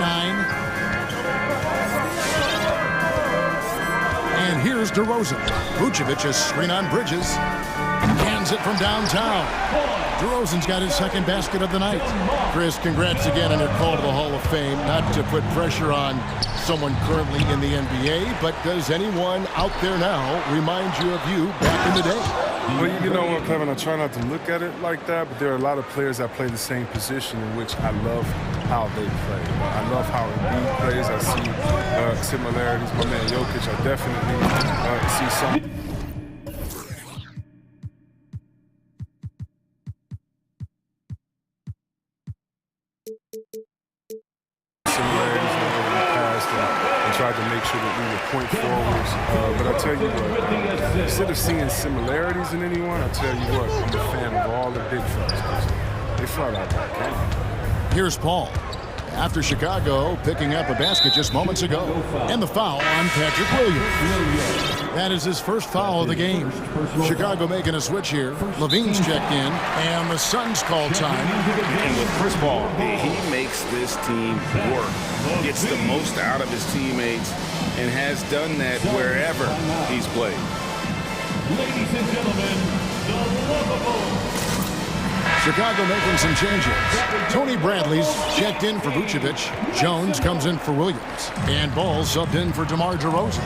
S1: And here's DeRozan. Vucevic is screen on Bridges. Cans it from downtown. DeRozan's got his second basket of the night. Chris, congrats again on your call to the Hall of Fame. Not to put pressure on someone currently in the NBA, but does anyone out there now remind you of you back in the day?
S15: Well, you know what, Kevin, I try not to look at it like that, but there are a lot of players that play the same position in which I love how they play. I love how Embiid plays. I see similarities. My man Jokic, I definitely see some. Tried to make sure that we were point forwards. But I tell you what, instead of seeing similarities in anyone, I tell you what, I'm a fan of all the big fellas. They flat out that game.
S1: Here's Paul. After Chicago picking up a basket just moments ago. And the foul on Patrick Williams. That is his first foul of the game. Chicago making a switch here. Levine's checked in, and the Suns call time.
S2: And with Chris Paul, he makes this team work. Gets the most out of his teammates and has done that wherever he's played.
S5: Ladies and gentlemen, the lovable
S1: Chicago making some changes. Tony Bradley's checked in for Vucevic. Jones comes in for Williams. And Ball subbed in for DeMar DeRozan.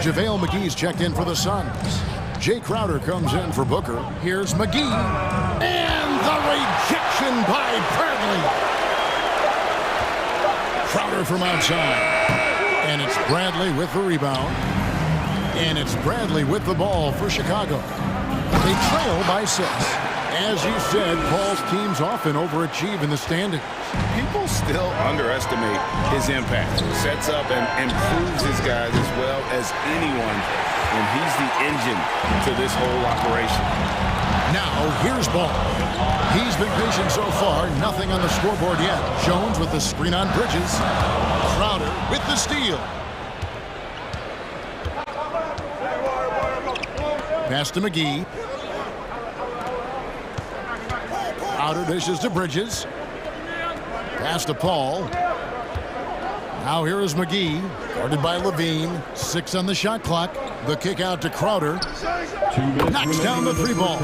S1: JaVale McGee's checked in for the Suns. Jay Crowder comes in for Booker. Here's McGee. And the rejection by Bradley. Crowder from outside. And it's Bradley with the rebound. And it's Bradley with the ball for Chicago. They trail by 6. As you said, Paul's teams often overachieve in the standings.
S2: People still underestimate his impact. Sets up and improves his guys as well as anyone. And he's the engine to this whole operation.
S1: Now, here's Ball. He's been patient so far. Nothing on the scoreboard yet. Jones with the screen on Bridges. Crowder with the steal. Pass to McGee. Outer dishes to Bridges. Pass to Paul. Now here is McGee, guarded by Levine. 6 on the shot clock. The kick out to Crowder. Knocks down the 3 ball.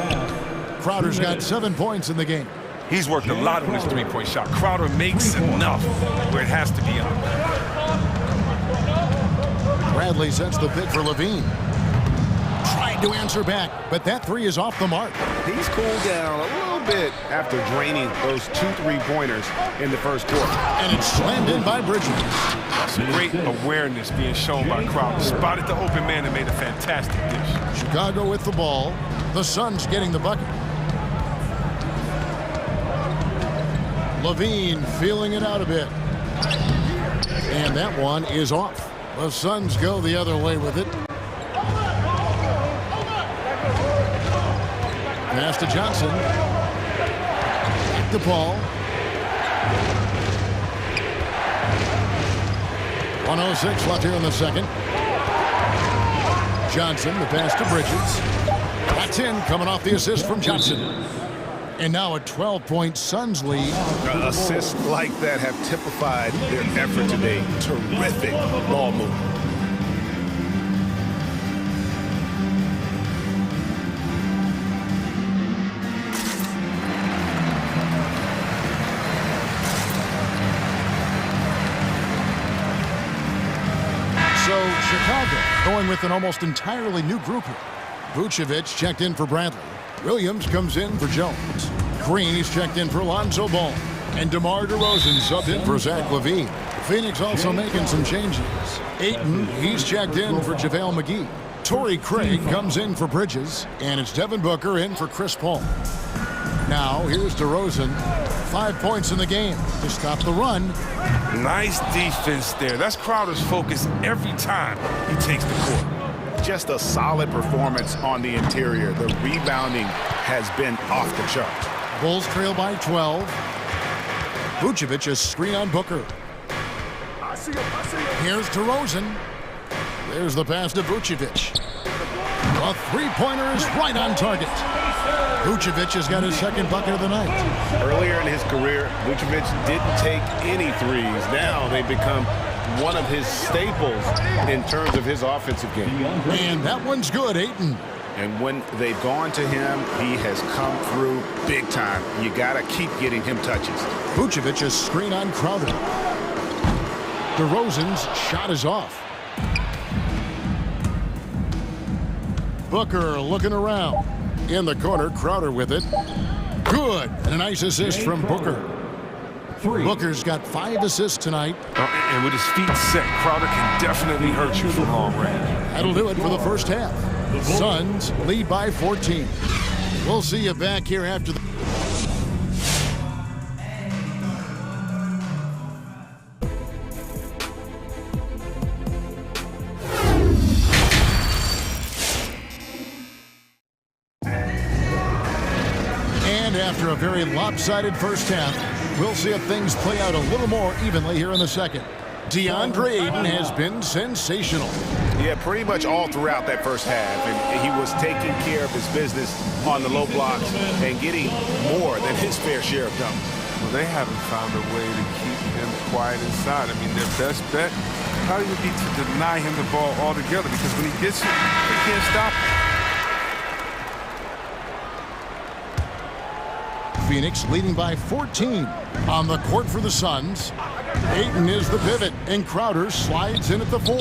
S1: Crowder's got 7 points in the game.
S15: He's worked a lot on his 3-point shot. Crowder makes enough where it has to be on.
S1: Bradley sets the pick for Levine. Tried to answer back, but that 3 is off the mark.
S3: He's cooled down a little bit after draining those 2 3-pointers in the first quarter.
S1: And it's slammed in by Bridges.
S15: That's great awareness being shown by Crowder. Spotted the open man and made a fantastic dish.
S1: Chicago with the ball. The Suns getting the bucket. Levine feeling it out a bit. And that one is off. The Suns go the other way with it. Pass to Johnson. Back to Paul. 1:06 left here in the second. Johnson, the pass to Bridges. That's in, coming off the assist from Johnson. And now a 12-point Suns lead.
S3: Assists like that have typified their effort today. Terrific ball movement.
S1: So Chicago going with an almost entirely new group here. Vucevic checked in for Bradley. Williams comes in for Jones. Green's checked in for Lonzo Ball. And DeMar DeRozan subbed in for Zach LaVine. Phoenix also making some changes. Ayton, he's checked in for JaVale McGee. Torrey Craig comes in for Bridges. And it's Devin Booker in for Chris Paul. Now here's DeRozan. 5 points in the game to stop the run.
S15: Nice defense there. That's Crowder's focus every time he takes the court.
S2: Just a solid performance on the interior. The rebounding has been off the charts.
S1: Bulls trail by 12. Vucevic a screen on Booker. Here's DeRozan. There's the pass to Vucevic. A 3-pointer is right on target. Vucevic has got his second bucket of the night.
S2: Earlier in his career, Vucevic didn't take any threes. Now they become one of his staples in terms of his offensive game.
S1: And that one's good, Ayton.
S2: And when they've gone to him, he has come through big time. You got to keep getting him touches.
S1: Vucevic a screen on Crowder. DeRozan's shot is off. Booker looking around. In the corner, Crowder with it. Good. And a nice assist from Booker. Booker's got 5 assists tonight.
S15: And with his feet set, Crowder can definitely hurt you from long range.
S1: That'll do it for the first half. Suns lead by 14. We'll see you back here after the... And after a very lopsided first half, we'll see if things play out a little more evenly here in the second. DeAndre Ayton has been sensational.
S2: Yeah, pretty much all throughout that first half. And he was taking care of his business on the low blocks and getting more than his fair share of dunks.
S15: Well, they haven't found a way to keep him quiet inside. I mean, their best bet probably would be to deny him the ball altogether, because when he gets it, they can't stop him.
S1: Phoenix, leading by 14. On the court for the Suns, Ayton is the pivot, and Crowder slides in at the 4.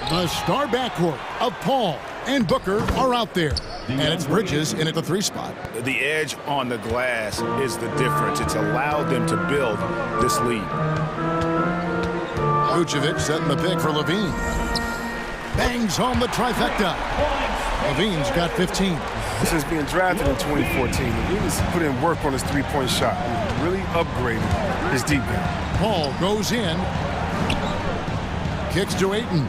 S1: The star backcourt of Paul and Booker are out there. And it's Bridges in at the 3 spot.
S2: The edge on the glass is the difference. It's allowed them to build this lead.
S1: Vucevic setting the pick for Levine. Bangs home the trifecta. Levine's got 15.
S15: Since being drafted in 2014, Levine's put in work on his three-point shot. He really upgraded his deep game.
S1: Paul goes in. Kicks to Ayton.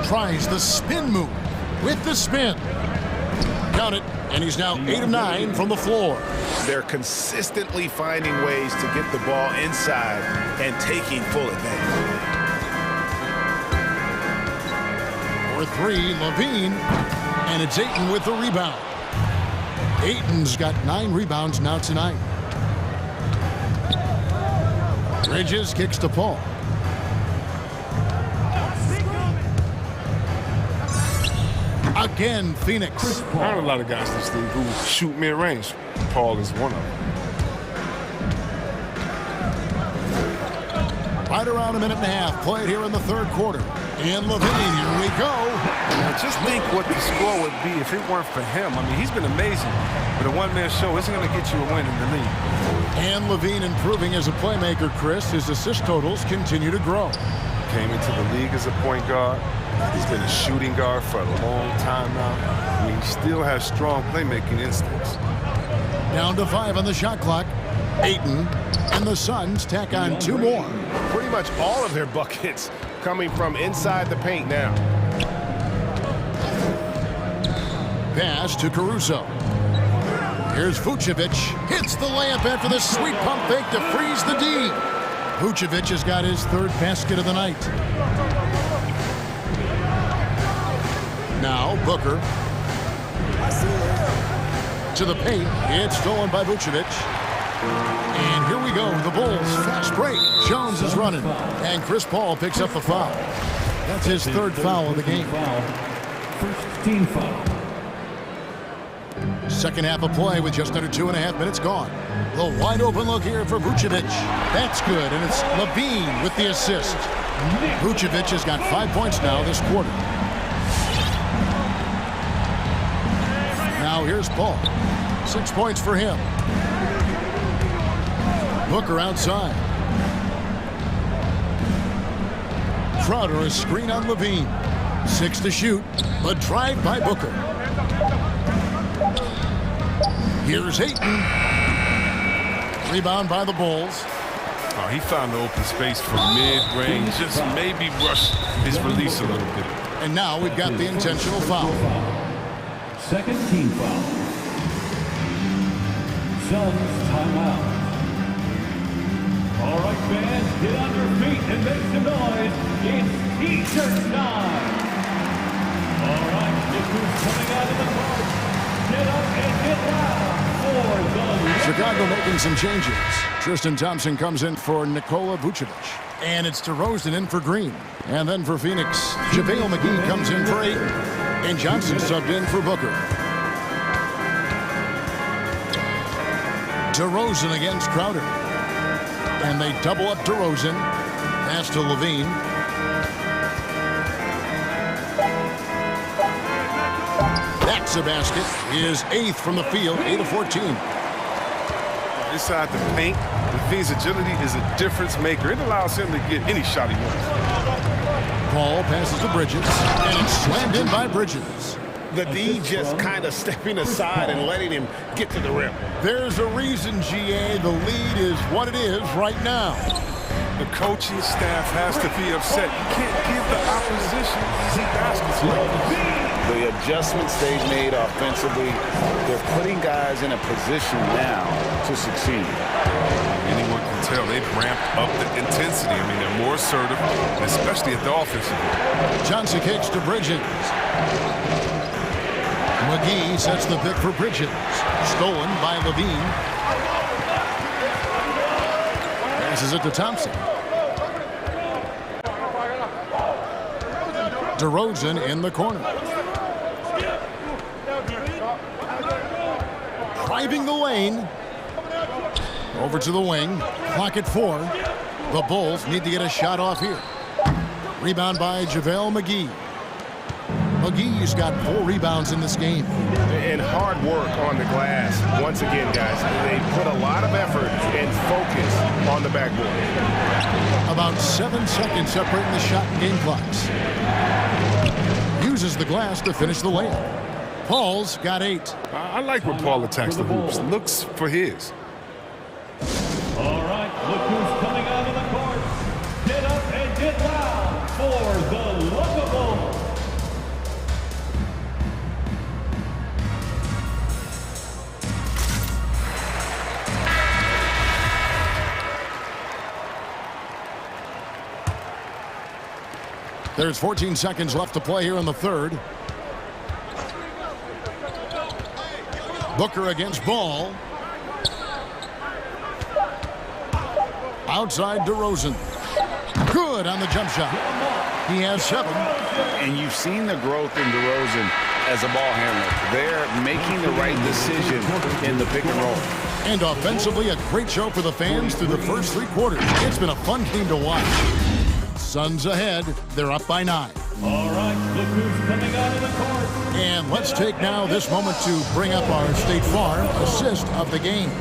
S1: Tries the spin move with the spin. Count it, and he's now 8 of 9 from the floor.
S2: They're consistently finding ways to get the ball inside and taking full advantage.
S1: For 3, Levine, and it's Ayton with the rebound. Ayton's got 9 rebounds now tonight. Bridges kicks to Paul. Again, Phoenix.
S15: There aren't a lot of guys in this league who shoot mid-range. Paul is one of them.
S1: Right around a minute and a half played here in the 3rd quarter. And Levine, here we go.
S15: Now just think what the score would be if it weren't for him. I mean, he's been amazing. But a one-man show isn't going to get you a win in the league.
S1: And Levine improving as a playmaker, Chris. His assist totals continue to grow.
S15: Came into the league as a point guard. He's been a shooting guard for a long time now. I mean, he still has strong playmaking instincts.
S1: Down to 5 on the shot clock. Ayton and the Suns tack on 2 more.
S3: Pretty much all of their buckets coming from inside the paint now.
S1: Pass to Caruso. Here's Vucevic. Hits the layup after the sweet pump fake to freeze the D. Vucevic has got his 3rd basket of the night. Now Booker. To the paint. It's stolen by Vucevic. And here we go. The Bulls fast break. Jones is running. And Chris Paul picks up the foul. That's his 3rd foul of the game.
S5: First team foul.
S1: Second half of play with just under 2.5 minutes gone. The wide open look here for Vucevic. That's good, and it's Levine with the assist. Vucevic has got 5 points now this quarter. Now here's Paul. 6 points for him. Booker outside. Crowder a screen on Levine. 6 to shoot, but drive by Booker. Here's Ayton. Rebound by the Bulls.
S15: Oh, he found the open space for mid-range. Just maybe rush his release a little bit.
S1: And now we've got the intentional foul.
S5: Second team foul. Suns timeout. All right, fans, get on your feet and make some noise. It's T-shirt time. All right, look who's coming out of the park. Get up and get loud for the
S1: Chicago making some changes. Tristan Thompson comes in for Nikola Vucevic. And it's DeRozan in for Green. And then for Phoenix, JaVale McGee comes in for Ayton. And Johnson subbed in for Booker. DeRozan against Crowder. And they double up DeRozan. Pass to Levine. That's a basket. His 8th from the field, 8 of 14.
S15: Inside the paint, Levine's agility is a difference maker. It allows him to get any shot he wants.
S1: Paul passes to Bridges, and it's slammed in by Bridges.
S3: The D just kind of stepping aside and letting him get to the rim.
S1: There's a reason, GA, the lead is what it is right now.
S15: The coaching staff has to be upset. You can't give the opposition easy baskets like this.
S2: The adjustments they've made offensively, they're putting guys in a position now to succeed.
S15: Anyone can tell they've ramped up the intensity. I mean, they're more assertive, especially at the offensive end.
S1: Johnson kicks to Bridges. McGee sets the pick for Bridges. Stolen by Levine. Passes it to Thompson. DeRozan in the corner. driving the lane. Over to the wing. Clock at 4. The Bulls need to get a shot off here. Rebound by JaVale McGee. McGee's got 4 rebounds in this game.
S3: And hard work on the glass. Once again, guys, they put a lot of effort and focus on the backboard.
S1: About 7 seconds separating the shot and game clocks. Uses the glass to finish the layup. Paul's got 8.
S15: I like when Paul attacks the hoops. Looks for his.
S5: All right, look who's coming out of the court. Get up and get loud for the Lookable.
S1: There's 14 seconds left to play here in the third. Booker against Ball. Outside DeRozan. Good on the jump shot. He has 7.
S2: And you've seen the growth in DeRozan as a ball handler. They're making the right decision in the pick and roll.
S1: And offensively, a great show for the fans through the first 3 quarters. It's been a fun game to watch. Suns ahead. They're up by 9.
S5: All right, look who's coming out of the court.
S1: And let's take now this moment to bring up our State Farm assist of the game.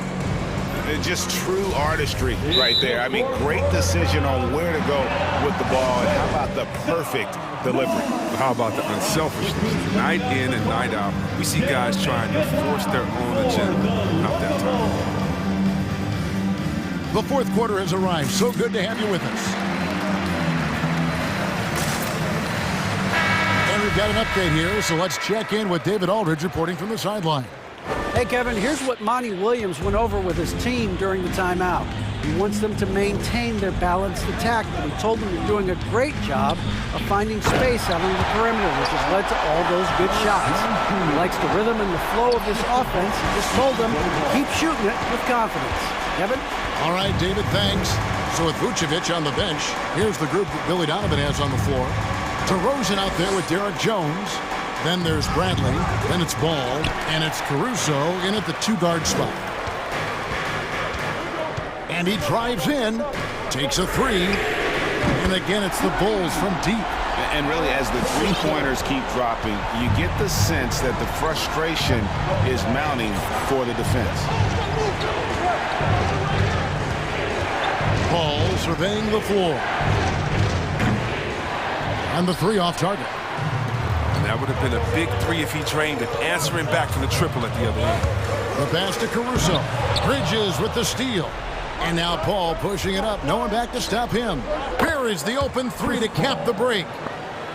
S2: Just true artistry right there. I mean, great decision on where to go with the ball. And how about the perfect delivery?
S15: How about the unselfishness? Night in and night out, we see guys trying to force their own agenda. Not that time.
S1: The fourth quarter has arrived. So good to have you with us. And we've got an update here, so let's check in with David Aldridge reporting from the sideline.
S6: Hey, Kevin, here's what Monty Williams went over with his team during the timeout. He wants them to maintain their balanced attack, but he told them they're doing a great job of finding space out on the perimeter, which has led to all those good shots. He likes the rhythm and the flow of this offense. He just told them to keep shooting it with confidence. Kevin?
S1: All right, David, thanks. So with Vucevic on the bench, here's the group that Billy Donovan has on the floor. DeRozan out there with Derek Jones. Then there's Bradley, then it's Ball, and it's Caruso in at the 2-guard spot. And he drives in, takes a 3, and again it's the Bulls from deep.
S2: And really, as the 3-pointers keep dropping, you get the sense that the frustration is mounting for the defense.
S1: Ball surveying the floor. And the 3 off target.
S15: That would have been a big 3 if he drained it, answering back from the triple at the other end.
S1: The pass to Caruso. Bridges with the steal. And now Paul pushing it up. No one back to stop him. Buries the open 3 to cap the break.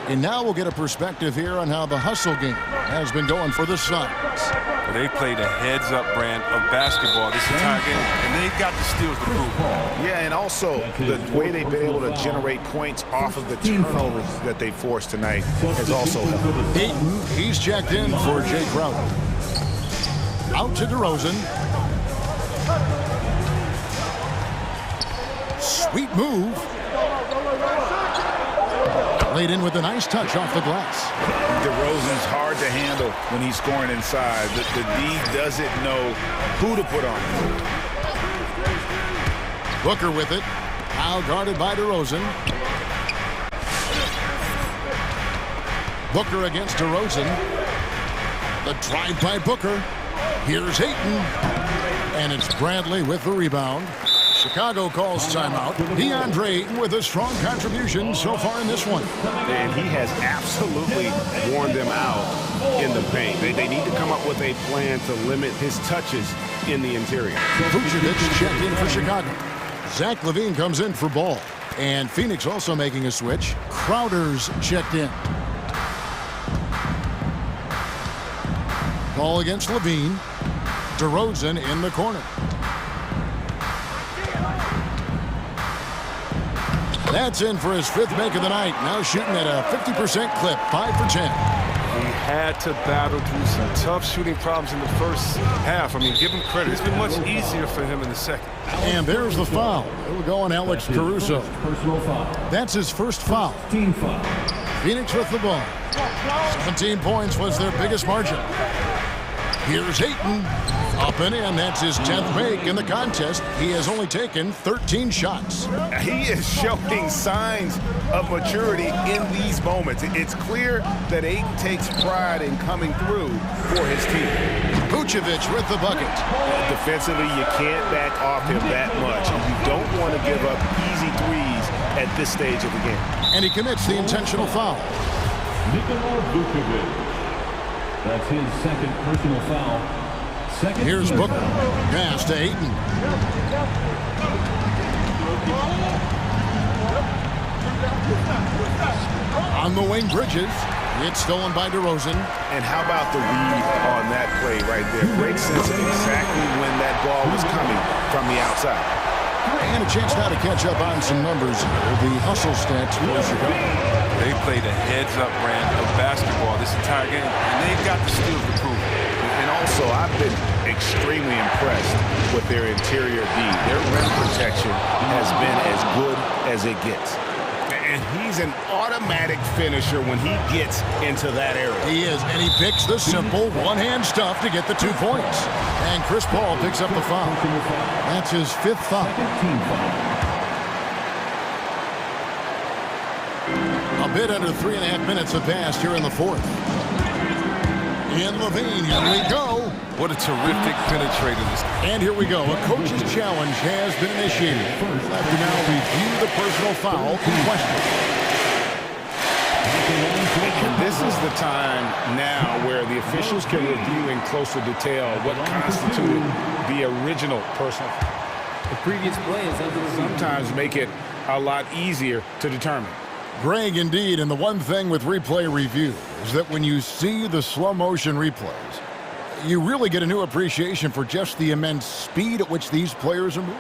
S1: And now we'll get a perspective here on how the hustle game has been going for the Suns.
S15: Well, they played a heads-up brand of basketball this entire game, and they got the steals to prove.
S2: Yeah, and also the way they've been able to generate points off of the turnovers that they forced tonight has also helped.
S1: Ayton, he's checked in for Jay Crowder. Out to DeRozan. Sweet move. Laid in with a nice touch off the glass.
S2: DeRozan's hard to handle when he's scoring inside. The D doesn't know who to put on.
S1: Booker with it. Now guarded by DeRozan. Booker against DeRozan. The drive by Booker. Here's Ayton. And it's Bradley with the rebound. Chicago calls timeout. DeAndre Ayton with a strong contribution so far in this one.
S3: And he has absolutely worn them out in the paint. They need to come up with a plan to limit his touches in the interior.
S1: Vucevic checked in for Chicago. Zach LaVine comes in for Ball. And Phoenix also making a switch. Crowder's checked in. Ball against LaVine. DeRozan in the corner. That's in for his 5th make of the night. Now shooting at a 50% clip, 5 for 10.
S15: He had to battle through some tough shooting problems in the first half. I mean, give him credit. It's been much easier for him in the second.
S1: And there's the foul. It'll go on Alex Caruso. That's his first foul. Phoenix with the ball. 17 points was their biggest margin. Here's Ayton. Up and in. That's his 10th make in the contest. He has only taken 13 shots.
S2: He is showing signs of maturity in these moments. It's clear that Ayton takes pride in coming through for his team.
S1: Vucevic with the bucket.
S2: Defensively, you can't back off him that much. You don't want to give up easy threes at this stage of the game.
S1: And he commits the intentional foul.
S5: Nikola Vucevic. That's his second personal foul.
S1: Here's Booker. Pass to Ayton. On the wing, Bridges. It's stolen by DeRozan.
S2: And how about the read on that play right there? Great sense of exactly when that ball was coming from the outside.
S1: And a chance now to catch up on some numbers. The hustle stats for Chicago.
S15: They played a heads-up brand of basketball this entire game, and they've got the skills to prove it.
S2: And also, I've been extremely impressed with their interior D. Their rim protection has been as good as it gets. And he's an automatic finisher when he gets into that area.
S1: He is, and he picks the simple one-hand stuff to get the 2 points. And Chris Paul picks up the foul. That's his 5th foul. A bit under 3.5 minutes have passed here in the 4th. In Levine, here we go.
S15: What a terrific penetrator.
S1: And here we go. A coach's challenge has been initiated. We'll have to now review the personal foul in question.
S2: And this is the time now where the officials can review in closer detail what constituted the original personal foul.
S14: The previous play is under review.
S2: Sometimes make it a lot easier to determine.
S1: Greg, indeed, and the one thing with replay review is that when you see the slow motion replays, you really get a new appreciation for just the immense speed at which these players are moving.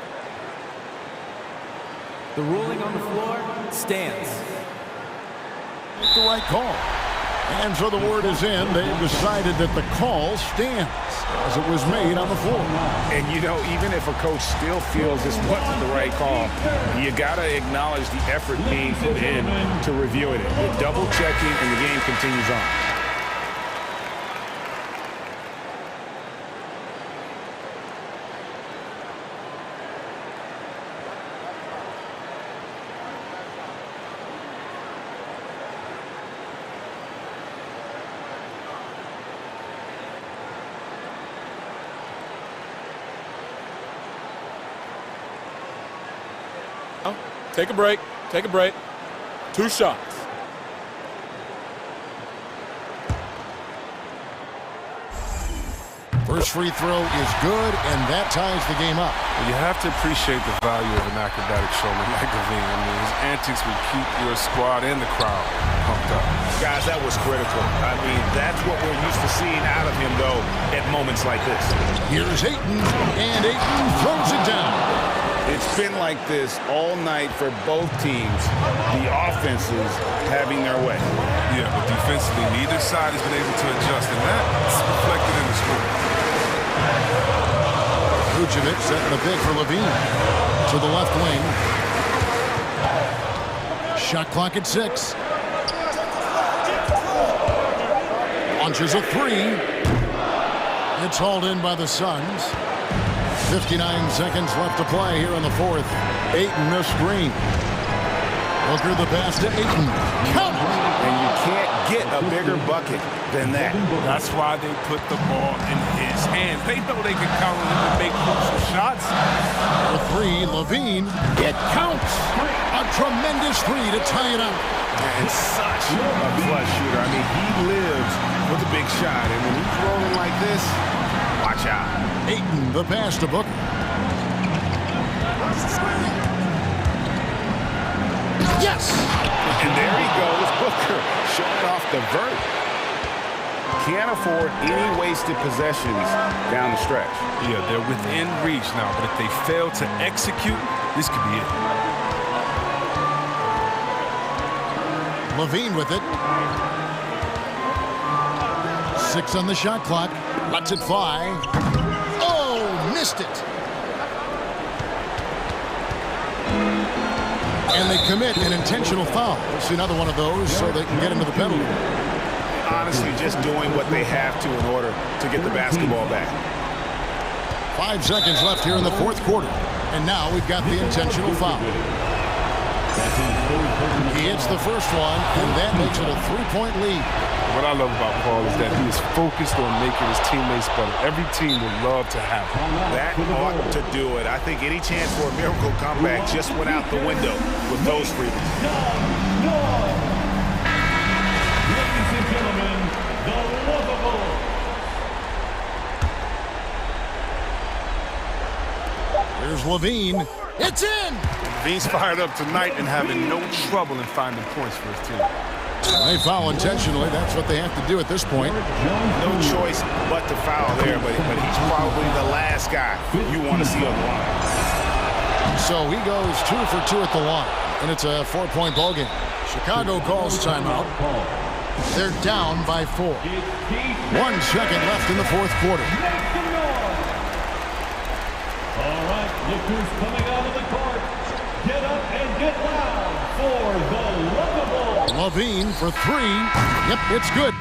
S14: The ruling on the floor stands.
S1: The right call. And so the word is in. They've decided that the call stands as it was made on the floor.
S2: And, you know, even if a coach still feels this wasn't the right call, you got to acknowledge the effort being put in to reviewing it. They're double-checking, and the game continues on.
S18: Take a break. Take a break. 2 shots.
S1: First free throw is good, and that ties the game up.
S15: You have to appreciate the value of an acrobatic showman like Levine. I mean, his antics would keep your squad and the crowd pumped up.
S2: Guys, that was critical. I mean, that's what we're used to seeing out of him, though, at moments like this.
S1: Here's Ayton, and Ayton throws it down.
S2: It's been like this all night for both teams, the offenses having their way.
S15: Yeah, but defensively, neither side has been able to adjust, and that's reflected in the score.
S1: Vucevic setting the pick for Levine to the left wing. Shot clock at 6. Launches a 3. It's hauled in by the Suns. 59 seconds left to play here in the 4th. Ayton, the screen. Booker the pass to Ayton. Count!
S2: And you can't get a bigger bucket than that.
S15: That's why they put the ball in his hands. They know they can count on him to make crucial shots.
S1: The 3, Levine. It counts! A tremendous 3 to tie it up.
S2: And such a clutch shooter. I mean, he lives with a big shot. And when he's rolling like this, watch out.
S1: Ayton, the pass to Booker. Yes!
S2: And there he goes, Booker, showing off the vert. Can't afford any wasted possessions down the stretch.
S15: Yeah, they're within reach now, but if they fail to execute, this could be it.
S1: Levine with it. 6 on the shot clock. Lets it fly. Oh, missed it. And they commit an intentional foul. We'll see another one of those so they can get into the penalty.
S2: honestly just doing what they have to in order to get the basketball back.
S1: 5 seconds left here in the fourth quarter. And now we've got the intentional foul. He hits the first one, and that makes it a 3-point lead.
S15: What I love about Paul is that he is focused on making his teammates better. Every team would love to have him.
S2: That ought to do it. I think any chance for a miracle comeback just went out the window with those freedoms.
S5: Ladies and gentlemen, the lovable.
S1: Here's Levine. It's in!
S15: Levine's fired up tonight and having no trouble in finding points for his team.
S1: They foul intentionally. That's what they have to do at this point.
S2: No choice but to foul there, but he's probably the last guy you want to see on the line.
S1: So he goes 2 for 2 at the line, and it's a 4-point ball game. Chicago calls timeout. They're down by 4. 1 second left in the fourth quarter.
S5: All right, look who's coming out of the court. Get up and get loud for the lovable.
S1: Levine for 3. Yep, it's good.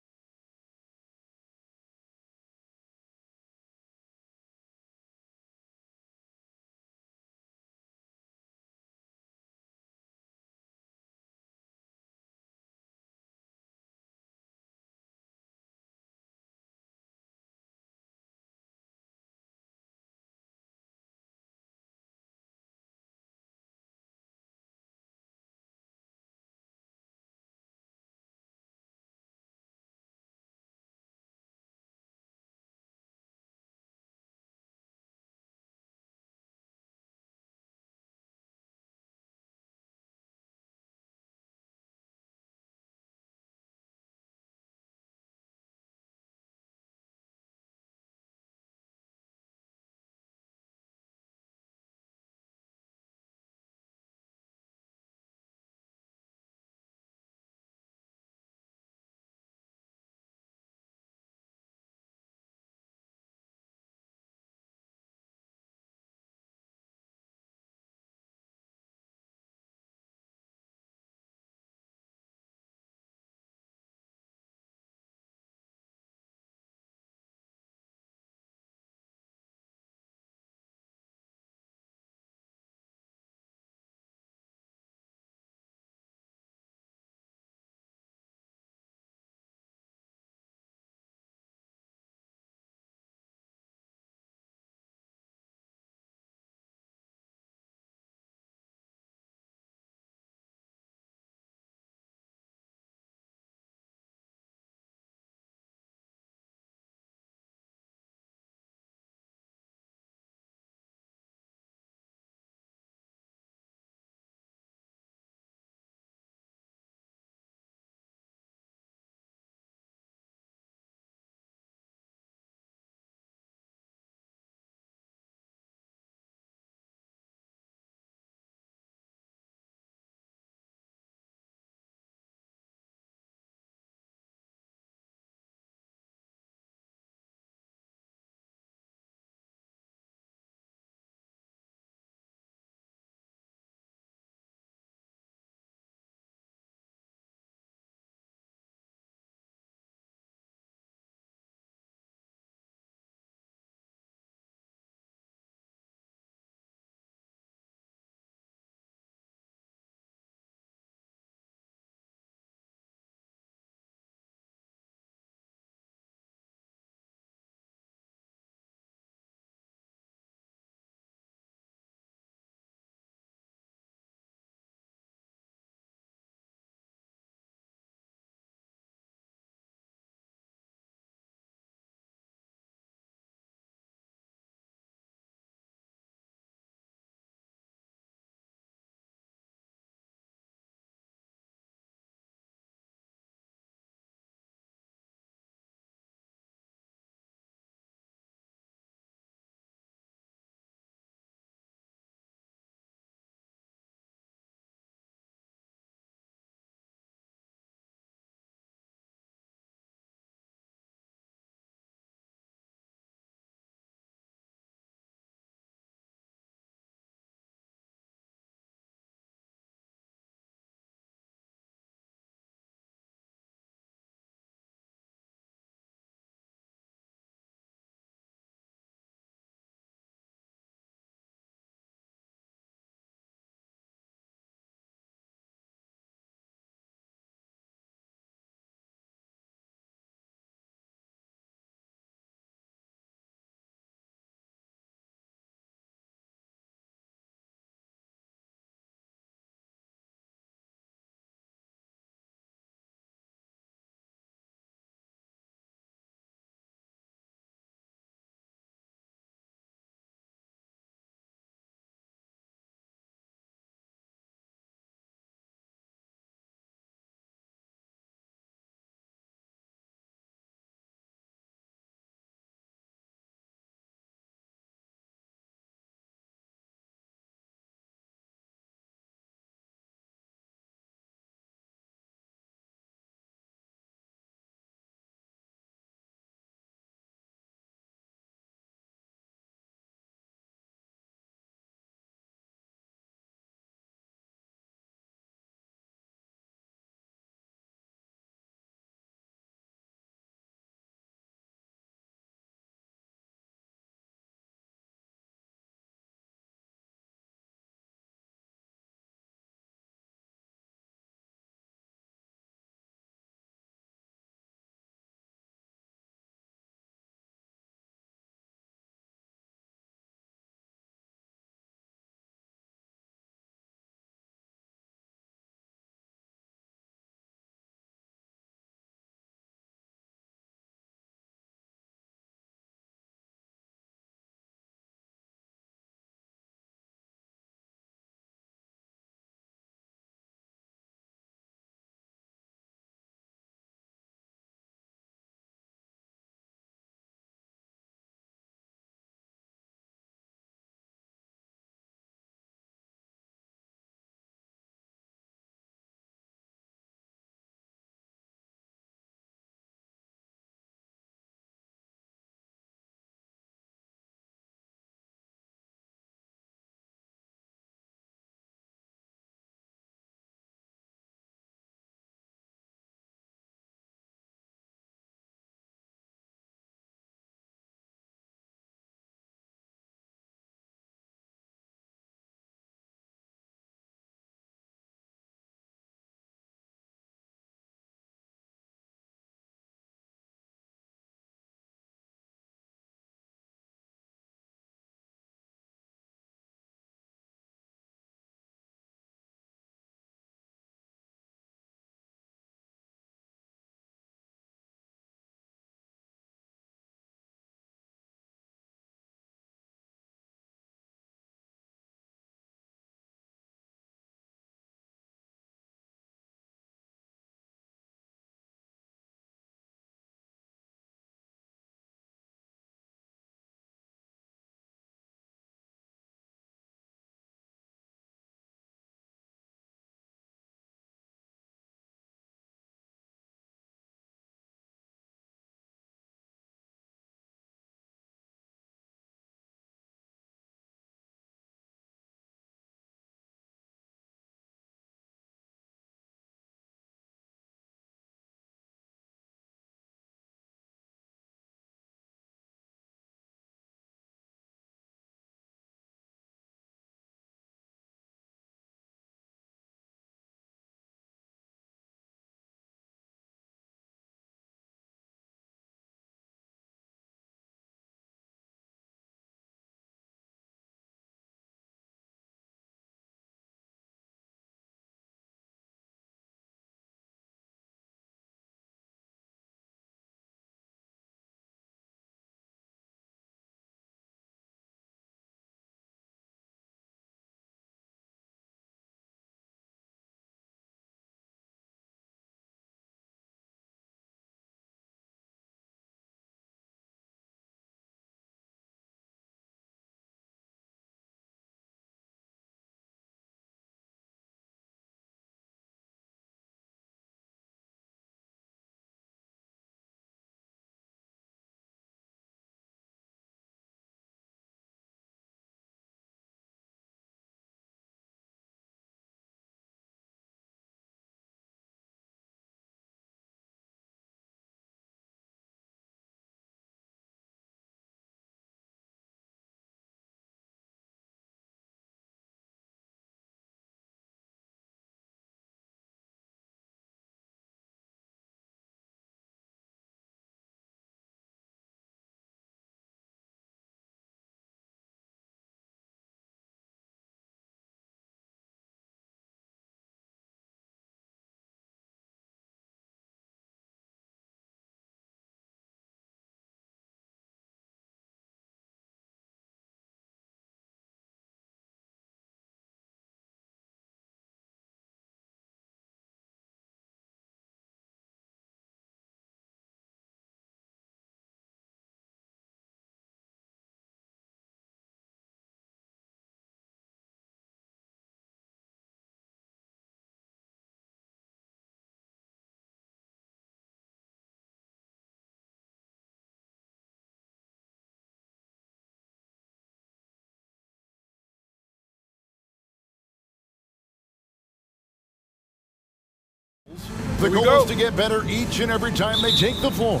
S1: The goal is to get better each and every time they take the floor,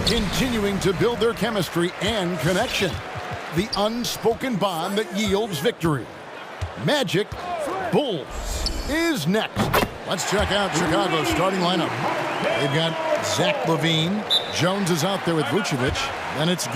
S1: continuing to build their chemistry and connection. The unspoken bond that yields victory. Magic Bulls is next. Let's check out Chicago's starting lineup. They've got Zach LaVine. Jones is out there with Vucevic. Then it's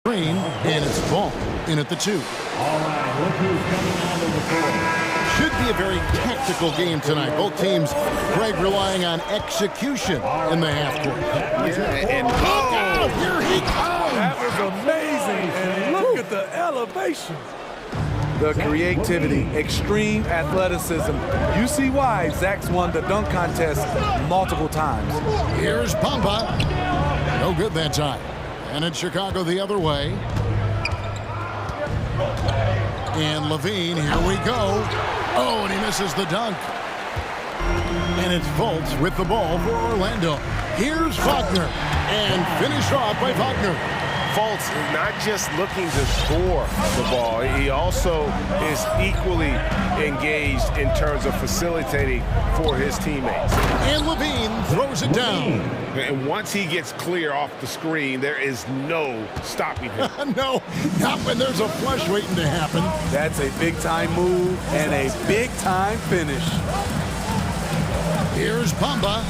S1: Green, and it's ball in at the 2.
S5: All right, look who's coming onto the court.
S1: Should be a very tactical game tonight. Both teams, Greg, relying on execution in the half court.
S2: Yeah, and
S1: here he comes!
S16: That was amazing, and look at the elevation. The creativity, extreme athleticism. You see why Zach's won the dunk contest multiple times.
S1: Here's Bamba. No good that time. And it's Chicago the other way. And LaVine, here we go. Oh, and he misses the dunk. And it's Fultz with the ball for Orlando. Here's Wagner. And finished off by Wagner.
S3: Fultz is not just looking to score the ball. He also is equally engaged in terms of facilitating for his teammates.
S1: And LaVine throws it down.
S2: And once he gets clear off the screen, there is no stopping him.
S1: No, not when there's a flush waiting to happen.
S16: That's a big-time move and a big-time finish.
S1: Here's Bamba.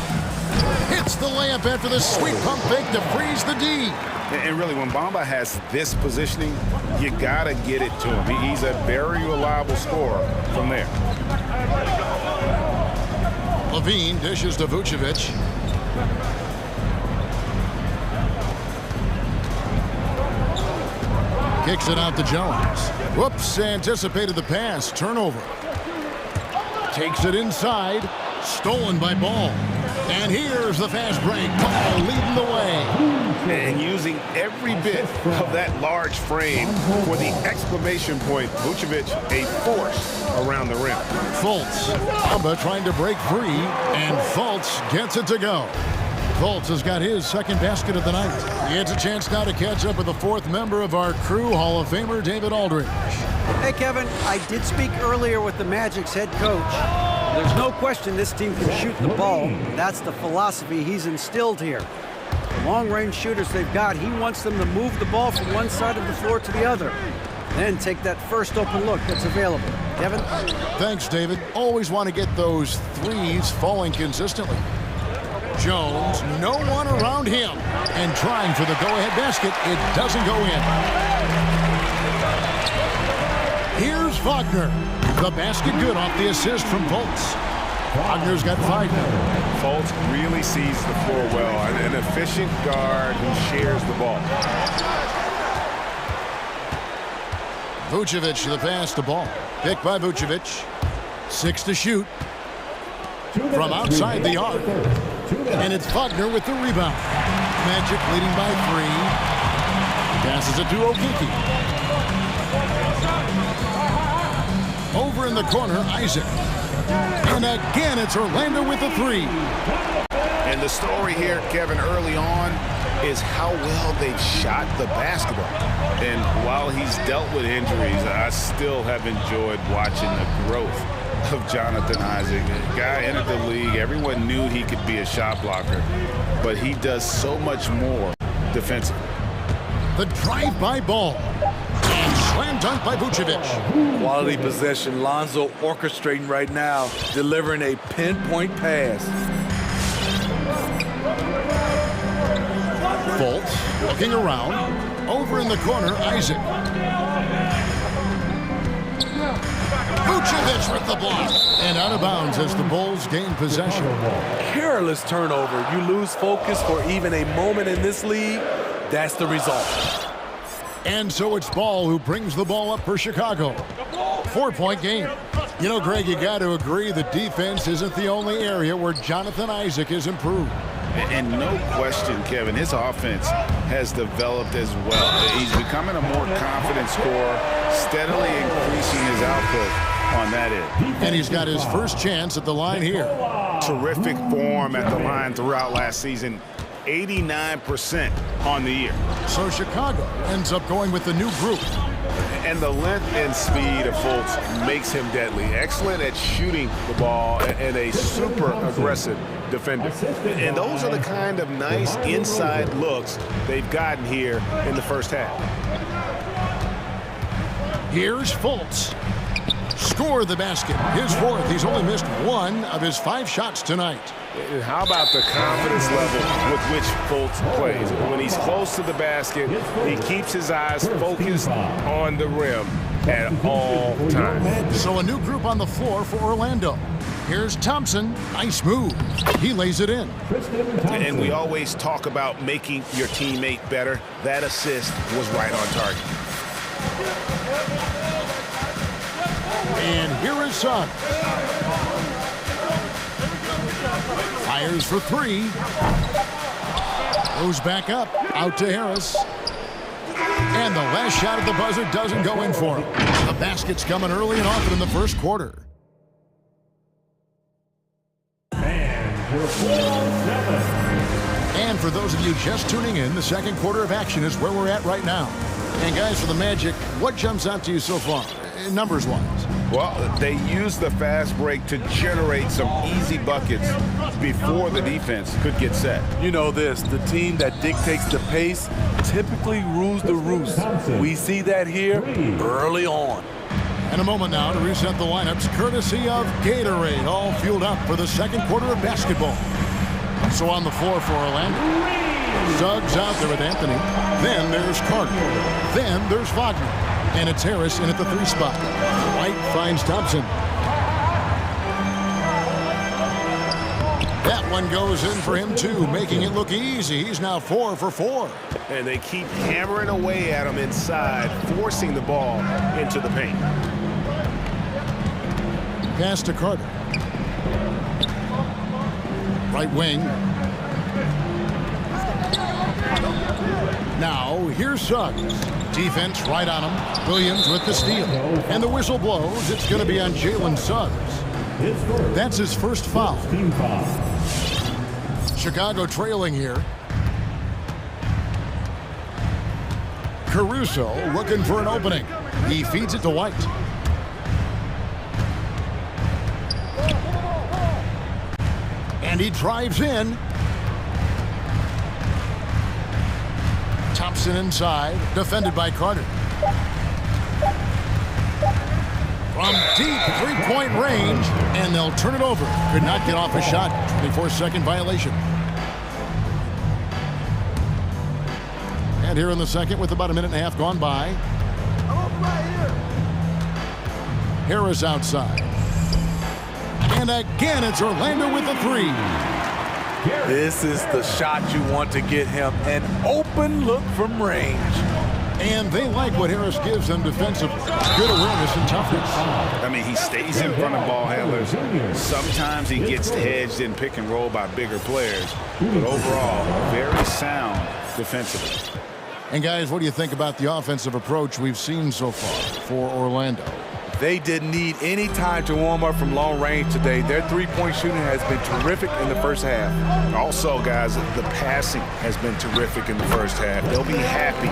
S1: Hits the layup after the sweet pump fake to freeze the D.
S2: And really, when Bamba has this positioning, you got to get it to him. He's a very reliable scorer from there.
S1: LaVine dishes to Vucevic. Kicks it out to Jones. Whoops, anticipated the pass. Turnover. Takes it inside. Stolen by Ball. And here's the fast break. Ball leading the way.
S2: And using every bit of that large frame for the exclamation point, Vucevic, a force around the rim.
S1: Fultz. Bamba trying to break free, and Fultz gets it to go. Fultz has got his second basket of the night. He has a chance now to catch up with the fourth member of our crew, Hall of Famer David Aldridge.
S6: Hey, Kevin, I did speak earlier with the Magic's head coach. There's no question this team can shoot the ball. That's the philosophy he's instilled here. The long-range shooters they've got, he wants them to move the ball from one side of the floor to the other. Then take that first open look that's available. Kevin?
S1: Thanks, David. Always want to get those threes falling consistently. Jones, no one around him. And trying for the go-ahead basket, it doesn't go in. Here's Wagner. The basket good off the assist from Fultz. Wagner's got 5 now.
S3: Fultz really sees the floor well. An efficient guard who shares the ball.
S1: Vucevic the pass to Ball. Picked by Vucevic. 6 to shoot. From outside the arc. And it's Wagner with the rebound. Magic leading by 3. Passes it to Okiki. Over in the corner, Isaac. And again, it's Orlando with the 3.
S2: And the story here, Kevin, early on is how well they've shot the basketball. And while he's dealt with injuries, I still have enjoyed watching the growth of Jonathan Isaac. The guy entered the league. Everyone knew he could be a shot blocker, but he does so much more defensively.
S1: The drive-by Ball. And slam dunk by Vucevic.
S16: Quality possession. Lonzo orchestrating right now, delivering a pinpoint pass.
S1: Fultz looking around. Over in the corner, Isaac. Vucevic with the block. And out of bounds as the Bulls gain possession.
S16: Careless turnover. You lose focus for even a moment in this league. That's the result.
S1: And so it's Ball who brings the ball up for Chicago. 4-point game. You know, Greg, you got to agree that defense isn't the only area where Jonathan Isaac has improved.
S2: And no question, Kevin, his offense has developed as well. He's becoming a more confident scorer, steadily increasing his output on that end.
S1: And he's got his first chance at the line here.
S2: Terrific form at the line throughout last season. 89% on the year.
S1: So Chicago ends up going with the new group.
S3: And the length and speed of Fultz makes him deadly. Excellent at shooting the ball and a super aggressive defender. And those are the kind of nice inside looks they've gotten here in the first half.
S1: Here's Fultz. Score the basket. His fourth. He's only missed 1 of his 5 shots tonight.
S3: And how about the confidence level with which Fultz plays? When he's close to the basket, he keeps his eyes focused on the rim at all times.
S1: So a new group on the floor for Orlando. Here's Thompson. Nice move. He lays it in.
S3: And we always talk about making your teammate better. That assist was right on target.
S1: And here is Suggs. Fires for 3. Goes back up. Out to Harris. And the last shot at the buzzer doesn't go in for him. The basket's coming early and often in the first quarter. And for those of you just tuning in, the second quarter of action is where we're at right now. And guys, for the Magic, what jumps out to you so far, numbers-wise?
S3: Well, they use the fast break to generate some easy buckets before the defense could get set.
S16: You know this, the team that dictates the pace typically rules the roost. We see that here early on.
S1: And a moment now to reset the lineups, courtesy of Gatorade, all fueled up for the second quarter of basketball. So on the floor for Orlando, Suggs out there with Anthony. Then there's Carter. Then there's Wagner. And it's Harris in at the 3 spot. White finds Thompson. That one goes in for him too, making it look easy. He's now 4 for 4.
S3: And they keep hammering away at him inside, forcing the ball into the paint.
S1: Pass to Carter. Right wing. Now, here's Suggs. Defense right on him. Williams with the steal. And the whistle blows. It's going to be on Jalen Suggs. That's his first foul. Chicago trailing here. Caruso looking for an opening. He feeds it to White. And he drives in. Thompson inside, defended by Carter. From deep 3-point range, and they'll turn it over. Could not get off a shot. 24-second violation. And here in the second with about a minute and a half gone by. Harris outside. And again, it's Orlando with the 3.
S16: This is the shot you want to get him, an open look from range.
S1: And they like what Harris gives them defensively. Good awareness and toughness.
S2: I mean, he stays in front of ball handlers. Sometimes he gets hedged in pick and roll by bigger players. But overall, very sound defensively.
S1: And guys, what do you think about the offensive approach we've seen so far for Orlando?
S16: They didn't need any time to warm up from long range today. Their 3-point shooting has been terrific in the first half.
S3: Also, guys, the passing has been terrific in the first half. They'll be happy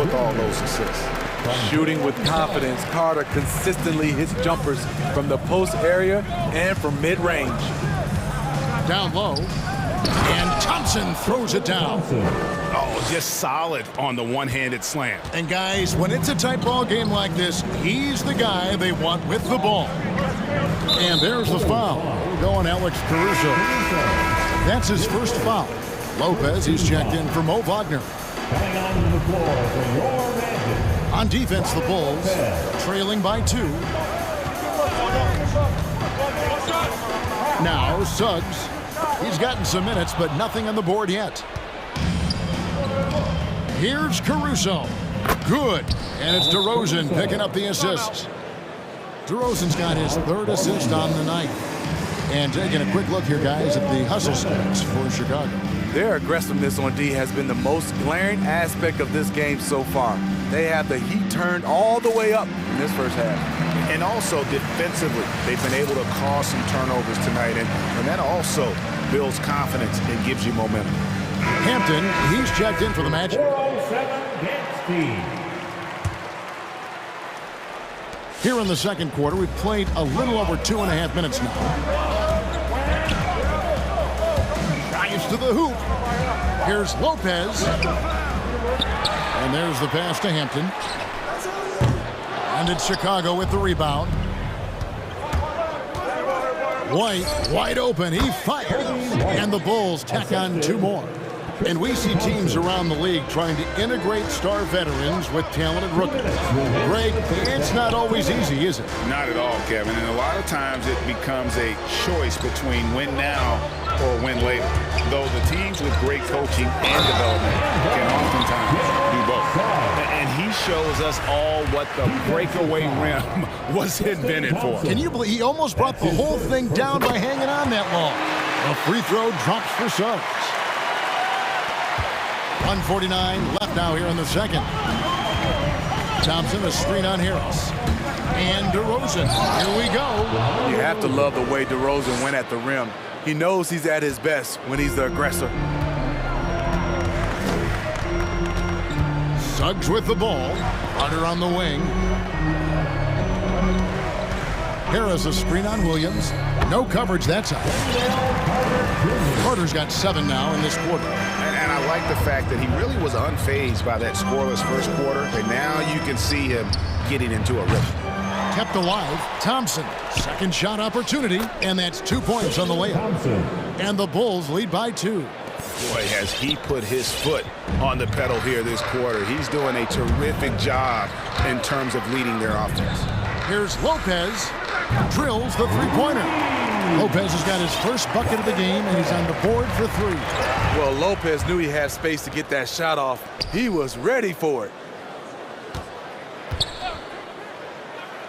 S3: with all those assists.
S16: Shooting with confidence, Carter consistently hits jumpers from the post area and from mid-range.
S1: Down low, and Thompson throws it down.
S3: Oh, just solid on the one-handed slam.
S1: And guys, when it's a tight ball game like this, he's the guy they want with the ball. And there's the foul. Going Alex Caruso. That's his first foul. Lopez, he's checked in for Mo Wagner. On defense, the Bulls trailing by 2. Now Suggs. He's gotten some minutes, but nothing on the board yet. Here's Caruso. Good. And it's DeRozan picking up the assists. DeRozan's got his third assist on the night. And taking a quick look here, guys, at the hustle stats for Chicago.
S16: Their aggressiveness on D has been the most glaring aspect of this game so far. They have the heat turned all the way up in this first half.
S2: And also defensively, they've been able to cause some turnovers tonight. And that also builds confidence and gives you momentum.
S1: Hampton, he's checked in for the match.
S5: 407 against team.
S1: Here in the second quarter, we've played a little over 2.5 minutes now. Drives to the hoop. Here's Lopez. And there's the pass to Hampton. And it's Chicago with the rebound. White, wide open. He fires. And the Bulls tack on 2 more. And we see teams around the league trying to integrate star veterans with talented rookies. Greg, it's not always easy, is it?
S2: Not at all, Kevin. And a lot of times it becomes a choice between win now or win later. Though the teams with great coaching and development can oftentimes do both. And he shows us all what the breakaway rim was invented for.
S1: Can you believe he almost brought the whole thing down by hanging on that long? A free throw drops for Suggs. 1:49 left now here in the second. Thompson, a screen on Harris. And DeRozan. Here we go.
S16: You have to love the way DeRozan went at the rim. He knows he's at his best when he's the aggressor.
S1: Suggs with the ball. Carter on the wing. Harris a screen on Williams. No coverage that time. Carter's got 7 now in this quarter.
S2: And I like the fact that he really was unfazed by that scoreless first quarter. And now you can see him getting into a rhythm.
S1: Kept alive. Thompson. Second shot opportunity. And that's 2 points on the layup. And the Bulls lead by 2.
S2: Boy, has he put his foot on the pedal here this quarter. He's doing a terrific job in terms of leading their offense.
S1: Here's Lopez. Drills the three-pointer. Lopez has got his first bucket of the game, and he's on the board for 3.
S16: Well, Lopez knew he had space to get that shot off. He was ready for it.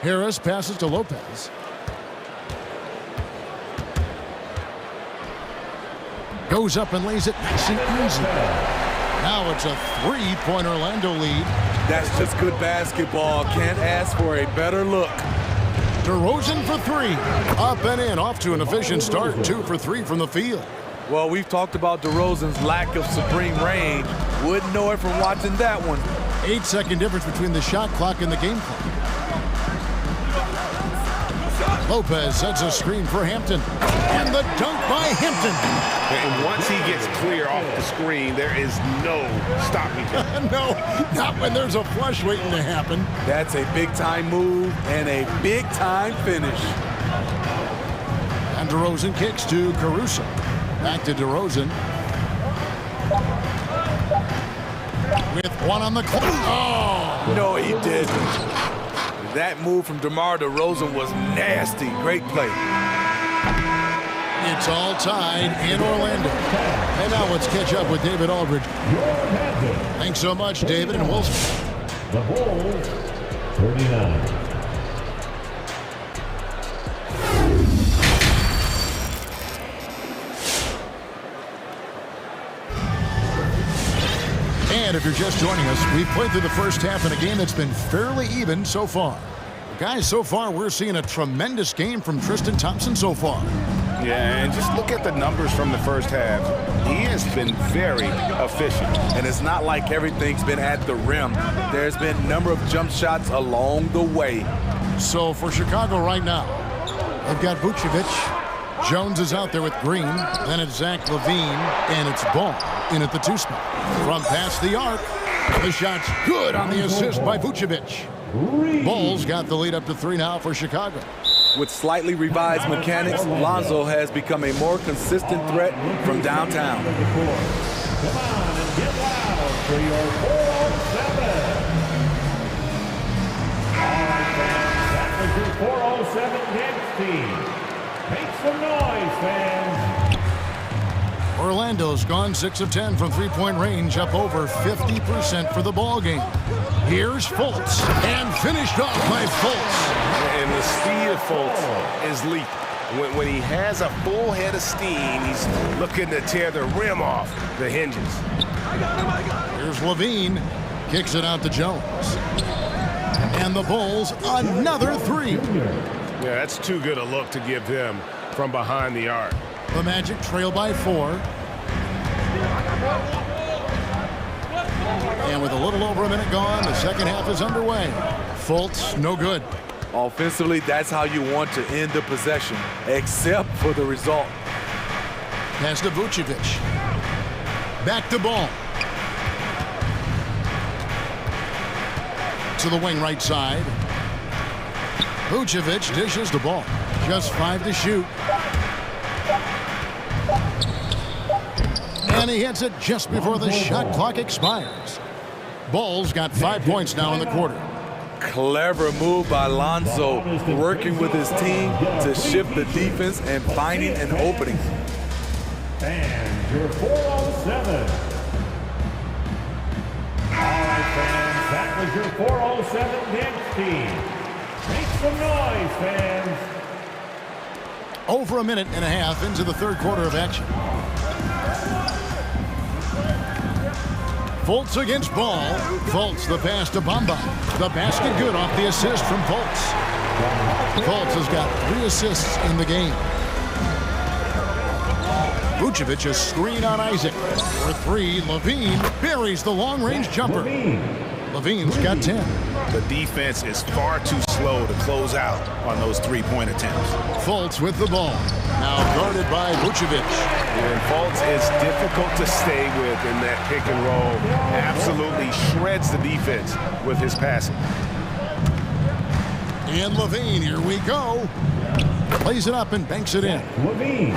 S1: Harris passes to Lopez. Goes up and lays it nice and easy. Now it's a 3-point Orlando lead.
S16: That's just good basketball. Can't ask for a better look.
S1: DeRozan for 3. Up and in, off to an efficient start. 2 for 3 from the field.
S16: Well, we've talked about DeRozan's lack of supreme range. Wouldn't know it from watching that one.
S1: 8-second difference between the shot clock and the game clock. Lopez sets a screen for Hampton. And the dunk by Hampton.
S2: And once he gets clear off the screen, there is no stopping him.
S1: No, not when there's a flush waiting to happen.
S16: That's a big-time move and a big-time finish.
S1: And DeRozan kicks to Caruso. Back to DeRozan. With 1 on the clock. Oh!
S16: No, he didn't. That move from DeMar DeRozan was nasty. Great play.
S1: It's all tied in Orlando. And now let's catch up with David Aldridge. Thanks so much, David, and we'll...
S5: The Bulls, 39.
S1: And if you're just joining us, we've played through the first half in a game that's been fairly even so far. Guys, so far we're seeing a tremendous game from Tristan Thompson so far.
S2: Yeah, and just look at the numbers from the first half. He has been very efficient.
S16: And it's not like everything's been at the rim. There's been a number of jump shots along the way.
S1: So for Chicago right now, they've got Vucevic. Jones is out there with Green. Then it's Zach LaVine, and it's Ball in at the 2 spot. From past the arc, the shot's good on the assist by Vucevic. Bulls got the lead up to 3 now for Chicago.
S16: With slightly revised mechanics, Lonzo has become a more consistent threat from downtown.
S5: Come on and get loud for your 407. All right, fans, that was your 407 dance team. Make some noise, fans.
S1: Orlando's gone 6 of 10 from three-point range, up over 50% for the ball game. Here's Fultz, and finished off by Fultz.
S3: And the speed of Fultz is leap. When he has a full head of steam, he's looking to tear the rim off the hinges.
S1: Here's Levine, kicks it out to Jones. And the Bulls, another three.
S3: Yeah, that's too good a look to give them from behind the arc.
S1: The Magic trail by 4. And with a little over a minute gone, the second half is underway. Fultz, no good.
S16: Offensively, that's how you want to end the possession, except for the result.
S1: Pass to Vucevic. Back to ball. To the wing right side. Vucevic dishes the ball. Just 5 to shoot. And he hits it just before the shot clock expires. Bulls got 5 points now in the quarter.
S16: Clever move by Lonzo, working with his team to shift the defense and finding an opening.
S5: And your 407. All right, fans, that was your 407 next team. Make some noise, fans.
S1: Over a minute and a half into the third quarter of action. Fultz against Ball. Fultz the pass to Bamba. The basket good off the assist from Fultz. Fultz has got 3 assists in the game. Vucevic a screen on Isaac. For 3, Levine buries the long-range jumper. Levine's got 10.
S2: The defense is far too slow to close out on those three-point attempts.
S1: Fultz with the ball. Now guarded by Vucevic.
S3: And Fultz is difficult to stay with in that pick and roll. Absolutely shreds the defense with his passing.
S1: And Levine, here we go. Plays it up and banks it in.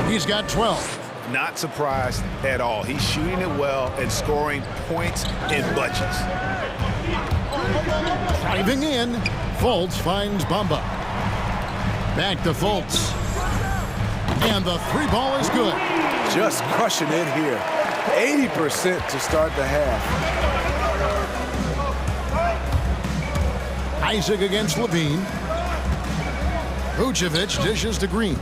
S1: He's got 12.
S2: Not surprised at all. He's shooting it well and scoring points in bunches.
S1: Driving in, Fultz finds Bamba. Back to Fultz. And the 3 ball is good.
S16: Just crushing it here. 80% to start the half.
S1: Isaac against Levine. Vucevic dishes to Green.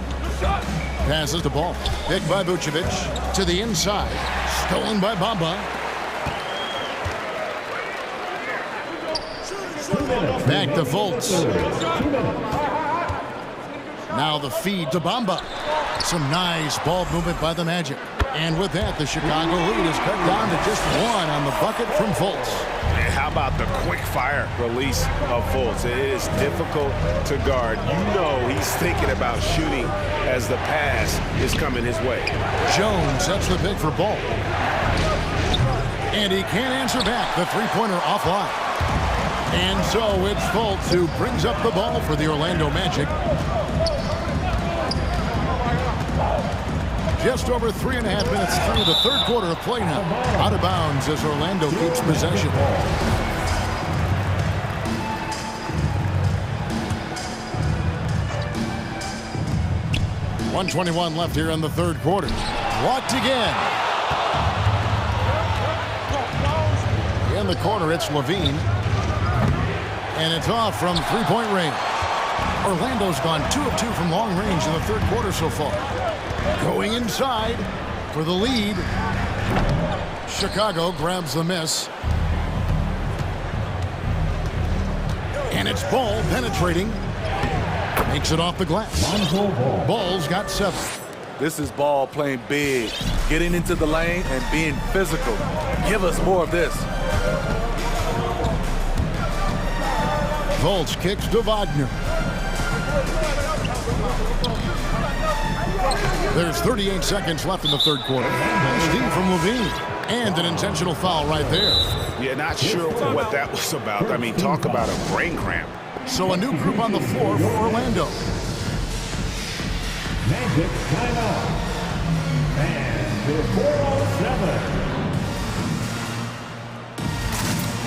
S1: Passes the ball. Picked by Vucevic to the inside. Stolen by Bamba. Back to Fultz. Now the feed to Bamba. Some nice ball movement by the Magic. And with that, the Chicago lead is cut down to just 1 on the bucket from Fultz.
S3: And how about the quick fire release of Fultz? It is difficult to guard. You know he's thinking about shooting as the pass is coming his way.
S1: Jones sets the pick for Ball. And he can't answer back. The three-pointer offline. And so it's Fultz who brings up the ball for the Orlando Magic. Just over 3.5 minutes through the third quarter of play now. Out of bounds as Orlando keeps possession. .121 left here in the third quarter. Blocked again. In the corner, it's Levine. And it's off from three-point range. Orlando's gone 2 of 2 from long range in the third quarter so far. Going inside for the lead. Chicago grabs the miss. And it's Ball penetrating. Makes it off the glass. Ball's got 7.
S16: This is Ball playing big, getting into the lane and being physical. Give us more of this.
S1: Fultz kicks to Wagner. There's 38 seconds left in the third quarter. Steam from Levine. And an intentional foul right there.
S2: Yeah, not sure what that was about. I mean, talk about a brain cramp.
S1: So a new group on the floor for Orlando.
S5: Magic timeout. And your 407.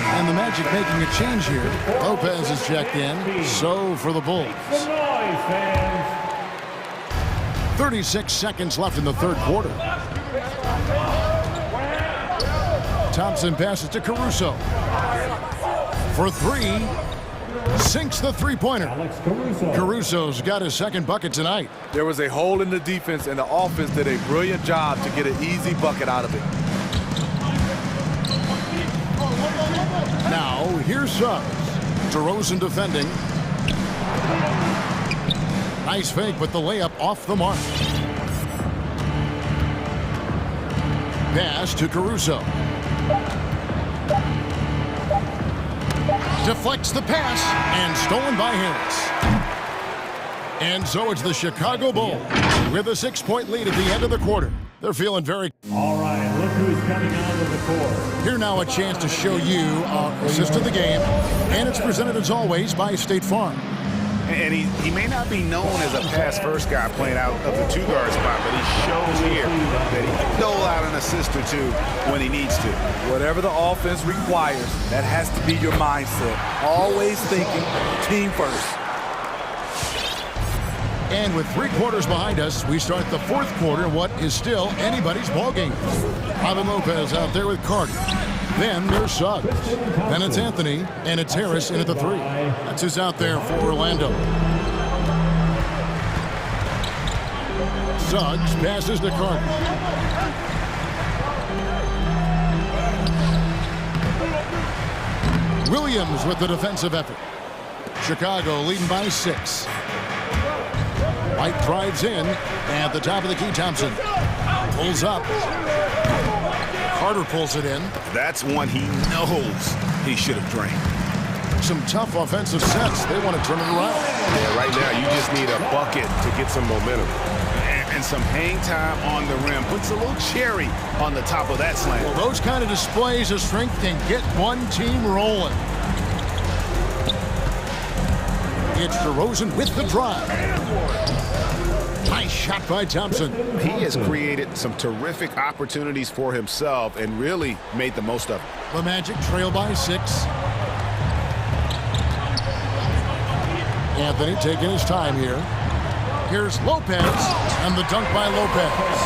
S1: And the Magic making a change here. Lopez is checked in. So for the Bulls.
S5: Make some noise, fans.
S1: 36 seconds left in the third quarter. Thompson passes to Caruso. For three. Sinks the three-pointer. Caruso's got his second bucket tonight.
S16: There was a hole in the defense, and the offense did a brilliant job to get an easy bucket out of it.
S1: Now, here's Suggs. DeRozan defending. Nice fake, but the layup off the mark. Pass to Caruso. Deflects the pass, and stolen by Harris. And so it's the Chicago Bulls with a 6-point lead at the end of the quarter. They're feeling very...
S5: All right, look who's coming onto the court.
S1: Here now a chance to show you assist of the game, and it's presented as always by State Farm.
S2: And he may not be known as a pass-first guy playing out of the two-guard spot, but he shows here that he can dole out an assist or two when he needs to.
S16: Whatever the offense requires, that has to be your mindset. Always thinking team first.
S1: And with 3 quarters behind us, we start the fourth quarter in what is still anybody's ballgame. Robin Lopez out there with Carter. Then there's Suggs. Then it's Anthony, and it's Harris in at the 3. That's who's out there for Orlando. Suggs passes to Carter. Williams with the defensive effort. Chicago leading by 6. White drives in at the top of the key. Thompson pulls up. Carter pulls it in.
S2: That's one he knows he should have drained.
S1: Some tough offensive sets. They want to turn it around.
S3: Yeah, right now you just need a bucket to get some momentum.
S2: And some hang time on the rim. Puts a little cherry on the top of that slam.
S1: Well, those kind of displays of strength can get one team rolling. It's DeRozan with the drive. Nice shot by Thompson.
S2: He has created some terrific opportunities for himself and really made the most of it.
S1: The Magic trail by 6. Anthony taking his time here. Here's Lopez, and the dunk by Lopez.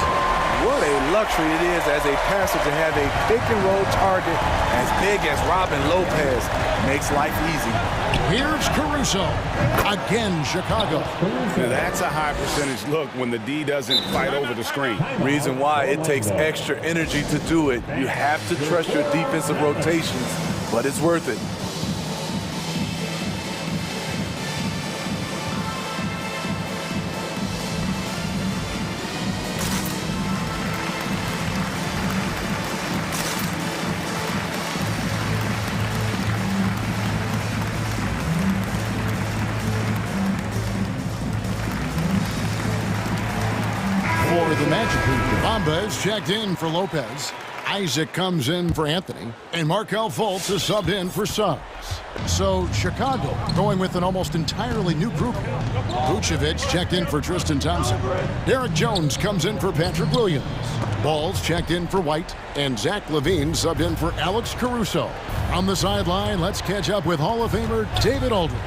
S16: What a luxury it is as a passer to have a pick-and-roll target as big as Robin Lopez. Makes life easy.
S1: Here's Caruso. Again, Chicago.
S2: Now that's a high percentage look when the D doesn't fight over the screen.
S16: Reason why it takes extra energy to do it. You have to trust your defensive rotations, but it's worth it.
S1: Bombas checked in for Lopez. Isaac comes in for Anthony. And Markelle Fultz is subbed in for Suggs. So Chicago going with an almost entirely new group. Vucevic checked in for Tristan Thompson. Derek Jones comes in for Patrick Williams. Balls checked in for White. And Zach LaVine subbed in for Alex Caruso. On the sideline, let's catch up with Hall of Famer David Aldridge.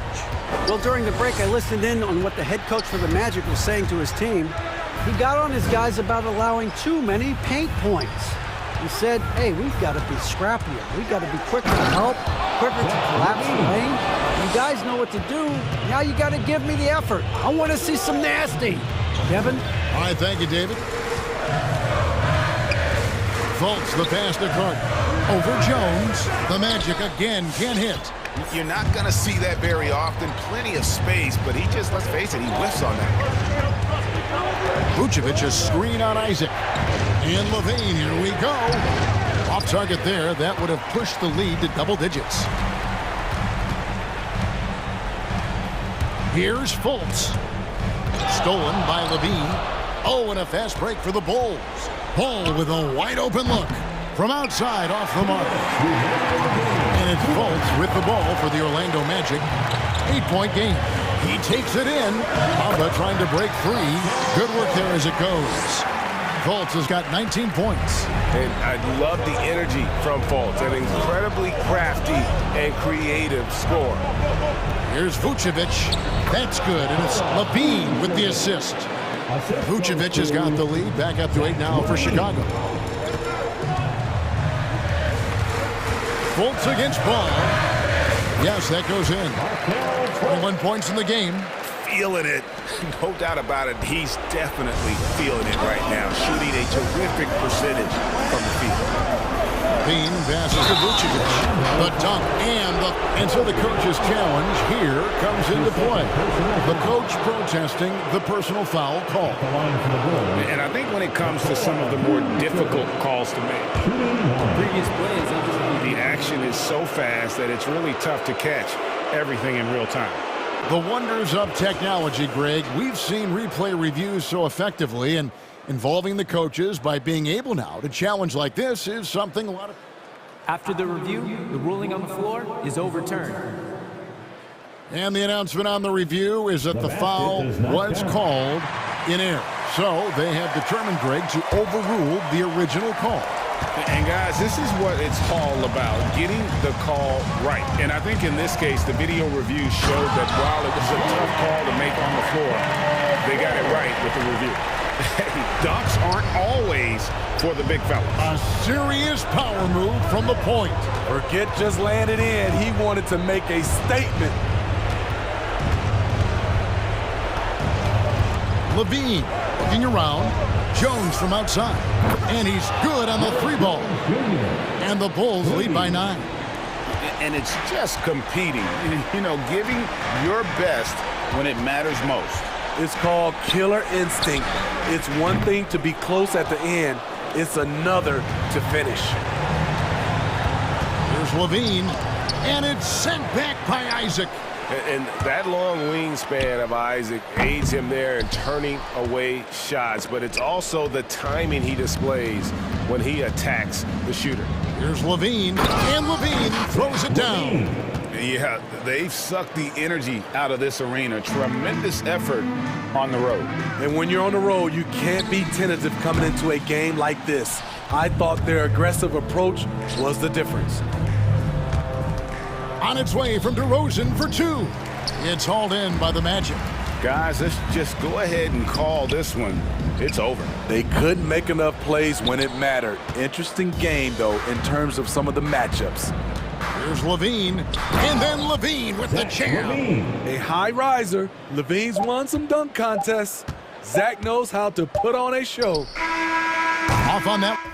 S6: Well, during the break, I listened in on what the head coach for the Magic was saying to his team. He got on his guys about allowing too many paint points. He said, hey, we've got to be scrappier. We've got to be quicker to help, quicker to collapse the lane. You guys know what to do. Now you got to give me the effort. I want to see some nasty. Kevin?
S1: All right, thank you, David. Fultz, the pass to Carter. Over Jones. The Magic again can't hit.
S2: You're not going to see that very often. Plenty of space, but he just, let's face it, he whiffs on that.
S1: Vucevic a screen on Isaac. And LaVine, here we go. Off target there. That would have pushed the lead to double digits. Here's Fultz. Stolen by LaVine. Oh, and a fast break for the Bulls. Ball with a wide open look. From outside off the mark. And it's Fultz with the ball for the Orlando Magic. 8-point game. He takes it in. Bamba trying to break free. Good work there as it goes. Fultz has got 19 points.
S3: And I love the energy from Fultz. An incredibly crafty and creative scorer.
S1: Here's Vucevic. That's good. And it's LaVine with the assist. Vucevic has got the lead. Back up to 8 now for Chicago. Fultz against Ball. Yes, that goes in. 21 points in the game.
S2: Feeling it. No doubt about it. He's definitely feeling it right now. Shooting a terrific percentage from the field.
S1: Bean passes to Vucevic. The dunk and so the coach's challenge here comes into play. The coach protesting the personal foul call.
S2: And I think when it comes to some of the more difficult calls to make, the action is so fast that it's really tough to catch everything in real time.
S1: The wonders of technology, Greg. We've seen replay reviews so effectively, and involving the coaches by being able now to challenge like this is something a lot of...
S14: After the review, the ruling on the floor is overturned.
S1: And the announcement on the review is that the foul was called in error. So they have determined, Greg, to overrule the original call.
S2: And guys, this is what it's all about, getting the call right. And I think in this case, the video review showed that while it was a tough call to make on the floor, they got it right with the review. Dunks aren't always for the big fellas.
S1: A serious power move from the point.
S16: Forget just laying it in. He wanted to make a statement.
S1: Levine looking around. Jones from outside. And he's good on the 3-ball. And the Bulls lead by 9.
S2: And it's just competing, you know, giving your best when it matters most.
S16: It's called killer instinct. It's one thing to be close at the end. It's another to finish.
S1: Here's Levine. And it's sent back by Isaac.
S3: And that long wingspan of Isaac aids him there in turning away shots, but it's also the timing he displays when he attacks the shooter.
S1: Here's Levine, and Levine throws it down.
S2: Yeah, they've sucked the energy out of this arena. Tremendous effort on the road.
S16: And when you're on the road, you can't be tentative coming into a game like this. I thought their aggressive approach was the difference.
S1: On its way from DeRozan for 2. It's hauled in by the Magic.
S2: Guys, let's just go ahead and call this one. It's over.
S16: They couldn't make enough plays when it mattered. Interesting game, though, in terms of some of the matchups.
S1: Here's Levine, and then Levine with the jam.
S16: A high riser. Levine's won some dunk contests. Zach knows how to put on a show.
S1: Off on that.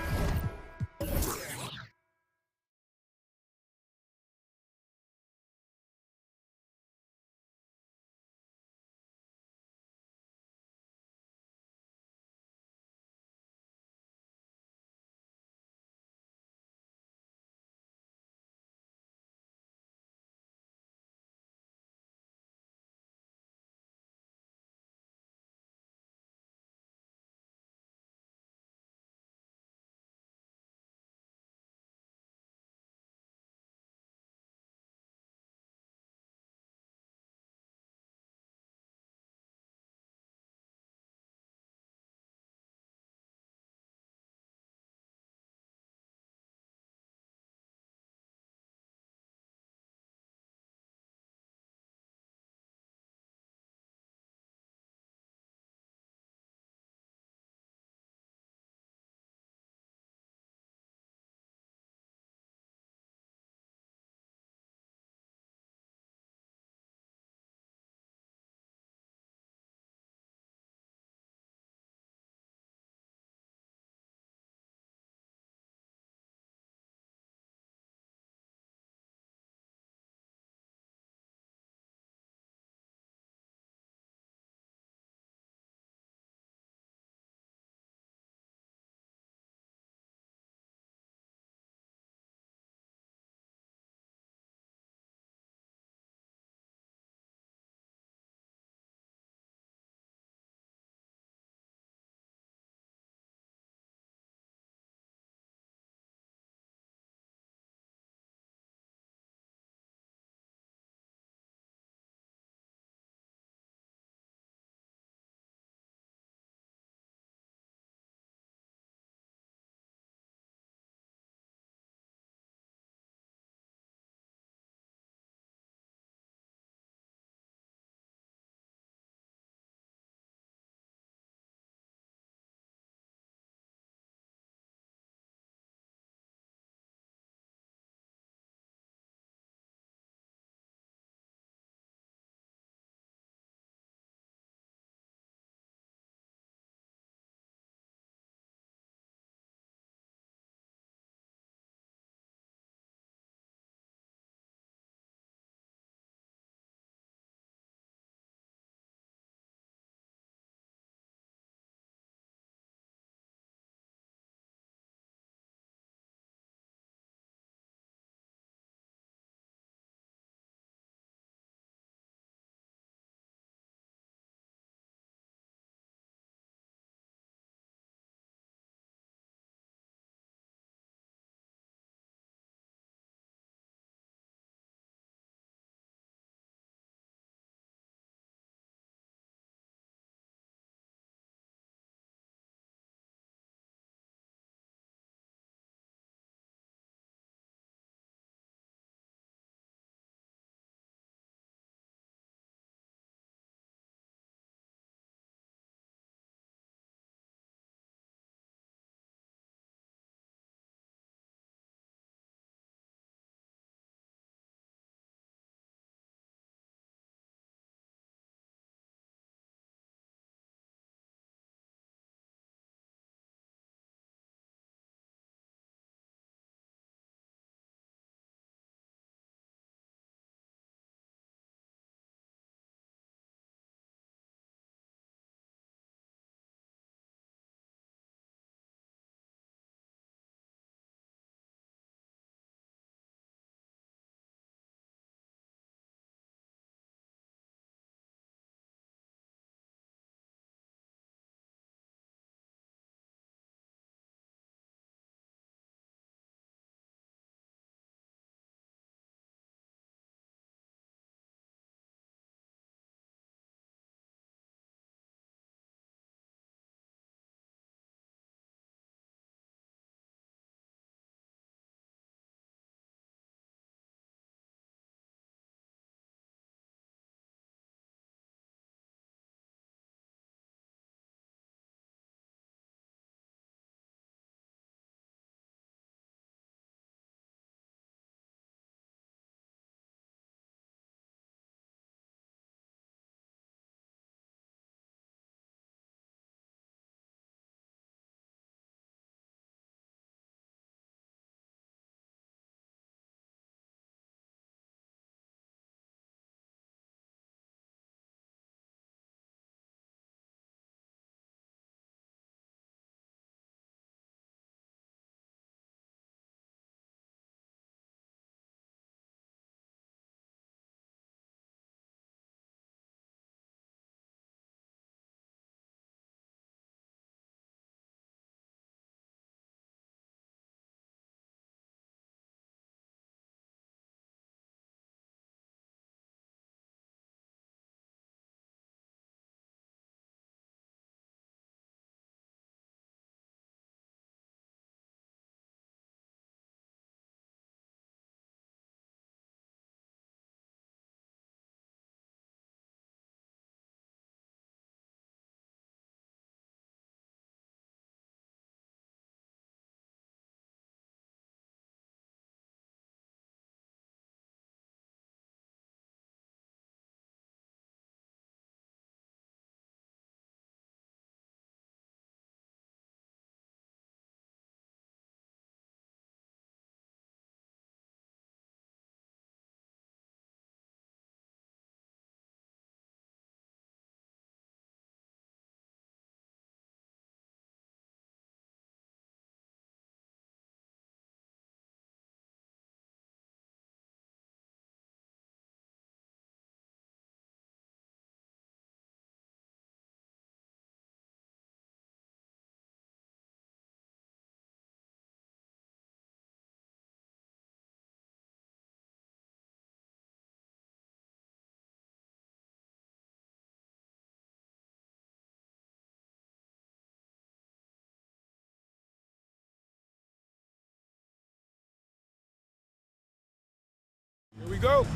S16: go.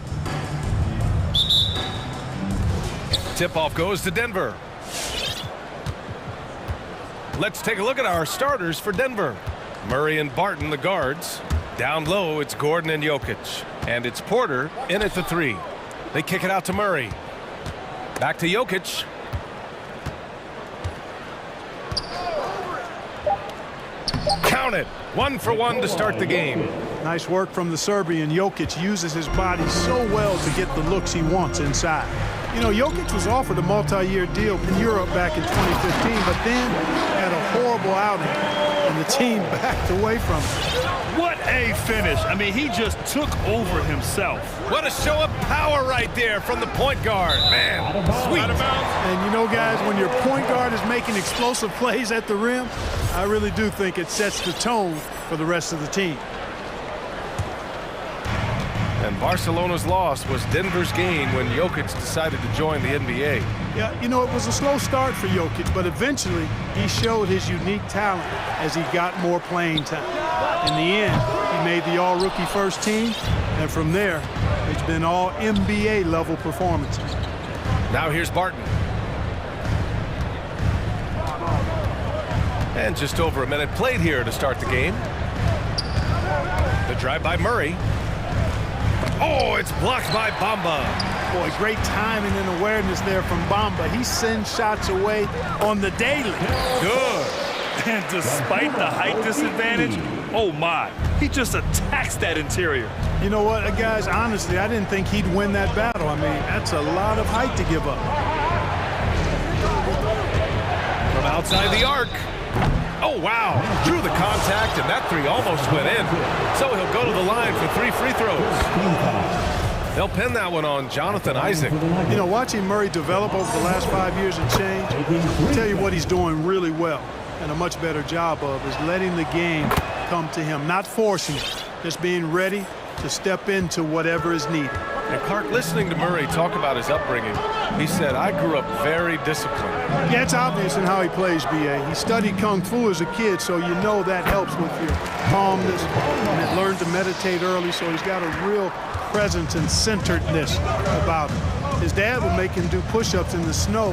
S9: Tip-off goes to Denver. Let's take a look at our starters for Denver. Murray and Barton, the guards. Down low, it's Gordon and Jokic. And it's Porter in at the 3. They kick it out to Murray. Back to Jokic. Count it. 1 for 1 to start the game.
S7: Nice work from the Serbian. Jokic uses his body so well to get the looks he wants inside. You know, Jokic was offered a multi-year deal in Europe back in 2015, but then had a horrible outing, and the team backed away from him.
S8: What a finish. I mean, he just took over himself.
S9: What a show of power right there from the point guard. Man, sweet.
S7: And you know, guys, when your point guard is making explosive plays at the rim, I really do think it sets the tone for the rest of the team.
S9: And Barcelona's loss was Denver's gain when Jokic decided to join the NBA.
S7: Yeah, you know, it was a slow start for Jokic, but eventually he showed his unique talent as he got more playing time. In the end, he made the all-rookie first team, and from there, it's been all NBA level performances.
S9: Now here's Barton. And just over a minute played here to start the game. The drive by Murray. Oh, it's blocked by Bamba.
S7: Boy, great timing and awareness there from Bamba. He sends shots away on the daily.
S8: Good. And despite the height disadvantage, oh my, he just attacks that interior.
S7: You know what, guys, honestly, I didn't think he'd win that battle. I mean, that's a lot of height to give up.
S9: From outside the arc. Oh, wow. Drew the contact, and that 3 almost went in. So he'll go to the line for 3 free throws. They'll pin that one on Jonathan Isaac.
S7: You know, watching Murray develop over the last 5 years and change, I'll tell you what he's doing really well and a much better job of is letting the game come to him, not forcing it, just being ready to step into whatever is needed.
S9: And Clark, listening to Murray talk about his upbringing, he said, I grew up very disciplined.
S7: Yeah, it's obvious in how he plays, B.A. He studied Kung Fu as a kid, so you know that helps with your calmness. And learned to meditate early, so he's got a real presence and centeredness about him. His dad would make him do push-ups in the snow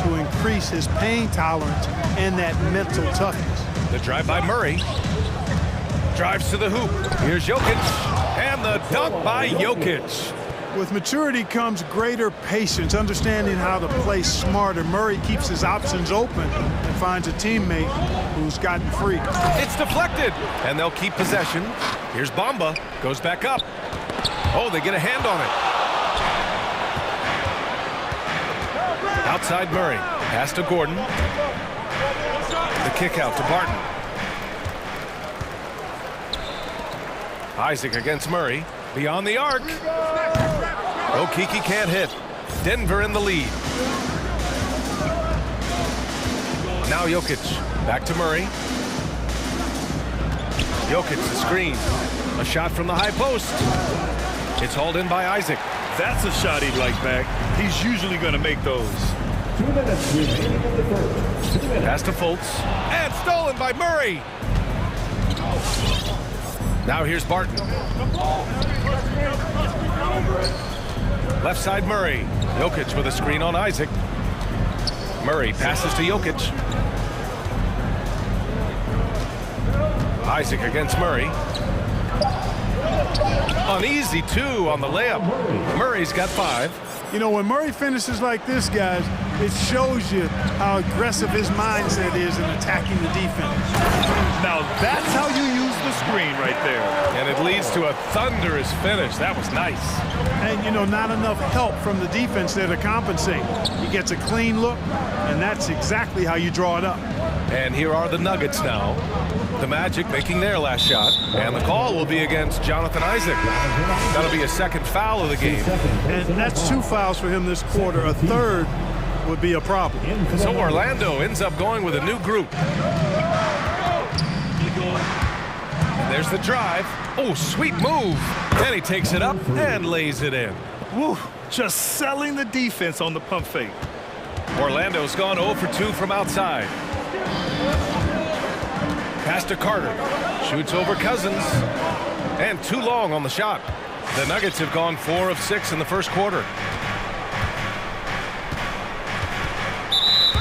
S7: to increase his pain tolerance and that mental toughness.
S9: The drive by Murray. Drives to the hoop. Here's Jokic. And the dunk by Jokic.
S7: With maturity comes greater patience, understanding how to play smarter. Murray keeps his options open and finds a teammate who's gotten free.
S9: It's deflected, and they'll keep possession. Here's Bamba, goes back up. Oh, they get a hand on it. Outside Murray, pass to Gordon. The kick out to Barton. Isaac against Murray, beyond the arc. Okiki can't hit. Denver in the lead. Now Jokic, back to Murray. Jokic the screen. A shot from the high post. It's hauled in by Isaac.
S8: That's a shot he'd like back. He's usually going to make those.
S5: 2 minutes remaining in the first. 2 minutes.
S9: Pass to Fultz. And stolen by Murray. Now here's Barton. Left side Murray. Jokic with a screen on Isaac. Murray passes to Jokic. Isaac against Murray. Uneasy 2 on the layup. Murray's got 5.
S7: You know, when Murray finishes like this, guys, it shows you how aggressive his mindset is in attacking the defense.
S8: Now that's how you use the screen right there.
S9: And it leads to a thunderous finish. That was nice.
S7: And, you know, not enough help from the defense there to compensate. He gets a clean look, and that's exactly how you draw it up.
S9: And here are the Nuggets now. The Magic making their last shot. And the call will be against Jonathan Isaac. That'll be a second foul of the game.
S7: And that's 2 fouls for him this quarter. A third would be a problem.
S9: So Orlando ends up going with a new group. And there's the drive. Oh, sweet move. Then he takes it up and lays it in.
S8: Woo, just selling the defense on the pump fake.
S9: Orlando's gone 0 for 2 from outside. Pass to Carter. Shoots over Cousins. And too long on the shot. The Nuggets have gone 4 of 6 in the first quarter.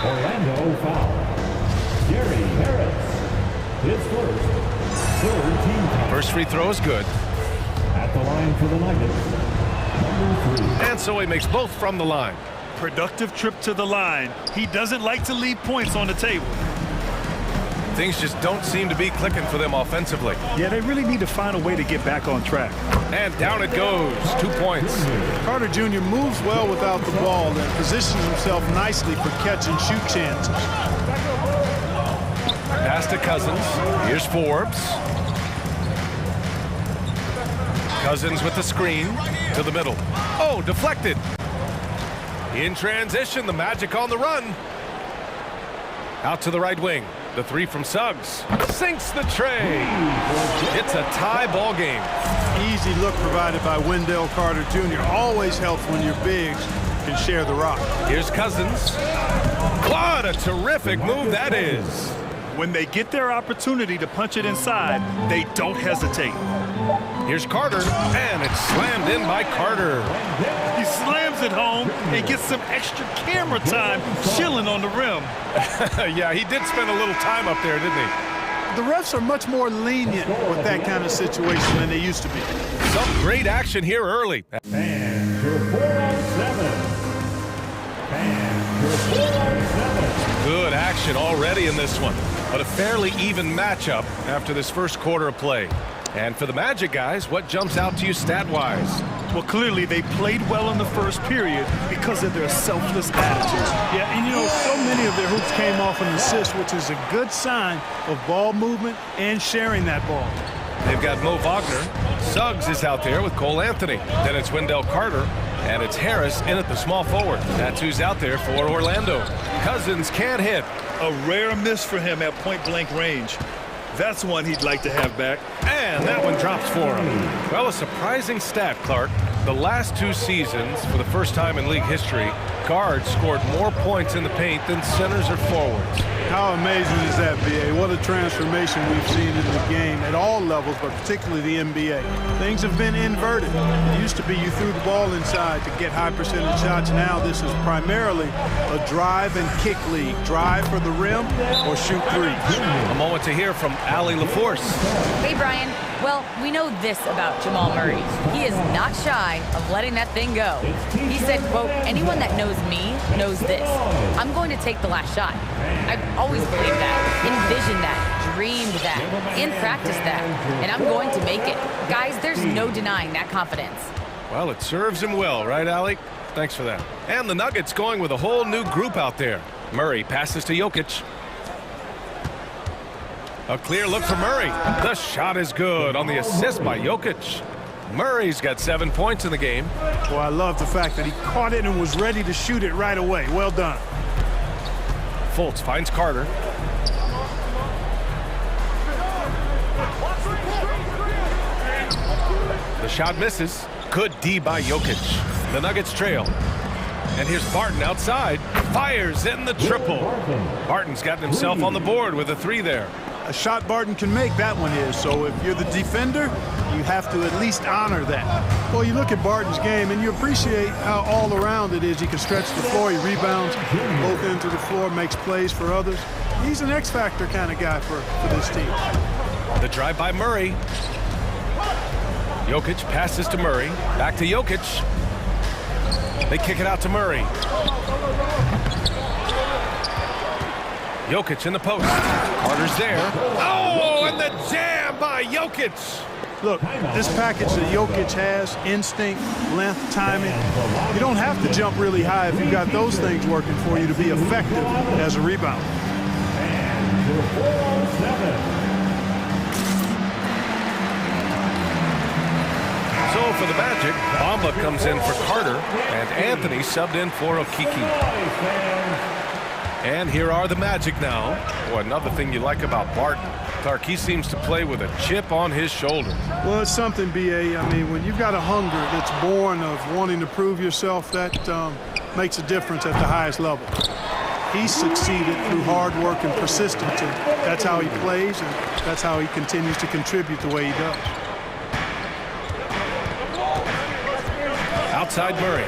S5: Orlando foul. Gary Harris. His first. Third team foul.
S9: First free throw is good.
S5: At the line for the Nuggets. Number 3.
S9: And so he makes both from the line.
S8: Productive trip to the line. He doesn't like to leave points on the table.
S9: Things just don't seem to be clicking for them offensively.
S8: Yeah, they really need to find a way to get back on track.
S9: And down it goes. 2 points.
S7: Carter Jr. moves well without the ball and positions himself nicely for catch and shoot chances.
S9: Pass to Cousins. Here's Forbes. Cousins with the screen to the middle. Oh, deflected. In transition, the Magic on the run. Out to the right wing. The 3 from Suggs. Sinks the tray. It's a tie ball game.
S7: Easy look provided by Wendell Carter Jr. Always helps when your bigs can share the rock.
S9: Here's Cousins. What a terrific move that is.
S8: When they get their opportunity to punch it inside, they don't hesitate.
S9: Here's Carter, and it's slammed in by Carter.
S8: He slams it home and gets some extra camera time chilling on the rim.
S9: Yeah, he did spend a little time up there, didn't he?
S7: The refs are much more lenient with that kind of situation than they used to be.
S9: Some great action here early.
S5: And your 4 on 7. And your 4 on 7.
S9: Good action already in this one, but a fairly even matchup after this first quarter of play. And for the Magic guys, what jumps out to you stat-wise?
S8: Well, clearly they played well in the first period because of their selfless attitude.
S7: Yeah, and you know, so many of their hoops came off an assist, which is a good sign of ball movement and sharing that ball.
S9: They've got Mo Wagner. Suggs is out there with Cole Anthony. Then it's Wendell Carter, and it's Harris in at the small forward. That's who's out there for Orlando. Cousins can't hit.
S8: A rare miss for him at point-blank range. That's one he'd like to have back.
S9: And that one drops for him. Well, a surprising stat, Clark. The last 2 seasons, for the first time in league history, guards scored more points in the paint than centers or forwards.
S7: How amazing is that, B.A.? What a transformation we've seen in the game at all levels, but particularly the NBA. Things have been inverted. It used to be you threw the ball inside to get high percentage shots. Now this is primarily a drive and kick league. Drive for the rim or shoot threes.
S9: A moment to hear from Allie LaForce.
S10: Hey, Brian. Well, we know this about Jamal Murray. He is not shy of letting that thing go. He said, quote, anyone that knows me knows this. I'm going to take the last shot. I've always believed that, envisioned that, dreamed that, and practiced that. And I'm going to make it. Guys, there's no denying that confidence.
S9: Well, it serves him well, right, Allie? Thanks for that. And the Nuggets going with a whole new group out there. Murray passes to Jokic. A clear look for Murray. The shot is good on the assist by Jokic. Murray's got 7 points in the game.
S7: Well, I love the fact that he caught it and was ready to shoot it right away. Well done.
S9: Fultz finds Carter. The shot misses. Good D by Jokic. The Nuggets trail. And here's Barton outside. Fires in the triple. Barton's gotten himself on the board with a 3 there.
S7: A shot Barton can make, that one is. So if you're the defender, you have to at least honor that. Well, you look at Barton's game and you appreciate how all around it is. He can stretch the floor, he rebounds both ends of the floor, makes plays for others. He's an X-factor kind of guy for this team.
S9: The drive by Murray. Jokic passes to Murray. Back to Jokic. They kick it out to Murray. Jokic in the post. Carter's there. Oh, and the jam by Jokic.
S7: Look, this package that Jokic has, instinct, length, timing, you don't have to jump really high if you've got those things working for you to be effective as a rebounder.
S5: And your 4 on 7.
S9: So for the Magic, Bamba comes in for Carter, and Anthony subbed in for Okiki. And here are the Magic now. Boy, another thing you like about Barton, Clark, he seems to play with a chip on his shoulder.
S7: Well, it's something, B.A. I mean, when you've got a hunger that's born of wanting to prove yourself, that makes a difference at the highest level. He succeeded through hard work and persistence, and that's how he plays, and that's how he continues to contribute the way he does.
S9: outside Murray.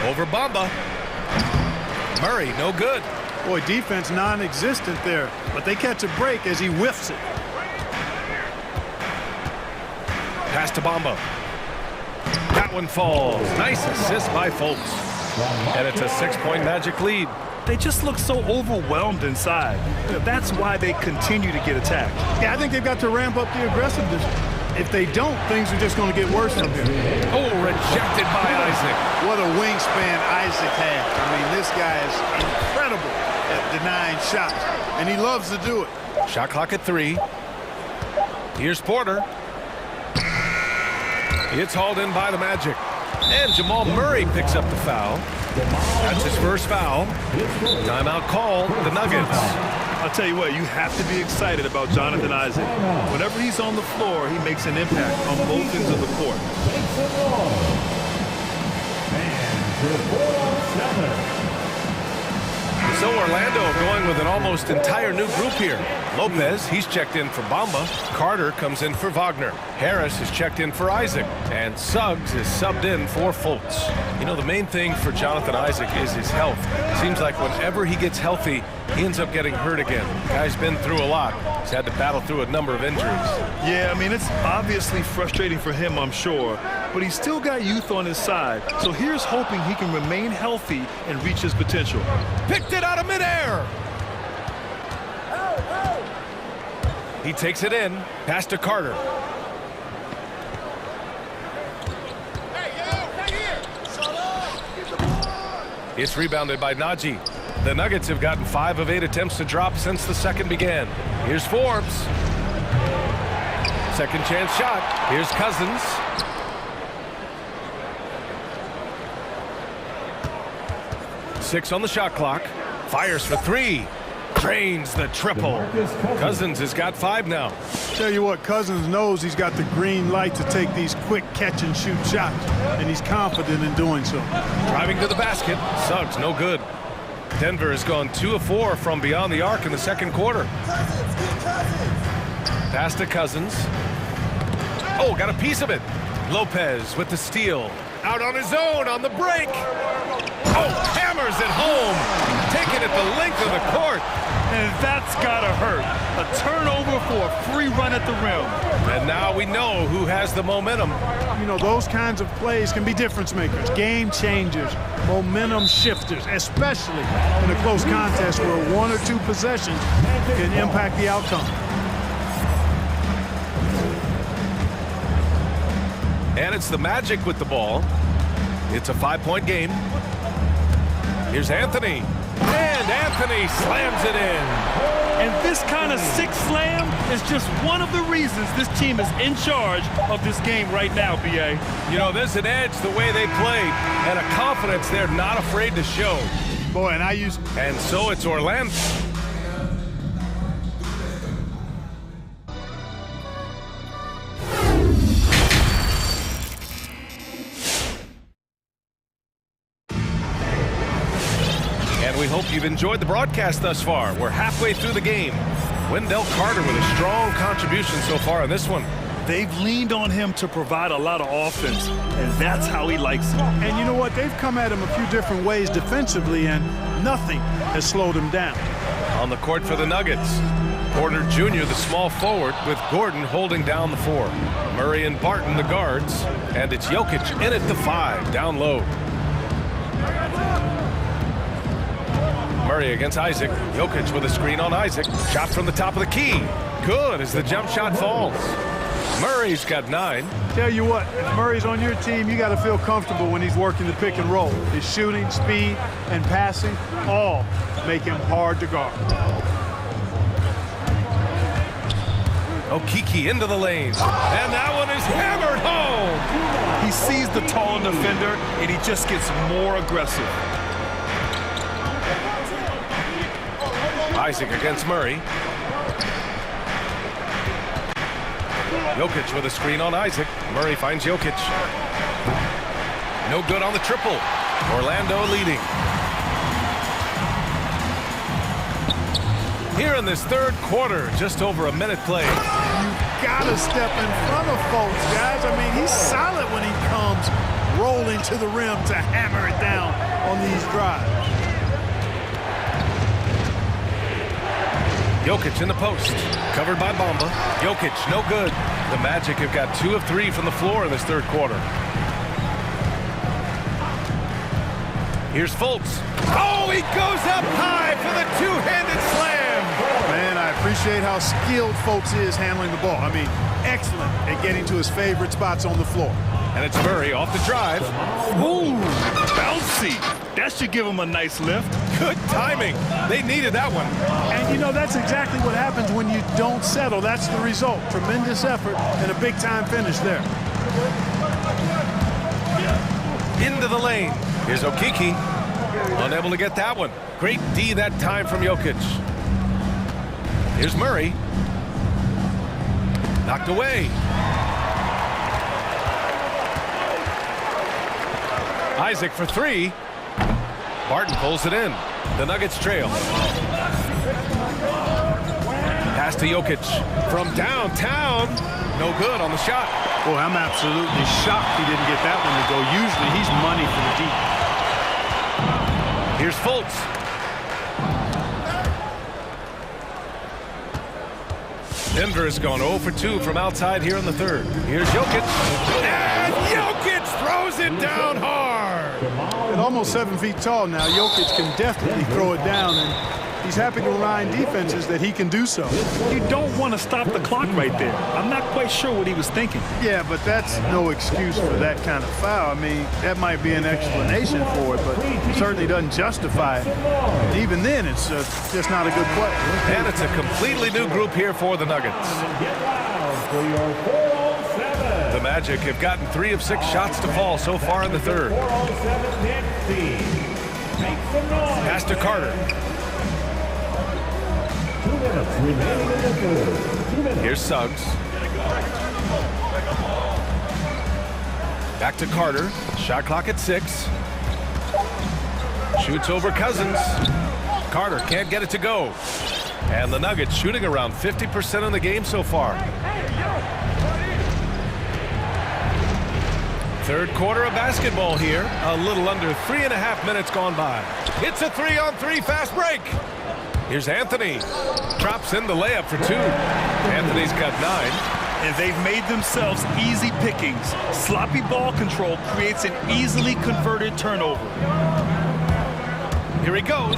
S9: Over Bamba. Murray, no good.
S7: Boy, defense non-existent there, but they catch a break as he whiffs it.
S9: Pass to Bamba. That one falls. Nice assist by Fultz. And it's a 6-point Magic lead.
S17: They just look so overwhelmed inside. That's why they continue to get attacked.
S7: Yeah, I think they've got to ramp up the aggressiveness. If they don't, things are just going to get worse from here.
S9: Oh, rejected by Isaac.
S19: What a wingspan Isaac has. I mean, this guy is incredible at denying shots, and he loves to do it.
S9: Shot clock at 3. Here's Porter. It's hauled in by the Magic. And Jamal Murray picks up the foul. That's his first foul. Timeout call, the Nuggets.
S8: I'll tell you what, you have to be excited about Jonathan Isaac. Whenever he's on the floor, he makes an impact on both ends of the court.
S9: So Orlando going with an almost entire new group here. Lopez, he's checked in for Bamba. Carter comes in for Wagner. Harris is checked in for Isaac. And Suggs is subbed in for Fultz. You know, the main thing for Jonathan Isaac is his health. Seems like whenever he gets healthy, he ends up getting hurt again. Guy's been through a lot. He's had to battle through a number of injuries.
S8: Yeah, I mean, it's obviously frustrating for him, I'm sure. But he's still got youth on his side. So here's hoping he can remain healthy and reach his potential.
S9: Picked it out of midair. He takes it in. Pass to Carter. It's rebounded by Najee. The Nuggets have gotten 5 of 8 attempts to drop since the second began. Here's Forbes. Second chance shot. Here's Cousins. Six on the shot clock. Fires for 3. Drains the triple. Cousins has got 5 now.
S7: Tell you what, Cousins knows he's got the green light to take these quick catch and shoot shots, and he's confident in doing so.
S9: Driving to the basket. Suggs, no good. Denver has gone 2 of 4 from beyond the arc in the second quarter. Pass to Cousins. Oh, got a piece of it. Lopez with the steal. Out on his own on the break. Oh, hammers it home. Taking it the length of the court.
S17: And that's gotta hurt. A turnover for a free run at the rim.
S9: And now we know who has the momentum.
S7: You know, those kinds of plays can be difference makers, game changers, momentum shifters, especially in a close contest where 1 or 2 possessions can impact the outcome.
S9: And it's the Magic with the ball. It's a 5-point game. Here's Anthony. And Anthony slams it in.
S17: And this kind of sick slam is just one of the reasons this team is in charge of this game right now, B.A.
S9: You know, there's an edge the way they played and a confidence they're not afraid to show.
S7: Boy,
S9: and so it's Orlando. We hope you've enjoyed the broadcast thus far. We're halfway through the game. Wendell Carter with a strong contribution so far in this one.
S17: They've leaned on him to provide a lot of offense, and that's how he likes it.
S7: And you know what? They've come at him a few different ways defensively, and nothing has slowed him down.
S9: On the court for the Nuggets, Porter Jr., the small forward, with Gordon holding down the 4. Murray and Barton, the guards, and it's Jokic in at the 5, down low. Murray against Isaac. Jokic with a screen on Isaac. Shot from the top of the key. Good as the jump shot falls. Murray's got 9.
S7: Tell you what, if Murray's on your team, you got to feel comfortable when he's working the pick and roll. His shooting, speed, and passing all make him hard to guard.
S9: Oh, Kiki into the lane. And that one is hammered home.
S17: He sees the tall defender, and he just gets more aggressive.
S9: Isaac against Murray. Jokic with a screen on Isaac. Murray finds Jokic. No good on the triple. Orlando leading. Here in this third quarter, just over a minute played.
S7: You've got to step in front of folks, guys. I mean, he's solid when he comes rolling
S19: into the rim to hammer it down on these drives.
S9: Jokic in the post, covered by Bamba. Jokic, no good. The Magic have got 2 of 3 from the floor in this third quarter. Here's Fultz. Oh, he goes up high for the two-handed slam.
S19: Man, I appreciate how skilled Fultz is handling the ball. I mean, excellent at getting to his favorite spots on the floor.
S9: And it's Murray off the drive.
S8: Ooh, bouncy. That should give him a nice lift.
S9: Good timing. They needed that one.
S7: And, you know, that's exactly what happens when you don't settle. That's the result. Tremendous effort and a big-time finish there.
S9: Into the lane. Here's Okiki. Unable to get that one. Great D that time from Jokic. Here's Murray. Knocked away. Isaac for 3. Barton pulls it in. The Nuggets trail. Pass to Jokic from downtown. No good on the shot.
S19: Boy, I'm absolutely shocked he didn't get that one to go. Usually he's money for the deep.
S9: Here's Fultz. Denver has gone 0 for 2 from outside here in the third. Here's Jokic. And Jokic throws it down hard.
S7: At almost 7 feet tall now, Jokic can definitely throw it down, and he's happy to remind defenses that he can do so.
S17: You don't want to stop the clock right there. I'm not quite sure what he was thinking.
S19: Yeah, but that's no excuse for that kind of foul. I mean, that might be an explanation for it, but it certainly doesn't justify it. And even then, it's just not a good play.
S9: And it's a completely new group here for the Nuggets. The Magic have gotten 3 of 6 shots to fall so far in the third. Pass to Carter. Here's Suggs. Back to Carter. Shot clock at 6. Shoots over Cousins. Carter can't get it to go. And the Nuggets shooting around 50% in the game so far. Third quarter of basketball here. A little under 3.5 minutes gone by. It's a 3-on-3 fast break. Here's Anthony. Drops in the layup for 2. Anthony's got 9.
S17: And they've made themselves easy pickings. Sloppy ball control creates an easily converted turnover.
S9: Here he goes.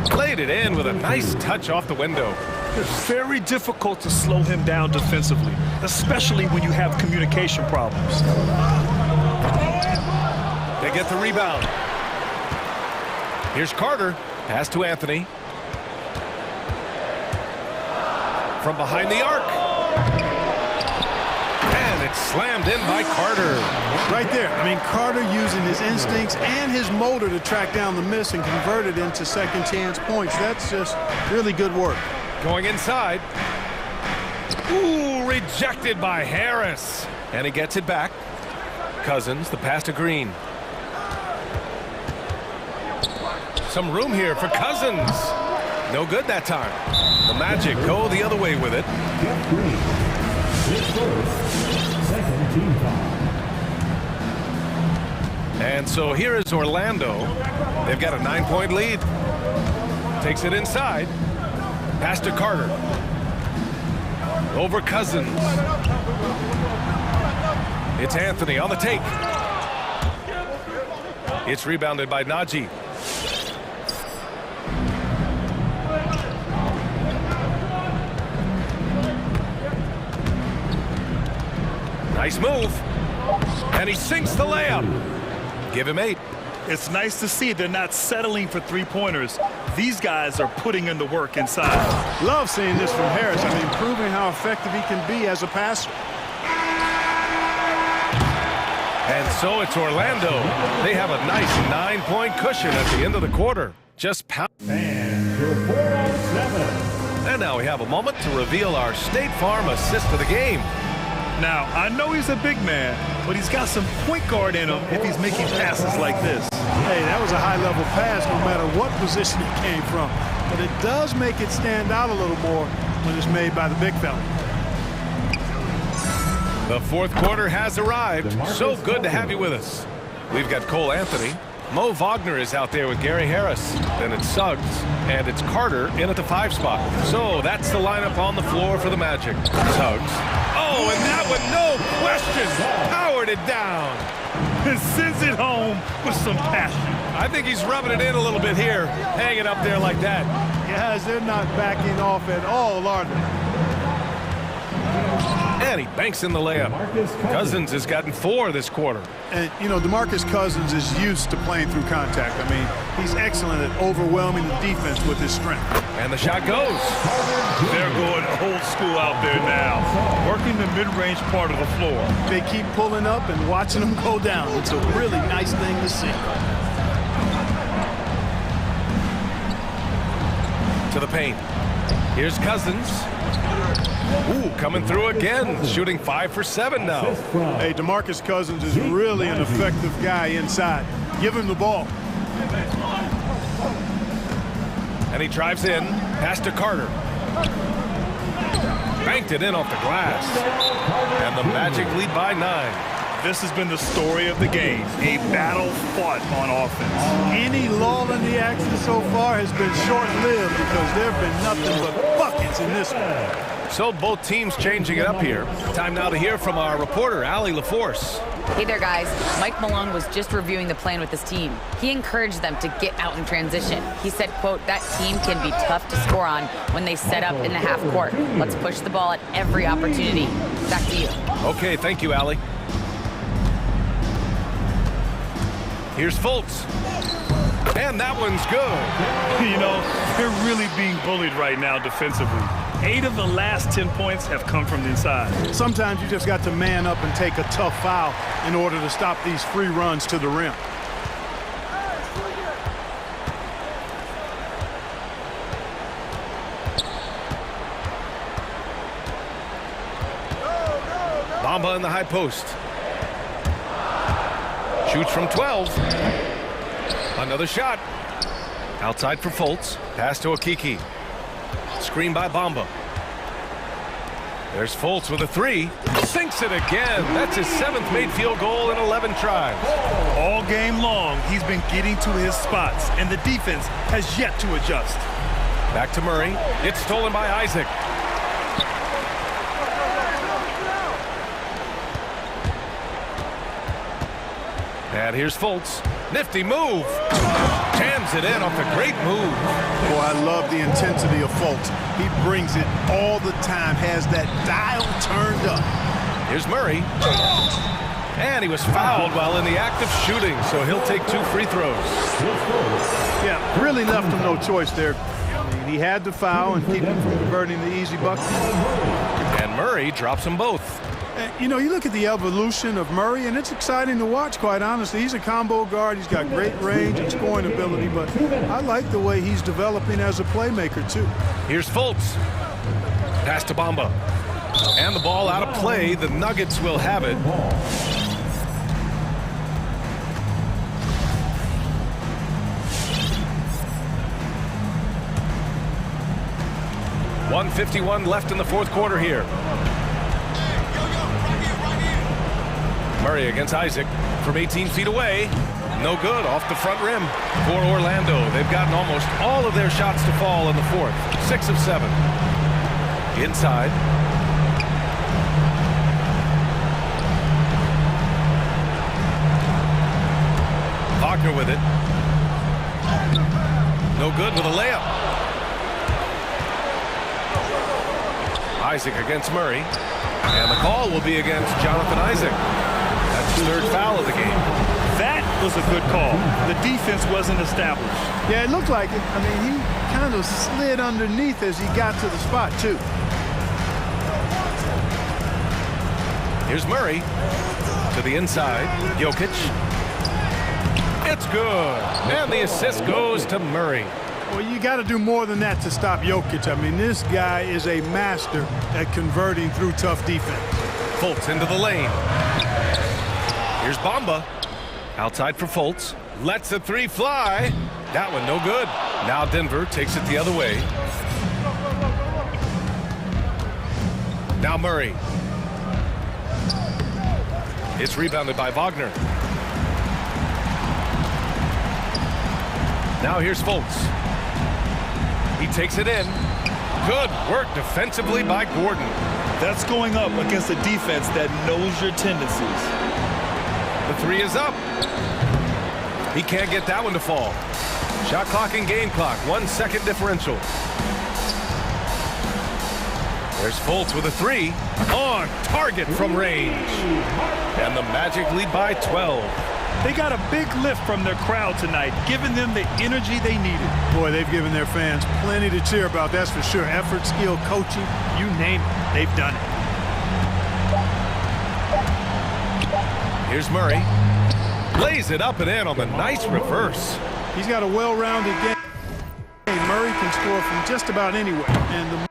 S9: Played it in with a nice touch off the window.
S17: It's very difficult to slow him down defensively, especially when you have communication problems.
S9: They get the rebound. Here's Carter. Pass to Anthony. From behind the arc. And it's slammed in by Carter.
S7: Right there. I mean, Carter using his instincts and his motor to track down the miss and convert it into second chance points. That's just really good work.
S9: Going inside. Ooh, rejected by Harris. And he gets it back. Cousins, the pass to Green. Some room here for Cousins. No good that time. The Magic go the other way with it. And so here is Orlando. They've got a 9-point lead. Takes it inside. Pass to Carter. Over Cousins. It's Anthony on the take. It's rebounded by Najee. Nice move. And he sinks the layup. Give him 8.
S17: It's nice to see they're not settling for three-pointers. These guys are putting in the work inside.
S7: Love seeing this from Harris. I mean, proving how effective he can be as a passer.
S9: And so it's Orlando. They have a nice 9-point cushion at the end of the quarter. Just pound. And now we have a moment to reveal our State Farm assist of the game.
S17: Now, I know he's a big man, but he's got some point guard in him if he's making passes like this.
S7: Hey, that was a high-level pass no matter what position it came from. But it does make it stand out a little more when it's made by the big fella.
S9: The fourth quarter has arrived. So good to have you with us. We've got Cole Anthony. Mo Wagner is out there with Gary Harris. Then it's Suggs, and it's Carter in at the 5 spot. So that's the lineup on the floor for the Magic. Suggs. Oh, and that one, no question, powered it down.
S8: And sends it home with some passion.
S9: I think he's rubbing it in a little bit here, hanging up there like that.
S19: Guys, they're not backing off at all, are they?
S9: And he banks in the layup. Cousins has gotten 4 this quarter.
S19: And, you know, DeMarcus Cousins is used to playing through contact. I mean, he's excellent at overwhelming the defense with his strength.
S9: And the shot goes.
S8: They're going old school out there now, working the mid-range part of the floor.
S19: They keep pulling up and watching them go down. It's a really nice thing to see.
S9: To the paint. Here's Cousins. Ooh, coming through again, shooting 5 for 7 now.
S19: Hey, DeMarcus Cousins is really an effective guy inside. Give him the ball.
S9: And he drives in, pass to Carter. Banked it in off the glass. And the Magic lead by 9.
S8: This has been the story of the game, a battle fought on offense.
S19: Any lull in the action so far has been short-lived because there have been nothing but buckets in this one.
S9: So both teams changing it up here. Time now to hear from our reporter, Allie LaForce.
S10: Hey there, guys. Mike Malone was just reviewing the plan with his team. He encouraged them to get out in transition. He said, quote, that team can be tough to score on when they set up in the half court. Let's push the ball at every opportunity. Back to you.
S9: Okay, thank you, Allie. Here's Fultz. And that one's good.
S8: You know, they're really being bullied right now defensively. 8 of the last 10 points have come from the inside.
S19: Sometimes you just got to man up and take a tough foul in order to stop these free runs to the rim.
S9: Bamba in the high post. Shoots from 12. Another shot. Outside for Fultz. Pass to Okiki. Screen by Bamba. There's Fultz with a 3. Sinks it again. That's his 7th made field goal in 11 tries.
S8: All game long, he's been getting to his spots, and the defense has yet to adjust.
S9: Back to Murray. It's stolen by Isaac. And here's Fultz. Nifty move. Jams it in off a great move.
S19: Boy, I love the intensity of Fultz. He brings it all the time, has that dial turned up.
S9: Here's Murray. And he was fouled while in the act of shooting, so he'll take 2 free throws.
S19: Yeah, really left him no choice there. I mean, he had to foul and keep him from converting the easy bucket.
S9: And Murray drops them both.
S19: You know, you look at the evolution of Murray, and it's exciting to watch, quite honestly. He's a combo guard. He's got great range and scoring ability, but I like the way he's developing as a playmaker, too.
S9: Here's Fultz. Pass to Bamba. And the ball out of play. The Nuggets will have it. .151 left in the fourth quarter here. Murray against Isaac from 18 feet away. No good, off the front rim for Orlando. They've gotten almost all of their shots to fall in the fourth. 6 of 7. Inside. Wagner with it. No good with a layup. Isaac against Murray. And the call will be against Jonathan Isaac. That's his 3rd foul of the game.
S8: That was a good call. The defense wasn't established.
S19: Yeah, it looked like it. I mean, he kind of slid underneath as he got to the spot, too.
S9: Here's Murray to the inside. Jokic. It's good. And the assist goes to Murray.
S19: Well, you got to do more than that to stop Jokic. I mean, this guy is a master at converting through tough defense.
S9: Fultz into the lane. Here's Bamba. Outside for Fultz. Lets the 3 fly. That one no good. Now Denver takes it the other way. Now Murray. It's rebounded by Wagner. Now here's Fultz. He takes it in. Good work defensively by Gordon.
S17: That's going up against a defense that knows your tendencies.
S9: The three is up. He can't get that one to fall. Shot clock and game clock, 1 second differential. There's Fultz with a three. On target from range. And the Magic lead by 12.
S17: They got a big lift from their crowd tonight, giving them the energy they needed.
S19: Boy, they've given their fans plenty to cheer about, that's for sure. Effort, skill, coaching,
S17: You name it, they've done it.
S9: Here's Murray. Lays it up and in on the nice reverse.
S19: he's got a well-rounded game. Murray can score from just about anywhere. And the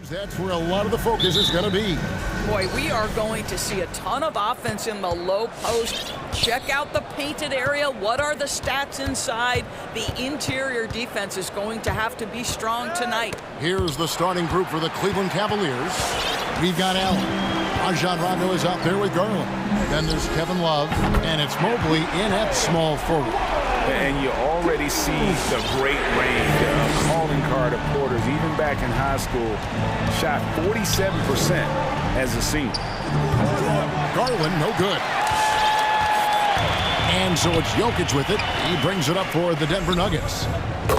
S1: That's where a lot of the focus is going to be.
S11: Boy, we are going to see a ton of offense in the low post. Check out the painted area. What are the stats inside? The interior defense is going to have to be strong tonight.
S1: Here's the starting group for the Cleveland Cavaliers. We've got Allen. Rajon Rondo is out there with Garland. Then there's Kevin Love, and it's Mobley in at small forward.
S2: And you already see the great range of calling card of Porters, even back in high school. Shot 47% as a senior.
S1: Garland, no good. And so it's Jokic with it. He brings it up for the Denver Nuggets.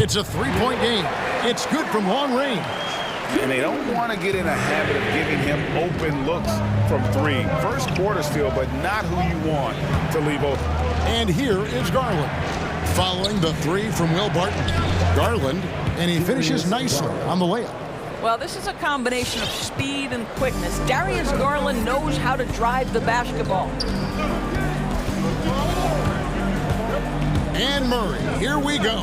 S1: It's a three-point game. It's good from long range.
S2: And they don't want to get in a habit of giving him open looks from three. First quarter still, but not who you want to leave open.
S1: And here is Garland, following the three from Will Barton. Garland, and he finishes nicely on the layup.
S11: Well, this is a combination of speed and quickness. Darius Garland knows how to drive the basketball.
S1: And Murray, here we go.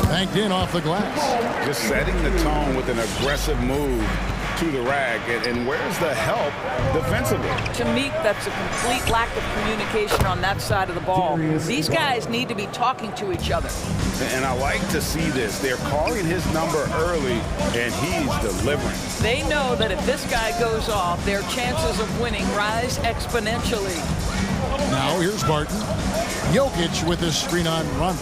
S1: Banked in off the glass.
S2: Just setting the tone with an aggressive move to the rack. And where's the help defensively?
S11: To me, that's a complete lack of communication on that side of the ball. These guys need to be talking to each other.
S2: And I like to see this. They're calling his number early, and he's delivering.
S11: They know that if this guy goes off, their chances of winning rise exponentially.
S1: Now here's Barton. Jokic with his screen on run.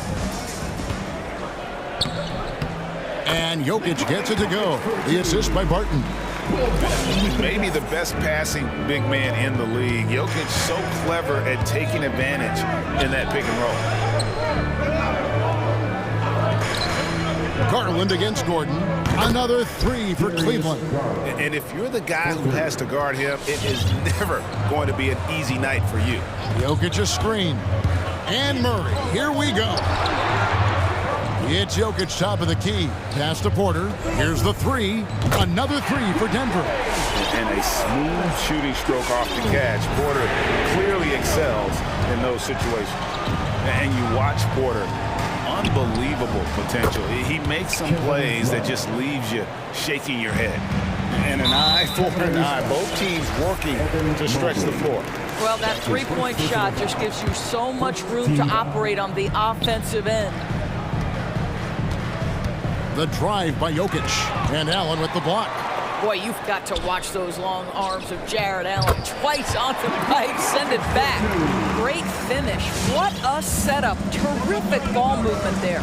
S1: And Jokic gets it to go. The assist by Barton.
S2: Maybe the best passing big man in the league. Jokic so clever at taking advantage in that pick and roll.
S1: Garland against Gordon. Another three for Cleveland.
S2: And if you're the guy who has to guard him, it is never going to be an easy night for you.
S1: Jokic a screen. And Murray, here we go. It's Jokic top of the key. Pass to Porter. Here's the three. Another three for Denver.
S2: And a smooth shooting stroke off the catch. Porter clearly excels in those situations. And you watch Porter. Unbelievable potential. He makes some plays that just leaves you shaking your head. And an eye for an eye. Both teams working to stretch the floor.
S11: Well, that three-point shot just gives you so much room to operate on the offensive end.
S1: The drive by Jokic. And Allen with the block.
S11: Boy, you've got to watch those long arms of Jared Allen. Twice onto the pipe, send it back. Great finish. What a setup. Terrific ball movement there.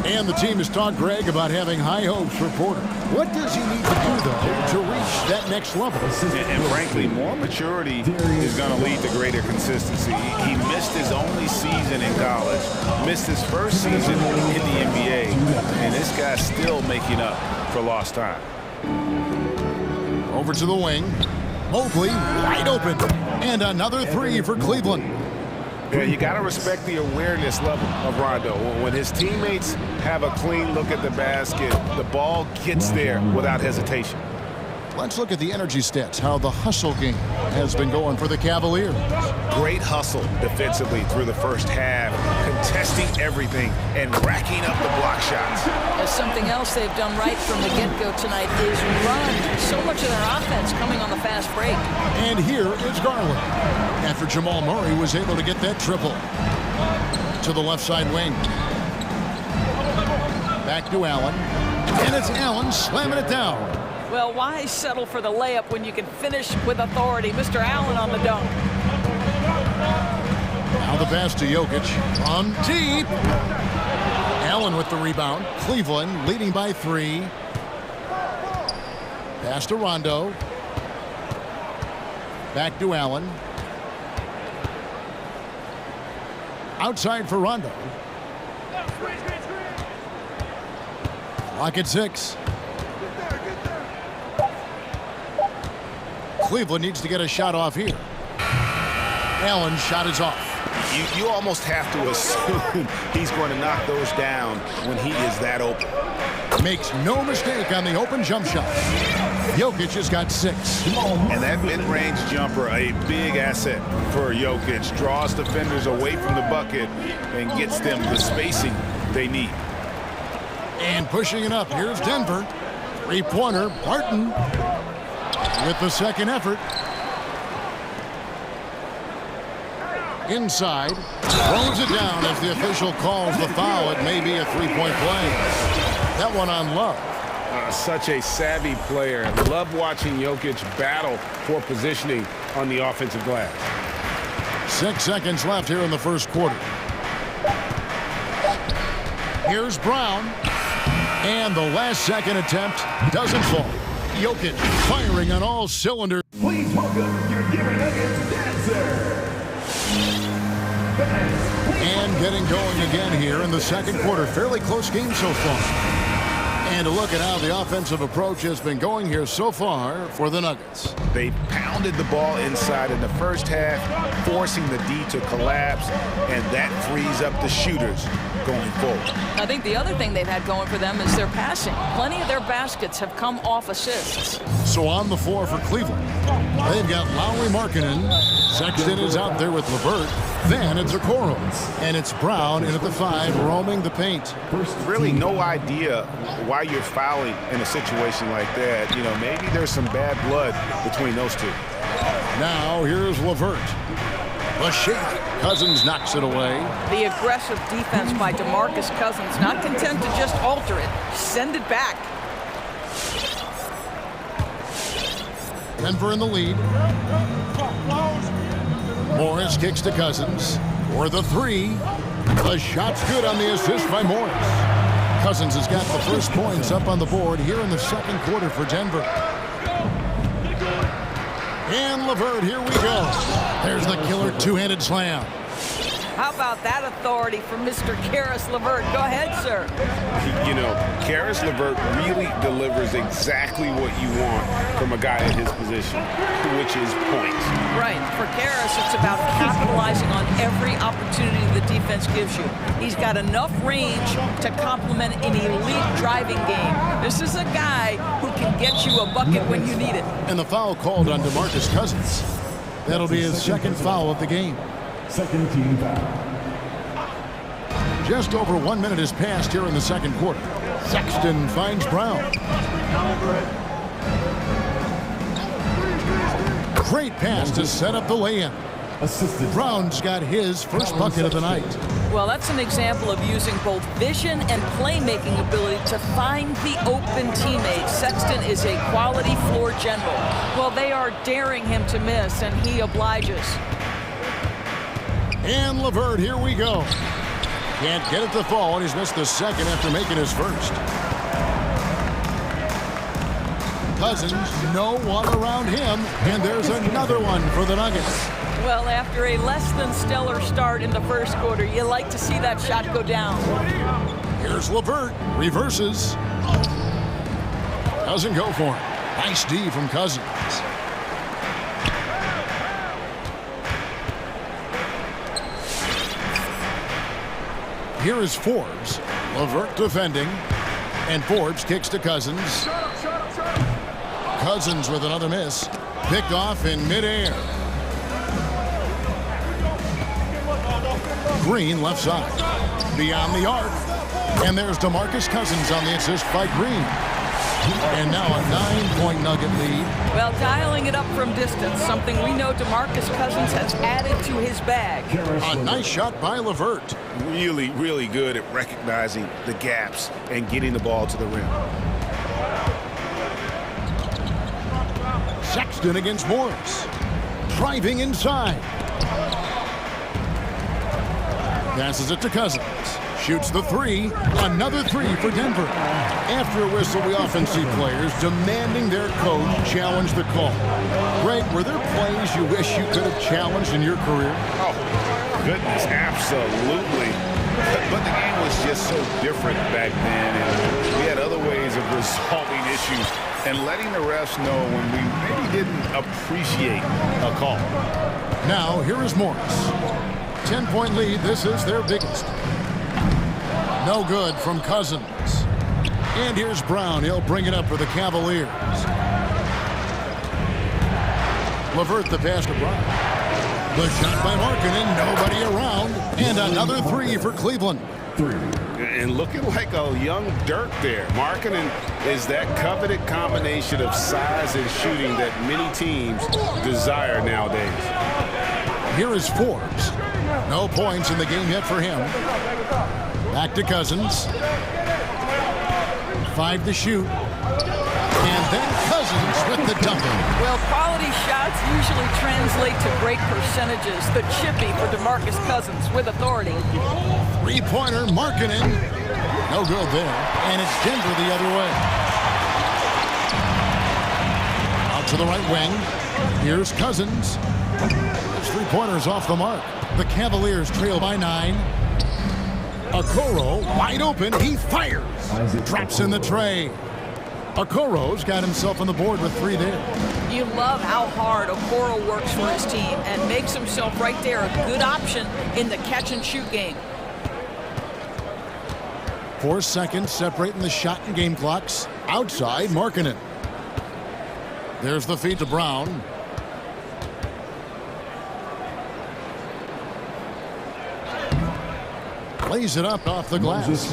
S1: And the team has talked Greg about having high hopes for Porter. What does he need to do, though, to reach that next level?
S2: And frankly, more maturity is going to lead to greater consistency. He missed his only season in college, missed his first season in the NBA, and this guy's still making up for lost time.
S1: Over to the wing. Mobley wide open. And another three for Cleveland.
S2: Yeah, you got to respect the awareness level of Rondo. When his teammates have a clean look at the basket, the ball gets there without hesitation.
S1: Let's look at the energy stats, how the hustle game has been going for the Cavaliers.
S2: Great hustle defensively through the first half, contesting everything and racking up the block shots.
S11: There's something else they've done right from the get-go tonight is run. So much of their offense coming on the fast break.
S1: And here is Garland. After Jamal Murray was able to get that triple. To the left side wing. Back to Allen. And it's Allen slamming it down.
S11: Well, why settle for the layup when you can finish with authority? Mr. Allen on the dunk.
S1: Now the pass to Jokic from deep. Allen with the rebound. Cleveland leading by three. Pass to Rondo. Back to Allen. Outside for Rondo. Clock at 6. Cleveland needs to get a shot off here. Allen's shot is off.
S2: You almost have to assume he's going to knock those down when he is that open.
S1: Makes no mistake on the open jump shot. Jokic has got 6.
S2: And that mid-range jumper, a big asset for Jokic. Draws defenders away from the bucket and gets them the spacing they need.
S1: And pushing it up, here's Denver. Three-pointer, Martin with the second effort. Inside, throws it down as the official calls the foul. It may be a three-point play. That one on Love.
S2: Such a savvy player. Love watching Jokic battle for positioning on the offensive glass.
S1: 6 seconds left here in the first quarter. Here's Brown. And the last second attempt doesn't fall. Jokic firing on all cylinders.
S5: Please welcome your Denver Nuggets dancer.
S1: And getting going again here in the second quarter. Fairly close game so far. And to look at how the offensive approach has been going here so far for the Nuggets.
S2: They pounded the ball inside in the first half, forcing the D to collapse, and that frees up the shooters going forward.
S11: I think the other thing they've had going for them is their passing. Plenty of their baskets have come off assists.
S1: So on the floor for Cleveland, they've got Lowry Markkanen. Sexton is out there with LeVert. Then it's Okoro. And it's Brown in at the 5, roaming the paint.
S2: Really no idea why you're fouling in a situation like that. You know, maybe there's some bad blood between those two.
S1: Now here's LeVert. The shake. Cousins knocks it away.
S11: The aggressive defense by DeMarcus Cousins, not content to just alter it, send it back.
S1: Denver in the lead. Morris kicks to Cousins for the 3. The shot's good on the assist by Morris. Cousins has got the first points up on the board here in the second quarter for Denver. And LeVert, here we go. There's the killer two-handed slam.
S11: How about that authority from Mr. Karis LeVert? Go ahead, sir.
S2: You know, Karis LeVert really delivers exactly what you want from a guy in his position, which is points.
S11: Right. For Karis, it's about capitalizing on every opportunity the defense gives you. He's got enough range to complement an elite driving game. This is a guy who can get you a bucket when you need it.
S1: And the foul called on DeMarcus Cousins. That'll be his second foul of the game.
S5: Second team foul.
S1: Just over 1 minute has passed here in the second quarter. Sexton finds Brown. Great pass to set up the lay-in. Brown's got his first bucket of the night.
S11: Well, that's an example of using both vision and playmaking ability to find the open teammates. Sexton is a quality floor general. Well, they are daring him to miss, and he obliges.
S1: And LeVert, here we go. Can't get it to fall, and he's missed the second after making his first. Cousins, no one around him, and there's another one for the Nuggets.
S11: Well, after a less than stellar start in the first quarter, you like to see that shot go down.
S1: Here's LeVert, reverses. Doesn't go for it. Nice D from Cousins. Here is Forbes. LeVert defending. And Forbes kicks to Cousins. Cousins with another miss. Picked off in midair. Green left side. Beyond the arc. And there's DeMarcus Cousins on the assist by Green. And now a 9-point Nugget lead.
S11: Well, dialing it up from distance, something we know DeMarcus Cousins has added to his bag.
S1: A nice shot by LeVert.
S2: Really, really good at recognizing the gaps and getting the ball to the rim.
S1: Sexton against Morris. Driving inside. Passes it to Cousins. Shoots the 3. Another 3 for Denver. After a whistle, we often see players demanding their coach challenge the call. Greg, were there plays you wish you could have challenged in your career?
S2: Oh, goodness, absolutely. But the game was just so different back then, and we had other ways of resolving issues and letting the refs know when we maybe didn't appreciate a call.
S1: Now, here is Morris. 10-point lead. This is their biggest. No good from Cousins. And here's Brown. He'll bring it up for the Cavaliers. LeVert the pass to Brown. The shot by Markkanen. Nobody around. And another 3 for Cleveland.
S2: And looking like a young Dirk there. Markkanen is that coveted combination of size and shooting that many teams desire nowadays.
S1: Here is Forbes. No points in the game yet for him. Back to Cousins. 5 to shoot. And then Cousins with the dunker.
S11: Well, quality shots usually translate to great percentages. The chippy for DeMarcus Cousins with authority.
S1: Three-pointer, Markkanen. No good there. And it's Denver the other way. Out to the right wing. Here's Cousins. His three-pointer's off the mark. The Cavaliers trail by 9. Okoro wide open. He fires. Drops in the tray. Okoro's got himself on the board with 3 there.
S11: You love how hard Okoro works for his team and makes himself right there a good option in the catch-and-shoot game.
S1: 4 seconds separating the shot and game clocks. Outside, Markkanen. There's the feed to Brown. Lays it up off the glass.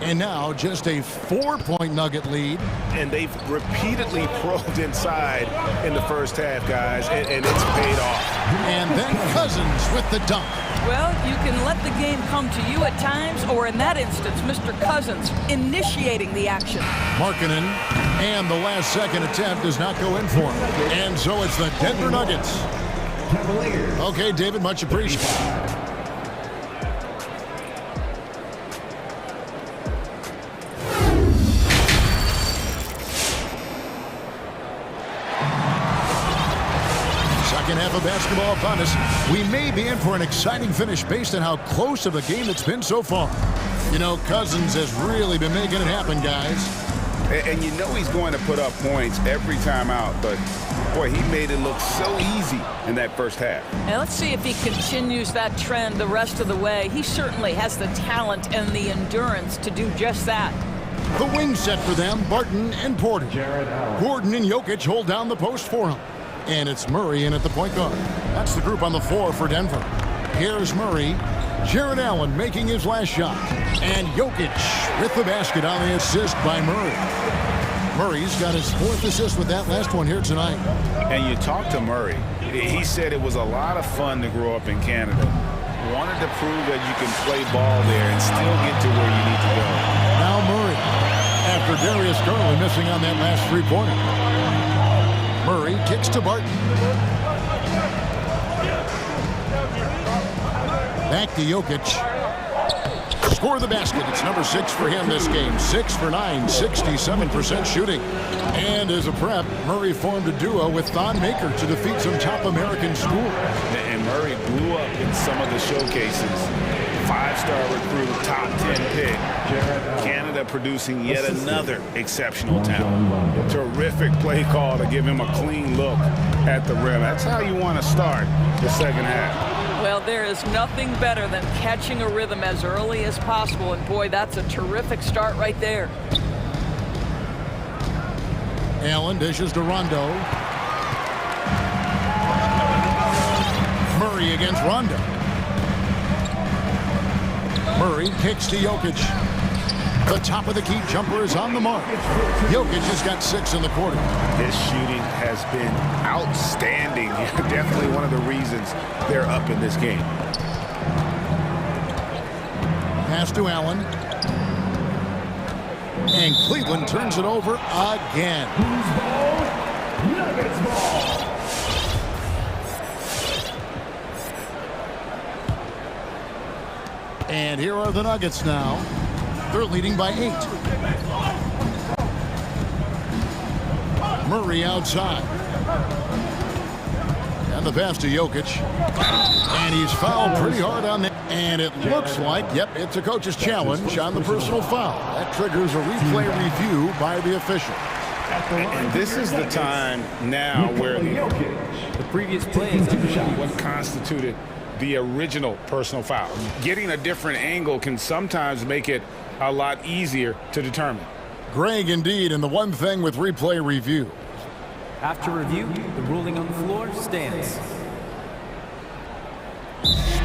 S1: And now just a 4-point Nugget lead.
S3: And they've repeatedly probed inside in the first half, guys, and it's paid off.
S1: And then Cousins with the dunk.
S11: Well, you can let the game come to you at times, or in that instance, Mr. Cousins initiating the action.
S1: Markkanen, and the last second attempt does not go in for him. And so it's the Denver Nuggets. Okay, David, much appreciated. Half of basketball upon us. We may be in for an exciting finish based on how close of a game it's been so far. You know, Cousins has really been making it happen, guys.
S2: And you know he's going to put up points every time out, but boy, he made it look so easy in that first half.
S11: And let's see if he continues that trend the rest of the way. He certainly has the talent and the endurance to do just that.
S1: The wing set for them, Barton and Porter. Gordon and Jokic hold down the post for him. And it's Murray in at the point guard. That's the group on the floor for Denver. Here's Murray. Jared Allen making his last shot. And Jokic with the basket on the assist by Murray. Murray's got his 4th assist with that last one here tonight.
S2: And you talk to Murray. He said it was a lot of fun to grow up in Canada. Wanted to prove that you can play ball there and still get to where you need to go.
S1: Now Murray, after Darius Garland missing on that last three-pointer. Murray kicks to Barton. Back to Jokic. Score the basket. It's number 6 for him this game. 6 for 9, 67% shooting. And as a prep, Murray formed a duo with Thon Maker to defeat some top American schools.
S2: And Murray blew up in some of the showcases. 5-star recruit, top 10 pick. Canada producing yet another exceptional talent. Terrific play call to give him a clean look at the rim. That's how you want to start the second half.
S11: Well, there is nothing better than catching a rhythm as early as possible. And boy, that's a terrific start right there.
S1: Allen dishes to Rondo. Murray against Rondo. Murray kicks to Jokic. The top of the key jumper is on the mark. Jokic has got 6 in the quarter.
S2: His shooting has been outstanding. Definitely one of the reasons they're up in this game.
S1: Pass to Allen. And Cleveland turns it over again.
S5: Nuggets ball.
S1: And here are the Nuggets now. They're leading by 8. Murray outside. And the pass to Jokic. And he's fouled pretty hard on that. And it looks like, yep, it's a coach's challenge on the personal foul. That triggers a replay review by the official.
S2: And this is the time now where
S14: the previous play is
S2: what constituted the original personal foul. Getting a different angle can sometimes make it a lot easier to determine.
S1: Greg, indeed, and the one thing with replay review.
S14: After review, the ruling on the floor stands.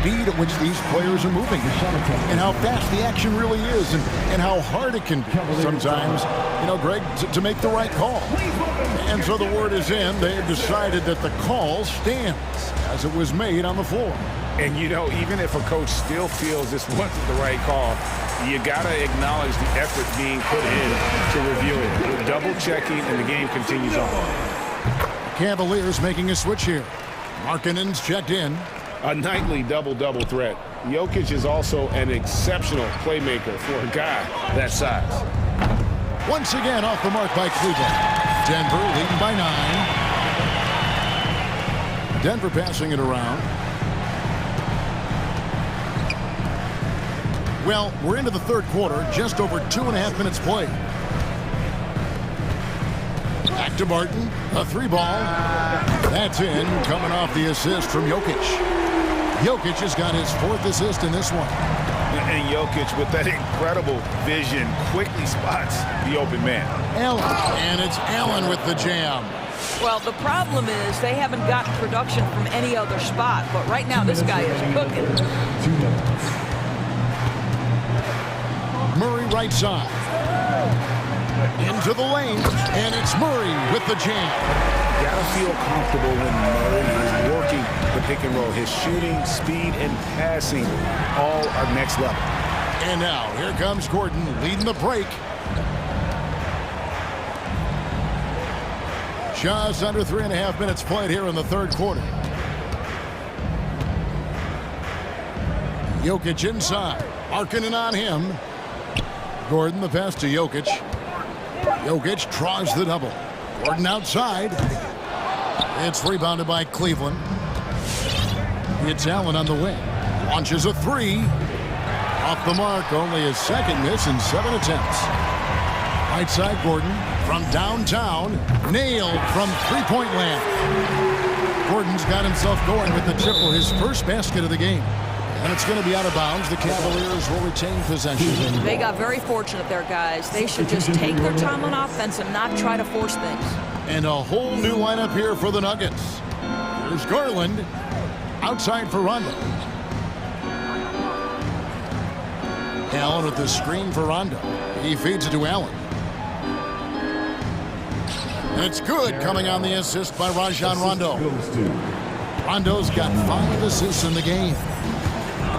S1: speed at which these players are moving and how fast the action really is and how hard it can be sometimes, Greg, to make the right call. And so the word is in. They have decided that the call stands as it was made on the floor.
S2: And, even if a coach still feels this wasn't the right call, you got to acknowledge the effort being put in to review it. We're double-checking, and the game continues on.
S1: Cavaliers making a switch here. Markkanen's checked in.
S3: A nightly double-double threat. Jokic is also an exceptional playmaker for a guy that size.
S1: Once again off the mark by Cleveland. Denver leading by 9. Denver passing it around. Well, we're into the third quarter, just over 2.5 minutes played. Back to Barton, a 3-ball. That's in, coming off the assist from Jokic. Jokic has got his 4th assist in this one.
S2: And Jokic, with that incredible vision, quickly spots the open man.
S1: Allen, and it's Allen with the jam.
S11: Well, the problem is they haven't gotten production from any other spot, but right now this guy is cooking.
S1: Murray right side. Into the lane, and it's Murray with the jam.
S2: You gotta feel comfortable when Murray is working the pick and roll. His shooting, speed, and passing all are next level.
S1: And now, here comes Gordon leading the break. Just under 3.5 minutes played here in the third quarter. Jokic inside. Markkanen on him. Gordon the pass to Jokic. Jokic draws the double. Gordon outside. It's rebounded by Cleveland. It's Allen on the wing. Launches a 3. Off the mark, only his 2nd miss in 7 attempts. Right side Gordon from downtown. Nailed from three-point land. Gordon's got himself going with the triple, his first basket of the game. And it's going to be out of bounds. The Cavaliers will retain possession.
S11: They got very fortunate there, guys. They should just take their time on offense and not try to force things.
S1: And a whole new lineup here for the Nuggets. There's Garland outside for Rondo. Allen with the screen for Rondo. He feeds it to Allen. And it's good, coming on the assist by Rajon Rondo. Rondo's got 5 assists in the game.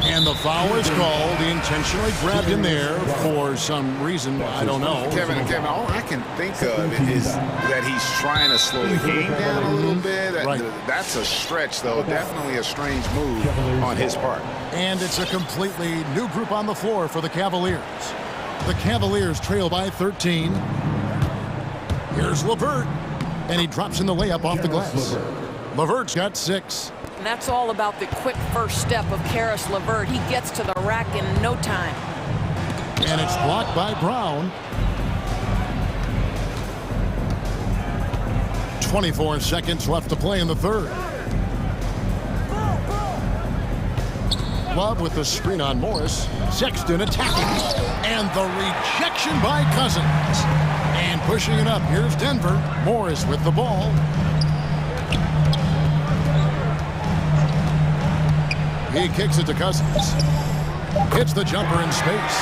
S1: And the foul is called. He intentionally grabbed him there for some reason. I don't know.
S2: Kevin, all I can think of is that he's trying to slow the game down a little bit.
S1: Right.
S2: That's a stretch, though. Definitely a strange move on his part.
S1: And it's a completely new group on the floor for the Cavaliers. The Cavaliers trail by 13. Here's LeVert. And he drops in the layup off the glass. LeVert's got 6.
S11: And that's all about the quick first step of Karis LeVert. He gets to the rack in no time.
S1: And it's blocked by Brown. 24 seconds left to play in the third. Love with the screen on Morris. Sexton attacking. And the rejection by Cousins. And pushing it up. Here's Denver. Morris with the ball. He kicks it to Cousins. Hits the jumper in space.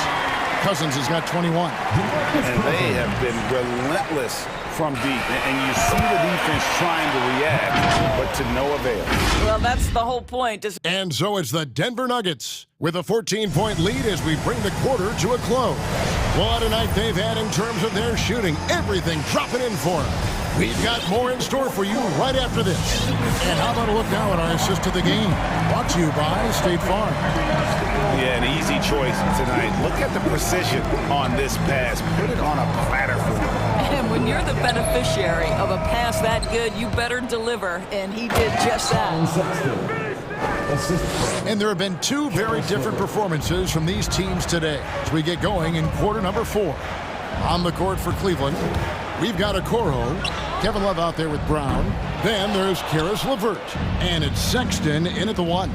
S1: Cousins has got 21.
S2: And they have been relentless from deep. And you see the defense trying to react, but to no avail.
S11: Well, that's the whole point.
S1: And so it's the Denver Nuggets with a 14-point lead as we bring the quarter to a close. What a night they've had in terms of their shooting. Everything dropping in for them. We've got more in store for you right after this. And how about a look now at our assist to the game? Brought to you by State Farm.
S2: Yeah, an easy choice tonight. Look at the precision on this pass. Put it on a platter for him.
S11: And when you're the beneficiary of a pass that good, you better deliver. And he did just that.
S1: And there have been 2 very different performances from these teams today as we get going in quarter number 4. On the court for Cleveland, we've got Okoro, Kevin Love out there with Brown. Then there's Karis LeVert, and it's Sexton in at the 1.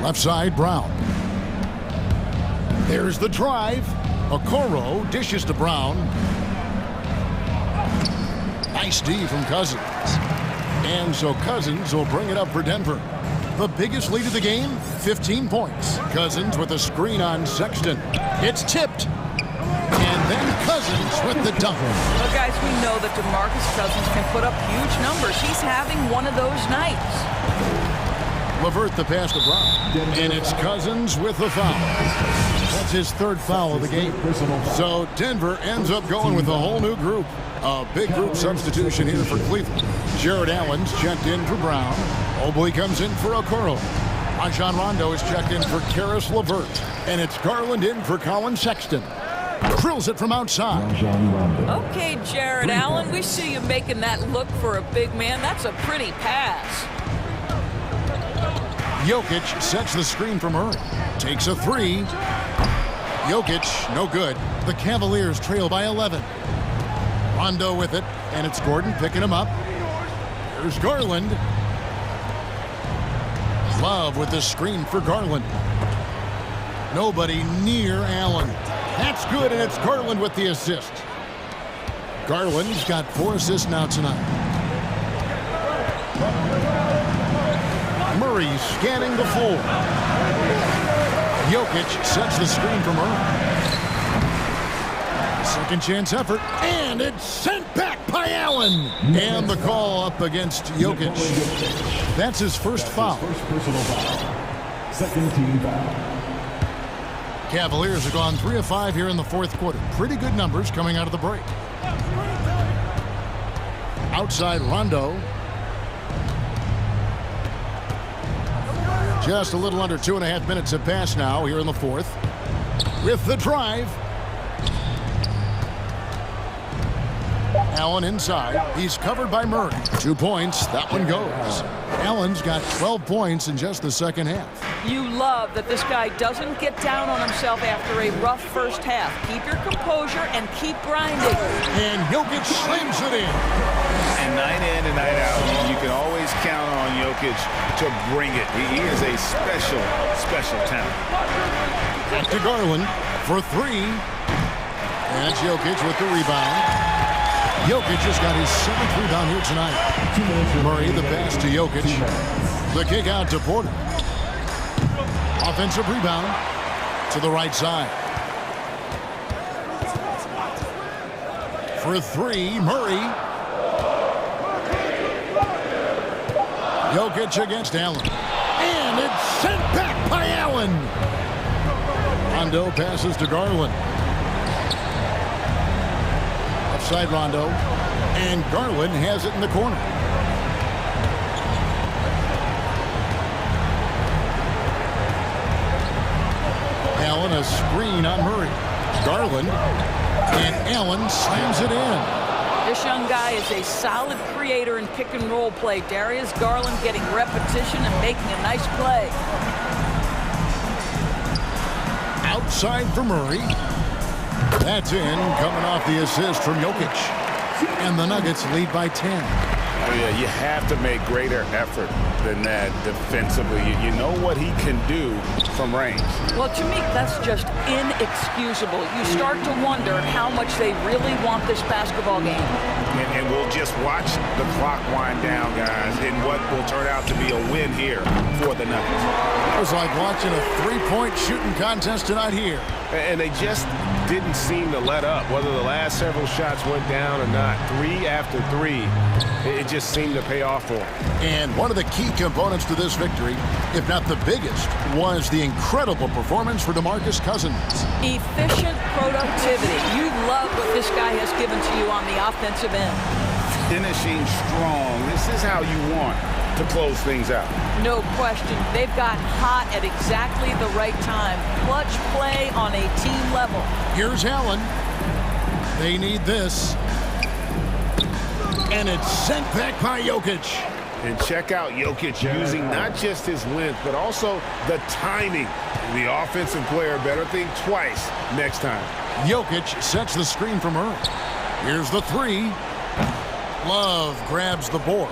S1: Left side, Brown. There's the drive. Okoro dishes to Brown. Nice D from Cousins. And so Cousins will bring it up for Denver. The biggest lead of the game, 15 points. Cousins with a screen on Sexton. It's tipped. And then Cousins with the dunk.
S11: Well, guys, we know that DeMarcus Cousins can put up huge numbers. He's having one of those nights.
S1: LeVert the pass to Brown. And it's Cousins with the foul. That's his third foul of the game. So Denver ends up going with a whole new group. A big group substitution here for Cleveland. Jared Allen's checked in for Brown. Mobley comes in for Okoro. Rajon Rondo is checked in for Karis LeVert. And it's Garland in for Colin Sexton. Drills it from outside.
S11: Okay, Jared Allen, we see you making that look for a big man. That's a pretty pass.
S1: Jokic sets the screen for Murray. Takes a three. Jokic, no good. The Cavaliers trail by 11. Rondo with it, and it's Gordon picking him up. Here's Garland. Love with the screen for Garland. Nobody near Allen. That's good, and it's Garland with the assist. Garland's got 4 assists now tonight. Murray scanning the floor. Jokic sets the screen for Murray. Second chance effort, and it's sent back by Allen. And the call up against Jokic. That's his first foul.
S5: Second team foul.
S1: Cavaliers have gone 3 of 5 here in the fourth quarter. Pretty good numbers coming out of the break. Outside Rondo. Just a little under 2.5 minutes have passed now here in the fourth. With the drive. Allen inside. He's covered by Murray. 2 points. That one goes. Allen's got 12 points in just the second half.
S11: You love that this guy doesn't get down on himself after a rough first half. Keep your composure and keep grinding.
S1: And Jokic slams it in.
S2: And night in and night out, you can always count on Jokic to bring it. He is a special, special talent.
S1: Back to Garland for 3. And it's Jokic with the rebound. Jokic has got his 7th rebound here tonight. Murray the pass to Jokic. The kick out to Porter. Offensive rebound to the right side. For 3, Murray. Jokic against Allen. And it's sent back by Allen. Rondo passes to Garland. Offside Rondo. And Garland has it in the corner. Allen a screen on Murray. Garland. And Allen slams it in.
S11: This young guy is a solid creator in pick and roll play. Darius Garland getting repetition and making a nice play.
S1: Outside for Murray. That's in, coming off the assist from Jokic. And the Nuggets lead by 10.
S2: Oh, yeah, you have to make greater effort than that defensively. You know what he can do from range.
S11: Well, to me, that's just inexcusable. You start to wonder how much they really want this basketball game.
S2: And we'll just watch the clock wind down, guys, in what will turn out to be a win here for the Nuggets.
S1: It was like watching a 3-point shooting contest tonight here.
S3: And they just didn't seem to let up, whether the last several shots went down or not. 3 after 3, it just seemed to pay off for them.
S1: And one of the key components to this victory, if not the biggest, was the incredible performance for DeMarcus Cousins.
S11: Efficient productivity. You love what this guy has given to you on the offensive end.
S2: Finishing strong. This is how you want to close things out.
S11: No question. They've got hot at exactly the right time. Clutch play on a team level.
S1: Here's Allen. They need this. And it's sent back by Jokic.
S2: And check out Jokic using not just his length, but also the timing. The offensive player better think twice next time.
S1: Jokic sets the screen for Murray. Here's the 3. Love grabs the board.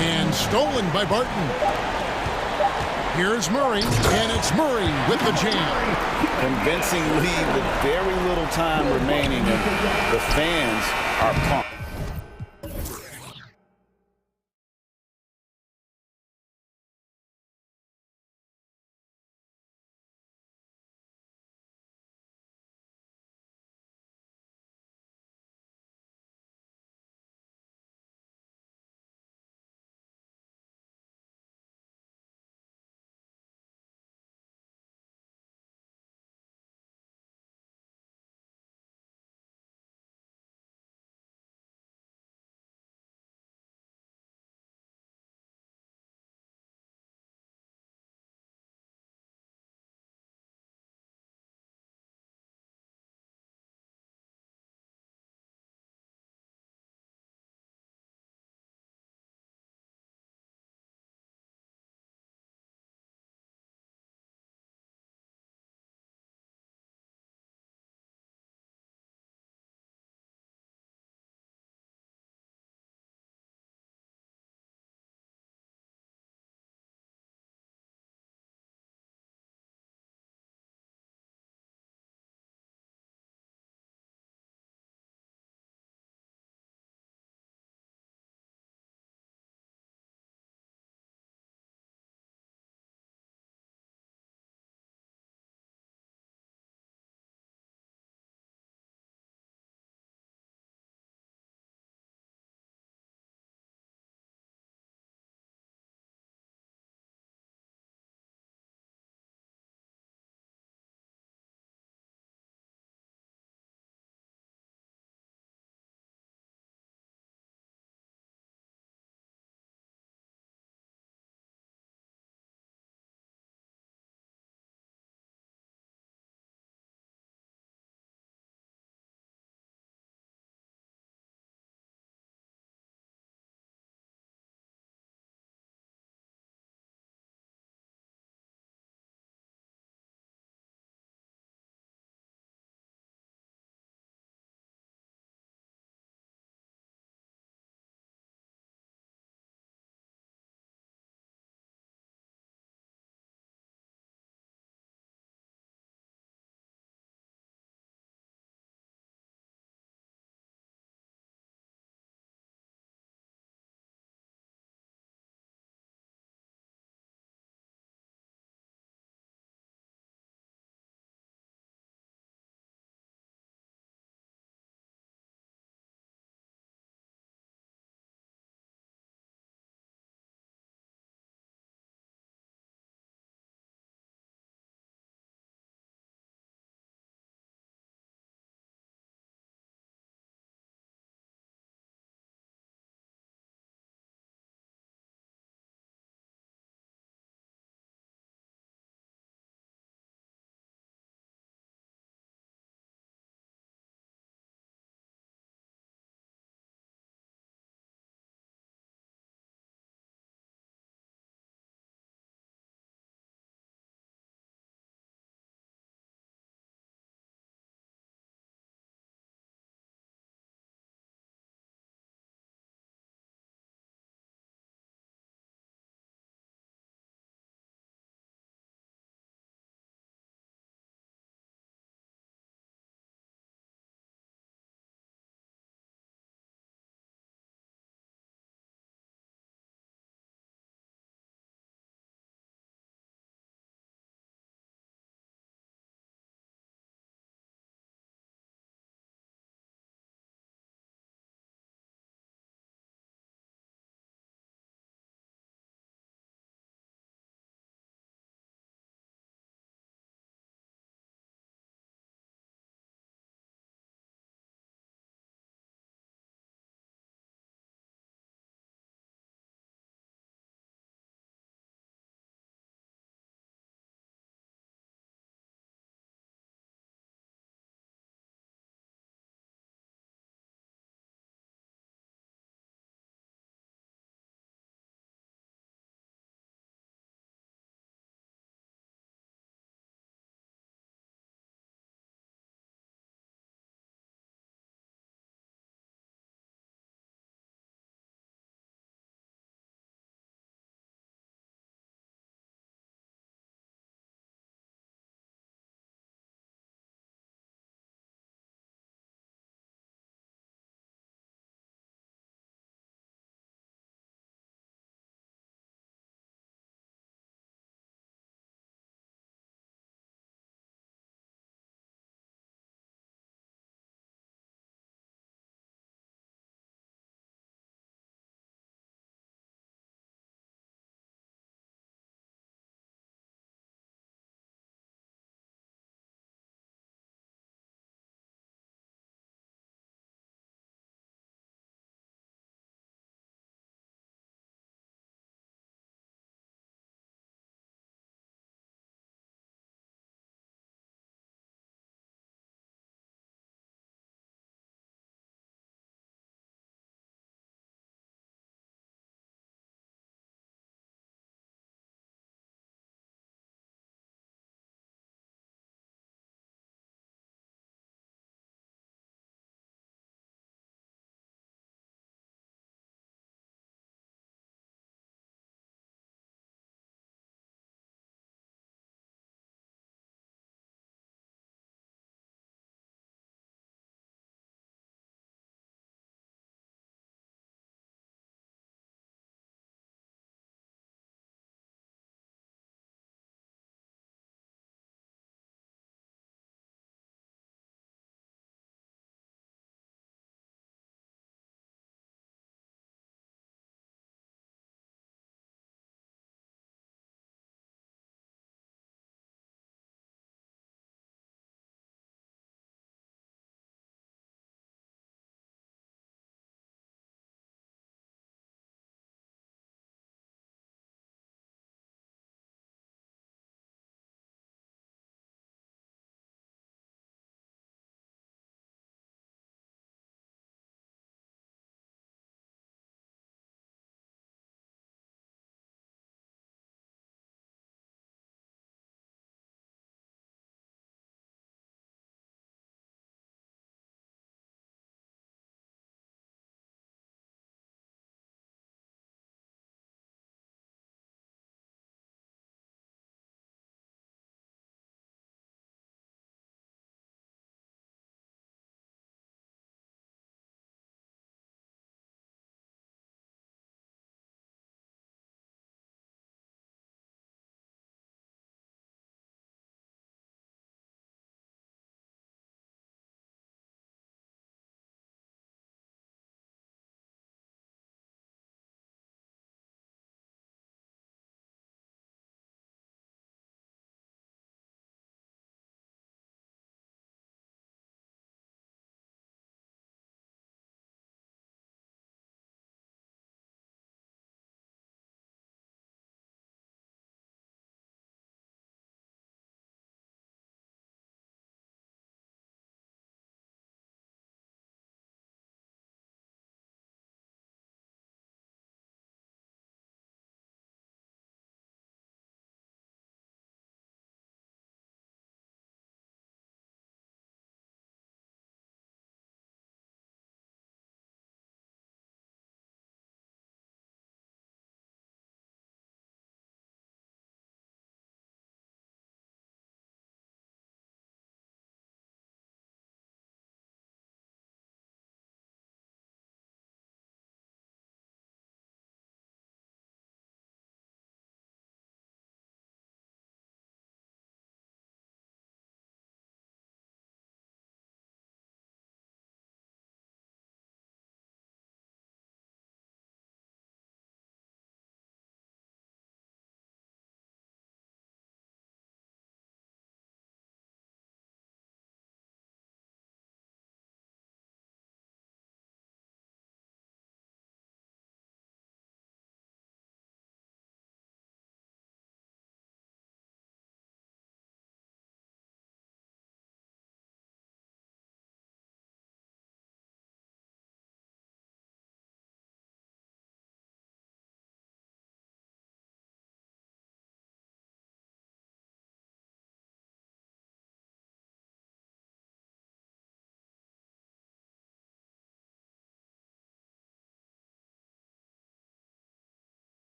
S1: And stolen by Barton. Here's Murray, and it's Murray with the jam.
S2: Convincing lead with very little time remaining, and the fans are pumped.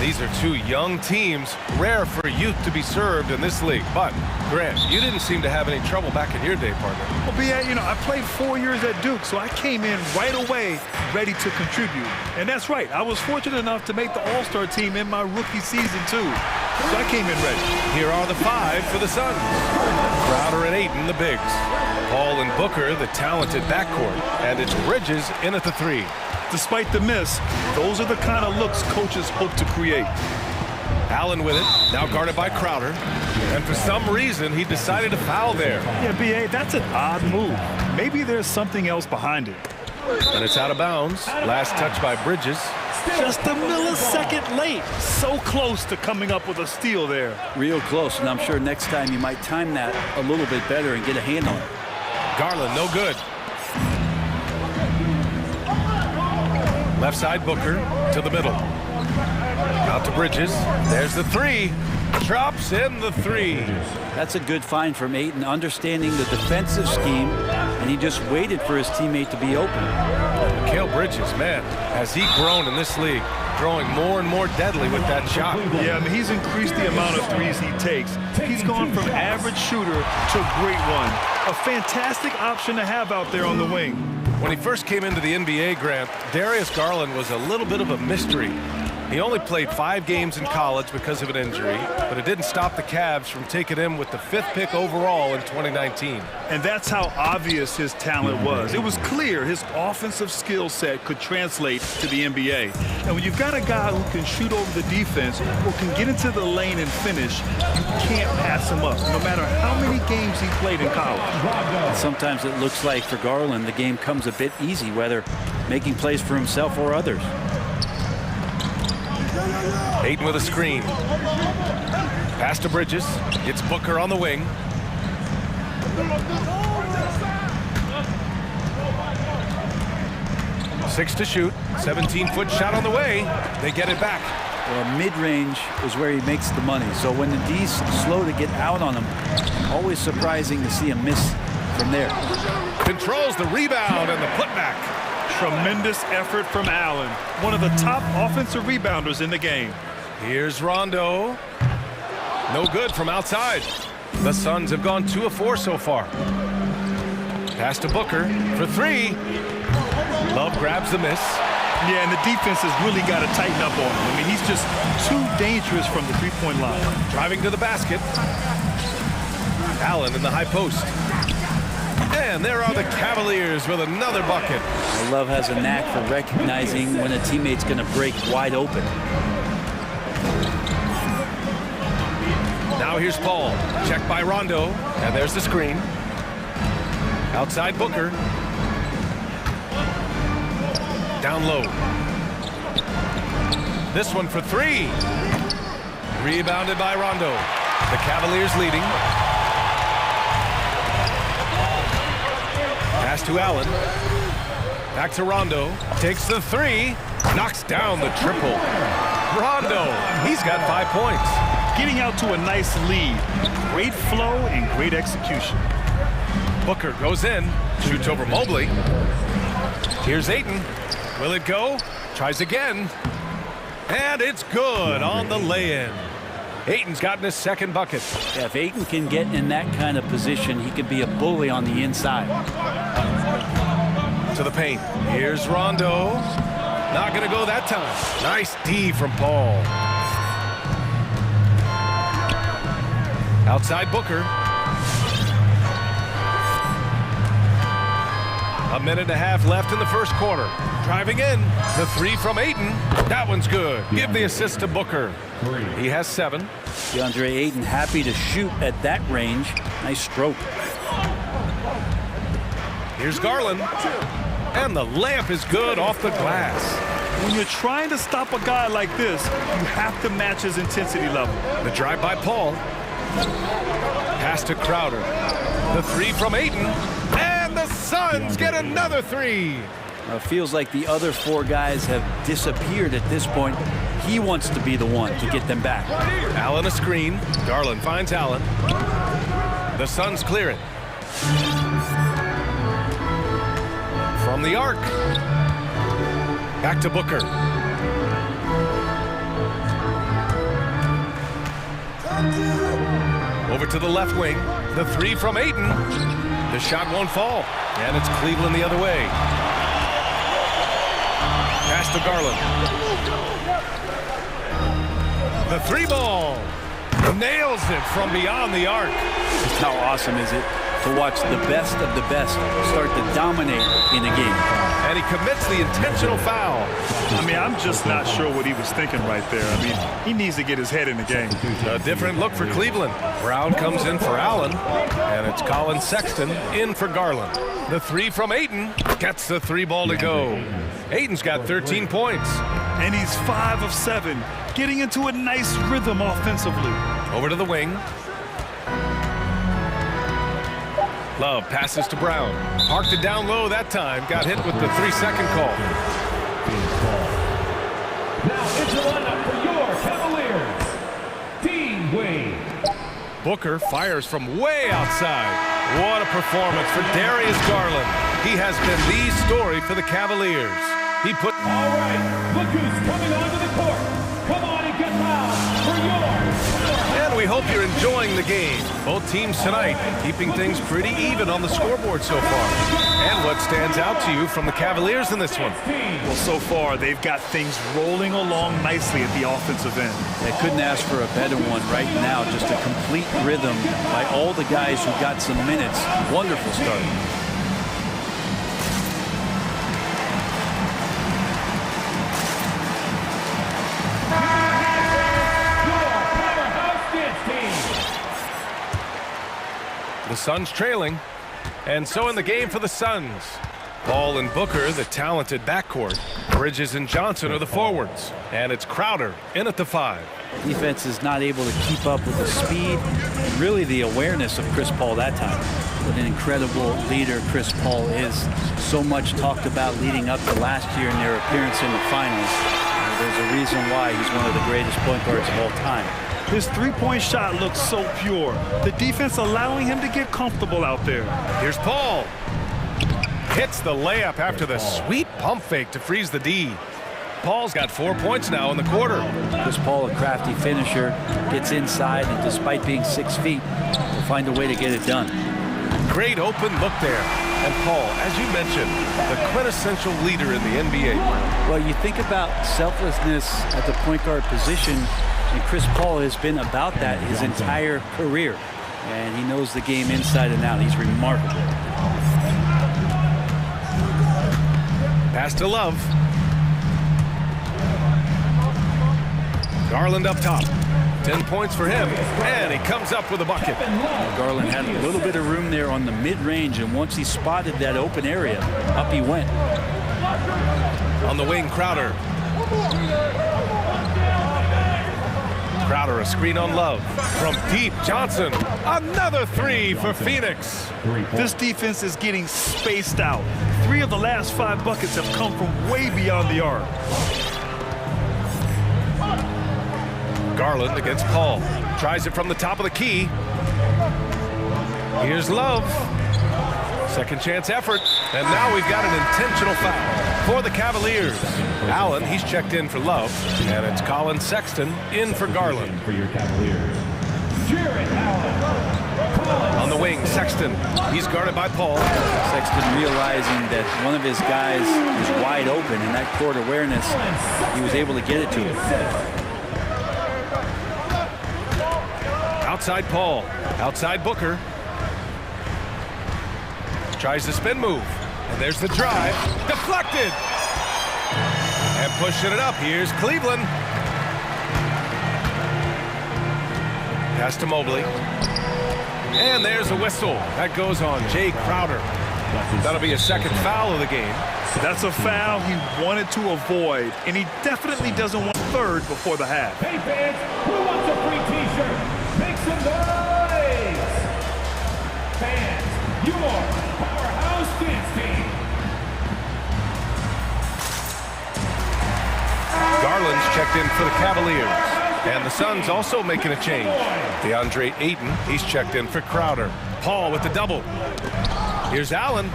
S9: These are two young teams, rare for youth to be served in this league. But, Grant, you didn't seem to have any trouble back in your day, partner.
S17: Well, B.A., you know, I played 4 years at Duke, so I came in right away ready to contribute. And that's right. I was fortunate enough to make the All-Star team in my rookie season, too. So I came in ready.
S9: Here are the 5 for the Suns. Crowder and Ayton, the bigs. Paul and Booker, the talented backcourt. And it's Bridges in at the 3.
S17: Despite the miss, those are the kind of looks coaches hope to create.
S9: Allen with it, now guarded by Crowder. And for some reason, he decided to foul there.
S17: Yeah, B.A., that's an odd move. Maybe there's something else behind it.
S9: And it's out of bounds. Last touch by Bridges.
S17: Just a millisecond late. So close to coming up with a steal there.
S4: Real close, and I'm sure next time you might time that a little bit better and get a hand on it.
S9: Garland, no good. Left side Booker to the middle. Out to Bridges. There's the 3. Drops in the 3.
S4: That's a good find from Ayton, understanding the defensive scheme, and he just waited for his teammate to be open.
S9: Mikal Bridges, man, has he grown in this league, growing more and more deadly with that shot.
S17: Yeah, I mean, he's increased the amount of threes he takes. He's gone from average shooter to great one. A fantastic option to have out there on the wing.
S9: When he first came into the NBA, Grant, Darius Garland was a little bit of a mystery. He only played 5 games in college because of an injury, but it didn't stop the Cavs from taking him with the 5th pick overall in 2019.
S17: And that's how obvious his talent was. It was clear his offensive skill set could translate to the NBA. And when you've got a guy who can shoot over the defense or can get into the lane and finish, you can't pass him up, no matter how many games he played in college.
S4: And sometimes it looks like for Garland, the game comes a bit easy, whether making plays for himself or others.
S9: Ayton with a screen. Pass to Bridges. It's Booker on the wing. Six to shoot. 17-foot shot on the way. They get it back.
S4: Well, mid-range is where he makes the money. So when the D's slow to get out on him, always surprising to see him miss from there.
S9: Controls the rebound and the putback.
S17: Tremendous effort from Allen, one of the top offensive rebounders in the game.
S9: Here's Rondo. No good from outside. The Suns have gone 2 of 4 so far. Pass to Booker for 3. Love grabs the miss.
S17: Yeah, and the defense has really got to tighten up on him. I mean, he's just too dangerous from the three-point line.
S9: Driving to the basket. Allen in the high post. And there are the Cavaliers with another bucket.
S4: Love has a knack for recognizing when a teammate's going to break wide open.
S9: Now here's Paul. Checked by Rondo. And there's the screen. Outside Booker. Down low. This one for 3. Rebounded by Rondo. The Cavaliers leading. Pass to Allen. Back to Rondo. Takes the 3. Knocks down the triple. Rondo, he's got 5 points.
S17: Getting out to a nice lead. Great flow and great execution.
S9: Booker goes in. Shoots over Mobley. Here's Ayton. Will it go? Tries again. And it's good on the lay-in. Ayton's gotten his 2nd bucket.
S4: Yeah, if Ayton can get in that kind of position, he could be a bully on the inside.
S9: To the paint. Here's Rondo. Not going to go that time. Nice D from Paul. Outside Booker. A minute and a half left in the first quarter. Driving in. The 3 from Ayton. That one's good. Give the assist to Booker. He has 7.
S4: DeAndre Ayton happy to shoot at that range. Nice stroke.
S9: Here's Garland. And the layup is good off the glass.
S17: When you're trying to stop a guy like this, you have to match his intensity level.
S9: The drive by Paul. Pass to Crowder. The 3 from Ayton. And the Suns get another 3.
S4: It feels like the other 4 guys have disappeared at this point. He wants to be the one to get them back.
S9: Allen a screen. Garland finds Allen. The Suns clear it. From the arc. Back to Booker. Over to the left wing. The three from Ayton. The shot won't fall. And it's Cleveland the other way. Pass to Garland. The three ball. Nails it from beyond the arc.
S4: Just how awesome is it to watch the best of the best start to dominate in a game.
S9: And he commits the intentional foul.
S17: I mean, I'm just not sure what he was thinking right there. I mean, he needs to get his head in the game.
S9: A different look for Cleveland. Brown comes in for Allen, and it's Colin Sexton in for Garland. The three from Ayton gets the three ball to go. Ayton's got 13 points.
S17: And he's 5 of 7, getting into a nice rhythm offensively.
S9: Over to the wing. Love passes to Brown. Parked it down low that time. Got hit with the 3-second call.
S5: Now into the lineup for your Cavaliers, Dean Wade.
S9: Booker fires from way outside. What a performance for Darius Garland. He has been the story for the Cavaliers. He put...
S5: All right, look who's coming onto the court. Come on and get loud for your...
S9: And we hope you're enjoying the game. Both teams tonight keeping things pretty even on the scoreboard so far. And what stands out to you from the Cavaliers in this one?
S17: Well, so far, they've got things rolling along nicely at the offensive end.
S4: They couldn't ask for a better one right now. Just a complete rhythm by all the guys who got some minutes. Wonderful start.
S9: The Suns trailing, and so in the game for the Suns. Ball and Booker, the talented backcourt. Bridges and Johnson are the forwards, and it's Crowder in at the 5.
S4: Defense is not able to keep up with the speed and really the awareness of Chris Paul that time. What an incredible leader Chris Paul is. So much talked about leading up to last year in their appearance in the finals. There's a reason why he's one of the greatest point guards of all time.
S17: His three-point shot looks so pure. The defense allowing him to get comfortable out there.
S9: Here's Paul. Hits the layup after the sweet pump fake to freeze the D. Paul's got 4 points now in the quarter.
S4: Chris Paul, a crafty finisher, gets inside, and despite being 6 feet, will find a way to get it done.
S9: Great open look there. And Paul, as you mentioned, the quintessential leader in the NBA.
S4: Well, you think about selflessness at the point guard position, and Chris Paul has been about that his entire career. And he knows the game inside and out. He's remarkable.
S9: Pass to Love. Garland up top. 10 points for him, and he comes up with a bucket.
S4: Garland had a little bit of room there on the mid-range, and once he spotted that open area, up he went.
S9: On the wing, Crowder. Crowder, a screen on Love. From deep, Johnson. Another three for Phoenix.
S17: This defense is getting spaced out. 3 of the last 5 buckets have come from way beyond the arc.
S9: Garland against Paul. Tries it from the top of the key. Here's Love. Second chance effort. And now we've got an intentional foul for the Cavaliers. Allen, he's checked in for Love. And it's Colin Sexton in for Garland.
S5: For your Cavaliers,
S9: On the wing, Sexton. He's guarded by Paul.
S4: Sexton realizing that one of his guys was wide open, and that court awareness, he was able to get it to him.
S9: Outside Paul. Outside Booker. Tries the spin move. And there's the drive. Deflected. And pushing it up. Here's Cleveland. Pass to Mobley. And there's a whistle. That goes on Jay Crowder. That'll be a second foul of the game.
S17: That's a foul he wanted to avoid, and he definitely doesn't want third before the half.
S5: Hey fans, who wants a free t-shirt? Make some noise! Fans, your powerhouse dance team.
S9: Garland's checked in for the Cavaliers. And the Suns also making a change. DeAndre Ayton, he's checked in for Crowder. Paul with the double. Here's Allen.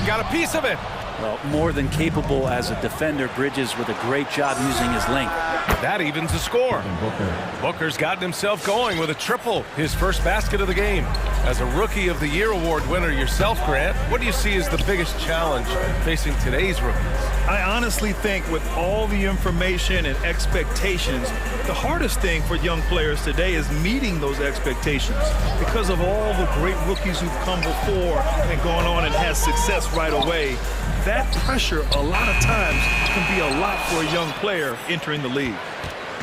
S9: He got a piece of it.
S4: Well, more than capable as a defender. Bridges with a great job using his length.
S9: That evens the score. Booker's gotten himself going with a triple, his first basket of the game. As a Rookie of the Year award winner yourself, Grant, what do you see as the biggest challenge facing today's rookies?
S17: I honestly think with all the information and expectations, the hardest thing for young players today is meeting those expectations because of all the great rookies who've come before and gone on and had success right away. That pressure a lot of times can be a lot for a young player entering the league.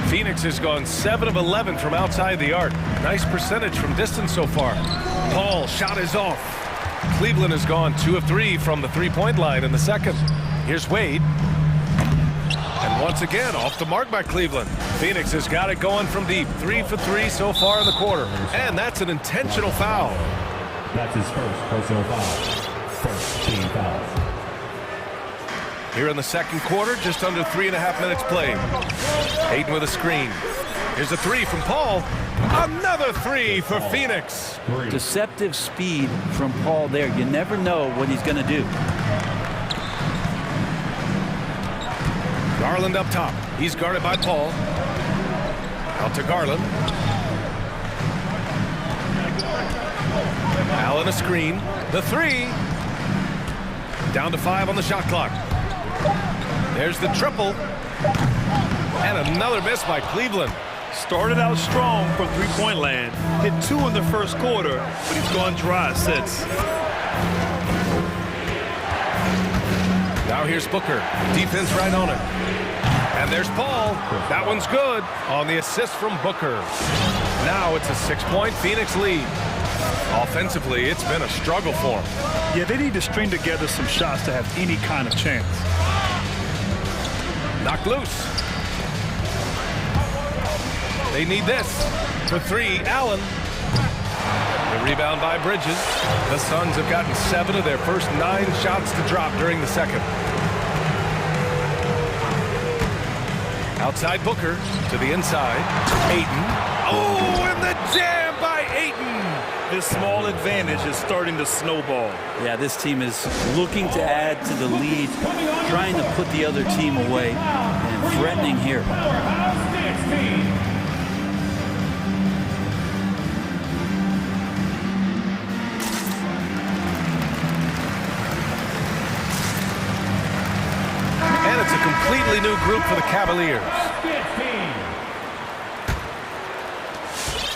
S9: Phoenix has gone 7 of 11 from outside the arc. Nice percentage from distance so far. Paul, shot is off. Cleveland has gone 2 of 3 from the three-point line in the second. Here's Wade. And once again, off the mark by Cleveland. Phoenix has got it going from deep. 3 for 3 so far in the quarter. And that's an intentional foul.
S5: That's his first personal foul. First team foul.
S9: Here in the second quarter, just under 3.5 minutes played. Ayton with a screen. Here's a three from Paul. Another three for Phoenix.
S4: Deceptive speed from Paul there. You never know what he's going to do.
S9: Garland up top. He's guarded by Paul. Out to Garland. Allen a screen. The three. Down to 5 on the shot clock. There's the triple. And another miss by Cleveland.
S17: Started out strong from three-point land. Hit 2 in the first quarter, but he's gone dry since.
S9: Now here's Booker. Defense right on it. And there's Paul. That one's good on the assist from Booker. Now it's a 6-point Phoenix lead. Offensively, it's been a struggle for them.
S17: Yeah, they need to string together some shots to have any kind of chance.
S9: Knocked loose. They need this. For 3, Allen. The rebound by Bridges. The Suns have gotten 7 of their first 9 shots to drop during the second. Outside Booker to the inside. Ayton. Oh, and the jam by Ayton.
S17: This small advantage is starting to snowball.
S4: Yeah, this team is looking to add to the lead, trying to put the other team away, and threatening here.
S9: And it's a completely new group for the Cavaliers.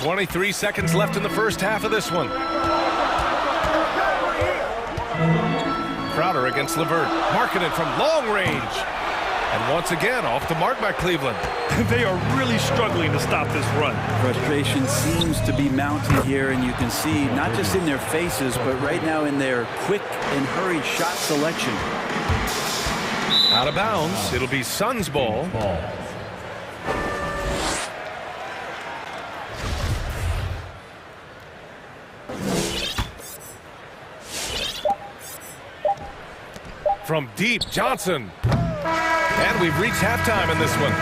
S9: 23 seconds left in the first half of this one. Crowder against LeVert. Marking it from long range. And once again, off the mark by Cleveland.
S17: They are really struggling to stop this run.
S4: Frustration seems to be mounting here, and you can see not just in their faces, but right now in their quick and hurried shot selection.
S9: Out of bounds. It'll be Suns ball. From deep, Johnson. And we've reached halftime in this one.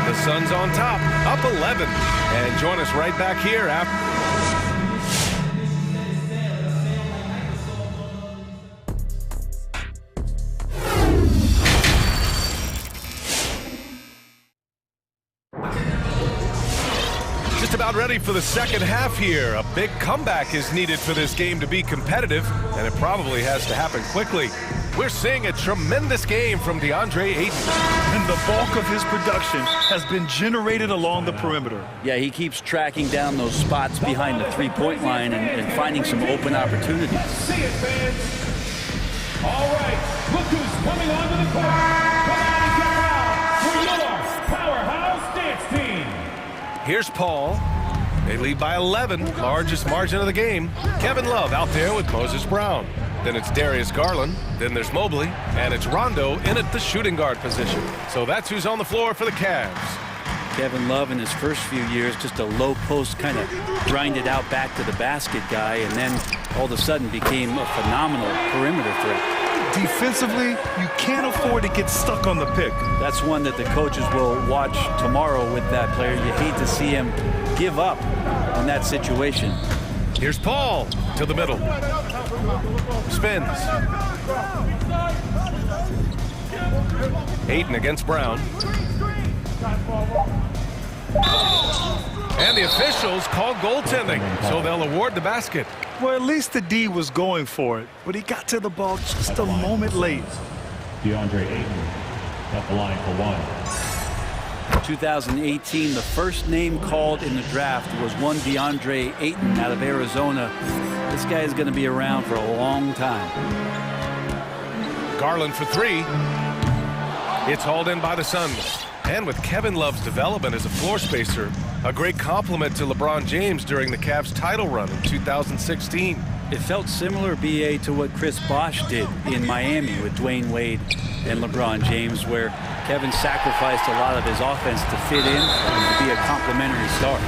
S9: The Suns on top, up 11. And join us right back here after. Just about ready for the second half here. A big comeback is needed for this game to be competitive, and it probably has to happen quickly. We're seeing a tremendous game from DeAndre Ayton.
S17: And the bulk of his production has been generated along the perimeter.
S4: Yeah, he keeps tracking down those spots behind the three-point line and finding some open opportunities.
S5: See it, fans. All right, look who's coming onto the court. Come on and get out for your powerhouse dance team.
S9: Here's Paul. They lead by 11, largest margin of the game. Kevin Love out there with Moses Brown. Then it's Darius Garland. Then there's Mobley. And it's Rondo in at the shooting guard position. So that's who's on the floor for the Cavs.
S4: Kevin Love in his first few years, just a low post kind of grinded out back to the basket guy, and then all of a sudden became a phenomenal perimeter threat.
S17: Defensively, you can't afford to get stuck on the pick.
S4: That's one that the coaches will watch tomorrow with that player. You hate to see him give up on that situation.
S9: Here's Paul to the middle. Spins. Ayton against Brown. And the officials call goaltending, so they'll award the basket.
S17: Well, at least the D was going for it, but he got to the ball just a moment late.
S5: DeAndre Ayton at the line for one.
S4: 2018, the first name called in the draft was one DeAndre Ayton out of Arizona. This guy is going to be around for a long time.
S9: Garland for three. It's hauled in by the Suns. And with Kevin Love's development as a floor spacer, a great compliment to LeBron James during the Cavs' title run in 2016.
S4: It felt similar, B.A., to what Chris Bosh did in Miami with Dwayne Wade and LeBron James, where Kevin sacrificed a lot of his offense to fit in and to be a complimentary star.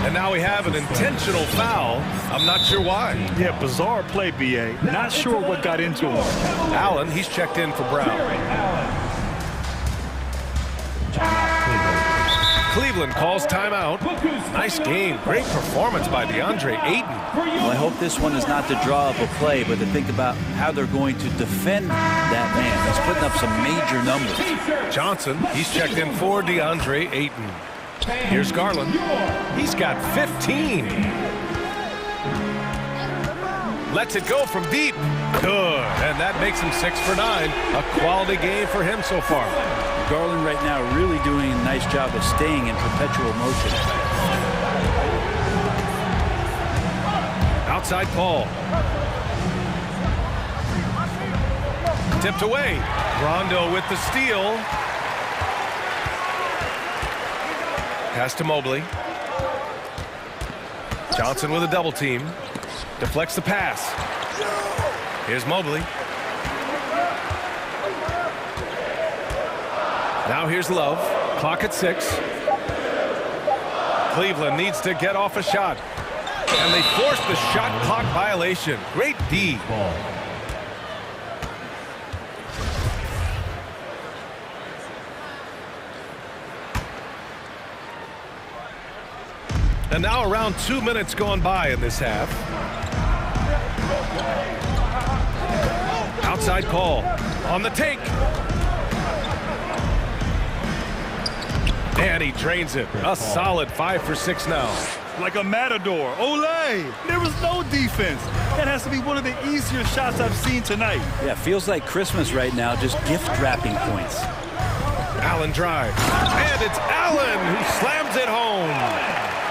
S9: And now we have an intentional foul. I'm not sure why.
S17: Yeah, bizarre play, B.A. Not sure what got into him.
S9: Allen, he's checked in for Brown. Cleveland calls timeout. Nice game. Great performance by DeAndre Ayton.
S4: Well, I hope this one is not to draw up a play, but to think about how they're going to defend that man. He's putting up some major numbers.
S9: Johnson, he's checked in for DeAndre Ayton. Here's Garland. He's got 15. Lets it go from deep. Good. And that makes him 6 for 9. A quality game for him so far.
S4: Garland right now really doing a nice job of staying in perpetual motion.
S9: Outside Paul. Tipped away. Rondo with the steal. Pass to Mobley. Johnson with a double team. Deflects the pass. Here's Mobley. Now here's Love. Clock at 6. Cleveland needs to get off a shot. And they force the shot clock violation. Great D. And now around 2 minutes gone by in this half. Outside call. On the take. And he drains it. A solid 5 for 6 now.
S17: Like a matador. Olay! There was no defense. That has to be one of the easier shots I've seen tonight.
S4: Yeah, feels like Christmas right now, just gift wrapping points.
S9: Allen drives. And it's Allen who slams it home.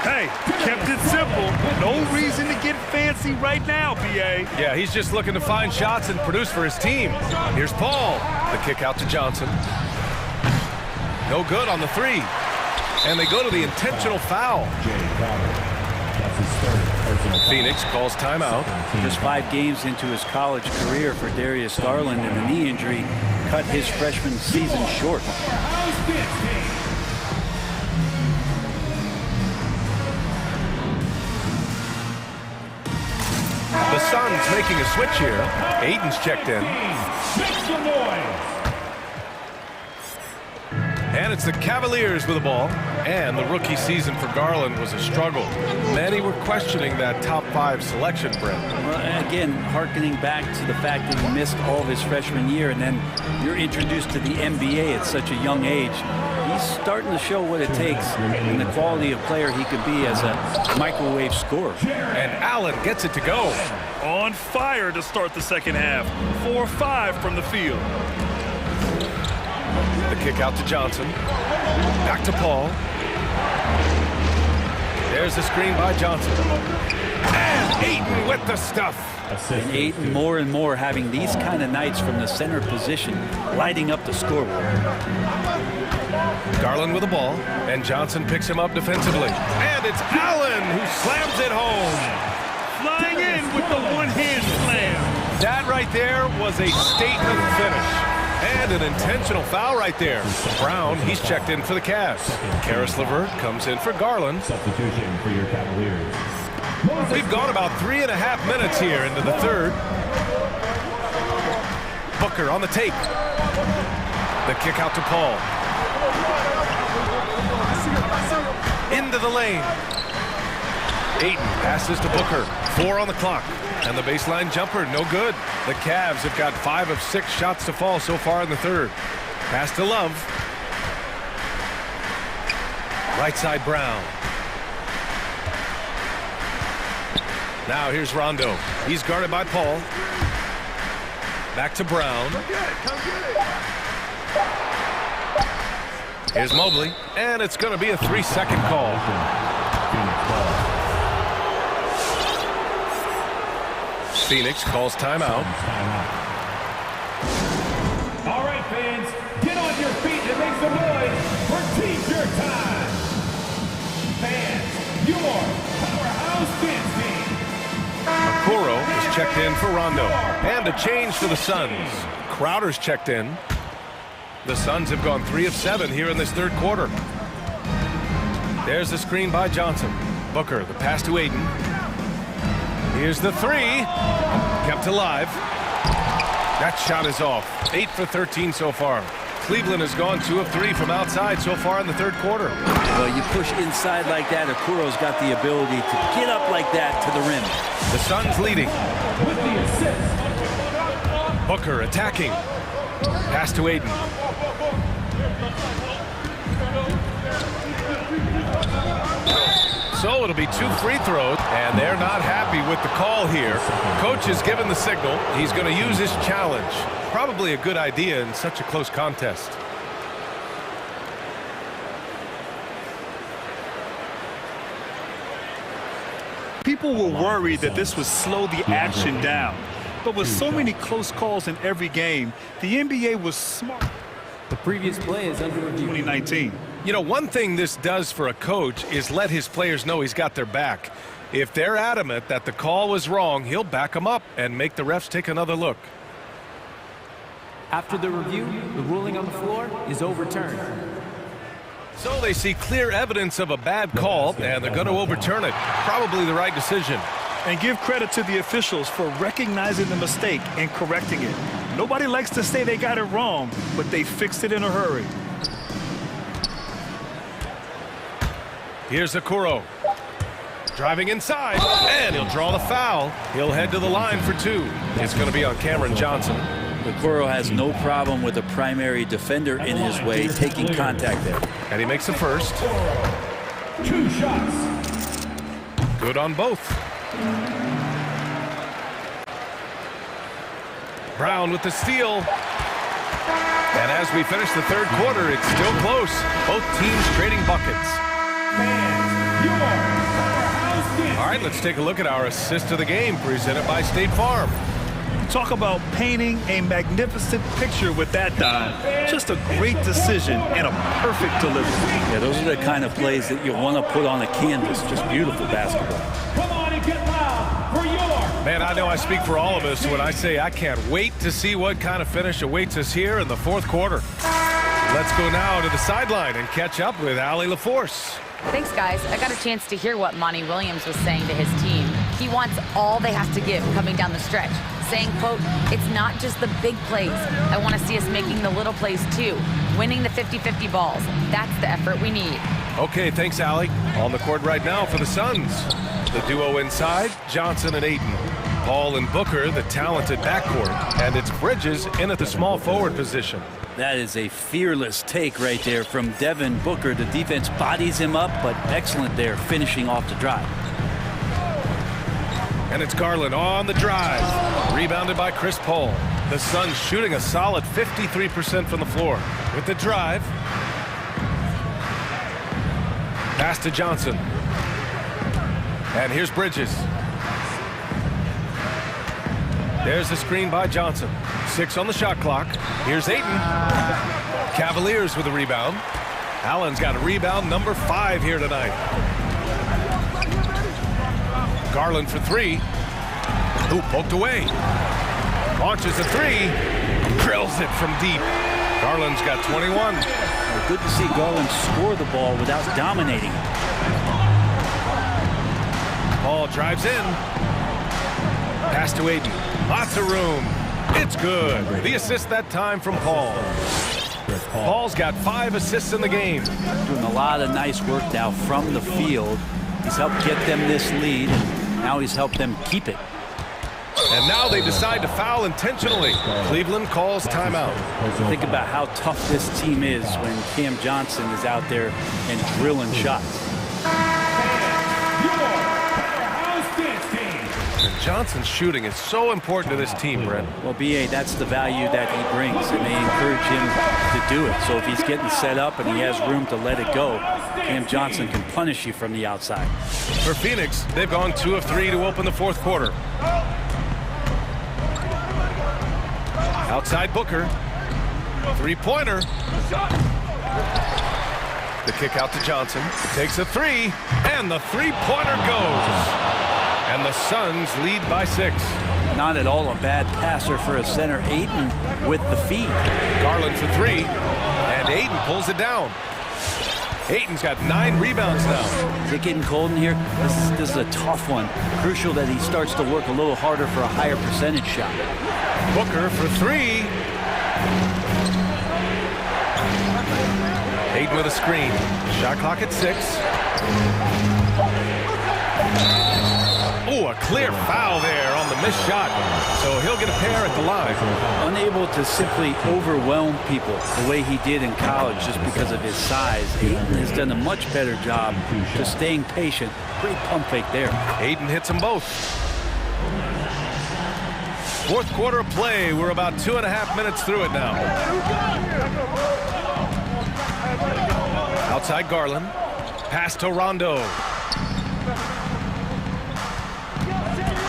S17: Hey, kept it simple. No reason to get fancy right now, B.A.
S9: Yeah, he's just looking to find shots and produce for his team. Here's Paul. The kick out to Johnson. No good on the 3. And they go to the intentional foul. Phoenix calls timeout.
S4: Just 5 games into his college career for Darius Garland, and a knee injury cut his freshman season short.
S9: The Suns making a switch here. Ayton's checked in. And it's the Cavaliers with the ball. And the rookie season for Garland was a struggle. Many were questioning that top 5 selection, Brent.
S4: Well, again, hearkening back to the fact that he missed all of his freshman year, and then you're introduced to the NBA at such a young age. He's starting to show what it takes and the quality of player he could be as a microwave scorer.
S9: And Allen gets it to go.
S17: On fire to start the second half. 4-5 from the field.
S9: The kick out to Johnson. Back to Paul. There's the screen by Johnson. And Ayton with the stuff.
S4: And Ayton more and more having these kind of nights from the center position, lighting up the scoreboard.
S9: Garland with the ball, and Johnson picks him up defensively. And it's Allen who slams it home.
S17: Flying in with the one-hand slam.
S9: That right there was a statement finish. And an intentional foul right there. Brown, he's checked in for the Cavs. Karis LeVert comes in for Garland.
S5: Substitution for your Cavaliers.
S9: We've gone about 3.5 minutes here into the third. Booker on the take. The kick out to Paul. Into the lane. Ayton passes to Booker. 4 on the clock. And the baseline jumper, no good. The Cavs have got 5 of 6 shots to fall so far in the third. Pass to Love. Right side Brown. Now here's Rondo. He's guarded by Paul. Back to Brown. Here's Mobley. And it's going to be a 3-second call. Phoenix calls timeout.
S5: All right, fans, get on your feet and make some noise for T-shirt time. Fans, your powerhouse dance team.
S9: Okoro is checked in for Rondo. And a change for the Suns. Crowder's checked in. The Suns have gone 3 of 7 here in this third quarter. There's the screen by Johnson. Booker, the pass to Aiden. Here's the 3. Kept alive. That shot is off. 8 for 13 so far. Cleveland has gone 2 of 3 from outside so far in the third quarter.
S4: Well, you push inside like that, Okuro's got the ability to get up like that to the rim.
S9: The Suns leading. Booker attacking. Pass to Aiden. So it'll be 2 free throws, and they're not happy with the call here. Coach has given the signal. He's going to use his challenge. Probably a good idea in such a close contest.
S17: People were worried that this would slow the action down. But with so many close calls in every game, the NBA was smart.
S14: The previous play is under review.
S17: 2019.
S9: You know, one thing this does for a coach is let his players know he's got their back. If they're adamant that the call was wrong, he'll back them up and make the refs take another look.
S14: After the review, the ruling on the floor is overturned.
S9: So they see clear evidence of a bad call, and they're going to overturn it. Probably the right decision.
S17: And give credit to the officials for recognizing the mistake and correcting it. Nobody likes to say they got it wrong, but they fixed it in a hurry.
S9: Here's Okoro. Driving inside, and he'll draw the foul. He'll head to the line for 2. It's going to be on Cameron Johnson.
S4: Okoro has no problem with a primary defender in his way taking contact there.
S9: And he makes the first.
S5: 2 shots.
S9: Good on both. Brown with the steal. And as we finish the third quarter, it's still close. Both teams trading buckets. All right, let's take a look at our assist of the game presented by State Farm.
S17: Talk about painting a magnificent picture with that dive. Just a great decision and a perfect delivery.
S4: Yeah, those are the kind of plays that you want to put on a canvas. Just beautiful basketball.
S5: Come on and get loud for your...
S9: Man, I know I speak for all of us when I say I can't wait to see what kind of finish awaits us here in the fourth quarter. Let's go now to the sideline and catch up with Allie LaForce.
S10: Thanks, guys. I got a chance to hear what Monty Williams was saying to his team. He wants all they have to give coming down the stretch, saying, quote, it's not just the big plays. I want to see us making the little plays, too, winning the 50-50 balls. That's the effort we need.
S9: Okay, thanks, Allie. On the court right now for the Suns. The duo inside, Johnson and Aiden. Paul and Booker, the talented backcourt. And it's Bridges in at the small forward position.
S4: That is a fearless take right there from Devin Booker. The defense bodies him up, but excellent there, finishing off the drive.
S9: And it's Garland on the drive. Rebounded by Chris Paul. The Suns shooting a solid 53% from the floor. With the drive. Pass to Johnson. And here's Bridges. There's the screen by Johnson. 6 on the shot clock. Here's Aiden. Cavaliers with a rebound. Allen's got a rebound, number 5 here tonight. Garland for 3. Ooh, poked away. Launches a 3. Drills it from deep. Garland's got 21.
S4: Well, good to see Garland score the ball without dominating.
S9: Paul drives in. Pass to Aiden. Lots of room. It's good. The assist that time from Paul. Paul's got 5 assists in the game.
S4: Doing a lot of nice work now from the field. He's helped get them this lead, and now he's helped them keep it.
S9: And now they decide to foul intentionally. Cleveland calls timeout.
S4: Think about how tough this team is when Cam Johnson is out there and drilling shots.
S9: And Johnson's shooting is so important to this team, Brent.
S4: Well, B.A., that's the value that he brings, and they encourage him to do it. So if he's getting set up and he has room to let it go, Cam Johnson can punish you from the outside.
S9: For Phoenix, they've gone 2 of 3 to open the fourth quarter. Outside Booker. Three-pointer. The kick out to Johnson. Takes a three, and the three-pointer goes. And the Suns lead by 6.
S4: Not at all a bad passer for a center. Ayton with the feed.
S9: Garland for 3, and Ayton pulls it down. Ayton's got 9 rebounds now.
S4: Is it getting cold in here? This is a tough one. Crucial that he starts to work a little harder for a higher percentage shot.
S9: Booker for 3. Ayton with a screen. Shot clock at 6. Oh, a clear foul there on the missed shot. So he'll get a pair at the line.
S4: Unable to simply overwhelm people the way he did in college just because of his size. Ayton has done a much better job just staying patient. Great pump fake there.
S9: Ayton hits them both. Fourth quarter of play. We're about 2.5 minutes through it now. Outside Garland. Pass to Rondo.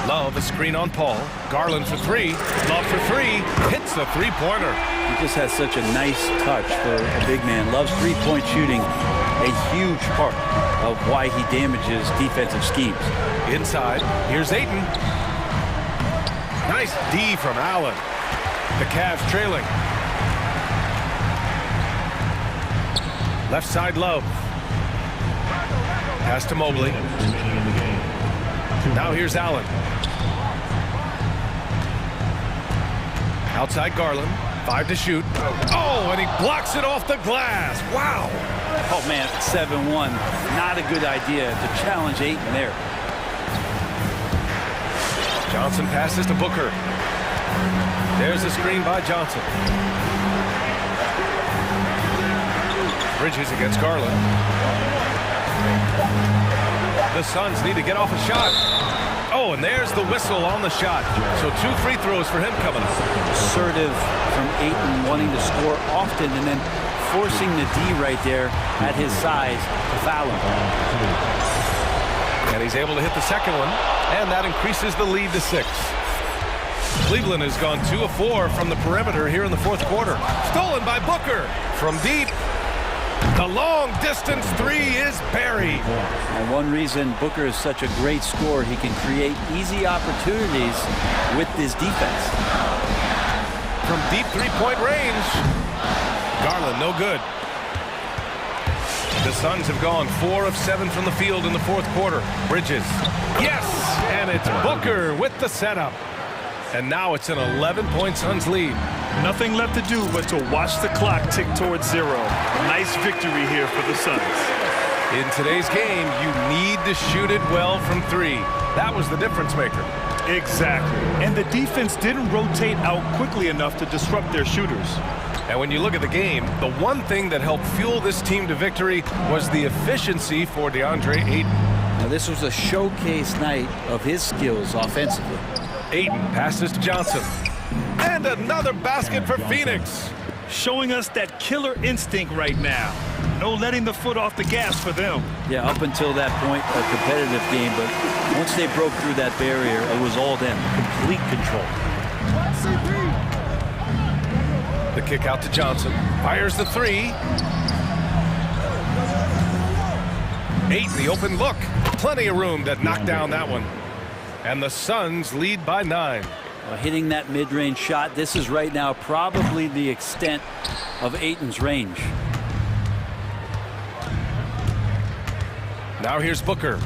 S9: Love a screen on Paul. Garland for 3. Love for 3. Hits the three-pointer.
S4: He just has such a nice touch for a big man. Loves three-point shooting. A huge part of why he damages defensive schemes.
S9: Inside. Here's Ayton. Nice D from Allen. The Cavs trailing. Left side Love. Pass to Mobley. Now here's Allen. Outside Garland. 5 to shoot. Oh, and he blocks it off the glass. Wow.
S4: Oh, man, 7-1. Not a good idea to challenge Ayton there.
S9: Johnson passes to Booker. There's a screen by Johnson. Bridges against Garland. The Suns need to get off a shot. Oh, and there's the whistle on the shot. So 2 free throws for him coming up.
S4: Assertive from Ayton, wanting to score often and then forcing the D right there at his size to foul him.
S9: And he's able to hit the second one, and that increases the lead to 6. Cleveland has gone 2 of 4 from the perimeter here in the fourth quarter. Stolen by Booker from deep. The long-distance 3 is buried.
S4: And one reason Booker is such a great scorer, he can create easy opportunities with his defense.
S9: From deep three-point range. Garland, no good. The Suns have gone 4 of 7 from the field in the fourth quarter. Bridges. Yes! And it's Booker with the setup. And now it's an 11-point Suns lead.
S17: Nothing left to do but to watch the clock tick towards 0. Nice victory here for the Suns.
S9: In today's game, you need to shoot it well from 3. That was the difference maker.
S17: Exactly. And the defense didn't rotate out quickly enough to disrupt their shooters.
S9: And when you look at the game, the one thing that helped fuel this team to victory was the efficiency for DeAndre Ayton.
S4: Now, this was a showcase night of his skills offensively.
S9: Ayton passes to Johnson. And another basket for Phoenix.
S17: Showing us that killer instinct right now. No letting the foot off the gas for them.
S4: Yeah, up until that point, a competitive game, but once they broke through that barrier, it was all them. Complete control.
S9: The kick out to Johnson. Fires the 3. Ayton, the open look. Plenty of room to knock down that one. And the Suns lead by 9.
S4: Hitting that mid-range shot, this is right now probably the extent of Ayton's range.
S9: Now here's Booker.